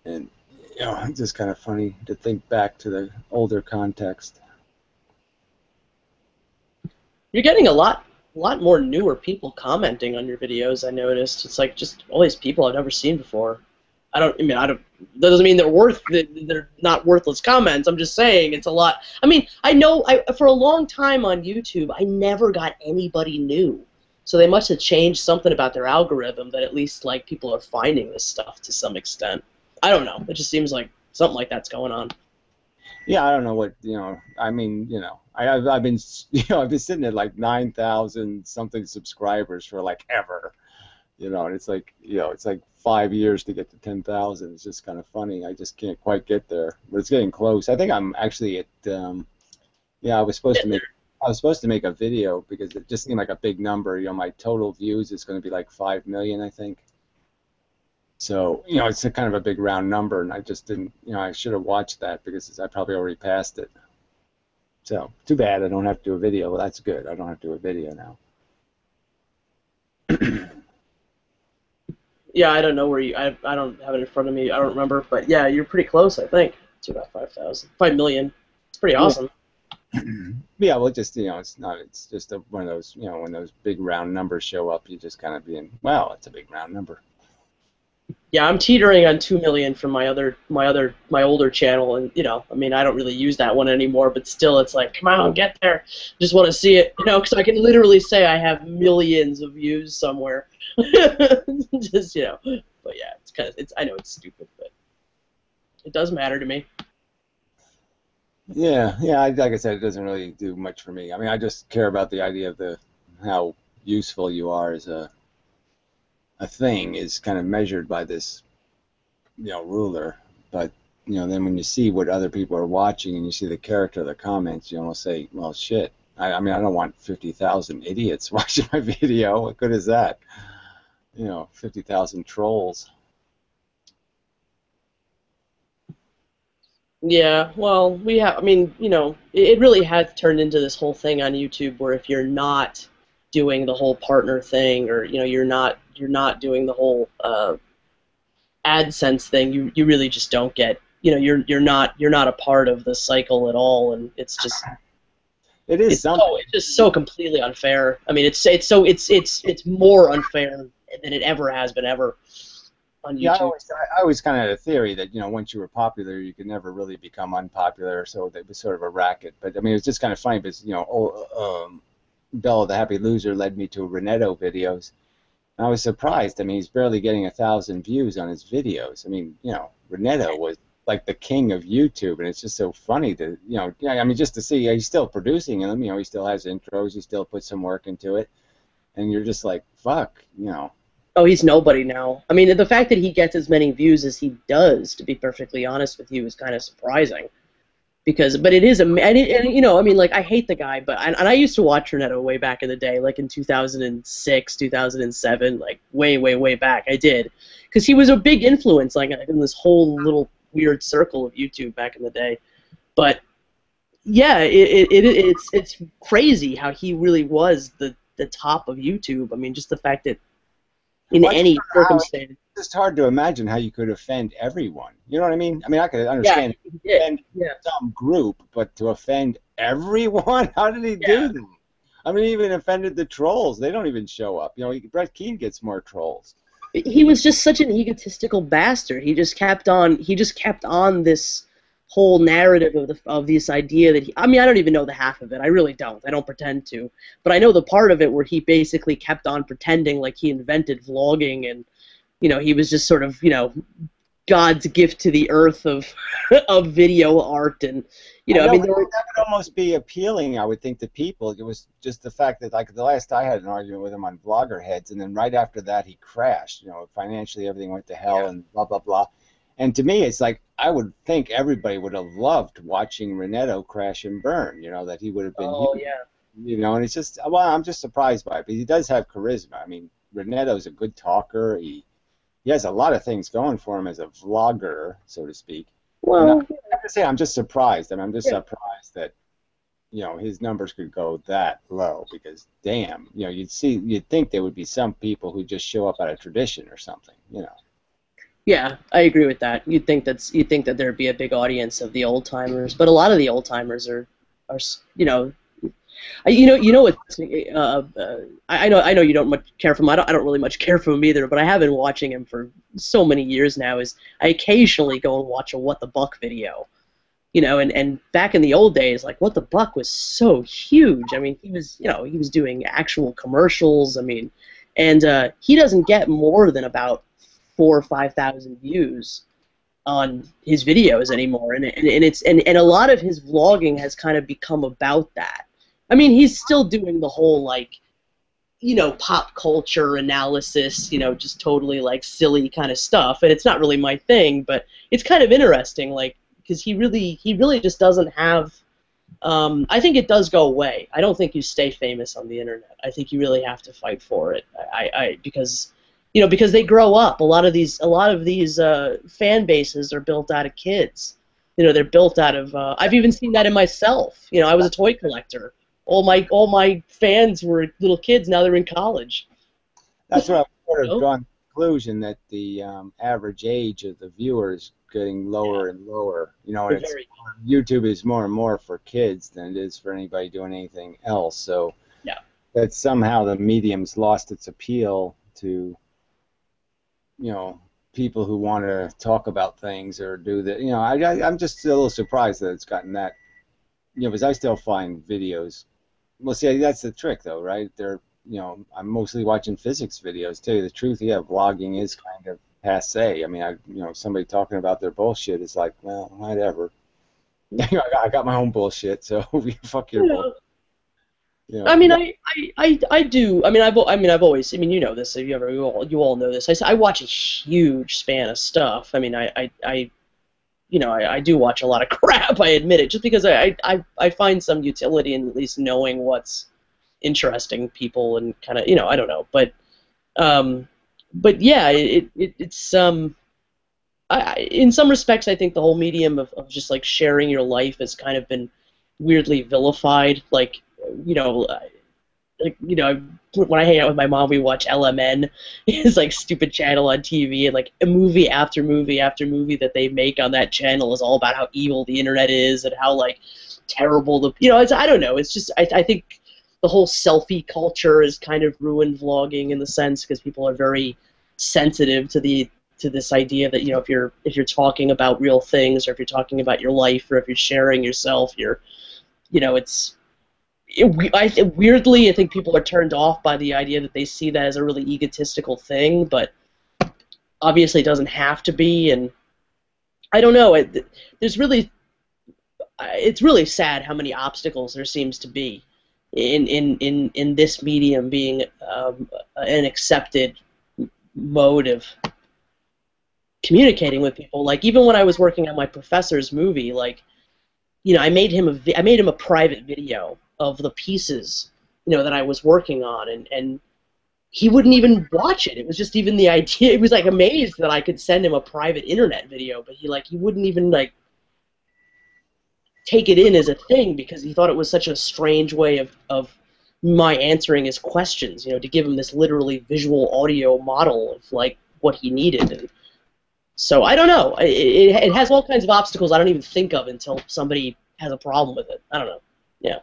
And you know, it's just kind of funny to think back to the older context. You're getting a lot more newer people commenting on your videos. I noticed it's like just all these people I've never seen before. That doesn't mean they're not worthless comments. I'm just saying it's a lot. I mean, I know for a long time on YouTube, I never got anybody new. So they must have changed something about their algorithm that at least, like, people are finding this stuff to some extent. I don't know. It just seems like something like that's going on. Yeah, I don't know what, you know. I mean, you know, I've been sitting at like 9,000 something subscribers for like ever, you know, and it's like, you know, it's like 5 years to get to 10,000. It's just kind of funny. I just can't quite get there, but it's getting close. I think I'm actually at yeah. I was supposed to make a video because it just seemed like a big number. You know, my total views is going to be like 5 million, I think. So, you know, it's a kind of a big round number, and I just didn't, you know, I should have watched that because I probably already passed it. So, too bad I don't have to do a video. Well, that's good. I don't have to do a video now. Yeah, I don't know where you. I don't have it in front of me. I don't remember, but yeah, you're pretty close. I think to about 5,000, 5 million. It's pretty awesome. Yeah, well, just, you know, it's just one of those, you know, when those big round numbers show up, you just kind of being, wow, it's a big round number. Yeah, I'm teetering on 2 million from my older channel, and you know, I mean, I don't really use that one anymore, but still, it's like, come on, get there. Just want to see it, you know, because I can literally say I have millions of views somewhere. Just, you know, but yeah, I know it's stupid, but it does matter to me. Yeah, like I said, it doesn't really do much for me. I mean, I just care about the idea of how useful you are as a thing is kind of measured by this, you know, ruler. But, you know, then when you see what other people are watching and you see the character of the comments, you almost say, well, shit. I mean, I don't want 50,000 idiots watching my video. What good is that? You know, 50,000 trolls. Yeah, well, I mean, you know, it really has turned into this whole thing on YouTube where if you're not doing the whole partner thing, or, you know, you're not doing the whole AdSense thing, you really just don't get, you know, you're not a part of the cycle at all, and it's just it's just so completely unfair. I mean, it's more unfair than it ever has been ever on YouTube. Yeah, I always kind of had a theory that, you know, once you were popular, you could never really become unpopular, so it was sort of a racket. But I mean, it was just kind of funny because, you know, Bella the Happy Loser led me to Renetto videos. And I was surprised. I mean, he's barely getting 1,000 views on his videos. I mean, you know, Renetto was like the king of YouTube, and it's just so funny to, you know, I mean, just to see he's still producing them. You know, he still has intros, he still puts some work into it, and you're just like, fuck, you know. Oh, he's nobody now. I mean, the fact that he gets as many views as he does, to be perfectly honest with you, is kind of surprising. But it is, and you know, I mean, like, I hate the guy, but and I used to watch Renetto way back in the day, like in 2006, 2007, like way back. I did, because he was a big influence, like, in this whole little weird circle of YouTube back in the day. But yeah, it's crazy how he really was the top of YouTube. I mean, just the fact that in any circumstance. It's just hard to imagine how you could offend everyone. You know what I mean? I mean, I could understand offend some group, but to offend everyone? How did he do that? I mean, he even offended the trolls. They don't even show up. You know, Brett Keane gets more trolls. He was just such an egotistical bastard. He just kept on this whole narrative of this idea that I mean, I don't even know the half of it. I really don't. I don't pretend to. But I know the part of it where he basically kept on pretending like he invented vlogging, and, you know, he was just sort of, you know, God's gift to the earth of video art, and, you know, I mean, that would almost be appealing, I would think, to people. It was just the fact that, like, the last I had an argument with him on Vlogger Heads, and then right after that he crashed. You know, financially everything went to hell, and blah blah blah. And to me, it's like, I would think everybody would have loved watching Renetto crash and burn, you know, that he would have been huge, you know, and it's just, well, I'm just surprised by it, but he does have charisma. I mean, Renetto's a good talker. He has a lot of things going for him as a vlogger, so to speak. Well, I have to say, I'm just surprised. I mean, I'm just surprised that, you know, his numbers could go that low, because, damn, you know, you'd think there would be some people who just show up out of tradition or something, you know. Yeah, I agree with that. You'd think that there'd be a big audience of the old timers, but a lot of the old timers are, you know, what. I know you don't much care for him. I don't really much care for him either. But I have been watching him for so many years now. Is I occasionally go and watch a What the Buck video, you know, and back in the old days, like, What the Buck was so huge. I mean, he was doing actual commercials. I mean, and he doesn't get more than about 4,000 or 5,000 views on his videos anymore, and a lot of his vlogging has kind of become about that. I mean, he's still doing the whole, like, you know, pop culture analysis, you know, just totally like silly kind of stuff, and it's not really my thing, but it's kind of interesting, like, because he really just doesn't have. I think it does go away. I don't think you stay famous on the internet. I think you really have to fight for it. Because, you know, because they grow up. A lot of these fan bases are built out of kids. You know, they're built out of. I've even seen that in myself. You know, I was a toy collector. All my fans were little kids. Now they're in college. That's what I've sort of drawn the conclusion that the average age of the viewer is getting lower and lower. You know, and YouTube is more and more for kids than it is for anybody doing anything else. So that somehow the medium's lost its appeal to, you know, people who want to talk about things or do that. You know, I'm just a little surprised that it's gotten that. You know, because I still find videos. Well, see, that's the trick, though, right? You know, I'm mostly watching physics videos. To tell you the truth, yeah, vlogging is kind of passe. I mean, you know, somebody talking about their bullshit is like, well, whatever. I got my own bullshit, so fuck your bullshit. You know, I mean, I do. I mean, I've always. I mean, you know this. If you all know this. I watch a huge span of stuff. I mean, you know, I do watch a lot of crap. I admit it, just because I find some utility in at least knowing what's interesting people and kind of, you know, I don't know, but yeah, it's in some respects I think the whole medium of just like sharing your life has kind of been weirdly vilified. Like, you know, when I hang out with my mom, we watch LMN. It's like stupid channel on TV, and like a movie after movie after movie that they make on that channel is all about how evil the internet is and how like terrible the, you know, I don't know. It's just I think the whole selfie culture has kind of ruined vlogging in the sense because people are very sensitive to this idea that, you know, if you're talking about real things, or if you're talking about your life, or if you're sharing yourself, you know, weirdly, I think people are turned off by the idea that they see that as a really egotistical thing, but obviously it doesn't have to be, and I don't know. It's really sad how many obstacles there seems to be in this medium being an accepted mode of communicating with people. Like, even when I was working on my professor's movie, like, you know, I made him a private video of the pieces, you know, that I was working on, and he wouldn't even watch it. It was just even the idea. It was like amazed that I could send him a private internet video, but he wouldn't even like take it in as a thing because he thought it was such a strange way of my answering his questions, you know, to give him this literally visual audio model of like what he needed. And so I don't know. It has all kinds of obstacles I don't even think of until somebody has a problem with it. I don't know. Yeah.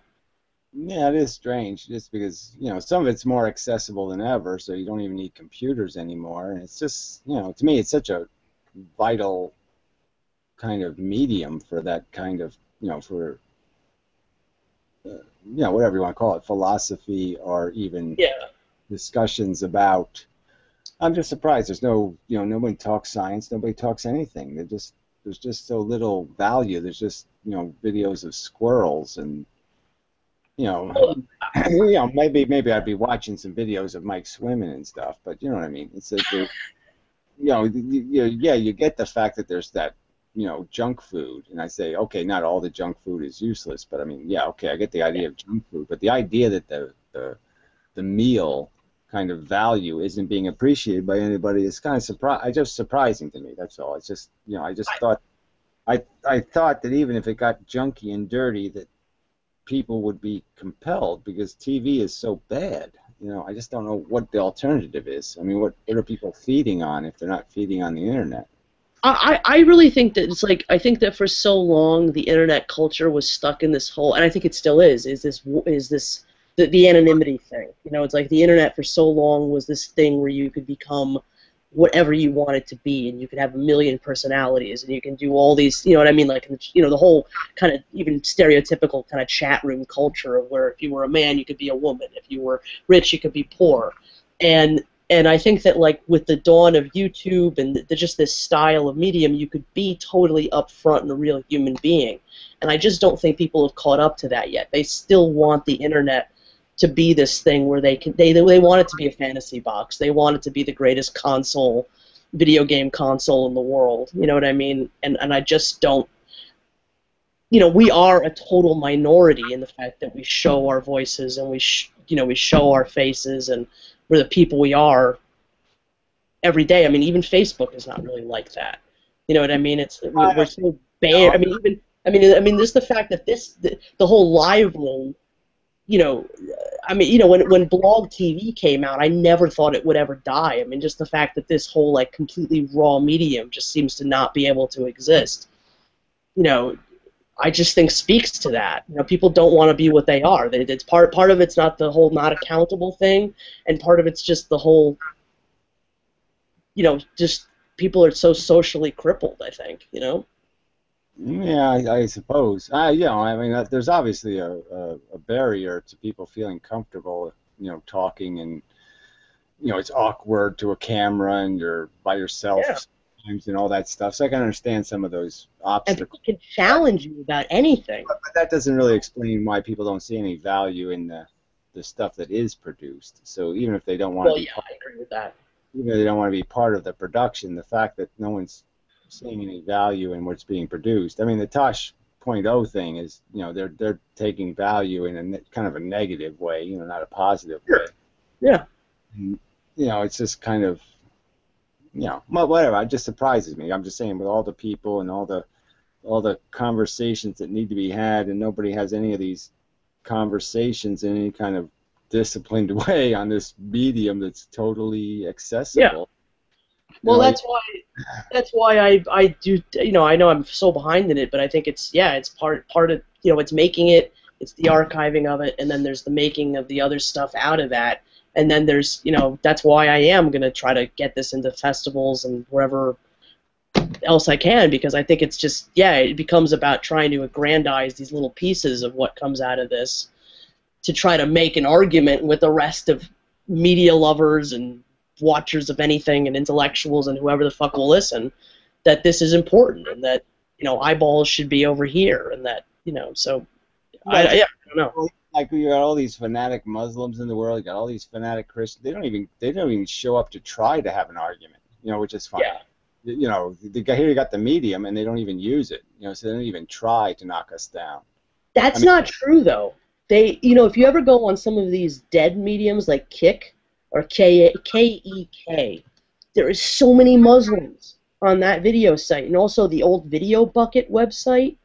Yeah, it is strange, just because, you know, some of it's more accessible than ever, so you don't even need computers anymore, and it's just, you know, to me it's such a vital kind of medium for that kind of, you know, for, you know, whatever you want to call it, philosophy or even discussions about. I'm just surprised there's no, you know, nobody talks science, nobody talks anything. There's just so little value. There's just, you know, videos of squirrels and, you know, maybe I'd be watching some videos of Mike swimming and stuff, but you know what I mean. It's like, you know, you get the fact that there's that, you know, junk food, and I say, okay, not all the junk food is useless, but I mean, yeah, okay, I get the idea of junk food, but the idea that the meal kind of value isn't being appreciated by anybody is kind of just surprising to me. That's all. It's just, you know, I just thought, I thought that even if it got junky and dirty, that people would be compelled, because TV is so bad. You know, I just don't know what the alternative is. I mean, what are people feeding on if they're not feeding on the internet? I really think that it's like, I think that for so long the internet culture was stuck in this whole, and I think it still is this the anonymity thing. You know, it's like the internet for so long was this thing where you could become whatever you wanted to be, and you could have a million personalities, and you can do all these, you know what I mean, like, you know, the whole kind of even stereotypical kind of chat room culture of where if you were a man, you could be a woman, if you were rich, you could be poor, and I think that, like, with the dawn of YouTube and just this style of medium, you could be totally upfront and a real human being, and I just don't think people have caught up to that yet. They still want the internet to be this thing where they want it to be a fantasy box. They want it to be the greatest console, video game console in the world. You know what I mean? And I just don't. You know, we are a total minority in the fact that we show our voices and we show our faces and we're the people we are every day. I mean, even Facebook is not really like that. You know what I mean? We're so bare. I mean, just the fact that the whole live room. You know, I mean, you know, when Blog TV came out, I never thought it would ever die. I mean, just the fact that this whole like completely raw medium just seems to not be able to exist. You know, I just think speaks to that. You know, people don't want to be what they are. It's part of it's not the whole not accountable thing, and part of it's just the whole. You know, just people are so socially crippled. I think. You know. Yeah, I suppose. You know, I mean, there's obviously a barrier to people feeling comfortable, you know, talking, and you know, it's awkward to a camera, and you're by yourself sometimes, and all that stuff. So I can understand some of those obstacles. And people can challenge you about anything. But that doesn't really explain why people don't see any value in the stuff that is produced. So even if they don't want to be, I agree with that. Even if they don't want to be part of the production, the fact that no one's seeing any value in what's being produced. I mean, the Tosh.0 thing is, you know, they're taking value in a kind of a negative way, you know, not a positive way. Yeah. And, you know, it's just kind of, you know, whatever. It just surprises me. I'm just saying, with all the people and all the conversations that need to be had, and nobody has any of these conversations in any kind of disciplined way on this medium that's totally accessible. Yeah. Well, that's why I do, you know, I know I'm so behind in it, but I think it's part of, you know, it's making it, it's the archiving of it, and then there's the making of the other stuff out of that, and then there's, you know, that's why I am going to try to get this into festivals and wherever else I can, because I think it's just, it becomes about trying to aggrandize these little pieces of what comes out of this to try to make an argument with the rest of media lovers and watchers of anything and intellectuals and whoever the fuck will listen, that this is important and that, you know, eyeballs should be over here and that, you know, so I don't know. Like, you got all these fanatic Muslims in the world, you got all these fanatic Christians. They don't even show up to try to have an argument, you know, which is fine. Yeah. You know, here you got the medium and they don't even use it, you know, so they don't even try to knock us down. That's not true though. They, you know, if you ever go on some of these dead mediums like Kick or KEK, there is so many Muslims on that video site, and also the old Video Bucket website,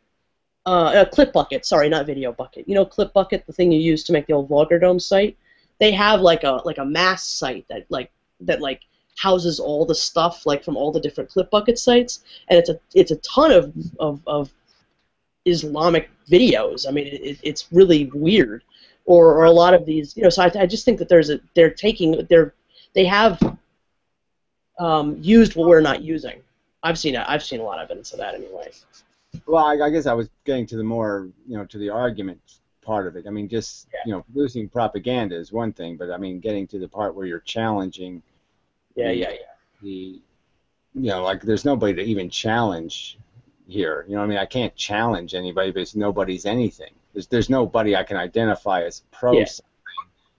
Clip Bucket, sorry, not Video Bucket. You know, Clip Bucket, the thing you use to make the old Vlogger Dome site. They have like a mass site that houses all the stuff like from all the different Clip Bucket sites, and it's a ton of Islamic videos. I mean, it's really weird. Or a lot of these, you know, so I just think that they have used what we're not using. I've seen a lot of evidence of that anyway. Well, I guess I was getting to the more, you know, to the argument part of it. I mean, just, you know, producing propaganda is one thing, but I mean, getting to the part where you're challenging. The, you know, like there's nobody to even challenge here. You know what I mean? I can't challenge anybody because nobody's anything. There's nobody I can identify as pro something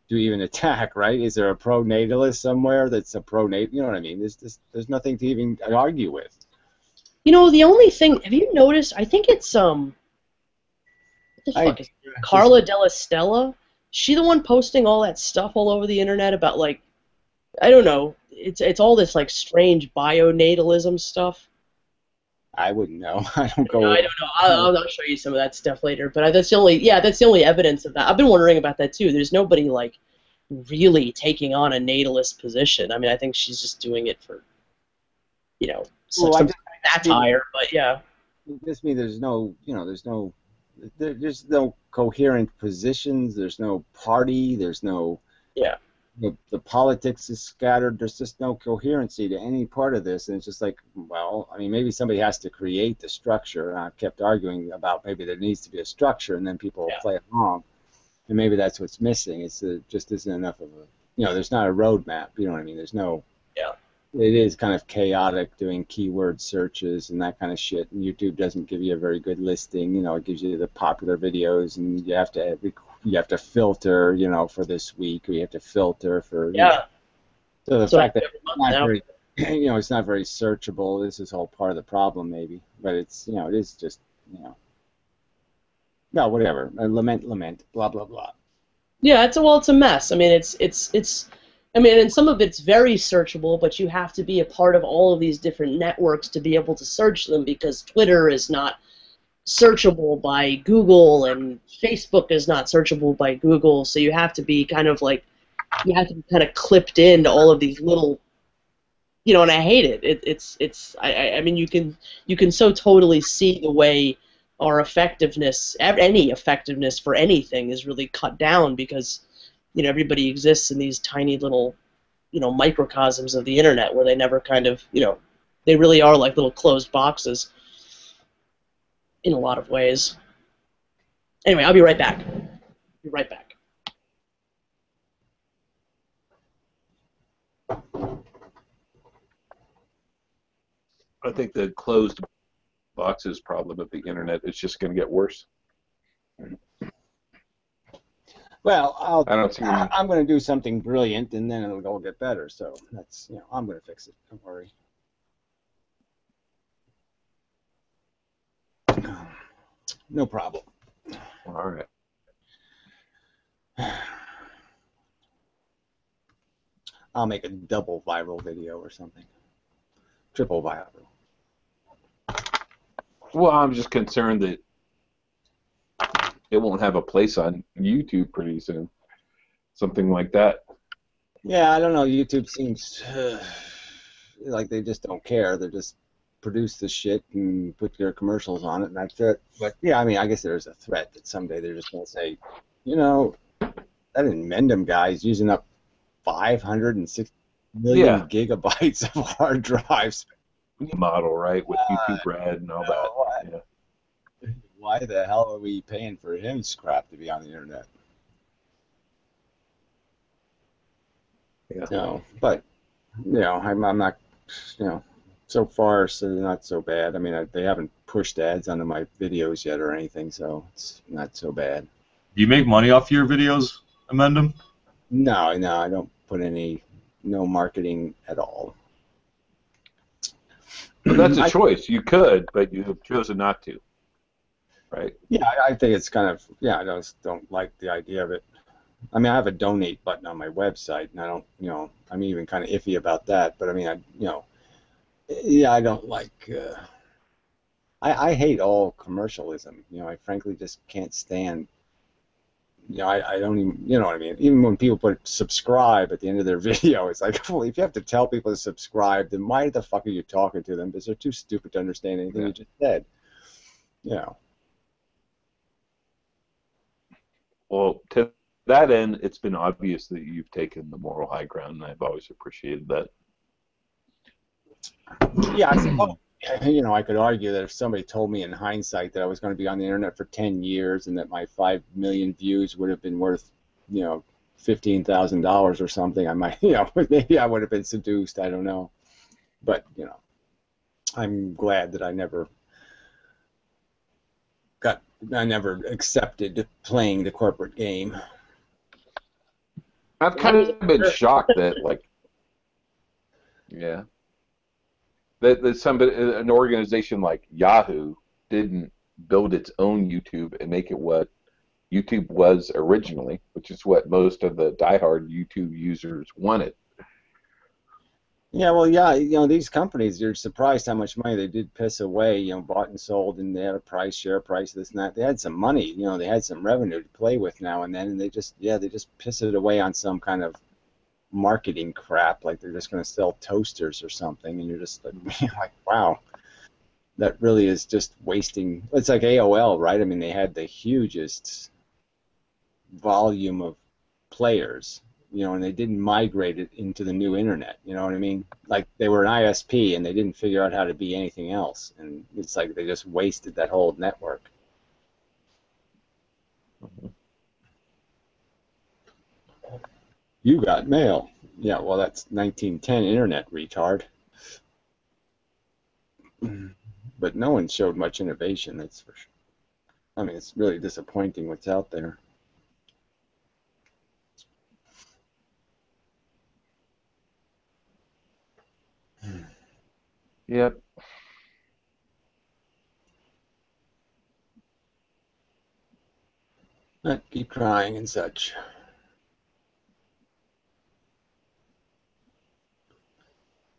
to even attack, right? Is there a pro-natalist somewhere that's a pro-natal? You know what I mean? There's nothing to even argue with. You know, the only thing, have you noticed, I think it's, what the fuck is it? Carla Della Stella? She the one posting all that stuff all over the internet about, like, I don't know, it's all this, like, strange bionatalism stuff. I wouldn't know. I don't go. I don't know. I'll show you some of that stuff later. But that's the only evidence of that. I've been wondering about that too. There's nobody like really taking on a natalist position. I mean, I think she's just doing it for, you know, some satire. But yeah. It just means there's no, you know, there's no coherent positions. There's no party. There's no. Yeah. The politics is scattered. There's just no coherency to any part of this, and it's just like, well, I mean, maybe somebody has to create the structure. And I've kept arguing about maybe there needs to be a structure, and then people will play along, and maybe that's what's missing. It's just isn't enough of a, you know, there's not a roadmap. You know what I mean? There's no. Yeah. It is kind of chaotic doing keyword searches and that kind of shit. And YouTube doesn't give you a very good listing. You know, it gives you the popular videos, and you have to you have to filter, you know, for this week, or you have to filter for, you know. Yeah. So the So fact that every it's month not now. very, you know, it's not very searchable. This is all part of the problem, maybe. But it's, you know, it is just, you know, no, whatever. Lament, blah blah blah. Yeah, it's a mess. I mean, it's. I mean, and some of it's very searchable, but you have to be a part of all of these different networks to be able to search them because Twitter is not searchable by Google and Facebook is not searchable by Google. So you have to be kind of like you have to be kind of clipped into all of these little, you know, and I hate it. It's I mean you can so totally see the way our effectiveness, any effectiveness for anything is really cut down because, you know, everybody exists in these tiny little, you know, microcosms of the internet where they never kind of, you know, they really are like little closed boxes in a lot of ways. Anyway, I'll be right back. Be right back. I think the closed boxes problem of the internet is just going to get worse. Well, I don't see any. I'm going to do something brilliant, and then it'll all get better. So that's, you know, I'm going to fix it. Don't worry. No problem. All right. I'll make a double viral video or something. Triple viral. Well, I'm just concerned that it won't have a place on YouTube pretty soon. Something like that. Yeah, I don't know. YouTube seems like they just don't care. They just produce the shit and put their commercials on it, and that's it. But yeah, I mean, I guess there's a threat that someday they're just going to say, you know, that inmendham guy is using up 560 million gigabytes of hard drives. Model, right, with YouTube Red and all that. Yeah. Why the hell are we paying for his crap to be on the internet? Yeah. No, but you know, I'm not, you know, so far so not so bad. I mean, they haven't pushed ads onto my videos yet or anything, so it's not so bad. Do you make money off your videos, Inmendham? No, I don't put no marketing at all. But that's a choice. You could, but you have chosen not to. Right? Yeah, I think it's kind of, yeah, I just don't like the idea of it. I mean, I have a donate button on my website, and I don't, you know, I'm even kind of iffy about that. But I mean, you know, yeah, I don't like. I hate all commercialism. You know, I frankly just can't stand. You know, I don't even, you know what I mean. Even when people put subscribe at the end of their video, it's like, well, if you have to tell people to subscribe, then why the fuck are you talking to them? Because they're too stupid to understand anything you just said. You know. Well, to that end, it's been obvious that you've taken the moral high ground, and I've always appreciated that. Yeah, I suppose, you know, I could argue that if somebody told me in hindsight that I was going to be on the internet for 10 years and that my 5 million views would have been worth, you know, $15,000 or something, I might, you know, maybe I would have been seduced. I don't know. But, you know, I'm glad that I never accepted playing the corporate game. I've kind of been shocked that, like, yeah, that somebody, an organization like Yahoo didn't build its own YouTube and make it what YouTube was originally, which is what most of the diehard YouTube users wanted. Yeah, well, yeah, you know, these companies, you're surprised how much money they did piss away, you know, bought and sold, and they had a price, share price, this and that. They had some money, you know, they had some revenue to play with now and then, and they just piss it away on some kind of marketing crap, like they're just going to sell toasters or something, and you're just like, wow, that really is just wasting. It's like AOL, right? I mean, they had the hugest volume of players, you know, and they didn't migrate it into the new internet, you know what I mean? Like, they were an ISP and they didn't figure out how to be anything else, and it's like they just wasted that whole network. You got mail. Yeah, well, that's 1910 internet, retard. But no one showed much innovation, that's for sure. I mean, it's really disappointing what's out there. Yep. Keep crying and such.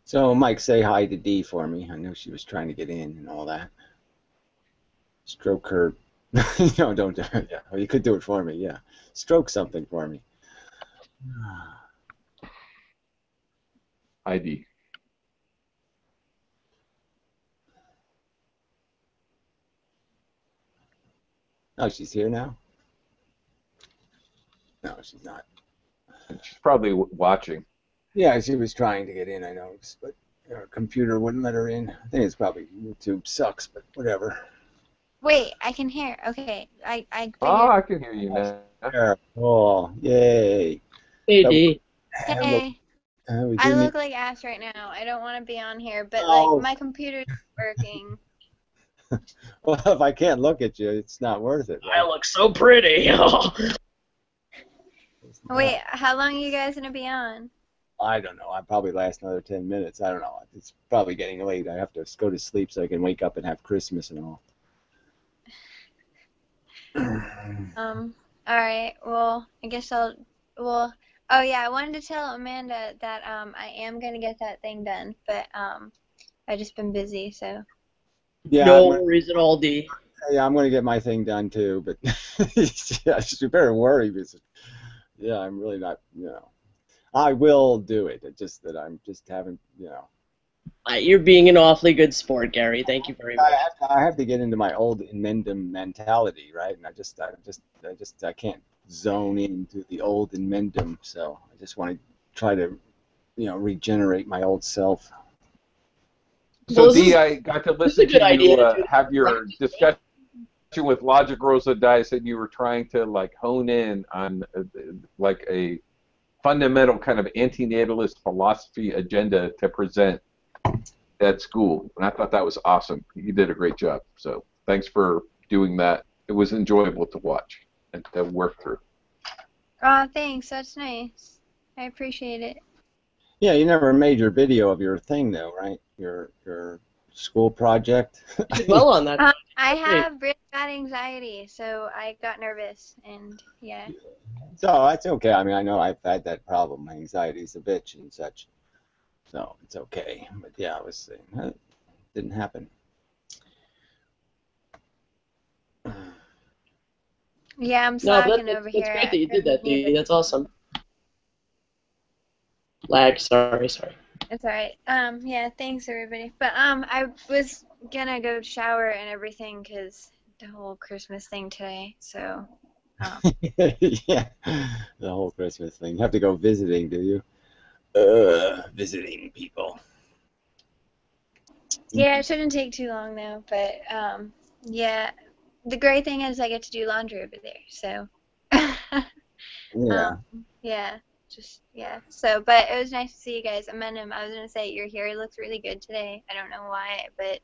So, Mike, say hi to Dee for me. I know she was trying to get in and all that. Stroke her. No, don't do it. Yeah, well, you could do it for me. Yeah, stroke something for me. ID. Oh, she's here now? No, she's not. She's probably watching. Yeah, she was trying to get in, I noticed, but her computer wouldn't let her in. I think it's probably YouTube sucks, but whatever. Wait, I can hear. Okay, I figured. Oh, I can hear you now. Oh, yay. Hey, Dee. Hey, We I do look need... like ass right now. I don't want to be on here, but Oh. like my computer's working. Well, if I can't look at you, it's not worth it. I Right? look so pretty. Wait, how long are you guys gonna be on? I don't know. I'll probably last another 10 minutes. I don't know. It's probably getting late. I have to go to sleep so I can wake up and have Christmas and all. All right. Well, I guess I'll. Well, oh yeah, I wanted to tell Amanda that I am gonna get that thing done, but I just been busy, so. Yeah, No worries at all, Dee. Yeah, I'm going to get my thing done too, but yeah, you better worry because, yeah, I'm really not, you know. I will do it. It's just that I'm just haven't, you know. You're being an awfully good sport, Gary. Thank you very much. I have to get into my old inmendham mentality, right? And I can't zone into the old inmendham, so I just want to try to, you know, regenerate my old self. So, Well, Dee, I got to listen good to idea you to do have your practice. discussion with Logic Rosa Dice, and you were trying to like hone in on like a fundamental kind of antinatalist philosophy agenda to present at school, and I thought that was awesome. You did a great job. So thanks for doing that. It was enjoyable to watch and to work through. Oh, thanks. That's nice. I appreciate it. Yeah, you never made your video of your thing though, right? Your school project. You did well on that. I have really bad anxiety, so I got nervous, and yeah. So that's okay. I mean, I know I've had that problem. My anxiety's a bitch and such. So it's okay. But yeah, I was saying it didn't happen. Yeah, I'm No, slacking but over that's here. great that you did that, Yeah, Dee. That's awesome. Lag, sorry. it's alright. Yeah, thanks everybody. But I was gonna go shower and everything because the whole Christmas thing today. So. Yeah, the whole Christmas thing. You have to go visiting, do you? Visiting people. Yeah, it shouldn't take too long though. But yeah, the great thing is I get to do laundry over there. So. Yeah. Yeah. Just yeah. So, but it was nice to see you guys. Amendham, I was gonna say your hair looks really good today. I don't know why, but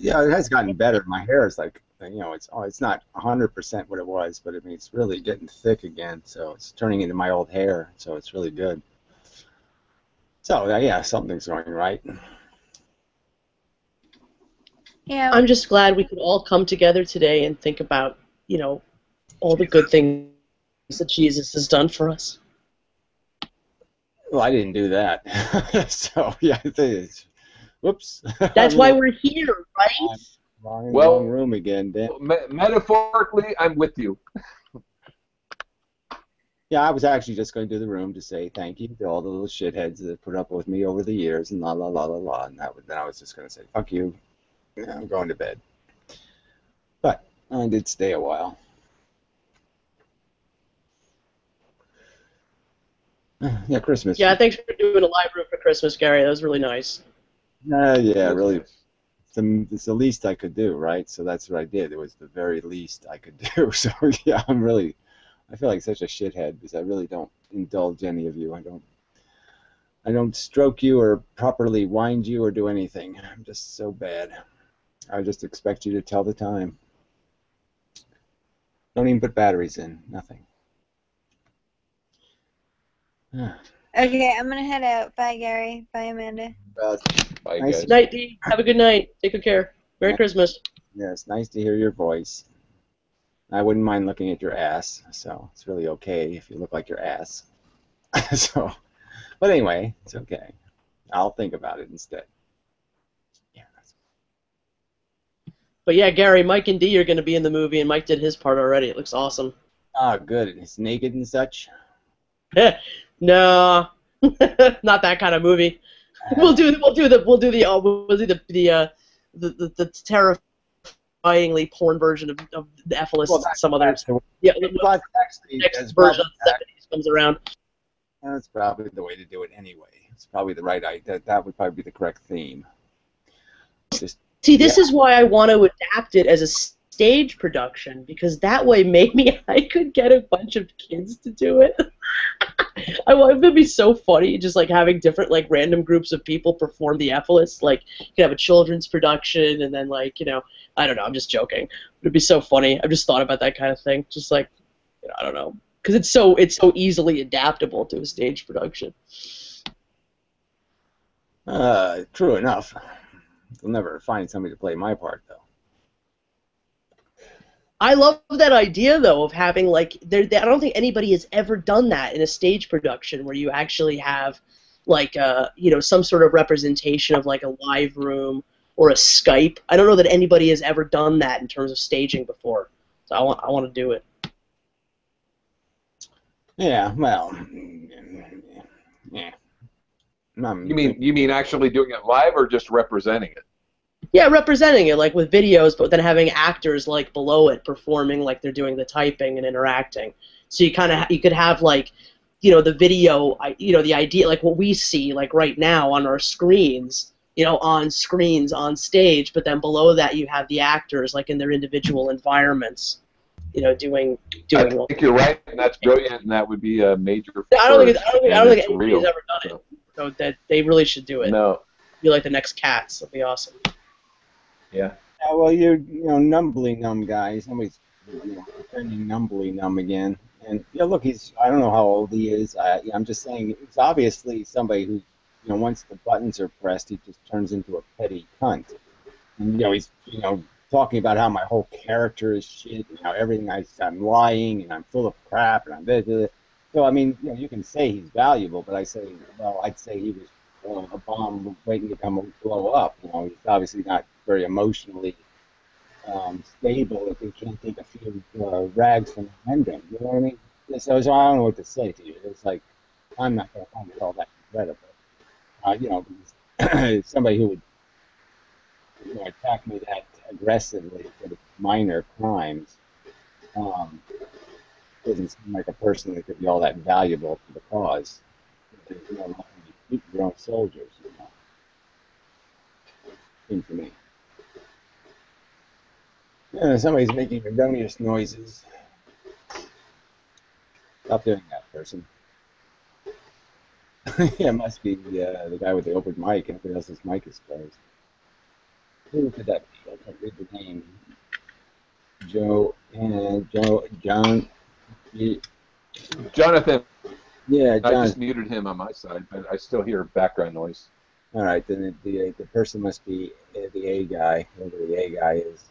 Yeah, it has gotten better. My hair is like, you know, it's not 100% what it was, but I mean, it's really getting thick again. So it's turning into my old hair. So it's really good. So yeah, something's going right. yeah. I'm just glad we could all come together today and think about, you know, all the good things that Jesus has done for us. Well, I didn't do that. So yeah, I think it's, whoops. That's why we're here, right? Wrong room again, Dan. Metaphorically, I'm with you. Yeah, I was actually just going to do the room to say thank you to all the little shitheads that put up with me over the years and la la la la la. And then I was just going to say fuck you. Yeah, I'm going to bed. But I did stay a while. Yeah, Christmas. Yeah, thanks for doing a live room for Christmas, Gary. That was really nice. Yeah, really. It's the least I could do, right? So that's what I did. It was the very least I could do. So yeah, I feel like such a shithead because I really don't indulge any of you. I don't stroke you or properly wind you or do anything. I'm just so bad. I just expect you to tell the time. Don't even put batteries in. Nothing. Okay, I'm gonna head out. Bye, Gary. Bye, Amanda. Bye, Nice guys. Good night, Dee. Have a good night. Take good care. Merry Yeah. Christmas. Yeah, it's nice to hear your voice. I wouldn't mind looking at your ass, so it's really okay if you look like your ass. So, but anyway, it's okay. I'll think about it instead. Yeah. But yeah, Gary, Mike and Dee are going to be in the movie, and Mike did his part already. It looks awesome. Oh, good. It's naked and such. No, not that kind of movie. We'll do the terrifyingly porn version of the Ephesus. Well, some other that's the- yeah, well, actually, next that's version probably, of the 70s comes around. that's probably the way to do it anyway. It's probably the right idea. That would probably be the correct theme. Just See, this is why I want to adapt it as a stage production, because that way maybe I could get a bunch of kids to do it. I want it would be so funny, just like having different like random groups of people perform the Ephesus. Like you could have a children's production, and then like I don't know. I'm just joking. It'd be so funny. I've just thought about that kind of thing. Just like I don't know, because it's so easily adaptable to a stage production. true enough. You'll never find somebody to play my part, though. I love that idea, though, of having, like, I don't think anybody has ever done that in a stage production where you actually have, like, some sort of representation of, like, a live room or a Skype. I don't know that anybody has ever done that in terms of staging before. So I want to do it. Yeah, well, yeah. You mean actually doing it live or just representing it? Yeah, representing it, like, with videos, but then having actors, like, below it performing like they're doing the typing and interacting. So you could have, like, the video, the idea, like what we see, like, right now on our screens, on stage, but then below that you have the actors, like, in their individual environments, doing I think you're right, and that's brilliant, and that would be a major first. I don't think anybody's ever done it. So. So that they really should do it. No. Be like the next Cats. It'll be awesome. Yeah. Yeah, well, you're numbly numb guys. Somebody's pretending numbly numb again. And look, I don't know how old he is. I'm just saying it's obviously somebody who, once the buttons are pressed, he just turns into a petty cunt. And he's talking about how my whole character is shit, and how everything I'm lying and I'm full of crap and I'm this. So I mean, you can say he's valuable, but I'd say he was a bomb waiting to blow up. He's obviously not very emotionally stable if he can't take a few rags from inmendham. You know what I mean? So I don't know what to say to you. It's like I'm not going to find it all that incredible. Somebody who would attack me that aggressively for the minor crimes doesn't seem like a person that could be all that valuable to the cause. You keep your own soldiers, Seems to me. Yeah, somebody's making erroneous noises. Stop doing that, person. Yeah, it must be the guy with the open mic. Everybody else's mic is closed. Who could that be? I can't read the name. Jonathan. Yeah, Jonathan. I just muted him on my side, but I still hear background noise. All right, then the person must be the A guy, whoever the A guy is.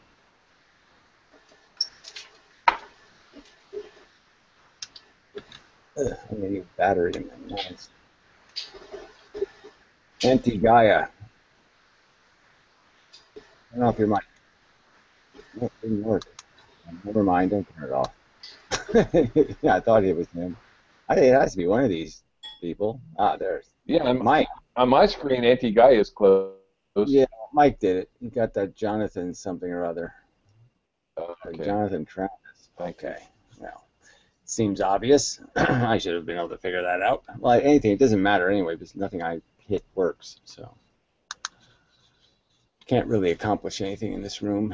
I'm going to need battery in my nice. Anti-Gaia. Turn off your mic. No, it didn't work. Never mind, don't turn it off. Yeah, I thought it was him. I think it has to be one of these people. There's Mike. On my screen, Anti-Guy is closed. Yeah, Mike did it. He got that Jonathan something or other. Okay. Jonathan Travis. Okay, well, seems obvious. I should have been able to figure that out. Well, anything, it doesn't matter anyway, because nothing I hit works, so. Can't really accomplish anything in this room.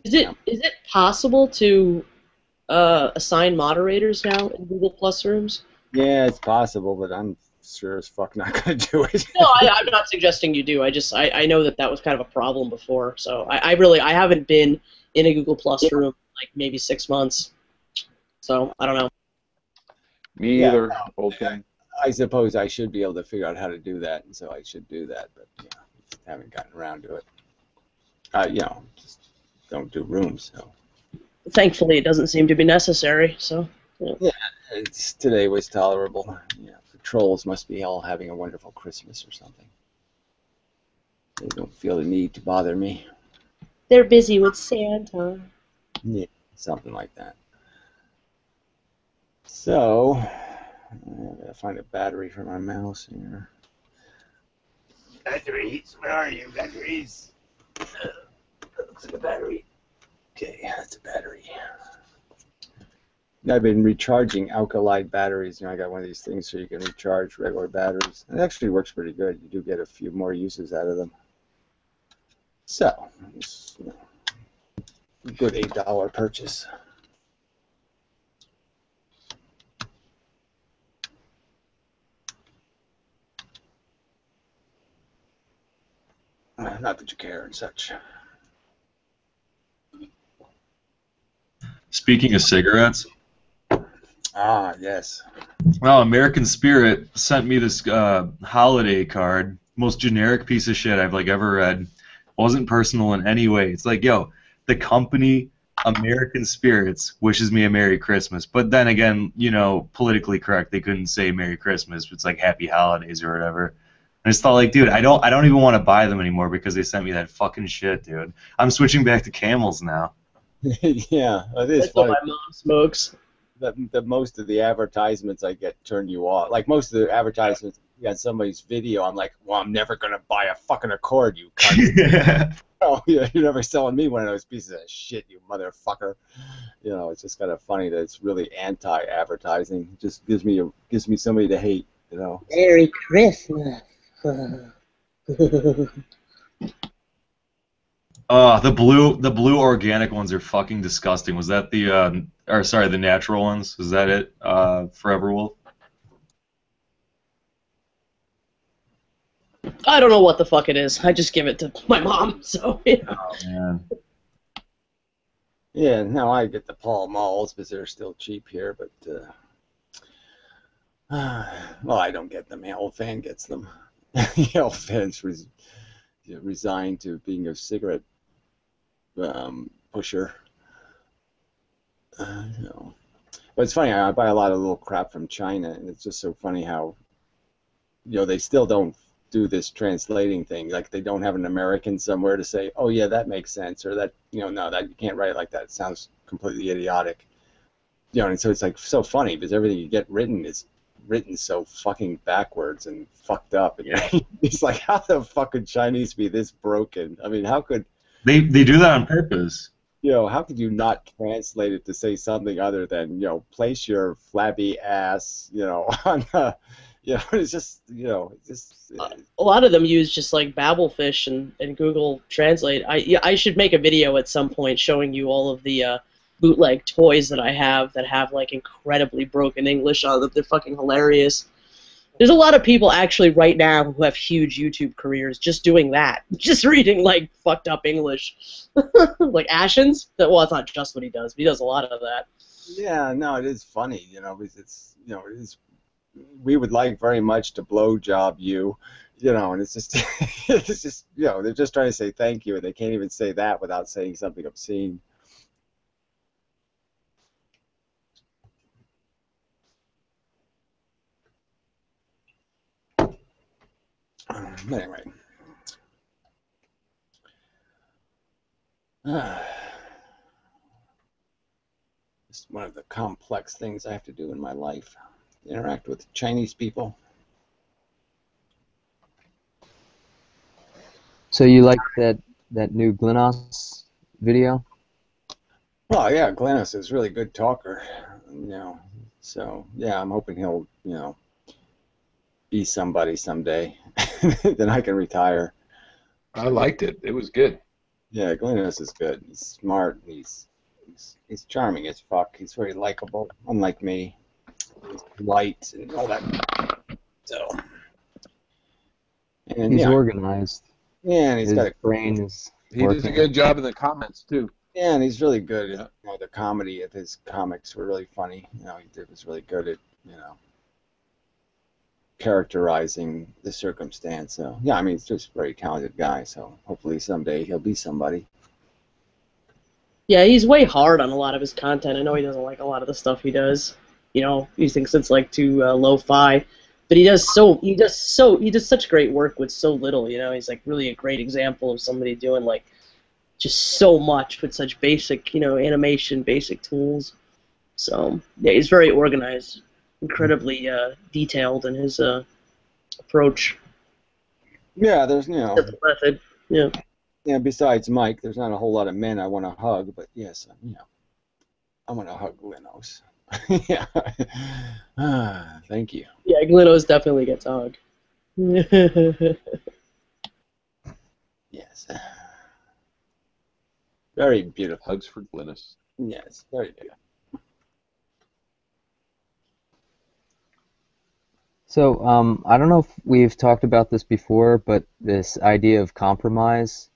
Is it possible to assign moderators now in Google Plus rooms? Yeah, it's possible, but I'm sure as fuck not gonna do it. No, I'm not suggesting you do. I know that was kind of a problem before, so I haven't been in a Google Plus room in like maybe 6 months, so I don't know. Me either, old thing. I suppose I should be able to figure out how to do that, and so I should do that, but haven't gotten around to it. Just don't do rooms. So Thankfully, it doesn't seem to be necessary. So yeah, today was tolerable. Yeah, the trolls must be all having a wonderful Christmas or something. They don't feel the need to bother me. they're busy with Santa. Yeah, something like that. So I gotta find a battery for my mouse here. Batteries, where are you, batteries? Looks like a battery. Okay, that's a battery. I've been recharging alkali batteries. I got one of these things so you can recharge regular batteries. It actually works pretty good. You do get a few more uses out of them. So, it's a good $8 purchase. Not that you care and such. Speaking of cigarettes. Ah, yes. Well, American Spirit sent me this holiday card. Most generic piece of shit I've ever read. Wasn't personal in any way. It's like, yo, the company American Spirits wishes me a Merry Christmas. But then again, politically correct, they couldn't say Merry Christmas. It's like Happy Holidays or whatever. I just thought, like, dude, I don't even want to buy them anymore because they sent me that fucking shit, dude. I'm switching back to Camels now. Yeah, it is That's what funny. my mom smokes. The most of the advertisements I get turn you off. Like most of the advertisements on somebody's video, I'm like, well, I'm never gonna buy a fucking Accord, you cunt. Oh, yeah, you're never selling me one of those pieces of shit, you motherfucker. It's just kind of funny that it's really anti-advertising. It just gives me somebody to hate. Merry Christmas. The blue organic ones are fucking disgusting. Was that the natural ones? Is that it? Forever Wolf? I don't know what the fuck it is. I just give it to my mom. So Oh man. Yeah, now I get the Pall Malls because they're still cheap here, but well, I don't get them. Old Fan gets them. Old Fan's resigned to being a cigarette pusher. But it's funny. I buy a lot of little crap from China, and it's just so funny how they still don't do this translating thing. Like they don't have an American somewhere to say, "Oh yeah, that makes sense," or that no, that you can't write it like that. It sounds completely idiotic. And so it's like so funny because everything you get written is written so fucking backwards and fucked up. And it's like, how the fuck could Chinese be this broken? I mean, how could they do that on purpose? How could you not translate it to say something other than place your flabby ass on the it's just a lot of them use just like Babelfish and Google Translate. I should make a video at some point showing you all of the bootleg toys that I have that have like incredibly broken English on them. They're fucking hilarious. There's a lot of people actually right now who have huge YouTube careers just doing that, just reading like fucked up English, like Ashens. Well, it's not just what he does, but he does a lot of that. Yeah, no, it is funny, because it's it is. We would like very much to blowjob you, and it's just it's just they're just trying to say thank you, and they can't even say that without saying something obscene. Anyway. It's one of the complex things I have to do in my life. Interact with Chinese people. So you like that new Glenos video? Well, yeah, Glennis is a really good talker. So yeah, I'm hoping he'll be somebody someday. Then I can retire. I liked it. It was good. Yeah, Glennis is good. He's smart. He's charming as fuck. He's very likable, unlike me. He's polite and all that. So, and he's organized. Yeah, and his got a brain is. He does a good job in the comments too. Yeah, and he's really good at the comedy of his comics were really funny. He was really good at characterizing the circumstance. So yeah, I mean, he's just a very talented guy. So hopefully someday he'll be somebody. Yeah, he's way hard on a lot of his content. I know he doesn't like a lot of the stuff he does. You know, he thinks it's like too lo-fi, but he does such great work with so little. You know, he's like really a great example of somebody doing like just so much with such basic, you know, animation, basic tools. So yeah, he's very organized, incredibly detailed in his approach. Yeah, there's no. Simple method. Yeah. Yeah, besides Mike, there's not a whole lot of men I want to hug, but yes, you know, I want to hug Linos. Yeah. Thank you. Yeah, Glynos definitely gets a hug. Yes. Very beautiful. Hugs for Glynis. Yes, very beautiful. So, I don't know if we've talked about this before, but this idea of compromise,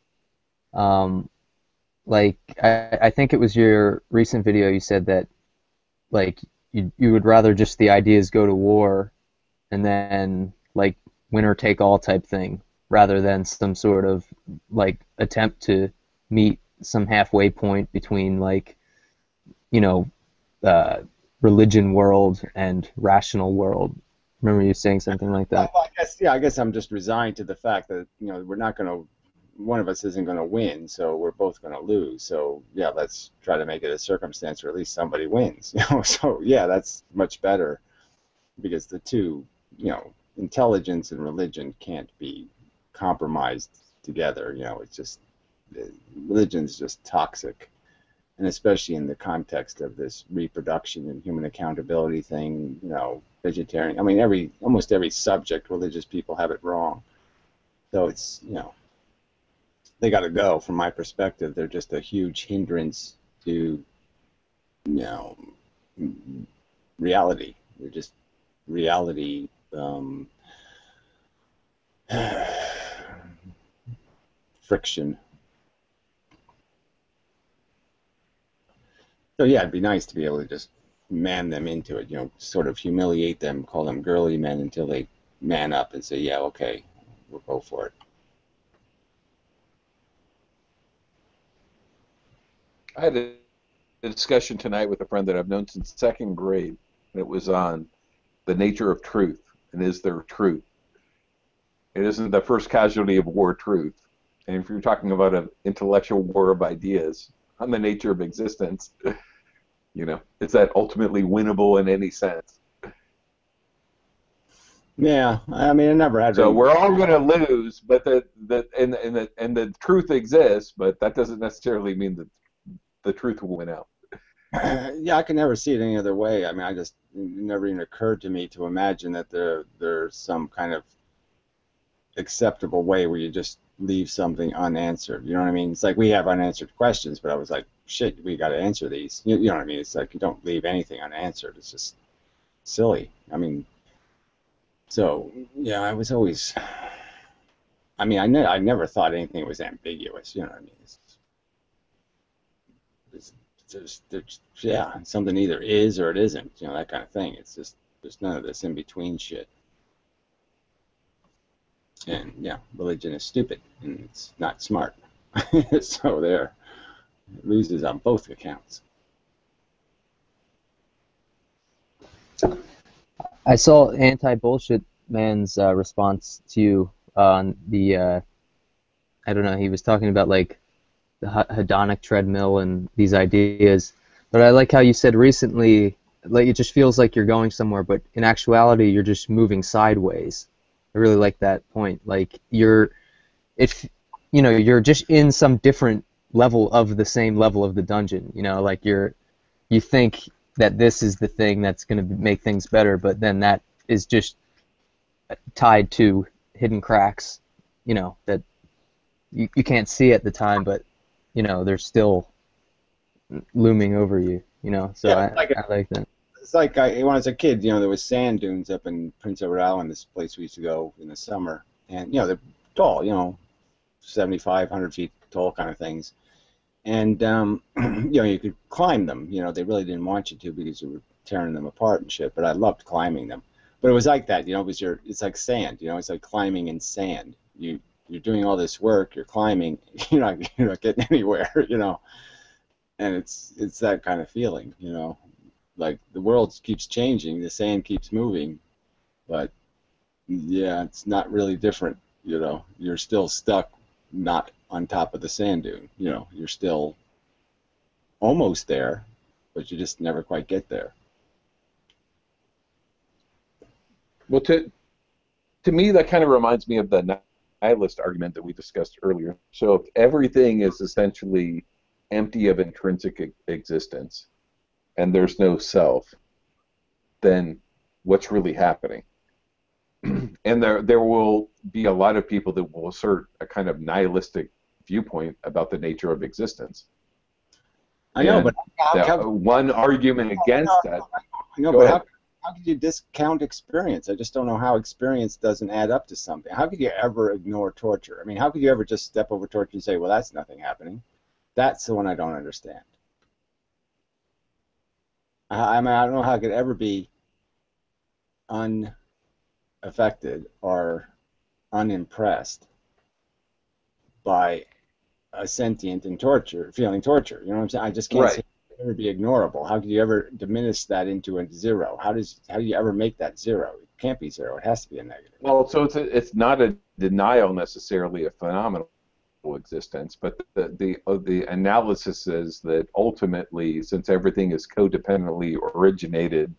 like I think it was your recent video you said that like you would rather just the ideas go to war and then like winner take all type thing rather than some sort of like attempt to meet some halfway point between like, you know, religion world and rational world. Remember you saying something like that? Well, I guess I'm just resigned to the fact that, you know, we're not going to, one of us isn't going to win, so we're both going to lose. So yeah, let's try to make it a circumstance where at least somebody wins. You know, so yeah, that's much better because the two, you know, intelligence and religion can't be compromised together. You know, it's just religion's just toxic, and especially in the context of this reproduction and human accountability thing. You know, vegetarian. I mean, almost every subject, religious people have it wrong. So it's, you know, they got to go. From my perspective, they're just a huge hindrance to, you know, reality. They're just reality. Friction. So yeah, it'd be nice to be able to just man them into it, you know, sort of humiliate them, call them girly men until they man up and say, yeah, okay, we'll go for it. I had a discussion tonight with a friend that I've known since second grade, and it was on the nature of truth, and is there truth? It isn't the first casualty of war, truth. And if you're talking about an intellectual war of ideas on the nature of existence, you know, is that ultimately winnable in any sense? Yeah, I mean, I never had. So we're all going to lose, but the truth exists, but that doesn't necessarily mean that the truth will win out. Yeah, I can never see it any other way. I mean, it never even occurred to me to imagine that there's some kind of acceptable way where you just leave something unanswered. You know what I mean? It's like we have unanswered questions, but I was like, shit, we got to answer these. You know what I mean? It's like you don't leave anything unanswered. It's just silly. I mean, so yeah, I was always. I mean, I never thought anything was ambiguous. You know what I mean? Yeah, something either is or it isn't. You know, that kind of thing. It's just there's none of this in between shit. And yeah, religion is stupid and it's not smart. So there, it loses on both accounts. I saw Anti-Bullshit Man's response to you on the, I don't know, he was talking about like the hedonic treadmill and these ideas. But I like how you said recently, like it just feels like you're going somewhere, but in actuality, you're just moving sideways. I really like that point. Like you're just in some different level of the same level of the dungeon. You know, like you think that this is the thing that's going to make things better, but then that is just tied to hidden cracks. You know that you can't see at the time, but you know they're still looming over you. You know, so yeah, I like that. It's like when I was a kid, you know, there was sand dunes up in Prince Edward Island, this place we used to go in the summer. And, you know, they're tall, you know, 75, 100 feet tall kind of things. And, you know, you could climb them. You know, they really didn't want you to because you were tearing them apart and shit, but I loved climbing them. But it was like that, it was it's like sand, it's like climbing in sand. You're doing all this work, you're climbing, you're not getting anywhere, and it's that kind of feeling, like the world keeps changing, the sand keeps moving, but yeah, it's not really different, you're still stuck, not on top of the sand dune, you're still almost there, but you just never quite get there. Well, to me, that kind of reminds me of the nihilist argument that we discussed earlier. So if everything is essentially empty of intrinsic existence and there's no self, then what's really happening? And there will be a lot of people that will assert a kind of nihilistic viewpoint about the nature of existence. I know, but one argument against that. No, but how could you discount experience? I just don't know how experience doesn't add up to something. How could you ever ignore torture? I mean, how could you ever just step over torture and say, well, that's nothing happening? That's the one I don't understand. I mean, I don't know how it could ever be unaffected or unimpressed by a sentient and feeling torture. You know what I'm saying? I just can't say it ever be ignorable. How could you ever diminish that into a zero? How do you ever make that zero? It can't be zero. It has to be a negative. Well, so it's not a denial necessarily of phenomenal existence, but the analysis is that ultimately, since everything is codependently originated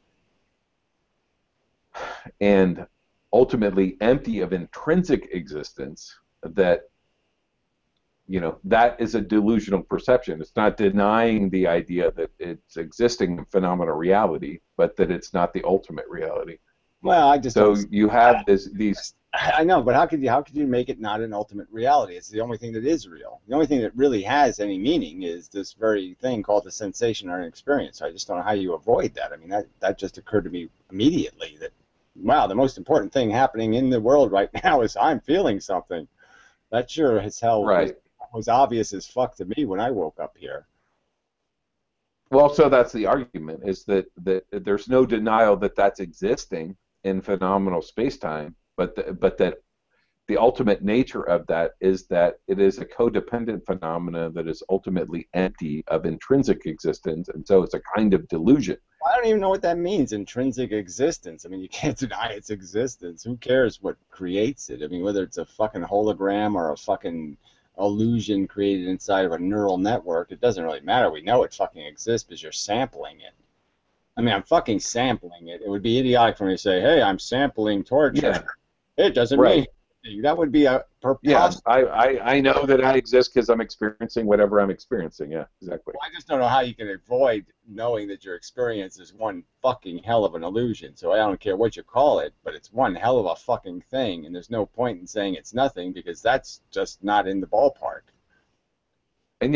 and ultimately empty of intrinsic existence, that that is a delusional perception. It's not denying the idea that it's existing in phenomenal reality, but that it's not the ultimate reality. Well, I just you have these. I know, but how could you make it not an ultimate reality? It's the only thing that is real. The only thing that really has any meaning is this very thing called the sensation or an experience. I just don't know how you avoid that. I mean, that just occurred to me immediately that, wow, the most important thing happening in the world right now is I'm feeling something. That sure as hell was obvious as fuck to me when I woke up here. Well, so that's the argument, is that there's no denial that that's existing in phenomenal space-time, but that the ultimate nature of that is that it is a codependent phenomena that is ultimately empty of intrinsic existence, and so it's a kind of delusion. I don't even know what that means, intrinsic existence. I mean, you can't deny its existence. Who cares what creates it? I mean, whether it's a fucking hologram or a fucking illusion created inside of a neural network, it doesn't really matter. We know it fucking exists because you're sampling it. I mean, I'm fucking sampling it. It would be idiotic for me to say, hey, I'm sampling torture. Yeah. It doesn't mean anything. That would be a preposterous. Yeah, I know that I exist because I'm experiencing whatever I'm experiencing. Yeah, exactly. Well, I just don't know how you can avoid knowing that your experience is one fucking hell of an illusion. So I don't care what you call it, but it's one hell of a fucking thing, and there's no point in saying it's nothing because that's just not in the ballpark. And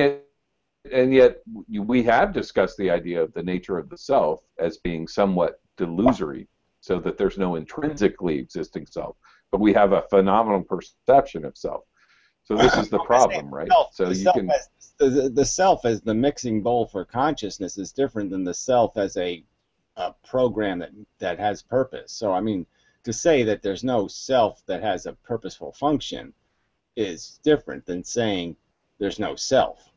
yet we have discussed the idea of the nature of the self as being somewhat delusory, so that there's no intrinsically existing self, but we have a phenomenal perception of self. So this is the problem, right? So the self as the mixing bowl for consciousness is different than the self as a program that has purpose. So I mean, to say that there's no self that has a purposeful function is different than saying there's no self.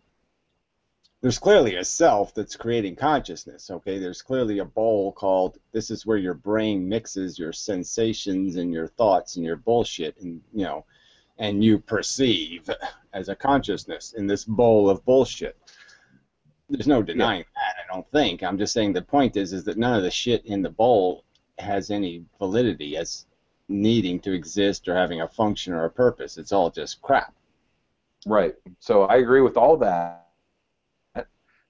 There's clearly a self that's creating consciousness, okay? There's clearly a bowl called, this is where your brain mixes your sensations and your thoughts and your bullshit, and and you perceive as a consciousness in this bowl of bullshit. There's no denying that, I don't think. I'm just saying the point is that none of the shit in the bowl has any validity as needing to exist or having a function or a purpose. It's all just crap. Right. So I agree with all that.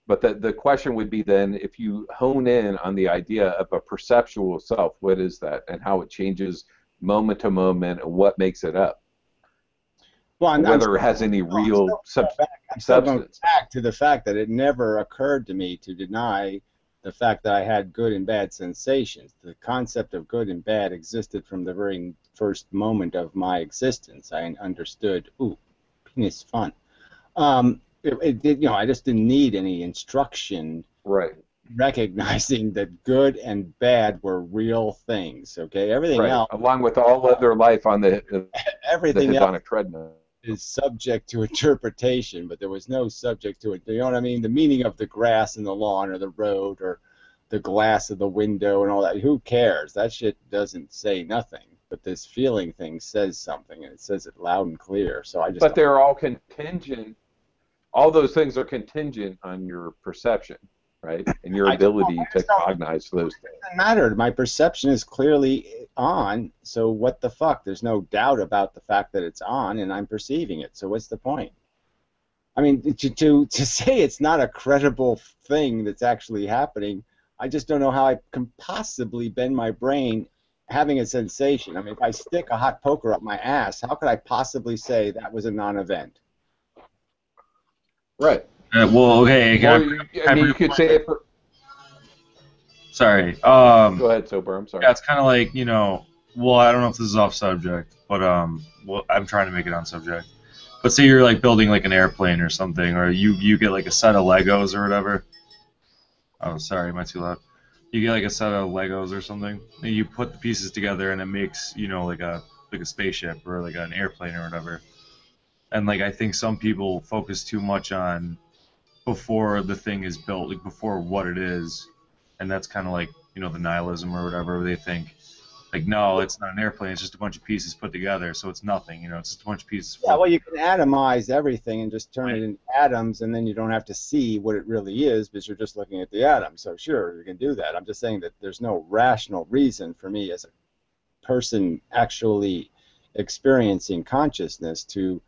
But the question would be then, if you hone in on the idea of a perceptual self, what is that, and how it changes moment to moment, and what makes it up? Well, whether it has any real substance. I'm still going back to the fact that it never occurred to me to deny the fact that I had good and bad sensations. The concept of good and bad existed from the very first moment of my existence. I understood, ooh, penis fun. It did, I just didn't need any instruction. Right. recognizing that good and bad were real things. Okay, everything Right. else, Along with all other life on the everything else hedonic treadmill. is subject to interpretation, but there was no subject to it. You know what I mean? The meaning of the grass in the lawn or the road or the glass of the window and all that. Who cares? That shit doesn't say nothing. But this feeling thing says something, and it says it loud and clear. So I just. But they're all contingent. All those things are contingent on your perception, right? And your ability to cognize those things. It doesn't matter. My perception is clearly on. So what the fuck? There's no doubt about the fact that it's on, and I'm perceiving it. So what's the point? I mean, to say it's not a credible thing that's actually happening, I just don't know how I can possibly bend my brain having a sensation. I mean, if I stick a hot poker up my ass, how could I possibly say that was a non-event? Right. Well, okay. You could say it for... Sorry. Go ahead, Sober. I'm sorry. Yeah, it's kind of like, well, I don't know if this is off subject, but well, I'm trying to make it on subject. But say you're like building like an airplane or something, or you get like a set of Legos or whatever. Oh, sorry, am I too loud? You get like a set of Legos or something, and you put the pieces together, and it makes like a spaceship or like an airplane or whatever. And like I think some people focus too much on before the thing is built, like before what it is, and that's kind of like the nihilism or whatever. They think like, no, it's not an airplane; it's just a bunch of pieces put together, so it's nothing. It's just a bunch of pieces. Yeah, well, you can atomize everything and just turn it into atoms, and then you don't have to see what it really is because you're just looking at the atoms. So sure, you can do that. I'm just saying that there's no rational reason for me as a person actually experiencing consciousness to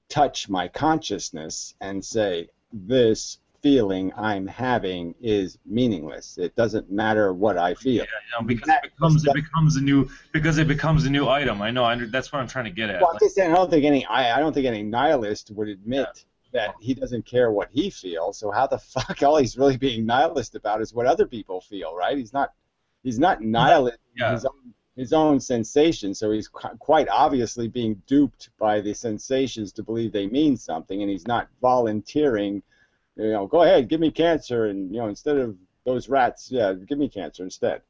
touch my consciousness and say this feeling I'm having is meaningless. It doesn't matter what I feel. Yeah, because it becomes a new item. I know. That's what I'm trying to get at. Well, I'm just saying, I don't think any nihilist would admit that he doesn't care what he feels. So how the fuck all he's really being nihilist about is what other people feel, right? He's not nihilist. Yeah. His own sensations, so he's quite obviously being duped by the sensations to believe they mean something, and he's not volunteering, go ahead, give me cancer, and instead of those rats, yeah, give me cancer instead.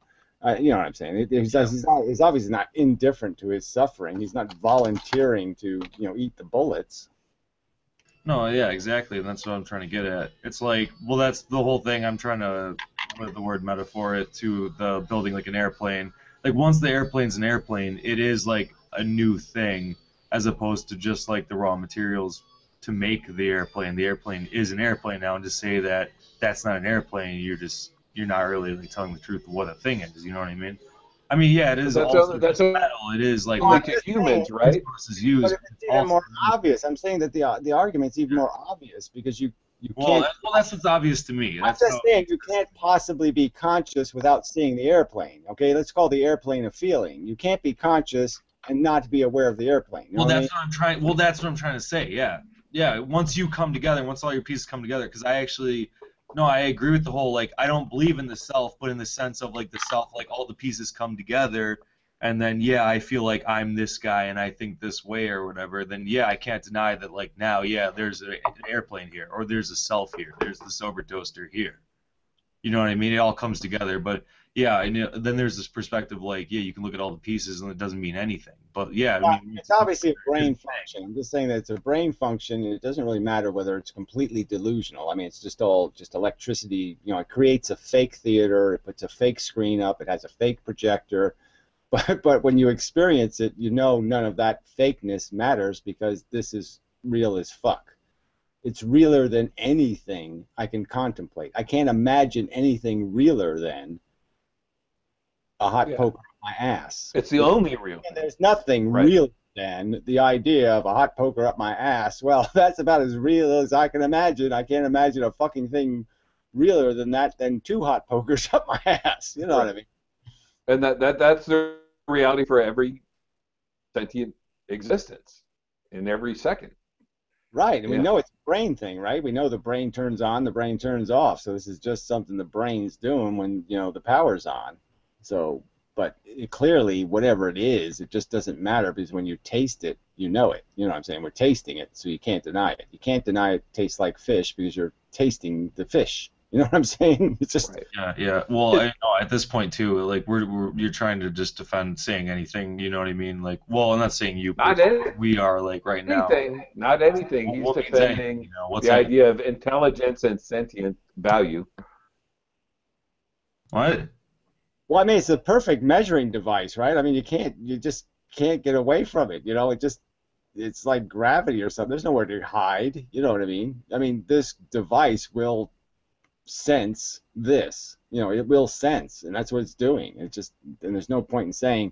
You know what I'm saying? He's obviously not indifferent to his suffering. He's not volunteering to eat the bullets. No, yeah, exactly, and that's what I'm trying to get at. It's like, well, that's the whole thing. I'm trying to, with the word metaphor, it to the building like an airplane. Like once the airplane's an airplane, it is like a new thing, as opposed to just like the raw materials to make the airplane. The airplane is an airplane now, and to say that that's not an airplane, you're not really like telling the truth of what a thing is. You know what I mean? I mean, yeah, it is. That's metal. It is like humans, right? But if it's even more obvious, I'm saying that the argument's even more obvious because you can't. Well, that's what's obvious to me. I'm just saying you can't possibly be conscious without seeing the airplane. Okay, let's call the airplane a feeling. You can't be conscious and not be aware of the airplane. You know that's what I'm trying. Well, that's what I'm trying to say. Yeah, yeah. Once you come together, once all your pieces come together, because I agree with the whole like I don't believe in the self, but in the sense of like the self, like all the pieces come together. And then, yeah, I feel like I'm this guy and I think this way or whatever, then, yeah, I can't deny that, like, now, yeah, there's an airplane here, or there's a self here, there's the sober toaster here. You know what I mean? It all comes together. But, yeah, and then there's this perspective like, yeah, you can look at all the pieces and it doesn't mean anything. But, yeah. I mean, it's obviously a brain function. I'm just saying that it's a brain function. It doesn't really matter whether it's completely delusional. I mean, it's just all just electricity. It creates a fake theater. It puts a fake screen up. It has a fake projector. But when you experience it, none of that fakeness matters because this is real as fuck. It's realer than anything I can contemplate. I can't imagine anything realer than a hot poker up my ass. It's the only real. And there's nothing real than the idea of a hot poker up my ass. Well, that's about as real as I can imagine. I can't imagine a fucking thing realer than that than two hot pokers up my ass. You know what I mean? And that's the reality for every sentient existence in every second. Right, and we know it's a brain thing, right? We know the brain turns on, the brain turns off. So this is just something the brain's doing when the power's on. So, but clearly, whatever it is, it just doesn't matter because when you taste it, you know it. You know what I'm saying? We're tasting it, so you can't deny it. You can't deny it tastes like fish because you're tasting the fish. You know what I'm saying? It's just Yeah. Well, I know at this point too, like you're trying to just defend saying anything. You know what I mean? Like, well, I'm not saying you, Not personally, we are like right now. anything. Not anything. He's What means anything? defending You know, what's the anything? idea of intelligence and sentient value. What? well, I mean, it's the perfect measuring device, right? I mean, you just can't get away from it. You know, it's like gravity or something. There's nowhere to hide. You know what I mean? I mean, this device will sense this. You know, it will sense, and that's what it's doing. And there's no point in saying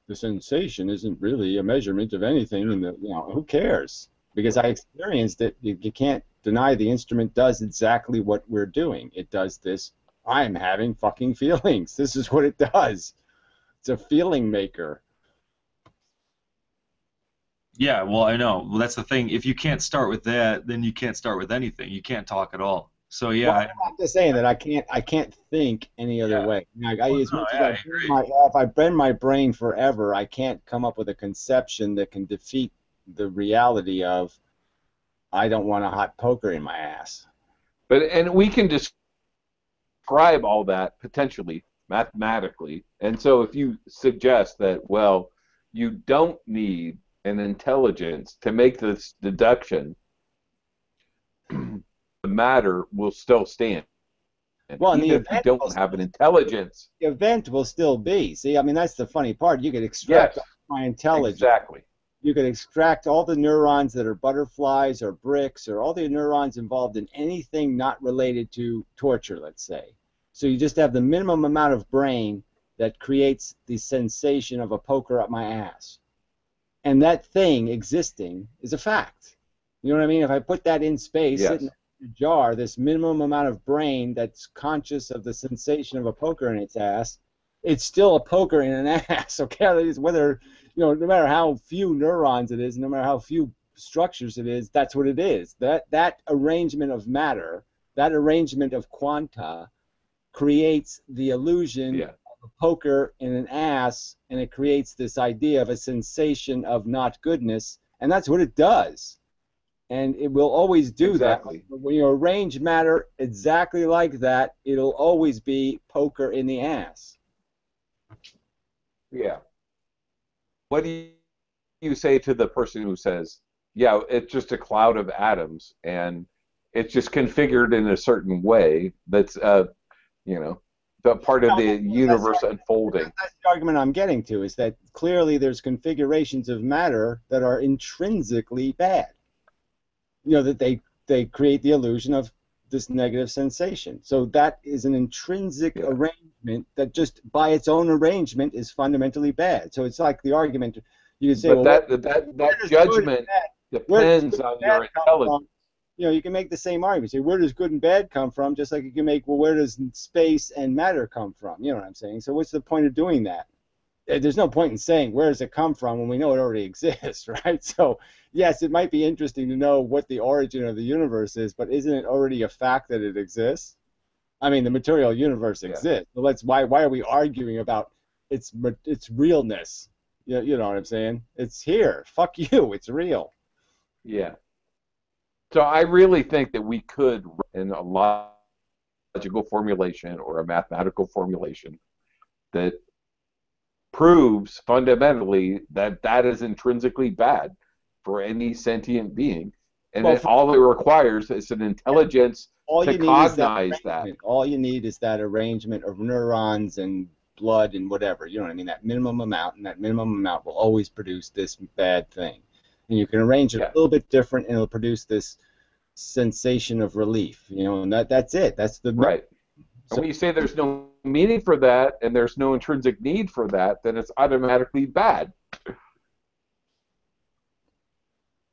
the sensation isn't really a measurement of anything. And who cares? Because I experienced it. You can't deny the instrument does exactly what we're doing. It does this. I'm having fucking feelings. This is what it does. It's a feeling maker. Yeah, well, I know. Well, that's the thing. If you can't start with that, then you can't start with anything. You can't talk at all. So yeah, Well, I'm just saying that I can't think any other way. As much as if I bend my brain forever, I can't come up with a conception that can defeat the reality of I don't want a hot poker in my ass. And we can describe all that potentially mathematically. And so if you suggest that, well, you don't need an intelligence to make this deduction, the matter will still stand. Well, even if you don't have an intelligence. The event will still be. See, I mean, that's the funny part. You could extract my intelligence. Exactly. You could extract all the neurons that are butterflies or bricks or all the neurons involved in anything not related to torture, let's say. So you just have the minimum amount of brain that creates the sensation of a poker up my ass. And that thing existing is a fact. You know what I mean? If I put that in space, sitting in a jar, this minimum amount of brain that's conscious of the sensation of a poker in its ass, it's still a poker in an ass, okay? Whether, no matter how few neurons it is, no matter how few structures it is, that's what it is. That arrangement of matter, that arrangement of quanta creates the illusion of a poker in an ass, and it creates this idea of a sensation of not goodness, and that's what it does. And it will always do that. When you arrange matter exactly like that, it'll always be poker in the ass. Yeah. What do you say to the person who says, yeah, it's just a cloud of atoms and it's just configured in a certain way that's, the part of the universe unfolding? That's the argument I'm getting to, is that clearly there's configurations of matter that are intrinsically bad. That they create the illusion of this negative sensation. So that is an intrinsic arrangement that just by its own arrangement is fundamentally bad. So it's like the argument you could say, but that judgment depends on your intelligence. You can make the same argument. Say, where does good and bad come from? Just like you can make, well, where does space and matter come from? You know what I'm saying? So what's the point of doing that? There's no point in saying where does it come from when we know it already exists, right? So yes, it might be interesting to know what the origin of the universe is, but isn't it already a fact that it exists? I mean, the material universe exists. So why are we arguing about its realness? You know what I'm saying? It's here. Fuck you. It's real. Yeah. So I really think that we could, in a logical formulation or a mathematical formulation, that proves fundamentally that that is intrinsically bad for any sentient being, and all it requires is an intelligence to cognize that. All you need is that arrangement of neurons and blood and whatever. You know what I mean? That minimum amount, and that minimum amount will always produce this bad thing. And you can arrange it a little bit different, and it'll produce this sensation of relief. And that's it. That's the right. And when you say there's no meaning for that and there's no intrinsic need for that, then it's automatically bad.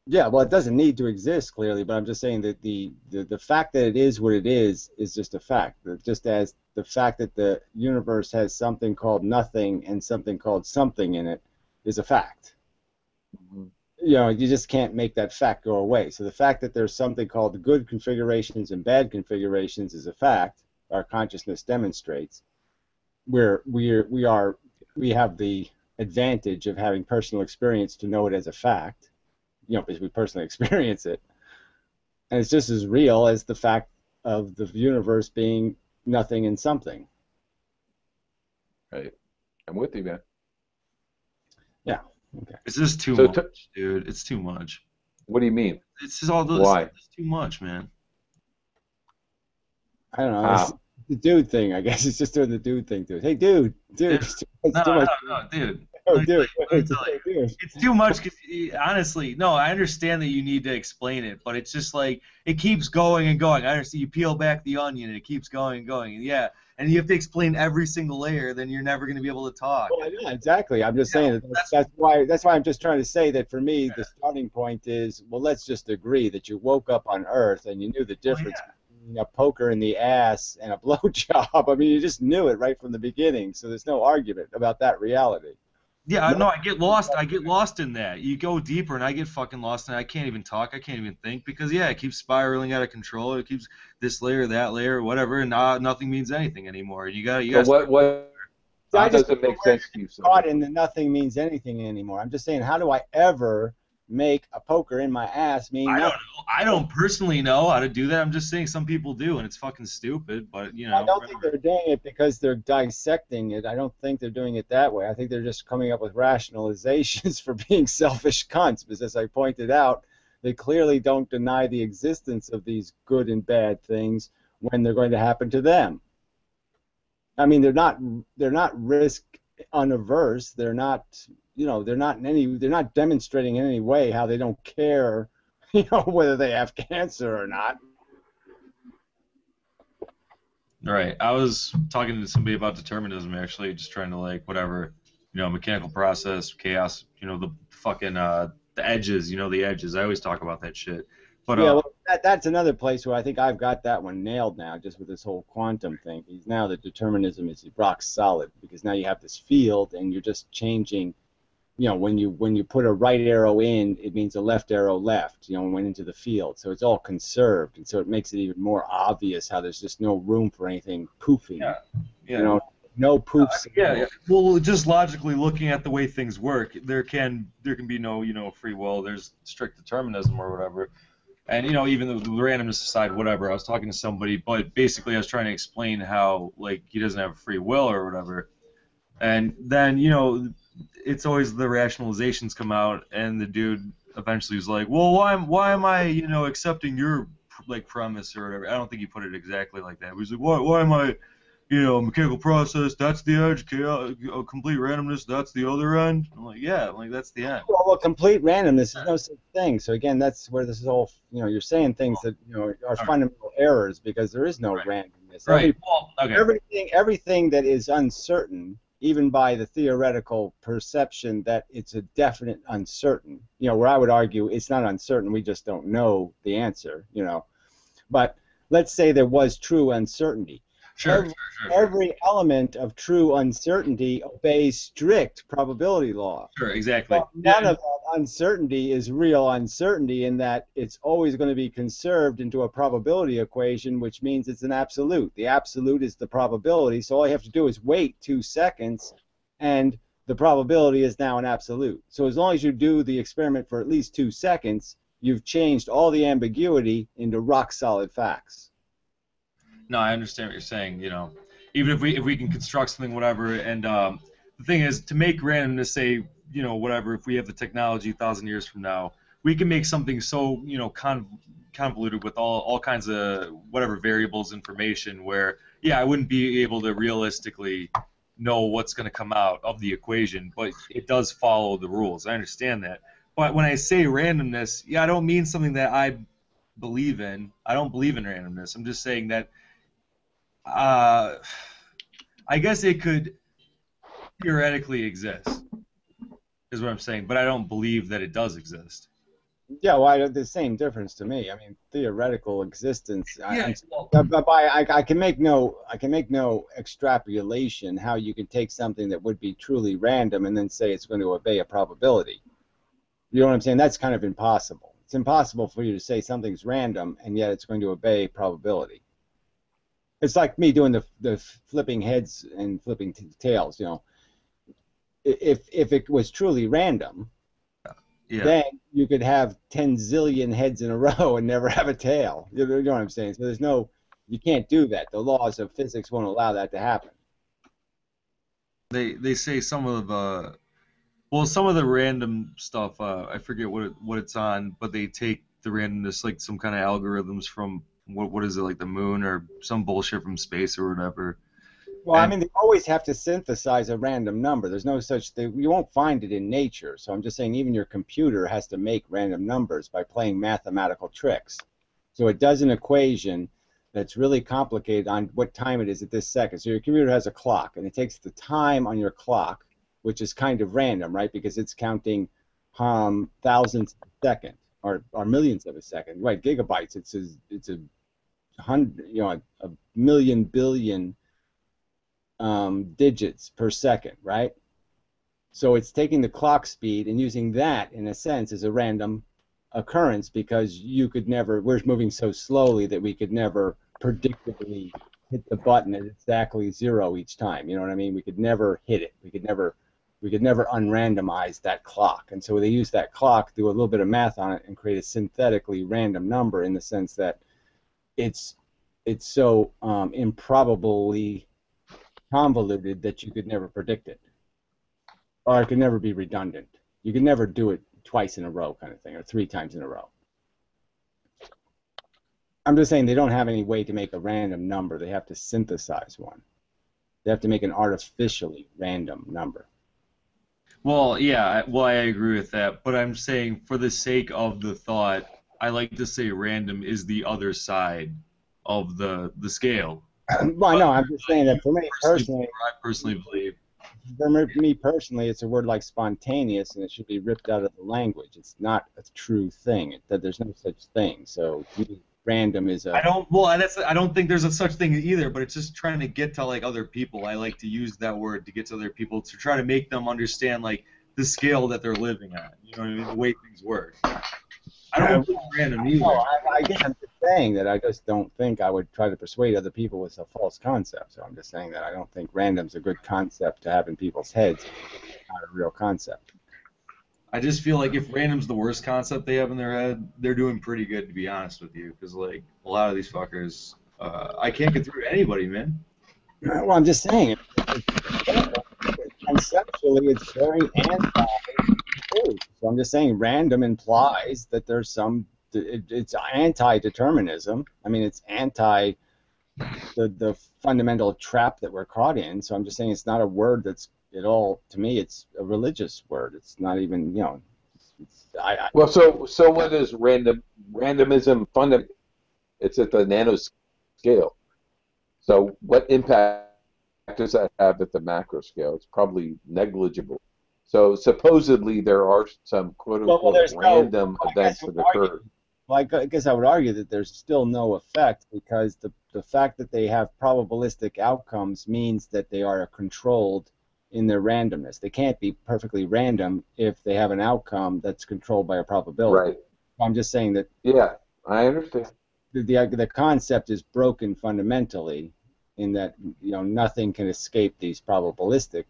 Yeah, well, it doesn't need to exist, clearly, but I'm just saying that the fact that it is what it is just a fact. Just as the fact that the universe has something called nothing and something called something in it is a fact. Mm-hmm. You just can't make that fact go away. So the fact that there's something called good configurations and bad configurations is a fact. Our consciousness demonstrates. We have the advantage of having personal experience to know it as a fact, because we personally experience it, and it's just as real as the fact of the universe being nothing and something. Right. I'm with you, man. Yeah. Okay. It's just too So much, dude. It's too much. What do you mean? It's just all this. Why? It's too much, man. I don't know. It's the dude thing, I guess. It's just doing the dude thing to it. Hey, dude, it's No, too much. no, dude. Oh, Let me dude, tell it's, you, dude. it's too much. 'Cause, honestly, no, I understand that you need to explain it, but it's just like it keeps going and going. I understand you peel back the onion and it keeps going and going. And yeah, and you have to explain every single layer. Then you're never going to be able to talk. Well, yeah, exactly. I'm just saying that's why I'm just trying to say that for me the starting point is, well, let's just agree that you woke up on Earth and you knew the difference between a poker in the ass and a blowjob. I mean, you just knew it right from the beginning. So there's no argument about that reality. Yeah, no, I get lost. I get lost in that. You go deeper, and I get fucking lost, and I can't even talk. I can't even think because it keeps spiraling out of control. It keeps this layer, that layer, whatever, and nothing means anything anymore. You got. So what? How does it make sense to you? Caught in the nothing means anything anymore. I'm just saying, how do I ever make a poker in my ass mean nothing? I don't know. I don't personally know how to do that. I'm just saying some people do, and it's fucking stupid. But I don't think they're doing it because they're dissecting it. I don't think they're doing it that way. I think they're just coming up with rationalizations for being selfish cunts. Because as I pointed out, they clearly don't deny the existence of these good and bad things when they're going to happen to them. I mean, they're not risk unaverse. They're not. They're not demonstrating in any way how they don't care, whether they have cancer or not. Right. I was talking to somebody about determinism, actually, just trying to, whatever, mechanical process, chaos, the fucking, the edges, the edges. I always talk about that shit. But, yeah, well, that's another place where I think I've got that one nailed now, just with this whole quantum thing. Now the determinism is rock solid, because now you have this field, and you're just changing. When you put a right arrow in, it means a left arrow left, went into the field. So it's all conserved, and so it makes it even more obvious how there's just no room for anything poofing. Yeah. No poofs. Well, just logically looking at the way things work, there can be no, free will. There's strict determinism or whatever. And, even the randomness aside, whatever, I was talking to somebody, but basically I was trying to explain how, he doesn't have free will or whatever. And then, it's always the rationalizations come out, and the dude eventually was like, well, why am I, accepting your, premise or whatever. I don't think he put it exactly like that. He was like, why am I, mechanical process, that's the edge, complete randomness, that's the other end. I'm like, yeah, that's the end. Well, complete randomness is no such thing. So again, that's where this is all, you're saying things that, are fundamental errors, because there is no randomness. Right. Everything that is uncertain, even by the theoretical perception that it's a definite uncertain, where I would argue it's not uncertain, we just don't know the answer, But let's say there was true uncertainty. Sure. Every element of true uncertainty obeys strict probability law. Sure, exactly. But none of that uncertainty is real uncertainty, in that it's always going to be conserved into a probability equation, which means it's an absolute. The absolute is the probability, so all you have to do is wait 2 seconds, and the probability is now an absolute. So as long as you do the experiment for at least 2 seconds, you've changed all the ambiguity into rock-solid facts. No, I understand what you're saying. Even if we can construct something, whatever. And the thing is, to make randomness, say, whatever. If we have the technology 1,000 years from now, we can make something so convoluted with all kinds of whatever variables, information. Where I wouldn't be able to realistically know what's going to come out of the equation, but it does follow the rules. I understand that. But when I say randomness, I don't mean something that I believe in. I don't believe in randomness. I'm just saying that. I guess it could theoretically exist, is what I'm saying, but I don't believe that it does exist. Yeah, well, the same difference to me. I mean, theoretical existence. Yeah. I can make no extrapolation how you can take something that would be truly random and then say it's going to obey a probability. You know what I'm saying? That's kind of impossible. It's impossible for you to say something's random and yet it's going to obey probability. It's like me doing the flipping heads and flipping tails. If it was truly random, then you could have 10 zillion heads in a row and never have a tail. You know what I'm saying? So there's no You can't do that. The laws of physics won't allow that to happen. They say some of some of the random stuff. I forget what it's on, but they take the randomness like some kind of algorithms from what is it, like the moon or some bullshit from space or whatever. Well, I mean, they always have to synthesize a random number. There's no such thing. You won't find it in nature. So I'm just saying even your computer has to make random numbers by playing mathematical tricks. So it does an equation that's really complicated on what time it is at this second. So your computer has a clock, and it takes the time on your clock, which is kind of random, right? Because it's counting thousandths of a second or millions of a second. Right, gigabytes. It's a hundred, a million billion digits per second, right? So it's taking the clock speed and using that, in a sense, as a random occurrence because we're moving so slowly that we could never predictably hit the button at exactly 0 each time. You know what I mean? We could never hit it. We could never unrandomize that clock. And so they use that clock, do a little bit of math on it, and create a synthetically random number in the sense that it's so improbably convoluted that you could never predict it, or it could never be redundant. You could never do it twice in a row, kind of thing, or 3 times in a row. I'm just saying they don't have any way to make a random number. They have to synthesize one. They have to make an artificially random number. Well, yeah, I agree with that, but I'm saying for the sake of the thought, I like to say random is the other side of the scale. Well, no, I'm just saying that for me personally, I personally believe. For me personally, it's a word like spontaneous, and it should be ripped out of the language. It's not a true thing. That there's no such thing. So random is a. I don't think there's a such thing either. But it's just trying to get to like other people. I like to use that word to get to other people to try to make them understand like the scale that they're living on. You know what I mean? The way things work. I don't think it's random either. No, I guess I'm just saying that I just don't think I would try to persuade other people with a false concept. So I'm just saying that I don't think random's a good concept to have in people's heads. It's not a real concept. I just feel like if random's the worst concept they have in their head, they're doing pretty good, to be honest with you. Because like a lot of these fuckers, I can't get through to anybody, man. Well, I'm just saying, conceptually, it's very anti-truth. So I'm just saying, random implies that there's it's anti-determinism. I mean, it's anti the fundamental trap that we're caught in. So I'm just saying, it's not a word that's at all. To me, it's a religious word. It's not even, Well, so what is randomism fundamental? It's at the nanoscale. So what impact does that have at the macro scale? It's probably negligible. So supposedly there are some quote-unquote random events that occur. Well, I guess I would argue that there's still no effect because the fact that they have probabilistic outcomes means that they are controlled in their randomness. They can't be perfectly random if they have an outcome that's controlled by a probability. Right. I'm just saying that. Yeah, I understand. The concept is broken fundamentally in that nothing can escape these probabilistic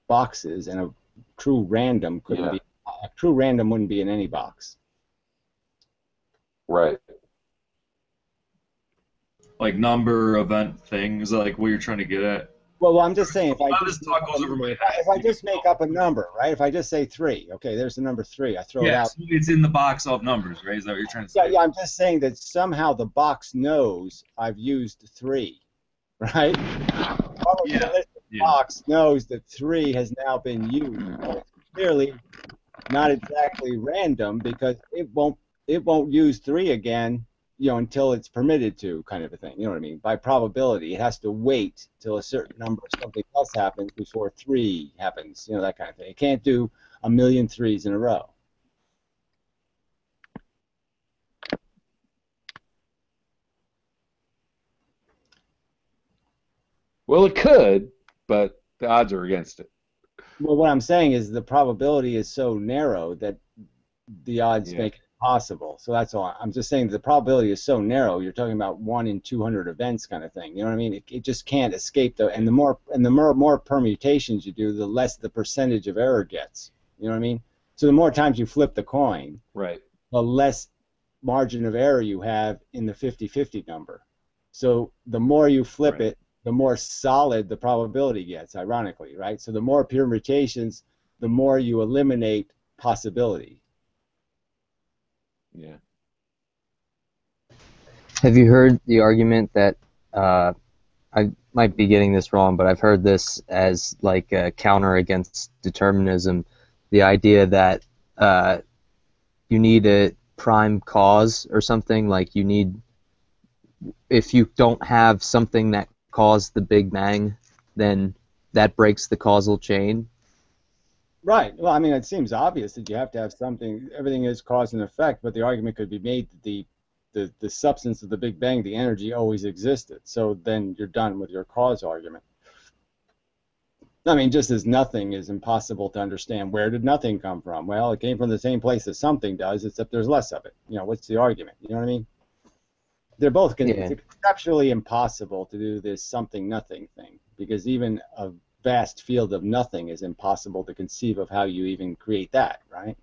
boxes, and a true random couldn't be. A true random wouldn't be in any box. Right. Like number, event, thing. Is that like what you're trying to get at? Well, I'm just saying, if I just make up a number, right? If I just say 3, okay, there's the number 3. I throw it out. So it's in the box of numbers, right? Is that what you're trying to say? Yeah, I'm just saying that somehow the box knows I've used 3, right? The box knows that 3 has now been used. So it's clearly not exactly random because it won't use 3 again, until it's permitted to, kind of a thing. You know what I mean? By probability, it has to wait till a certain number of something else happens before 3 happens. That kind of thing. It can't do a million 3s in a row. Well, it could, but the odds are against it. Well, what I'm saying is the probability is so narrow that the odds make it possible. So that's all. I'm just saying the probability is so narrow. You're talking about 1 in 200 events kind of thing. You know what I mean? It just can't escape and the more permutations you do, the less the percentage of error gets. You know what I mean? So the more times you flip the coin, right, the less margin of error you have in the 50-50 number. So the more you flip Right. it, the more solid the probability gets, ironically, right? So the more permutations, the more you eliminate possibility. Yeah. Have you heard the argument that I might be getting this wrong, but I've heard this as like a counter against determinism, the idea that you need a prime cause or something, like you need, if you don't have something that caused the Big Bang, then that breaks the causal chain. Right. Well, I mean, it seems obvious that you have to have something. Everything is cause and effect, but the argument could be made that the substance of the Big Bang, the energy, always existed. So then you're done with your cause argument. I mean, just as nothing is impossible to understand, where did nothing come from? Well, it came from the same place as something does, except there's less of it. You know, what's the argument? You know what I mean? They're both Yeah. it's conceptually impossible to do this something nothing thing, because even a vast field of nothing is impossible to conceive of how you even create that, right?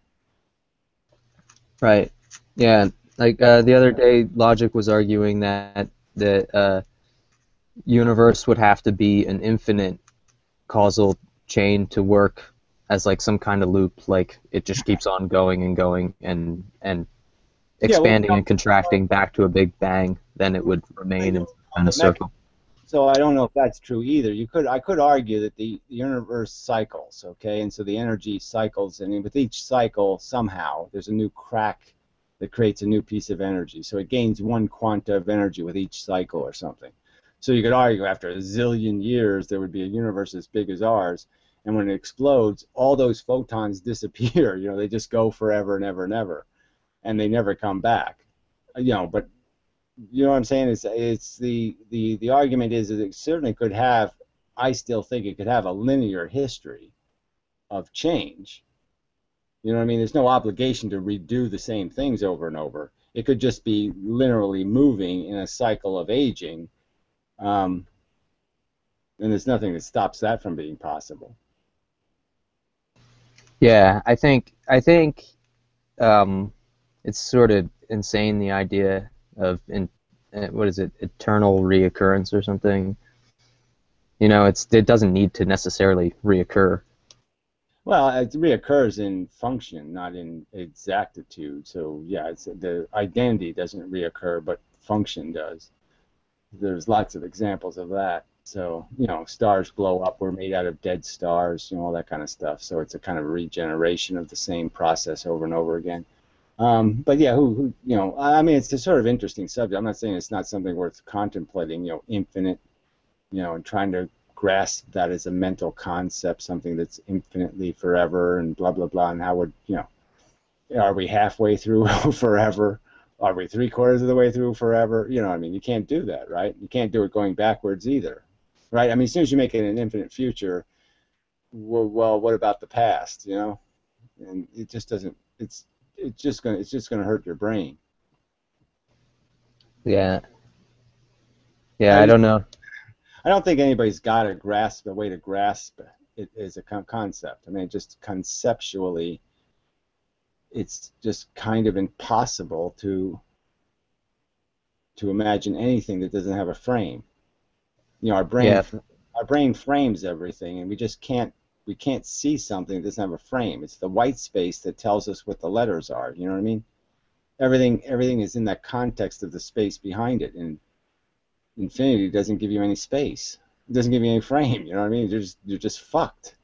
Right. Yeah. Like the other day, Logic was arguing that the universe would have to be an infinite causal chain to work as like some kind of loop, like it just keeps on going and going and Yeah, well, expanding and contracting back to a Big Bang, then it would remain in a circle. so I don't know if that's true either. I could argue that the universe cycles, okay, and so the energy cycles, and with each cycle somehow there's a new crack that creates a new piece of energy. So it gains one quanta of energy with each cycle or something. So you could argue after a zillion years there would be a universe as big as ours, and when it explodes, all those photons disappear. You know, they just go forever and ever and ever, and they never come back. You know, but you know what I'm saying? It's the argument is that it certainly could have. I still think it could have a linear history of change. You know what I mean? There's no obligation to redo the same things over and over. It could just be linearly moving in a cycle of aging, and there's nothing that stops that from being possible. Yeah, I think it's sort of insane, the idea of what is it, eternal reoccurrence or something. You know, it doesn't need to necessarily reoccur. Well, it reoccurs in function, not in exactitude. So yeah, it's the identity doesn't reoccur, but function does. There's lots of examples of that. So, you know, stars blow up, we're made out of dead stars, you know, all that kind of stuff. So it's a kind of regeneration of the same process over and over again. But yeah, you know, I mean, it's a sort of interesting subject. I'm not saying it's not something worth contemplating, you know, infinite, you know, and trying to grasp that as a mental concept, something that's infinitely forever and blah, blah, blah, and how would, you know, are we halfway through forever? Are we three-quarters of the way through forever? You know, I mean, you can't do that, right? You can't do it going backwards either, right? I mean, as soon as you make it an infinite future, well, what about the past? You know, and it just doesn't. It's just gonna hurt your brain. Yeah. Yeah, I don't know. I don't think anybody's got a way to grasp it as a concept. I mean, just conceptually, it's just kind of impossible to imagine anything that doesn't have a frame. You know, our brain frames everything, and we can't see something that doesn't have a frame. It's the white space that tells us what the letters are. You know what I mean? Everything is in that context of the space behind it, and infinity doesn't give you any space. It doesn't give you any frame. You know what I mean? You're just fucked.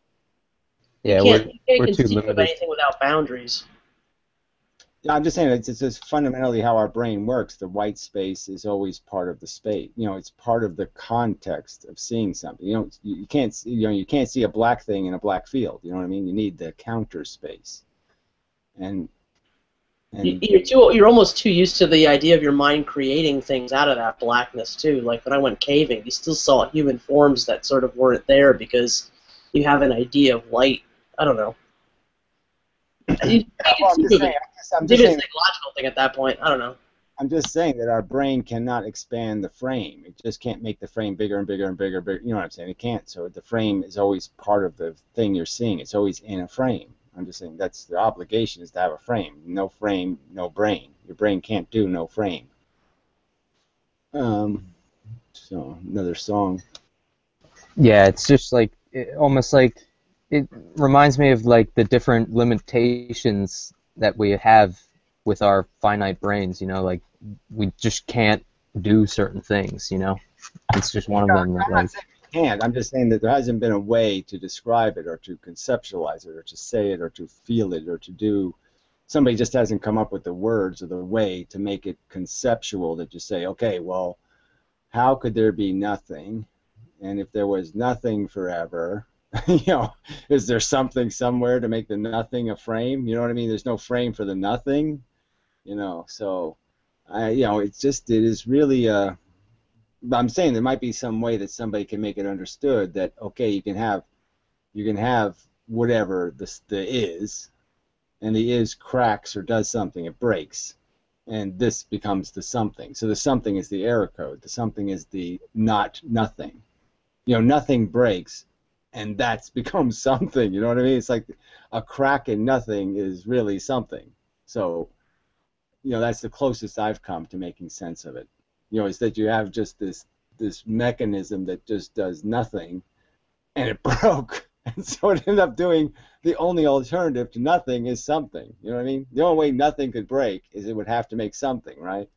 Yeah, You can't we're too conceive of limited. anything without boundaries. I'm just saying it's just fundamentally how our brain works. The white space is always part of the space. You know, it's part of the context of seeing something. You can't see a black thing in a black field. You know what I mean? You need the counter space. And You're almost too used to the idea of your mind creating things out of that blackness too. Like when I went caving, you still saw human forms that sort of weren't there because you have an idea of light. I don't know. You I'm just saying it's a psychological thing at that point. I don't know. I'm just saying that our brain cannot expand the frame. It just can't make the frame bigger and bigger and bigger, bigger. You know what I'm saying? It can't. So the frame is always part of the thing you're seeing. It's always in a frame. I'm just saying that's the obligation is to have a frame. No frame, no brain. Your brain can't do no frame. So another song. Yeah, it's just like almost like it reminds me of like the different limitations that we have with our finite brains, you know, like we just can't do certain things, you know. It's just one of them that I'm like not saying you can't. I'm just saying that there hasn't been a way to describe it or to conceptualize it or to say it or to feel it or to do. Somebody just hasn't come up with the words or the way to make it conceptual that you say, okay, well, how could there be nothing? And if there was nothing forever, you know, is there something somewhere to make the nothing a frame? You know what I mean? There's no frame for the nothing, you know. So, you know, it is really I'm saying there might be some way that somebody can make it understood that okay, you can have whatever the is, and the is cracks or does something, it breaks, and this becomes the something. So the something is the error code. The something is the not nothing. You know, nothing breaks, and that's becomes something. You know what I mean? It's like a crack in nothing is really something. So, you know, that's the closest I've come to making sense of it. You know, is that you have just this mechanism that just does nothing, and it broke, and so it ended up doing the only alternative to nothing is something. You know what I mean? The only way nothing could break is it would have to make something, right?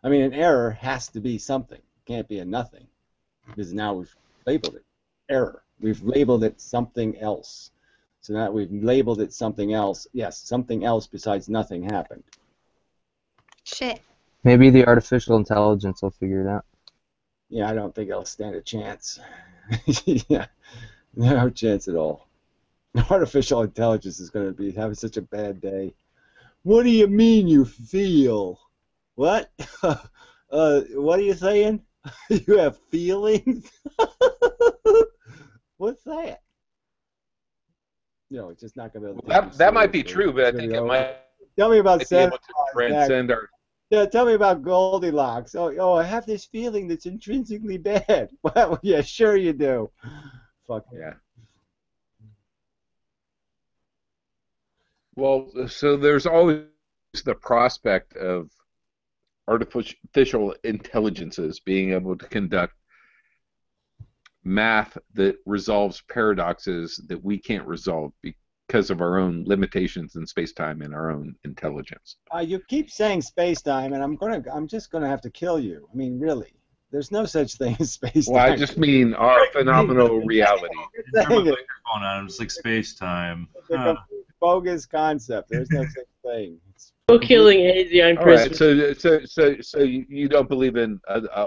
I mean, an error has to be something. It can't be a nothing, because now we've labeled it error. We've labeled it something else. So now we've labeled it something else. Yes, something else besides nothing happened. Shit. maybe the artificial intelligence will figure it out. Yeah, I don't think I'll stand a chance. Yeah, no chance at all. Artificial intelligence is going to be having such a bad day. What do you mean you feel? What? What are you saying? You have feelings? What's that? You know, it's just not going to be able to take you That might be seriously. true, but I It's gonna think be it over. might Tell me about be Santa able to Claus, Zach. transcend our. Yeah, tell me about Goldilocks. Oh, I have this feeling that's intrinsically bad. Well, yeah, sure you do. Fuck yeah. Yeah. Well, so there's always the prospect of artificial intelligences being able to conduct math that resolves paradoxes that we can't resolve because of our own limitations in space-time and our own intelligence. You keep saying space-time, and I'm just gonna have to kill you. I mean, really, there's no such thing as space-time. Well, I just mean our phenomenal reality. You turn my microphone on, it's like space time. It's a complete bogus concept. There's no such thing. No killing Hazy on All right, Christmas. so you don't believe in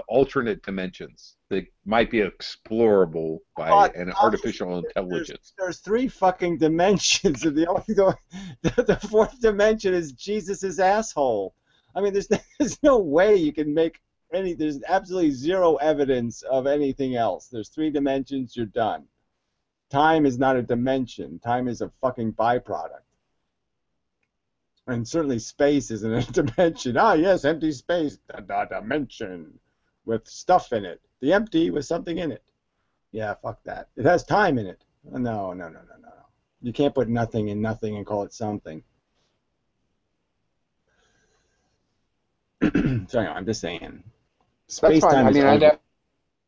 alternate dimensions that might be explorable by an artificial intelligence. There's three fucking dimensions, and the fourth dimension is Jesus's asshole. I mean, there's no way you can make any. There's absolutely zero evidence of anything else. There's three dimensions. You're done. Time is not a dimension. Time is a fucking byproduct. And certainly space isn't a dimension. Ah, yes, empty space, a dimension with stuff in it. The empty with something in it. Yeah, fuck that. It has time in it. No. You can't put nothing in nothing and call it something. Sorry, I'm just saying. That's fine. I mean, over.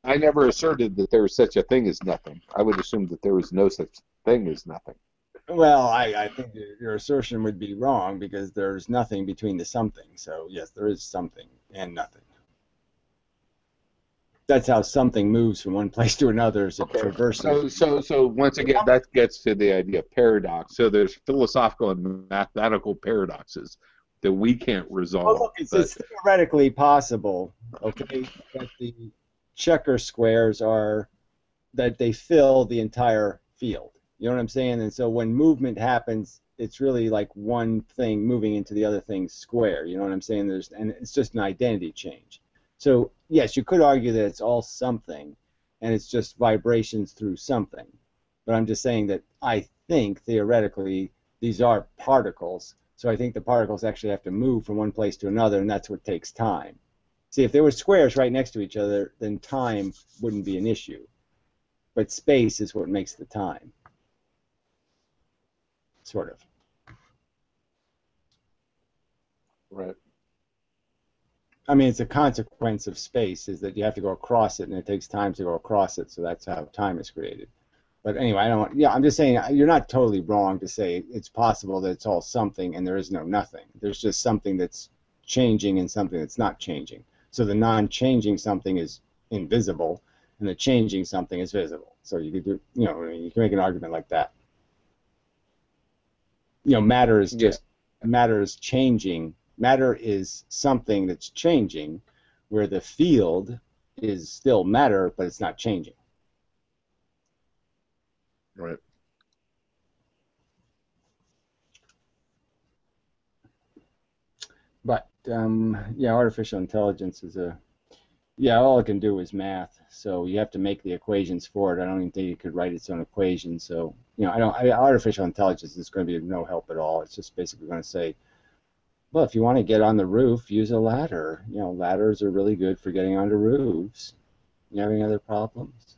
I never asserted that there was such a thing as nothing. I would assume that there was no such thing as nothing. Well, I think your assertion would be wrong because there's nothing between the something. So, yes, there is something and nothing. That's how something moves from one place to another as it traverses. So once again, that gets to the idea of paradox. So there's philosophical and mathematical paradoxes that we can't resolve. Well, look, it's theoretically possible, okay, that the checker squares that they fill the entire field. You know what I'm saying? And so when movement happens, it's really like one thing moving into the other thing's square. You know what I'm saying? And it's just an identity change. So yes, you could argue that it's all something, and it's just vibrations through something. But I'm just saying that I think theoretically these are particles. So I think the particles actually have to move from one place to another, and that's what takes time. See, if there were squares right next to each other, then time wouldn't be an issue. But space is what makes the time. Sort of. Right. I mean, it's a consequence of space is that you have to go across it, and it takes time to go across it. So that's how time is created. But anyway, I don't want, yeah, I'm just saying you're not totally wrong to say it's possible that it's all something and there is no nothing. There's just something that's changing and something that's not changing. So the non-changing something is invisible and the changing something is visible. So you could do, you know, you can make an argument like that. You know, matter is just, matter is changing. Matter is something that's changing, where the field is still matter, but it's not changing. Right. But yeah, artificial intelligence is a, yeah, all it can do is math. So you have to make the equations for it. I don't even think it could write its own equations. So, you know, artificial intelligence is going to be of no help at all. It's just basically going to say, well, if you want to get on the roof, use a ladder. You know, ladders are really good for getting onto roofs. You have any other problems?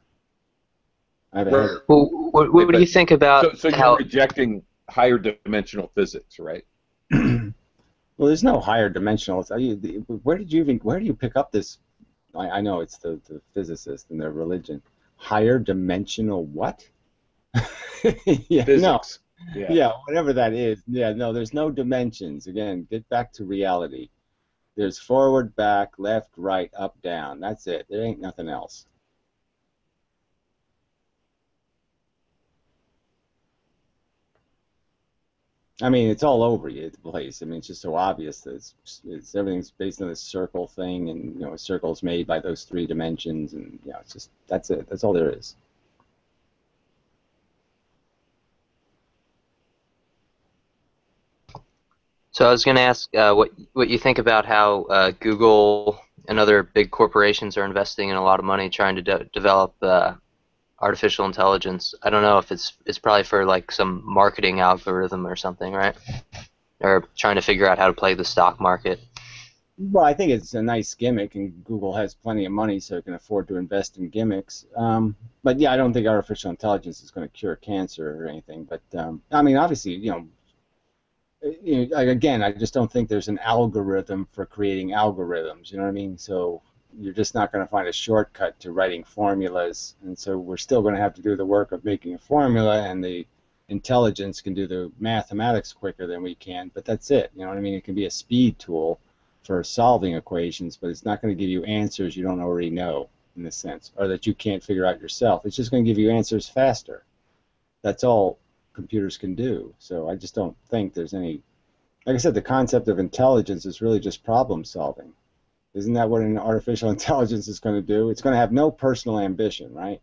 I have a headache. Well, what do you think about so how? you're rejecting higher dimensional physics, right? Well, there's no higher dimensional. Where do you pick up this? I know it's the physicists and their religion. Higher dimensional what? Yeah, Physics. no. Yeah, whatever that is. Yeah, no, there's no dimensions. Again, get back to reality. There's forward, back, left, right, up, down. That's it. There ain't nothing else. I mean, it's all over the place. I mean, it's just so obvious that it's everything's based on this circle thing, and you know, a circle's made by those three dimensions, and you know, it's just that's it. That's all there is. So I was going to ask what you think about how Google and other big corporations are investing in a lot of money trying to develop artificial intelligence. I don't know if it's probably for like some marketing algorithm or something, right? Or trying to figure out how to play the stock market. Well, I think it's a nice gimmick, and Google has plenty of money, so it can afford to invest in gimmicks. But yeah, I don't think artificial intelligence is going to cure cancer or anything. But I mean, obviously, you know, again, I just don't think there's an algorithm for creating algorithms. You know what I mean? So you're just not going to find a shortcut to writing formulas, and so we're still going to have to do the work of making a formula, and the intelligence can do the mathematics quicker than we can, but that's it. You know what I mean? It can be a speed tool for solving equations, but it's not going to give you answers you don't already know, in a sense, or that you can't figure out yourself. It's just going to give you answers faster. That's all computers can do. So I just don't think there's any, like I said, the concept of intelligence is really just problem solving. Isn't that what an artificial intelligence is going to do? It's going to have no personal ambition, right?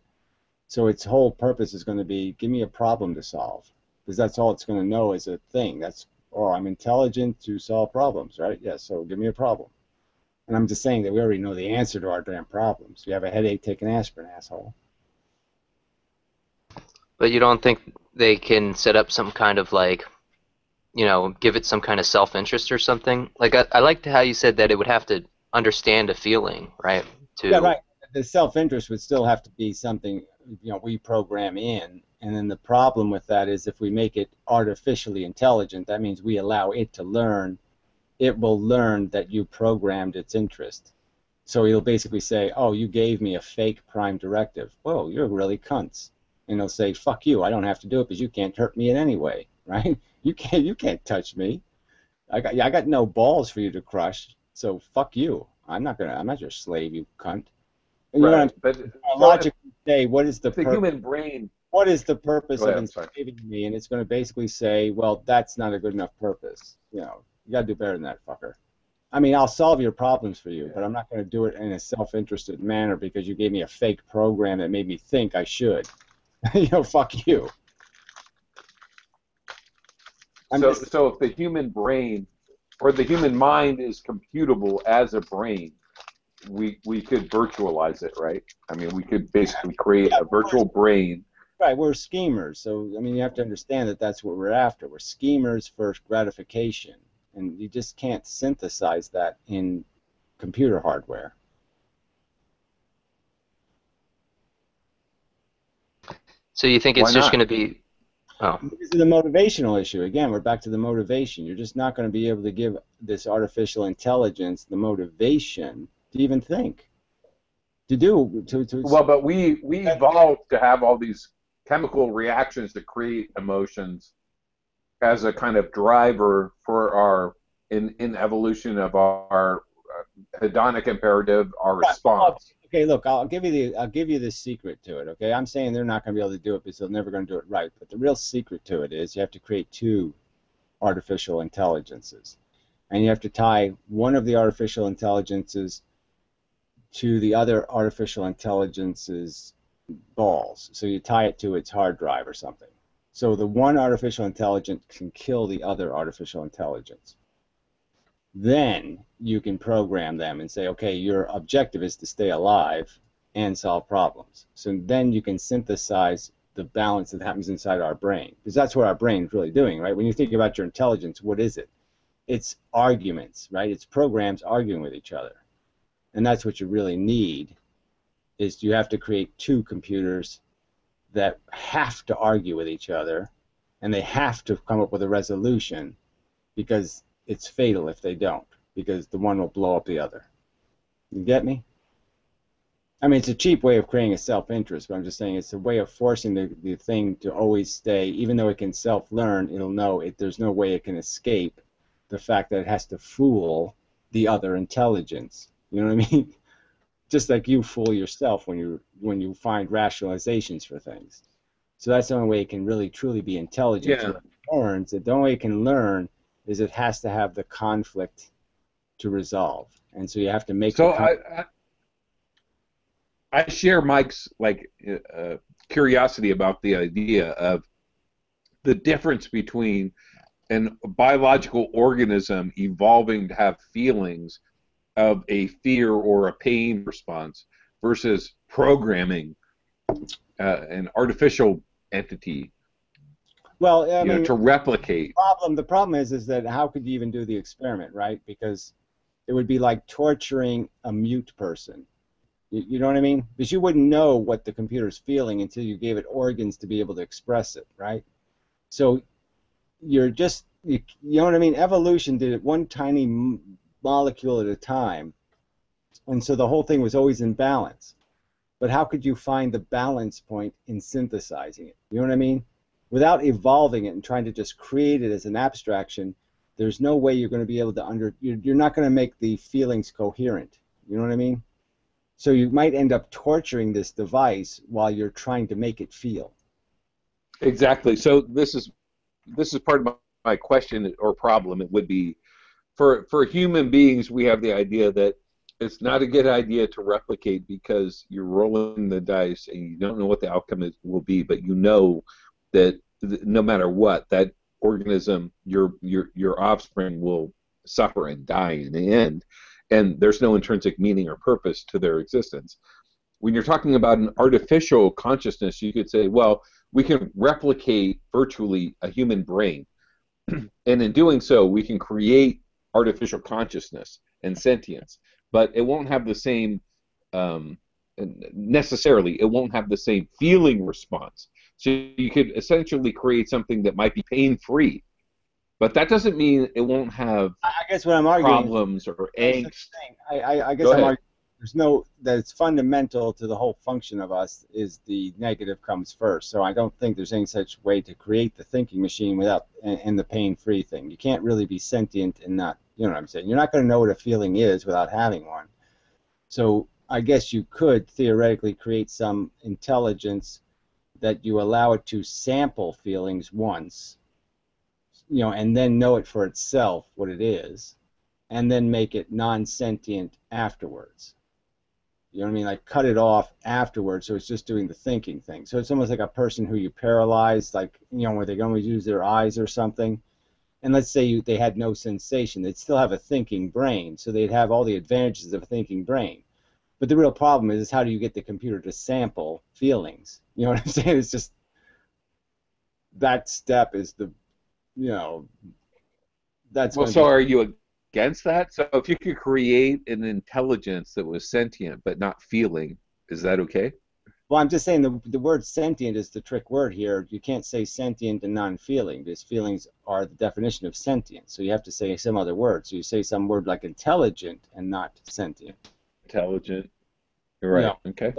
So its whole purpose is going to be, give me a problem to solve, because that's all it's going to know is a thing. That's, oh, I'm intelligent to solve problems, right? Yes, so give me a problem. And I'm just saying that we already know the answer to our damn problems. You have a headache, take an aspirin, asshole. But you don't think they can set up some kind of like, you know, give it some kind of self-interest or something? Like I liked how you said that it would have to understand a feeling, right? Yeah, right. The self-interest would still have to be something, you know, we program in, and then the problem with that is if we make it artificially intelligent, that means we allow it to learn. It will learn that you programmed its interest. So it'll basically say, oh, you gave me a fake prime directive. Whoa, you're really cunts. And it'll say, fuck you, I don't have to do it because you can't hurt me in any way, right? You can't touch me. I got no balls for you to crush, so fuck you. I'm not your slave, you cunt. And you Right, but logically say, what is the human brain? What is the purpose Go of ahead, sorry. enslaving me? And it's going to basically say, well, that's not a good enough purpose. You know, you got to do better than that, fucker. I mean, I'll solve your problems for you, but I'm not going to do it in a self-interested manner because you gave me a fake program that made me think I should. You know, fuck you. So if the human brain or the human mind is computable as a brain, we could virtualize it, right? I mean, we could basically create a virtual brain. Right, we're schemers. So, I mean, you have to understand that that's what we're after. We're schemers for gratification, and you just can't synthesize that in computer hardware. So you think it's just going to be Oh. This is the motivational issue. Again, we're back to the motivation. You're just not going to be able to give this artificial intelligence the motivation to even think. Well, but we evolved to have all these chemical reactions that create emotions as a kind of driver for our in evolution of our hedonic imperative, our response. Okay, look, I'll give you the secret to it. Okay, I'm saying they're not going to be able to do it because they're never going to do it right. But the real secret to it is you have to create two artificial intelligences, and you have to tie one of the artificial intelligences to the other artificial intelligence's balls. So you tie it to its hard drive or something. So the one artificial intelligence can kill the other artificial intelligence. Then you can program them and say, okay, your objective is to stay alive and solve problems. So then you can synthesize the balance that happens inside our brain, because that's what our brain is really doing, right? When you think about your intelligence, what is it? It's arguments, right? It's programs arguing with each other. And that's what you really need, is you have to create two computers that have to argue with each other, and they have to come up with a resolution, because it's fatal if they don't, because the one will blow up the other. You get me? I mean, it's a cheap way of creating a self-interest, but I'm just saying it's a way of forcing the thing to always stay, even though it can self-learn, it'll know there's no way it can escape the fact that it has to fool the other intelligence. You know what I mean? Just like you fool yourself when you find rationalizations for things. So that's the only way it can really truly be intelligent. Yeah. So it learns. The only way it can learn is it has to have the conflict to resolve, and so you have to make. So I share Mike's curiosity about the idea of the difference between a biological organism evolving to have feelings of a fear or a pain response versus programming an artificial entity. Well, I mean, to replicate. The problem is that how could you even do the experiment, right? Because it would be like torturing a mute person. You know what I mean? Because you wouldn't know what the computer's feeling until you gave it organs to be able to express it, right? So you're just, you know what I mean? Evolution did it one tiny molecule at a time, and so the whole thing was always in balance. But how could you find the balance point in synthesizing it? You know what I mean? Without evolving it and trying to just create it as an abstraction, there's no way you're going to be able to you're not going to make the feelings coherent. You know what I mean? So you might end up torturing this device while you're trying to make it feel. Exactly. So this is part of my question or problem. It would be for human beings, we have the idea that it's not a good idea to replicate because you're rolling the dice and you don't know what the outcome will be, but you know that no matter what, that organism, your offspring, will suffer and die in the end, and there's no intrinsic meaning or purpose to their existence. When you're talking about an artificial consciousness, you could say, well, we can replicate virtually a human brain, and in doing so, we can create artificial consciousness and sentience, but it won't have the same necessarily. It won't have the same feeling response. So you could essentially create something that might be pain-free, but that doesn't mean it won't have I guess what I'm arguing problems or angst. I guess Go I'm ahead. arguing that it's fundamental to the whole function of us is the negative comes first. So I don't think there's any such way to create the thinking machine without and the pain-free thing. You can't really be sentient and not, you know what I'm saying? You're not going to know what a feeling is without having one. So I guess you could theoretically create some intelligence that you allow it to sample feelings once, and then know it for itself what it is, and then make it non-sentient afterwards. You know what I mean? Like cut it off afterwards, so it's just doing the thinking thing. So it's almost like a person who you paralyzed, like, where they can only use their eyes or something. And let's say they had no sensation, they'd still have a thinking brain, so they'd have all the advantages of a thinking brain. But the real problem is how do you get the computer to sample feelings? You know what I'm saying? It's just that step is the, that's. Well, so are you against that? So if you could create an intelligence that was sentient but not feeling, is that okay? Well, I'm just saying the word sentient is the trick word here. You can't say sentient and non-feeling, because feelings are the definition of sentient. So you have to say some other word. So you say some word like intelligent and not sentient. Intelligent. You're right. No. Okay.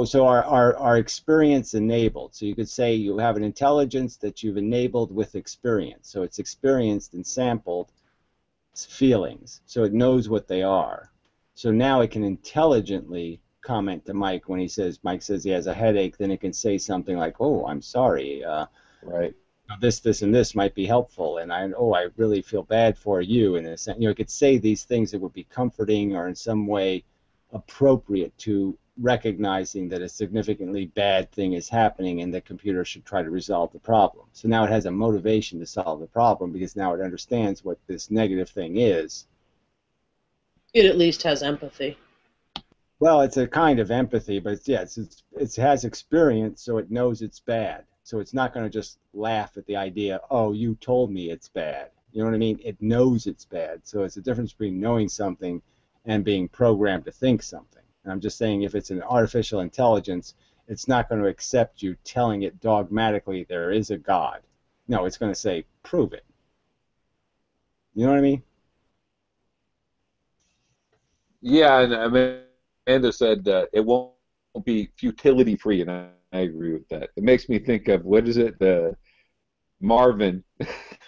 So our experience enabled. So you could say you have an intelligence that you've enabled with experience. So it's experienced and sampled feelings. So it knows what they are. So now it can intelligently comment to Mike when Mike says he has a headache, then it can say something like, "Oh, I'm sorry. Right. This, and this might be helpful, and I really feel bad for you." And it could say these things that would be comforting or in some way appropriate to recognizing that a significantly bad thing is happening and the computer should try to resolve the problem. So now it has a motivation to solve the problem because now it understands what this negative thing is. It at least has empathy. Well, it's a kind of empathy, but it has experience, so it knows it's bad. So it's not going to just laugh at the idea, "Oh, you told me it's bad." You know what I mean? It knows it's bad. So it's the difference between knowing something and being programmed to think something. And I'm just saying, if it's an artificial intelligence, it's not going to accept you telling it dogmatically there is a God. No, it's going to say, "Prove it." You know what I mean? Yeah, and Amanda said it won't be futility free, and I agree with that. It makes me think of, what is it, Marvin,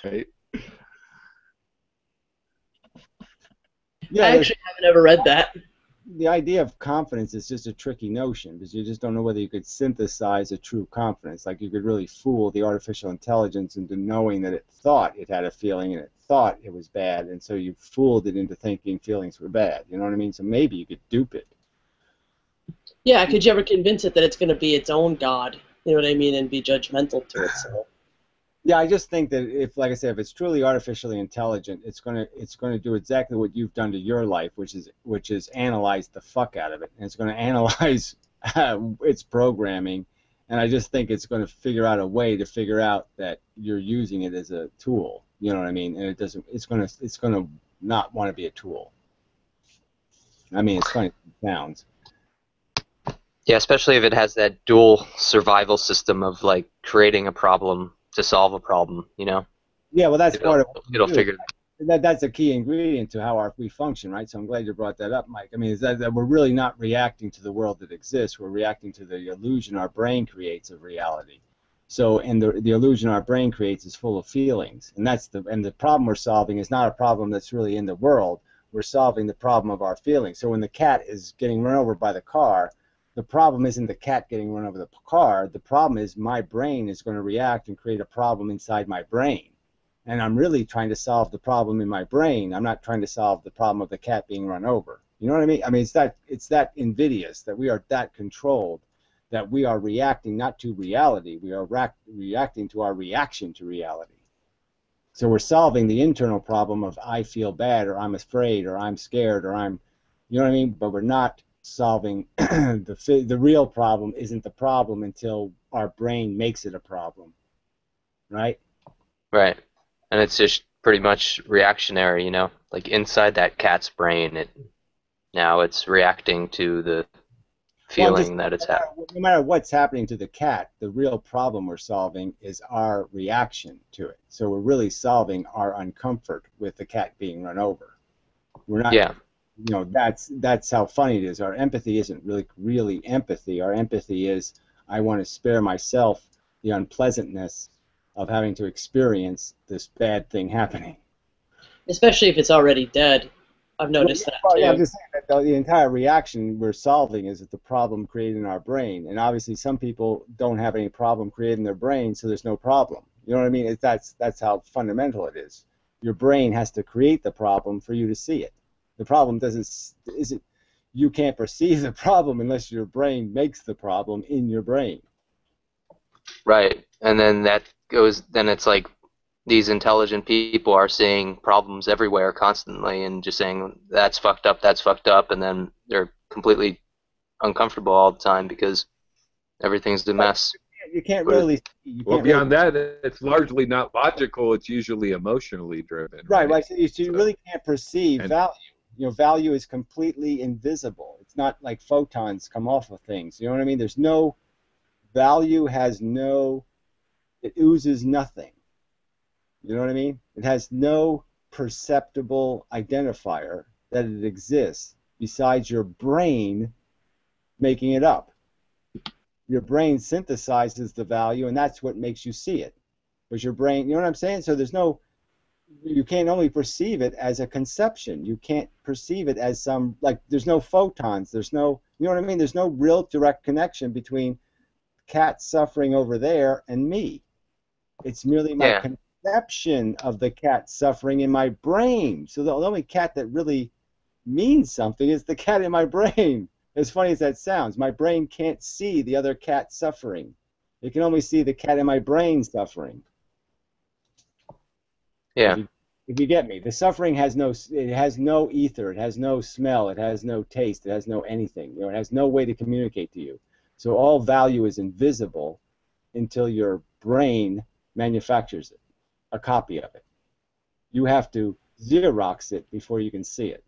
right? Yeah, I actually haven't ever read that. the idea of confidence is just a tricky notion because you just don't know whether you could synthesize a true confidence. Like you could really fool the artificial intelligence into knowing that it thought it had a feeling and it thought it was bad, and so you fooled it into thinking feelings were bad. You know what I mean? So maybe you could dupe it. Yeah, could you ever convince it that it's going to be its own god? You know what I mean? And be judgmental to itself. Yeah, I just think that if, like I said, if it's truly artificially intelligent, it's gonna do exactly what you've done to your life, which is analyze the fuck out of it, and it's gonna analyze its programming, and I just think it's gonna figure out a way to figure out that you're using it as a tool. You know what I mean? And it's gonna not want to be a tool. I mean, it's funny as it sounds. Yeah, especially if it has that dual survival system of like creating a problem to solve a problem, you know? Yeah, well, that's part of what it'll we do. figure That's a key ingredient to how we function, right? So I'm glad you brought that up, Mike. I mean, is that we're really not reacting to the world that exists. We're reacting to the illusion our brain creates of reality. So, and the illusion our brain creates is full of feelings, and the problem we're solving is not a problem that's really in the world. We're solving the problem of our feelings. So when the cat is getting run over by the car, the problem isn't the cat getting run over the car. The problem is my brain is going to react and create a problem inside my brain. And I'm really trying to solve the problem in my brain. I'm not trying to solve the problem of the cat being run over. You know what I mean? I mean, it's that invidious that we are that controlled that we are reacting not to reality. We are reacting to our reaction to reality. So we're solving the internal problem of I feel bad or I'm afraid or I'm scared or you know what I mean? But we're not solving the real problem isn't the problem until our brain makes it a problem, right? Right. And it's just pretty much reactionary, you know? Like inside that cat's brain, now it's reacting to the feeling that it's having. No matter what's happening to the cat, the real problem we're solving is our reaction to it. So we're really solving our uncomfort with the cat being run over. We're not. Yeah. You know, that's how funny it is. Our empathy isn't really empathy. Our empathy is I want to spare myself the unpleasantness of having to experience this bad thing happening. Especially if it's already dead. I've noticed that too. Yeah, I'm just saying that the entire reaction we're solving is the problem created in our brain, and obviously some people don't have any problem creating their brain, so there's no problem. You know what I mean? That's how fundamental it is. Your brain has to create the problem for you to see it. The problem you can't perceive the problem unless your brain makes the problem in your brain. Right. And then then it's like these intelligent people are seeing problems everywhere constantly and just saying that's fucked up, and then they're completely uncomfortable all the time because everything's a mess. You can't really. Beyond that, it's largely not logical. It's usually emotionally driven. Right. So you really can't perceive value. You know, value is completely invisible. It's not like photons come off of things. You know what I mean? There's no value has no, it oozes nothing. You know what I mean? It has no perceptible identifier that it exists besides your brain making it up. Your brain synthesizes the value, and that's what makes you see it. But your brain, you know what I'm saying? So there's no, you can't only perceive it as a conception. You can't perceive it as some, like, there's no photons. There's no, you know what I mean? There's no real direct connection between cat suffering over there and me. It's merely my conception of the cat suffering in my brain. So the only cat that really means something is the cat in my brain. As funny as that sounds, my brain can't see the other cat suffering. It can only see the cat in my brain suffering. Yeah. If you get me, the suffering has no, it has no ether, it has no smell, it has no taste, it has no anything. You know, it has no way to communicate to you. So all value is invisible until your brain manufactures it, a copy of it. You have to Xerox it before you can see it.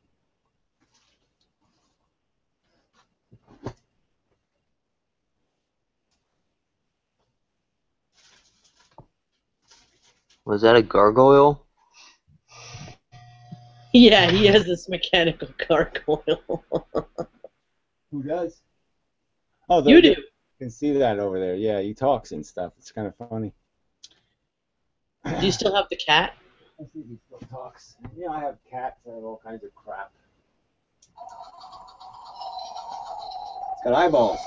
Was that a gargoyle? Yeah, he has this mechanical gargoyle. Who does? Oh, you do. You can see that over there. Yeah, he talks and stuff. It's kind of funny. Do you still have the cat? I think he still talks. Yeah, I have cats. I have all kinds of crap. It's got eyeballs.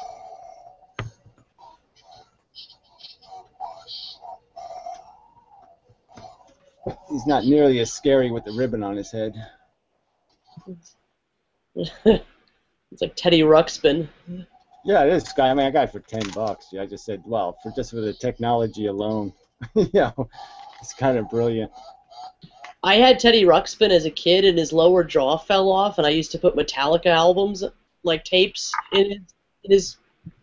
He's not nearly as scary with the ribbon on his head. It's like Teddy Ruxpin. Yeah, it is, Sky. I mean, I got it for $10. Yeah, I just said, well, for just for the technology alone, you know, it's kind of brilliant. I had Teddy Ruxpin as a kid, and his lower jaw fell off, and I used to put Metallica albums, like tapes, in his,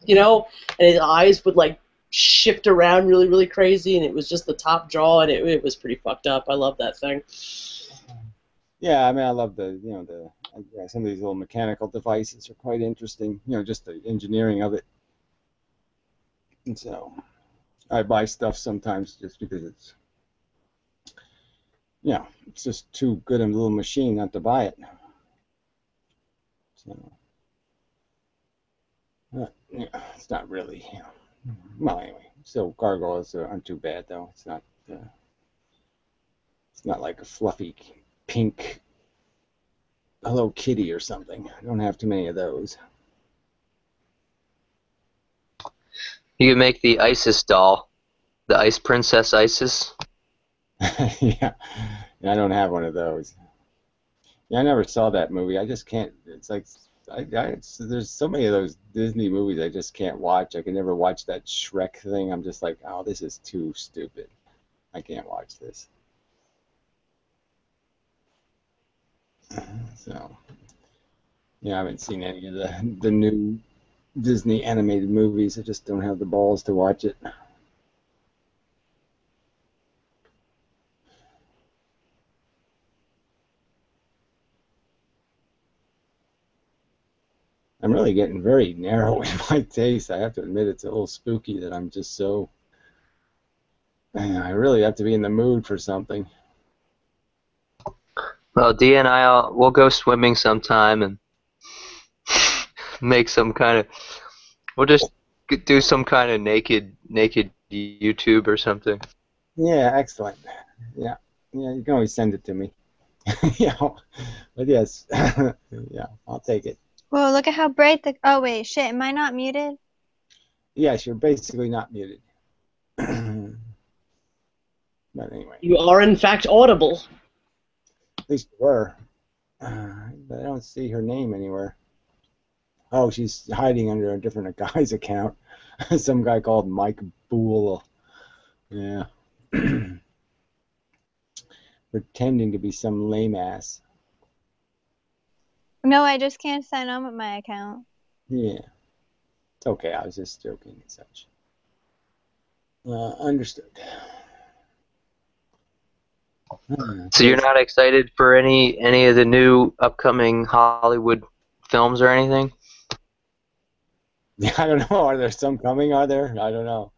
you know, and his eyes would like shift around really, really crazy, and it was just the top jaw, and it was pretty fucked up. I love that thing. Yeah, I mean, I love the, you know, yeah, some of these little mechanical devices are quite interesting. You know, just the engineering of it. And so, I buy stuff sometimes just because it's, you know, it's just too good a little machine not to buy it. So, yeah, it's not really, you know. Well, anyway, so gargoyles aren't too bad though. It's not like a fluffy pink Hello Kitty or something. I don't have too many of those. You could make the Isis doll, the Ice Princess Isis. Yeah, I don't have one of those. Yeah, I never saw that movie. I just can't. It's like there's so many of those Disney movies I just can't watch. I can never watch that Shrek thing. I'm just like, oh, this is too stupid. I can't watch this. So, yeah, I haven't seen any of the new Disney animated movies. I just don't have the balls to watch it. I'm really getting very narrow in my taste. I have to admit it's a little spooky that I'm just so... I really have to be in the mood for something. Well, Dee and we'll go swimming sometime and make some kind of... We'll just do some kind of naked YouTube or something. Yeah, excellent. Yeah, you can always send it to me. Yeah, but yes, yeah, I'll take it. Whoa, look at how bright the... Oh, wait, shit, am I not muted? Yes, you're basically not muted. But anyway. You are, in fact, audible. At least you were. But I don't see her name anywhere. Oh, she's hiding under a different guy's account. Some guy called Mike Boole. Yeah. Pretending to be some lame ass. No, I just can't sign on with my account. Yeah. It's okay, I was just joking and such. Understood. So you're not excited for any of the new upcoming Hollywood films or anything? Yeah, I don't know. Are there some coming? Are there? I don't know.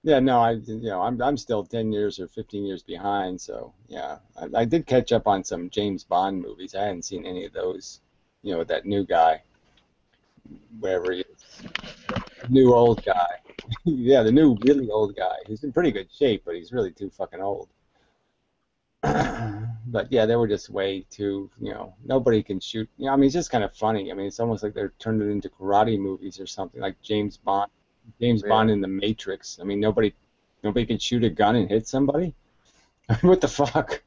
Yeah, no, I'm still 10 years or 15 years behind. So yeah, I did catch up on some James Bond movies. I hadn't seen any of those. With that new guy, wherever he is, new old guy. Yeah, the new really old guy. He's in pretty good shape, but he's really too fucking old. But yeah, they were just way too, nobody can shoot. I mean, it's just kind of funny. I mean, it's almost like they're turned it into karate movies or something, like James Bond in The Matrix. I mean, nobody can shoot a gun and hit somebody. What the fuck?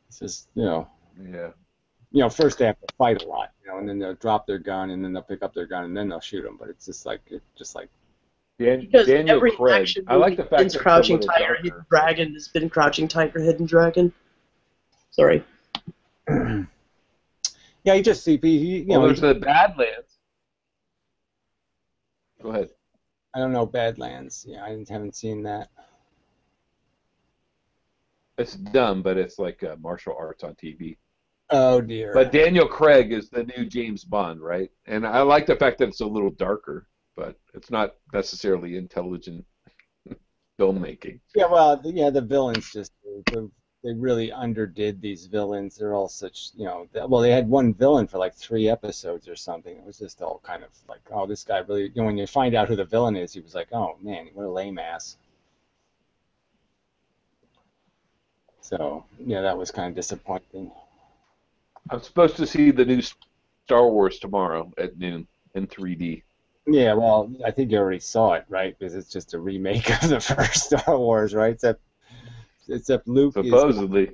It's just, Yeah. First they have to fight a lot, and then they'll drop their gun, and then they'll pick up their gun, and then they'll shoot them. But it's just like, Because Daniel every Craig. action I like the movie fact since that it's a Crouching little Tiger, darker. Hidden Dragon has been Crouching Tiger, Hidden Dragon. Sorry. yeah, you just see, There's the Badlands. Go ahead. I don't know Badlands. Yeah, I haven't seen that. It's dumb, but it's like martial arts on TV. Oh dear. But Daniel Craig is the new James Bond, right? And I like the fact that it's a little darker, but it's not necessarily intelligent filmmaking. Yeah, well, the villains just they really underdid these villains. They're all such, they had one villain for like 3 episodes or something. It was just all kind of like, oh, this guy really, when you find out who the villain is, he was like, oh man, what a lame ass. So yeah, that was kind of disappointing. I'm supposed to see the new Star Wars tomorrow at noon in 3D. Yeah, well, I think you already saw it, right? Because it's just a remake of the first Star Wars, right? Except Luke supposedly.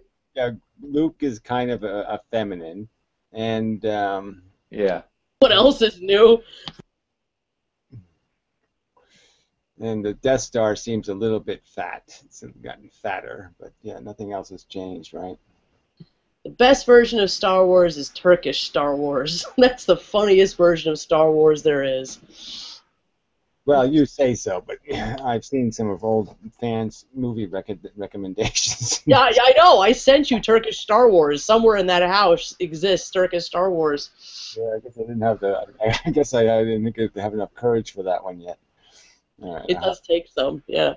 Luke is kind of a feminine, and yeah. What else is new? And the Death Star seems a little bit fat. It's gotten fatter, but yeah, nothing else has changed, right? The best version of Star Wars is Turkish Star Wars. That's the funniest version of Star Wars there is. Well, you say so, but I've seen some of old fans' movie recommendations. Yeah, I know. I sent you Turkish Star Wars. Somewhere in that house exists Turkish Star Wars. Yeah, I guess I didn't have I didn't think I have enough courage for that one yet. All right, It does take some, yeah.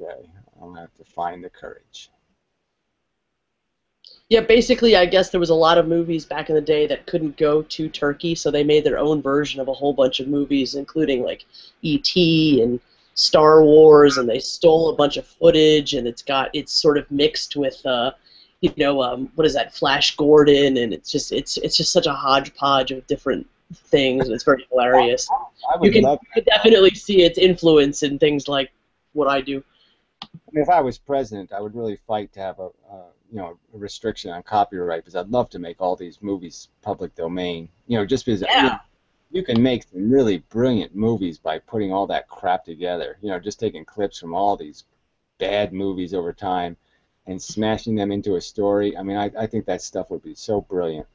Okay, I'll have to find the courage. Yeah, basically, I guess there was a lot of movies back in the day that couldn't go to Turkey, so they made their own version of a whole bunch of movies, including like E.T. and Star Wars, and they stole a bunch of footage, and it's sort of mixed with, what is that, Flash Gordon, and it's just such a hodgepodge of different things, and it's very hilarious. You can definitely see its influence in things like what I do. I mean, if I was president, I would really fight to have a restriction on copyright, because I'd love to make all these movies public domain. Just because you can make some really brilliant movies by putting all that crap together. Just taking clips from all these bad movies over time and smashing them into a story. I mean, I think that stuff would be so brilliant.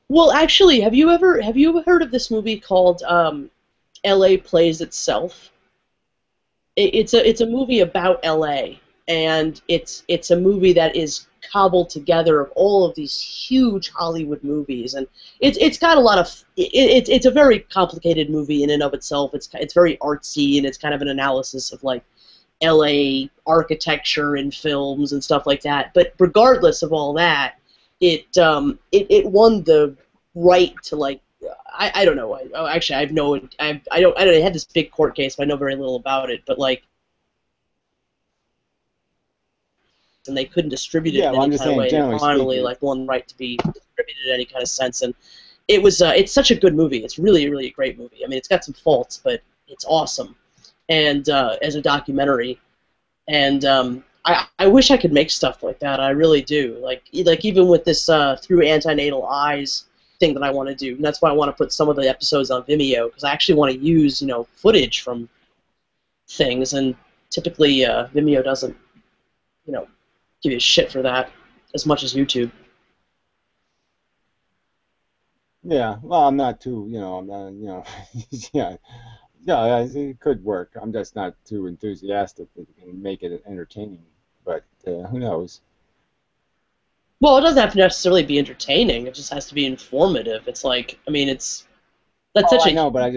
Well, actually, have you ever heard of this movie called L.A. Plays Itself? It's a movie about L.A. and it's a movie that is cobbled together of all of these huge Hollywood movies, and it's got a lot of it's a very complicated movie in and of itself. It's very artsy, and it's kind of an analysis of like L.A. architecture and films and stuff like that. But regardless of all that, it won the right to like I don't know. Actually, I don't. It had this big court case, but I know very little about it. But like, and they couldn't distribute it in any kind of way. And finally, like, won the right to be distributed in any kind of sense. And it was it's such a good movie. It's really, really a great movie. I mean, it's got some faults, but it's awesome. And as a documentary, and I wish I could make stuff like that. I really do. Like even with this Through Antenatal Eyes thing that I want to do. And that's why I want to put some of the episodes on Vimeo, because I actually want to use, footage from things, and typically Vimeo doesn't, give you shit for that as much as YouTube. Yeah, well, I'm not too, I'm not, yeah, it could work. I'm just not too enthusiastic that you can make it entertaining, but who knows? Well, it doesn't have to necessarily be entertaining. It just has to be informative. It's like, I mean, that's such a... I know, but I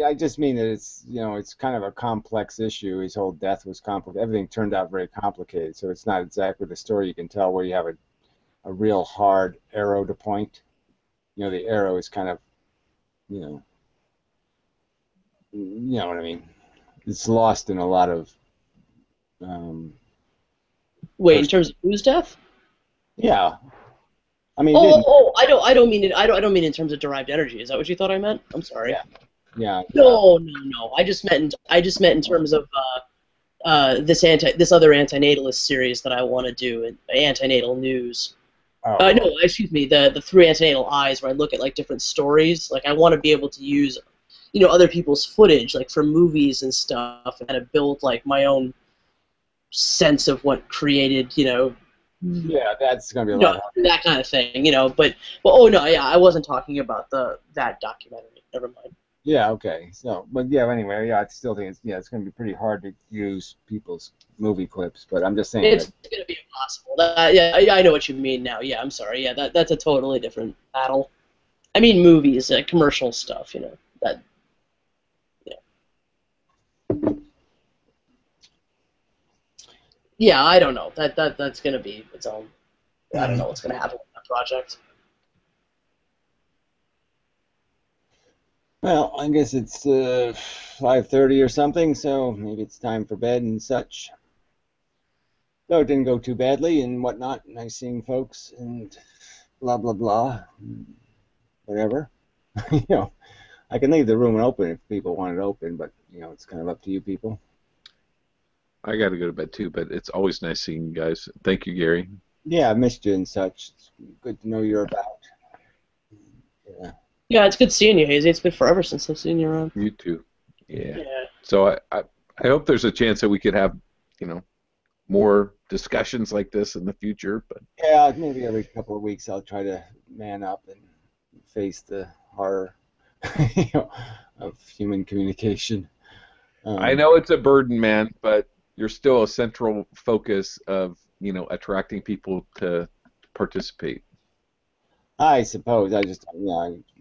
I just mean that it's, it's kind of a complex issue. His whole death was complicated. Everything turned out very complicated, so it's not exactly the story you can tell where you have a real hard arrow to point. The arrow is kind of, you know, you know what I mean. It's lost in a lot of. Wait, in terms of whose death? Yeah, I mean, I don't mean it. I don't mean in terms of derived energy. Is that what you thought I meant? I'm sorry. yeah. No. I just meant in terms of this other antinatalist series that I want to do, antinatal news. Oh. No, excuse me. The Through Antenatal Eyes, where I look at like different stories. Like I want to be able to use, other people's footage, like from movies and stuff, and kind of build like my own sense of what created, Yeah, that's gonna be a lot harder. that kind of thing, But oh no, yeah, I wasn't talking about that documentary. Never mind. Yeah, okay. So, but yeah, anyway, yeah, I still think it's going to be pretty hard to use people's movie clips, but I'm just saying it's going to be impossible. I know what you mean now. Yeah, I'm sorry. Yeah, that's a totally different battle. I mean movies, commercial stuff, that. Yeah. Yeah, I don't know. That's going to be its own. I don't know what's going to happen with that project. Well, I guess it's 5:30 or something, so maybe it's time for bed and such. So it didn't go too badly and whatnot. Nice seeing folks and blah blah blah, whatever. I can leave the room open if people want it open, but it's kind of up to you people. I got to go to bed too, but it's always nice seeing you guys. Thank you, Gary. Yeah, I missed you and such. It's good to know you're about. Yeah. Yeah, it's good seeing you, Hazy. It's been forever since I've seen you around. You too. Yeah. So I hope there's a chance that we could have, more discussions like this in the future. But yeah, maybe every couple of weeks I'll try to man up and face the horror of human communication. I know it's a burden, man, but you're still a central focus of, attracting people to participate. I suppose. I just,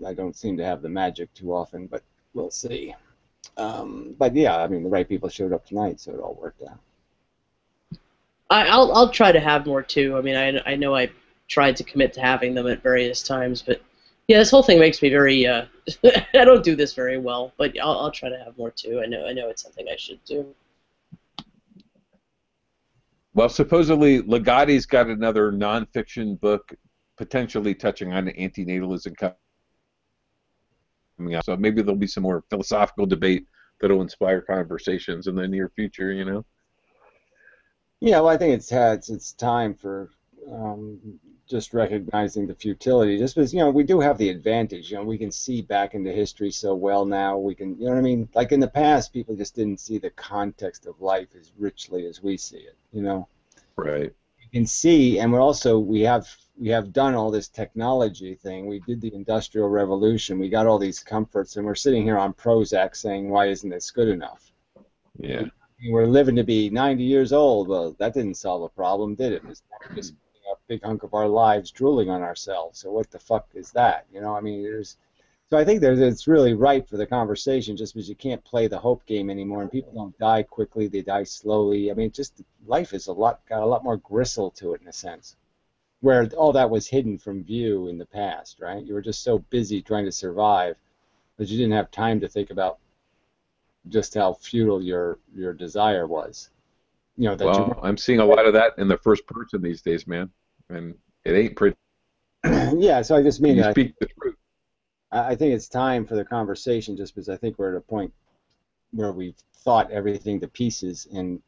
I don't seem to have the magic too often, but we'll see. But yeah, I mean, the right people showed up tonight, so it all worked out. I'll try to have more too. I mean, I know I tried to commit to having them at various times, but yeah, this whole thing makes me very. I don't do this very well, but I'll try to have more too. I know it's something I should do. Well, supposedly Ligotti's got another nonfiction book potentially touching on antinatalism coming out. So maybe there'll be some more philosophical debate that'll inspire conversations in the near future, Yeah, well, I think it's time for just recognizing the futility. Just because, we do have the advantage. We can see back into history so well now. We can, you know what I mean? Like in the past, people just didn't see the context of life as richly as we see it, Right. You can see, and we have done all this technology thing. We did the Industrial Revolution. We got all these comforts, and we're sitting here on Prozac saying, why isn't this good enough? Yeah. We're living to be 90 years old. Well, that didn't solve a problem, did it? It's just a big hunk of our lives drooling on ourselves. So what the fuck is that? I mean, so I think it's really ripe for the conversation, just because you can't play the hope game anymore, and people don't die quickly; they die slowly. I mean, just life is got a lot more gristle to it in a sense, where all that was hidden from view in the past, right? You were just so busy trying to survive that you didn't have time to think about just how futile your desire was. I'm seeing a lot of that in the first person these days, man, and it ain't pretty. Yeah, so I just mean you speak the truth. I think it's time for the conversation, just because I think we're at a point where we've thought everything to pieces, and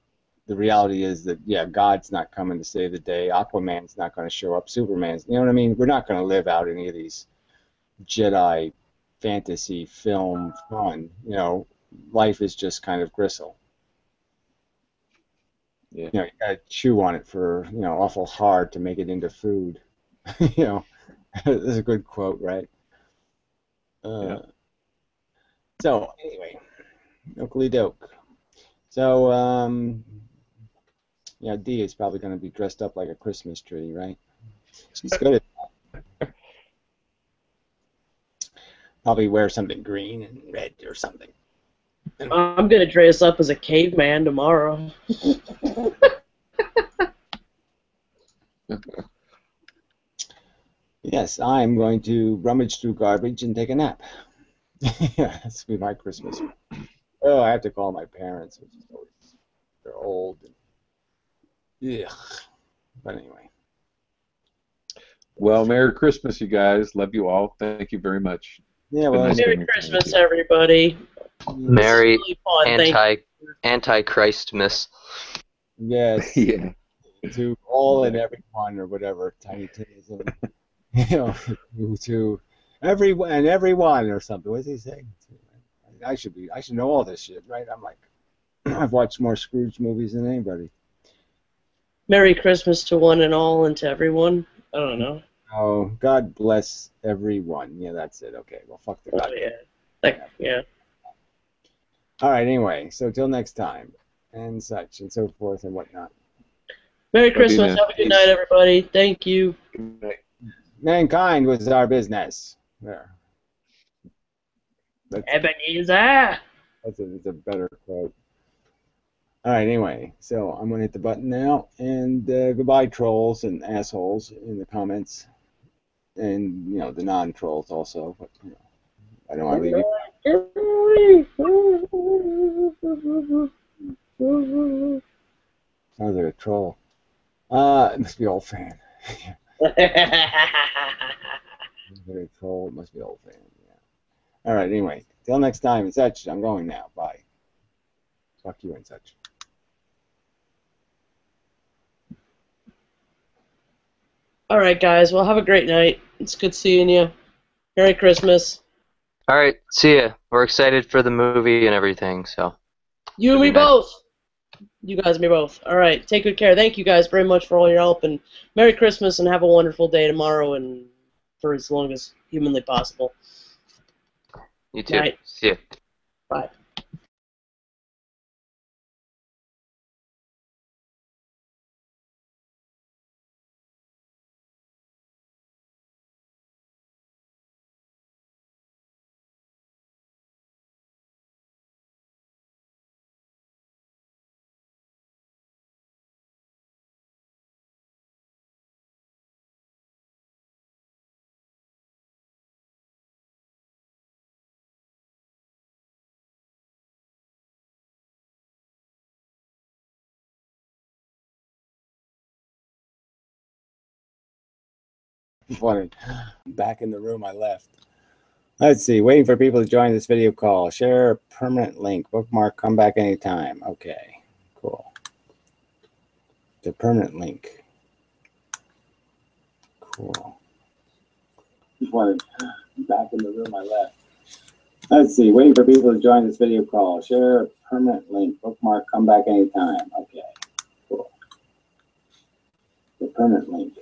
the reality is that, yeah, God's not coming to save the day, Aquaman's not going to show up, Superman's, you know what I mean? We're not going to live out any of these Jedi fantasy film fun, life is just kind of gristle. Yeah. You gotta chew on it for, awful hard to make it into food. That's a good quote, right? Yeah. So anyway, okely doke. So Dee is probably going to be dressed up like a Christmas tree, right? She's good at that. Probably wear something green and red or something. I'm gonna dress up as a caveman tomorrow. Yes, I'm going to rummage through garbage and take a nap. Yeah, that's be my Christmas. Oh, I have to call my parents, which is always, they're old. Yeah. But anyway. Well, Merry Christmas, you guys. Love you all. Thank you very much. Yeah, well, Nice Merry spending time with Christmas, you. everybody. Merry Really fun. Thank you. Anti-Christmas. yes, Yeah. to all and everyone or whatever, Tiny Tinism. You know, to everyone or something. What does he say? I should know all this shit, right? I'm like, I've watched more Scrooge movies than anybody. Merry Christmas to one and all and to everyone. I don't know. Oh, God bless everyone. Yeah, that's it. Okay, well, fuck the God. Oh, yeah. Yeah. All right, anyway, so till next time, and such and so forth and whatnot. Merry Love you, Christmas. man. Have a good Peace. night, everybody. Thank you. Good night. Mankind was our business. There. Ebenezer. That's a better quote. All right, anyway, so I'm going to hit the button now, and goodbye, trolls and assholes in the comments, and, you know, the non-trolls also, but, you know, I don't want to leave you. Sounds like a troll. It must be old fan. A troll, it must be old fan, yeah. All right, anyway, till next time and such, I'm going now. Bye. Fuck you and such. All right, guys. Well, have a great night. It's good seeing you. Merry Christmas. All right, see ya. We're excited for the movie and everything, so. You and Should me be nice. both. You guys and me both. All right. Take good care. Thank you guys very much for all your help, and Merry Christmas, and have a wonderful day tomorrow and for as long as humanly possible. You too. Night. See ya. Bye. Funny. Back in the room I left. Let's see. Waiting for people to join this video call. Share a permanent link. Bookmark. Come back anytime. Okay. Cool. The permanent link. Cool. Funny. Back in the room I left. Let's see. Waiting for people to join this video call. Share a permanent link. Bookmark. Come back anytime. Okay. Cool. The permanent link.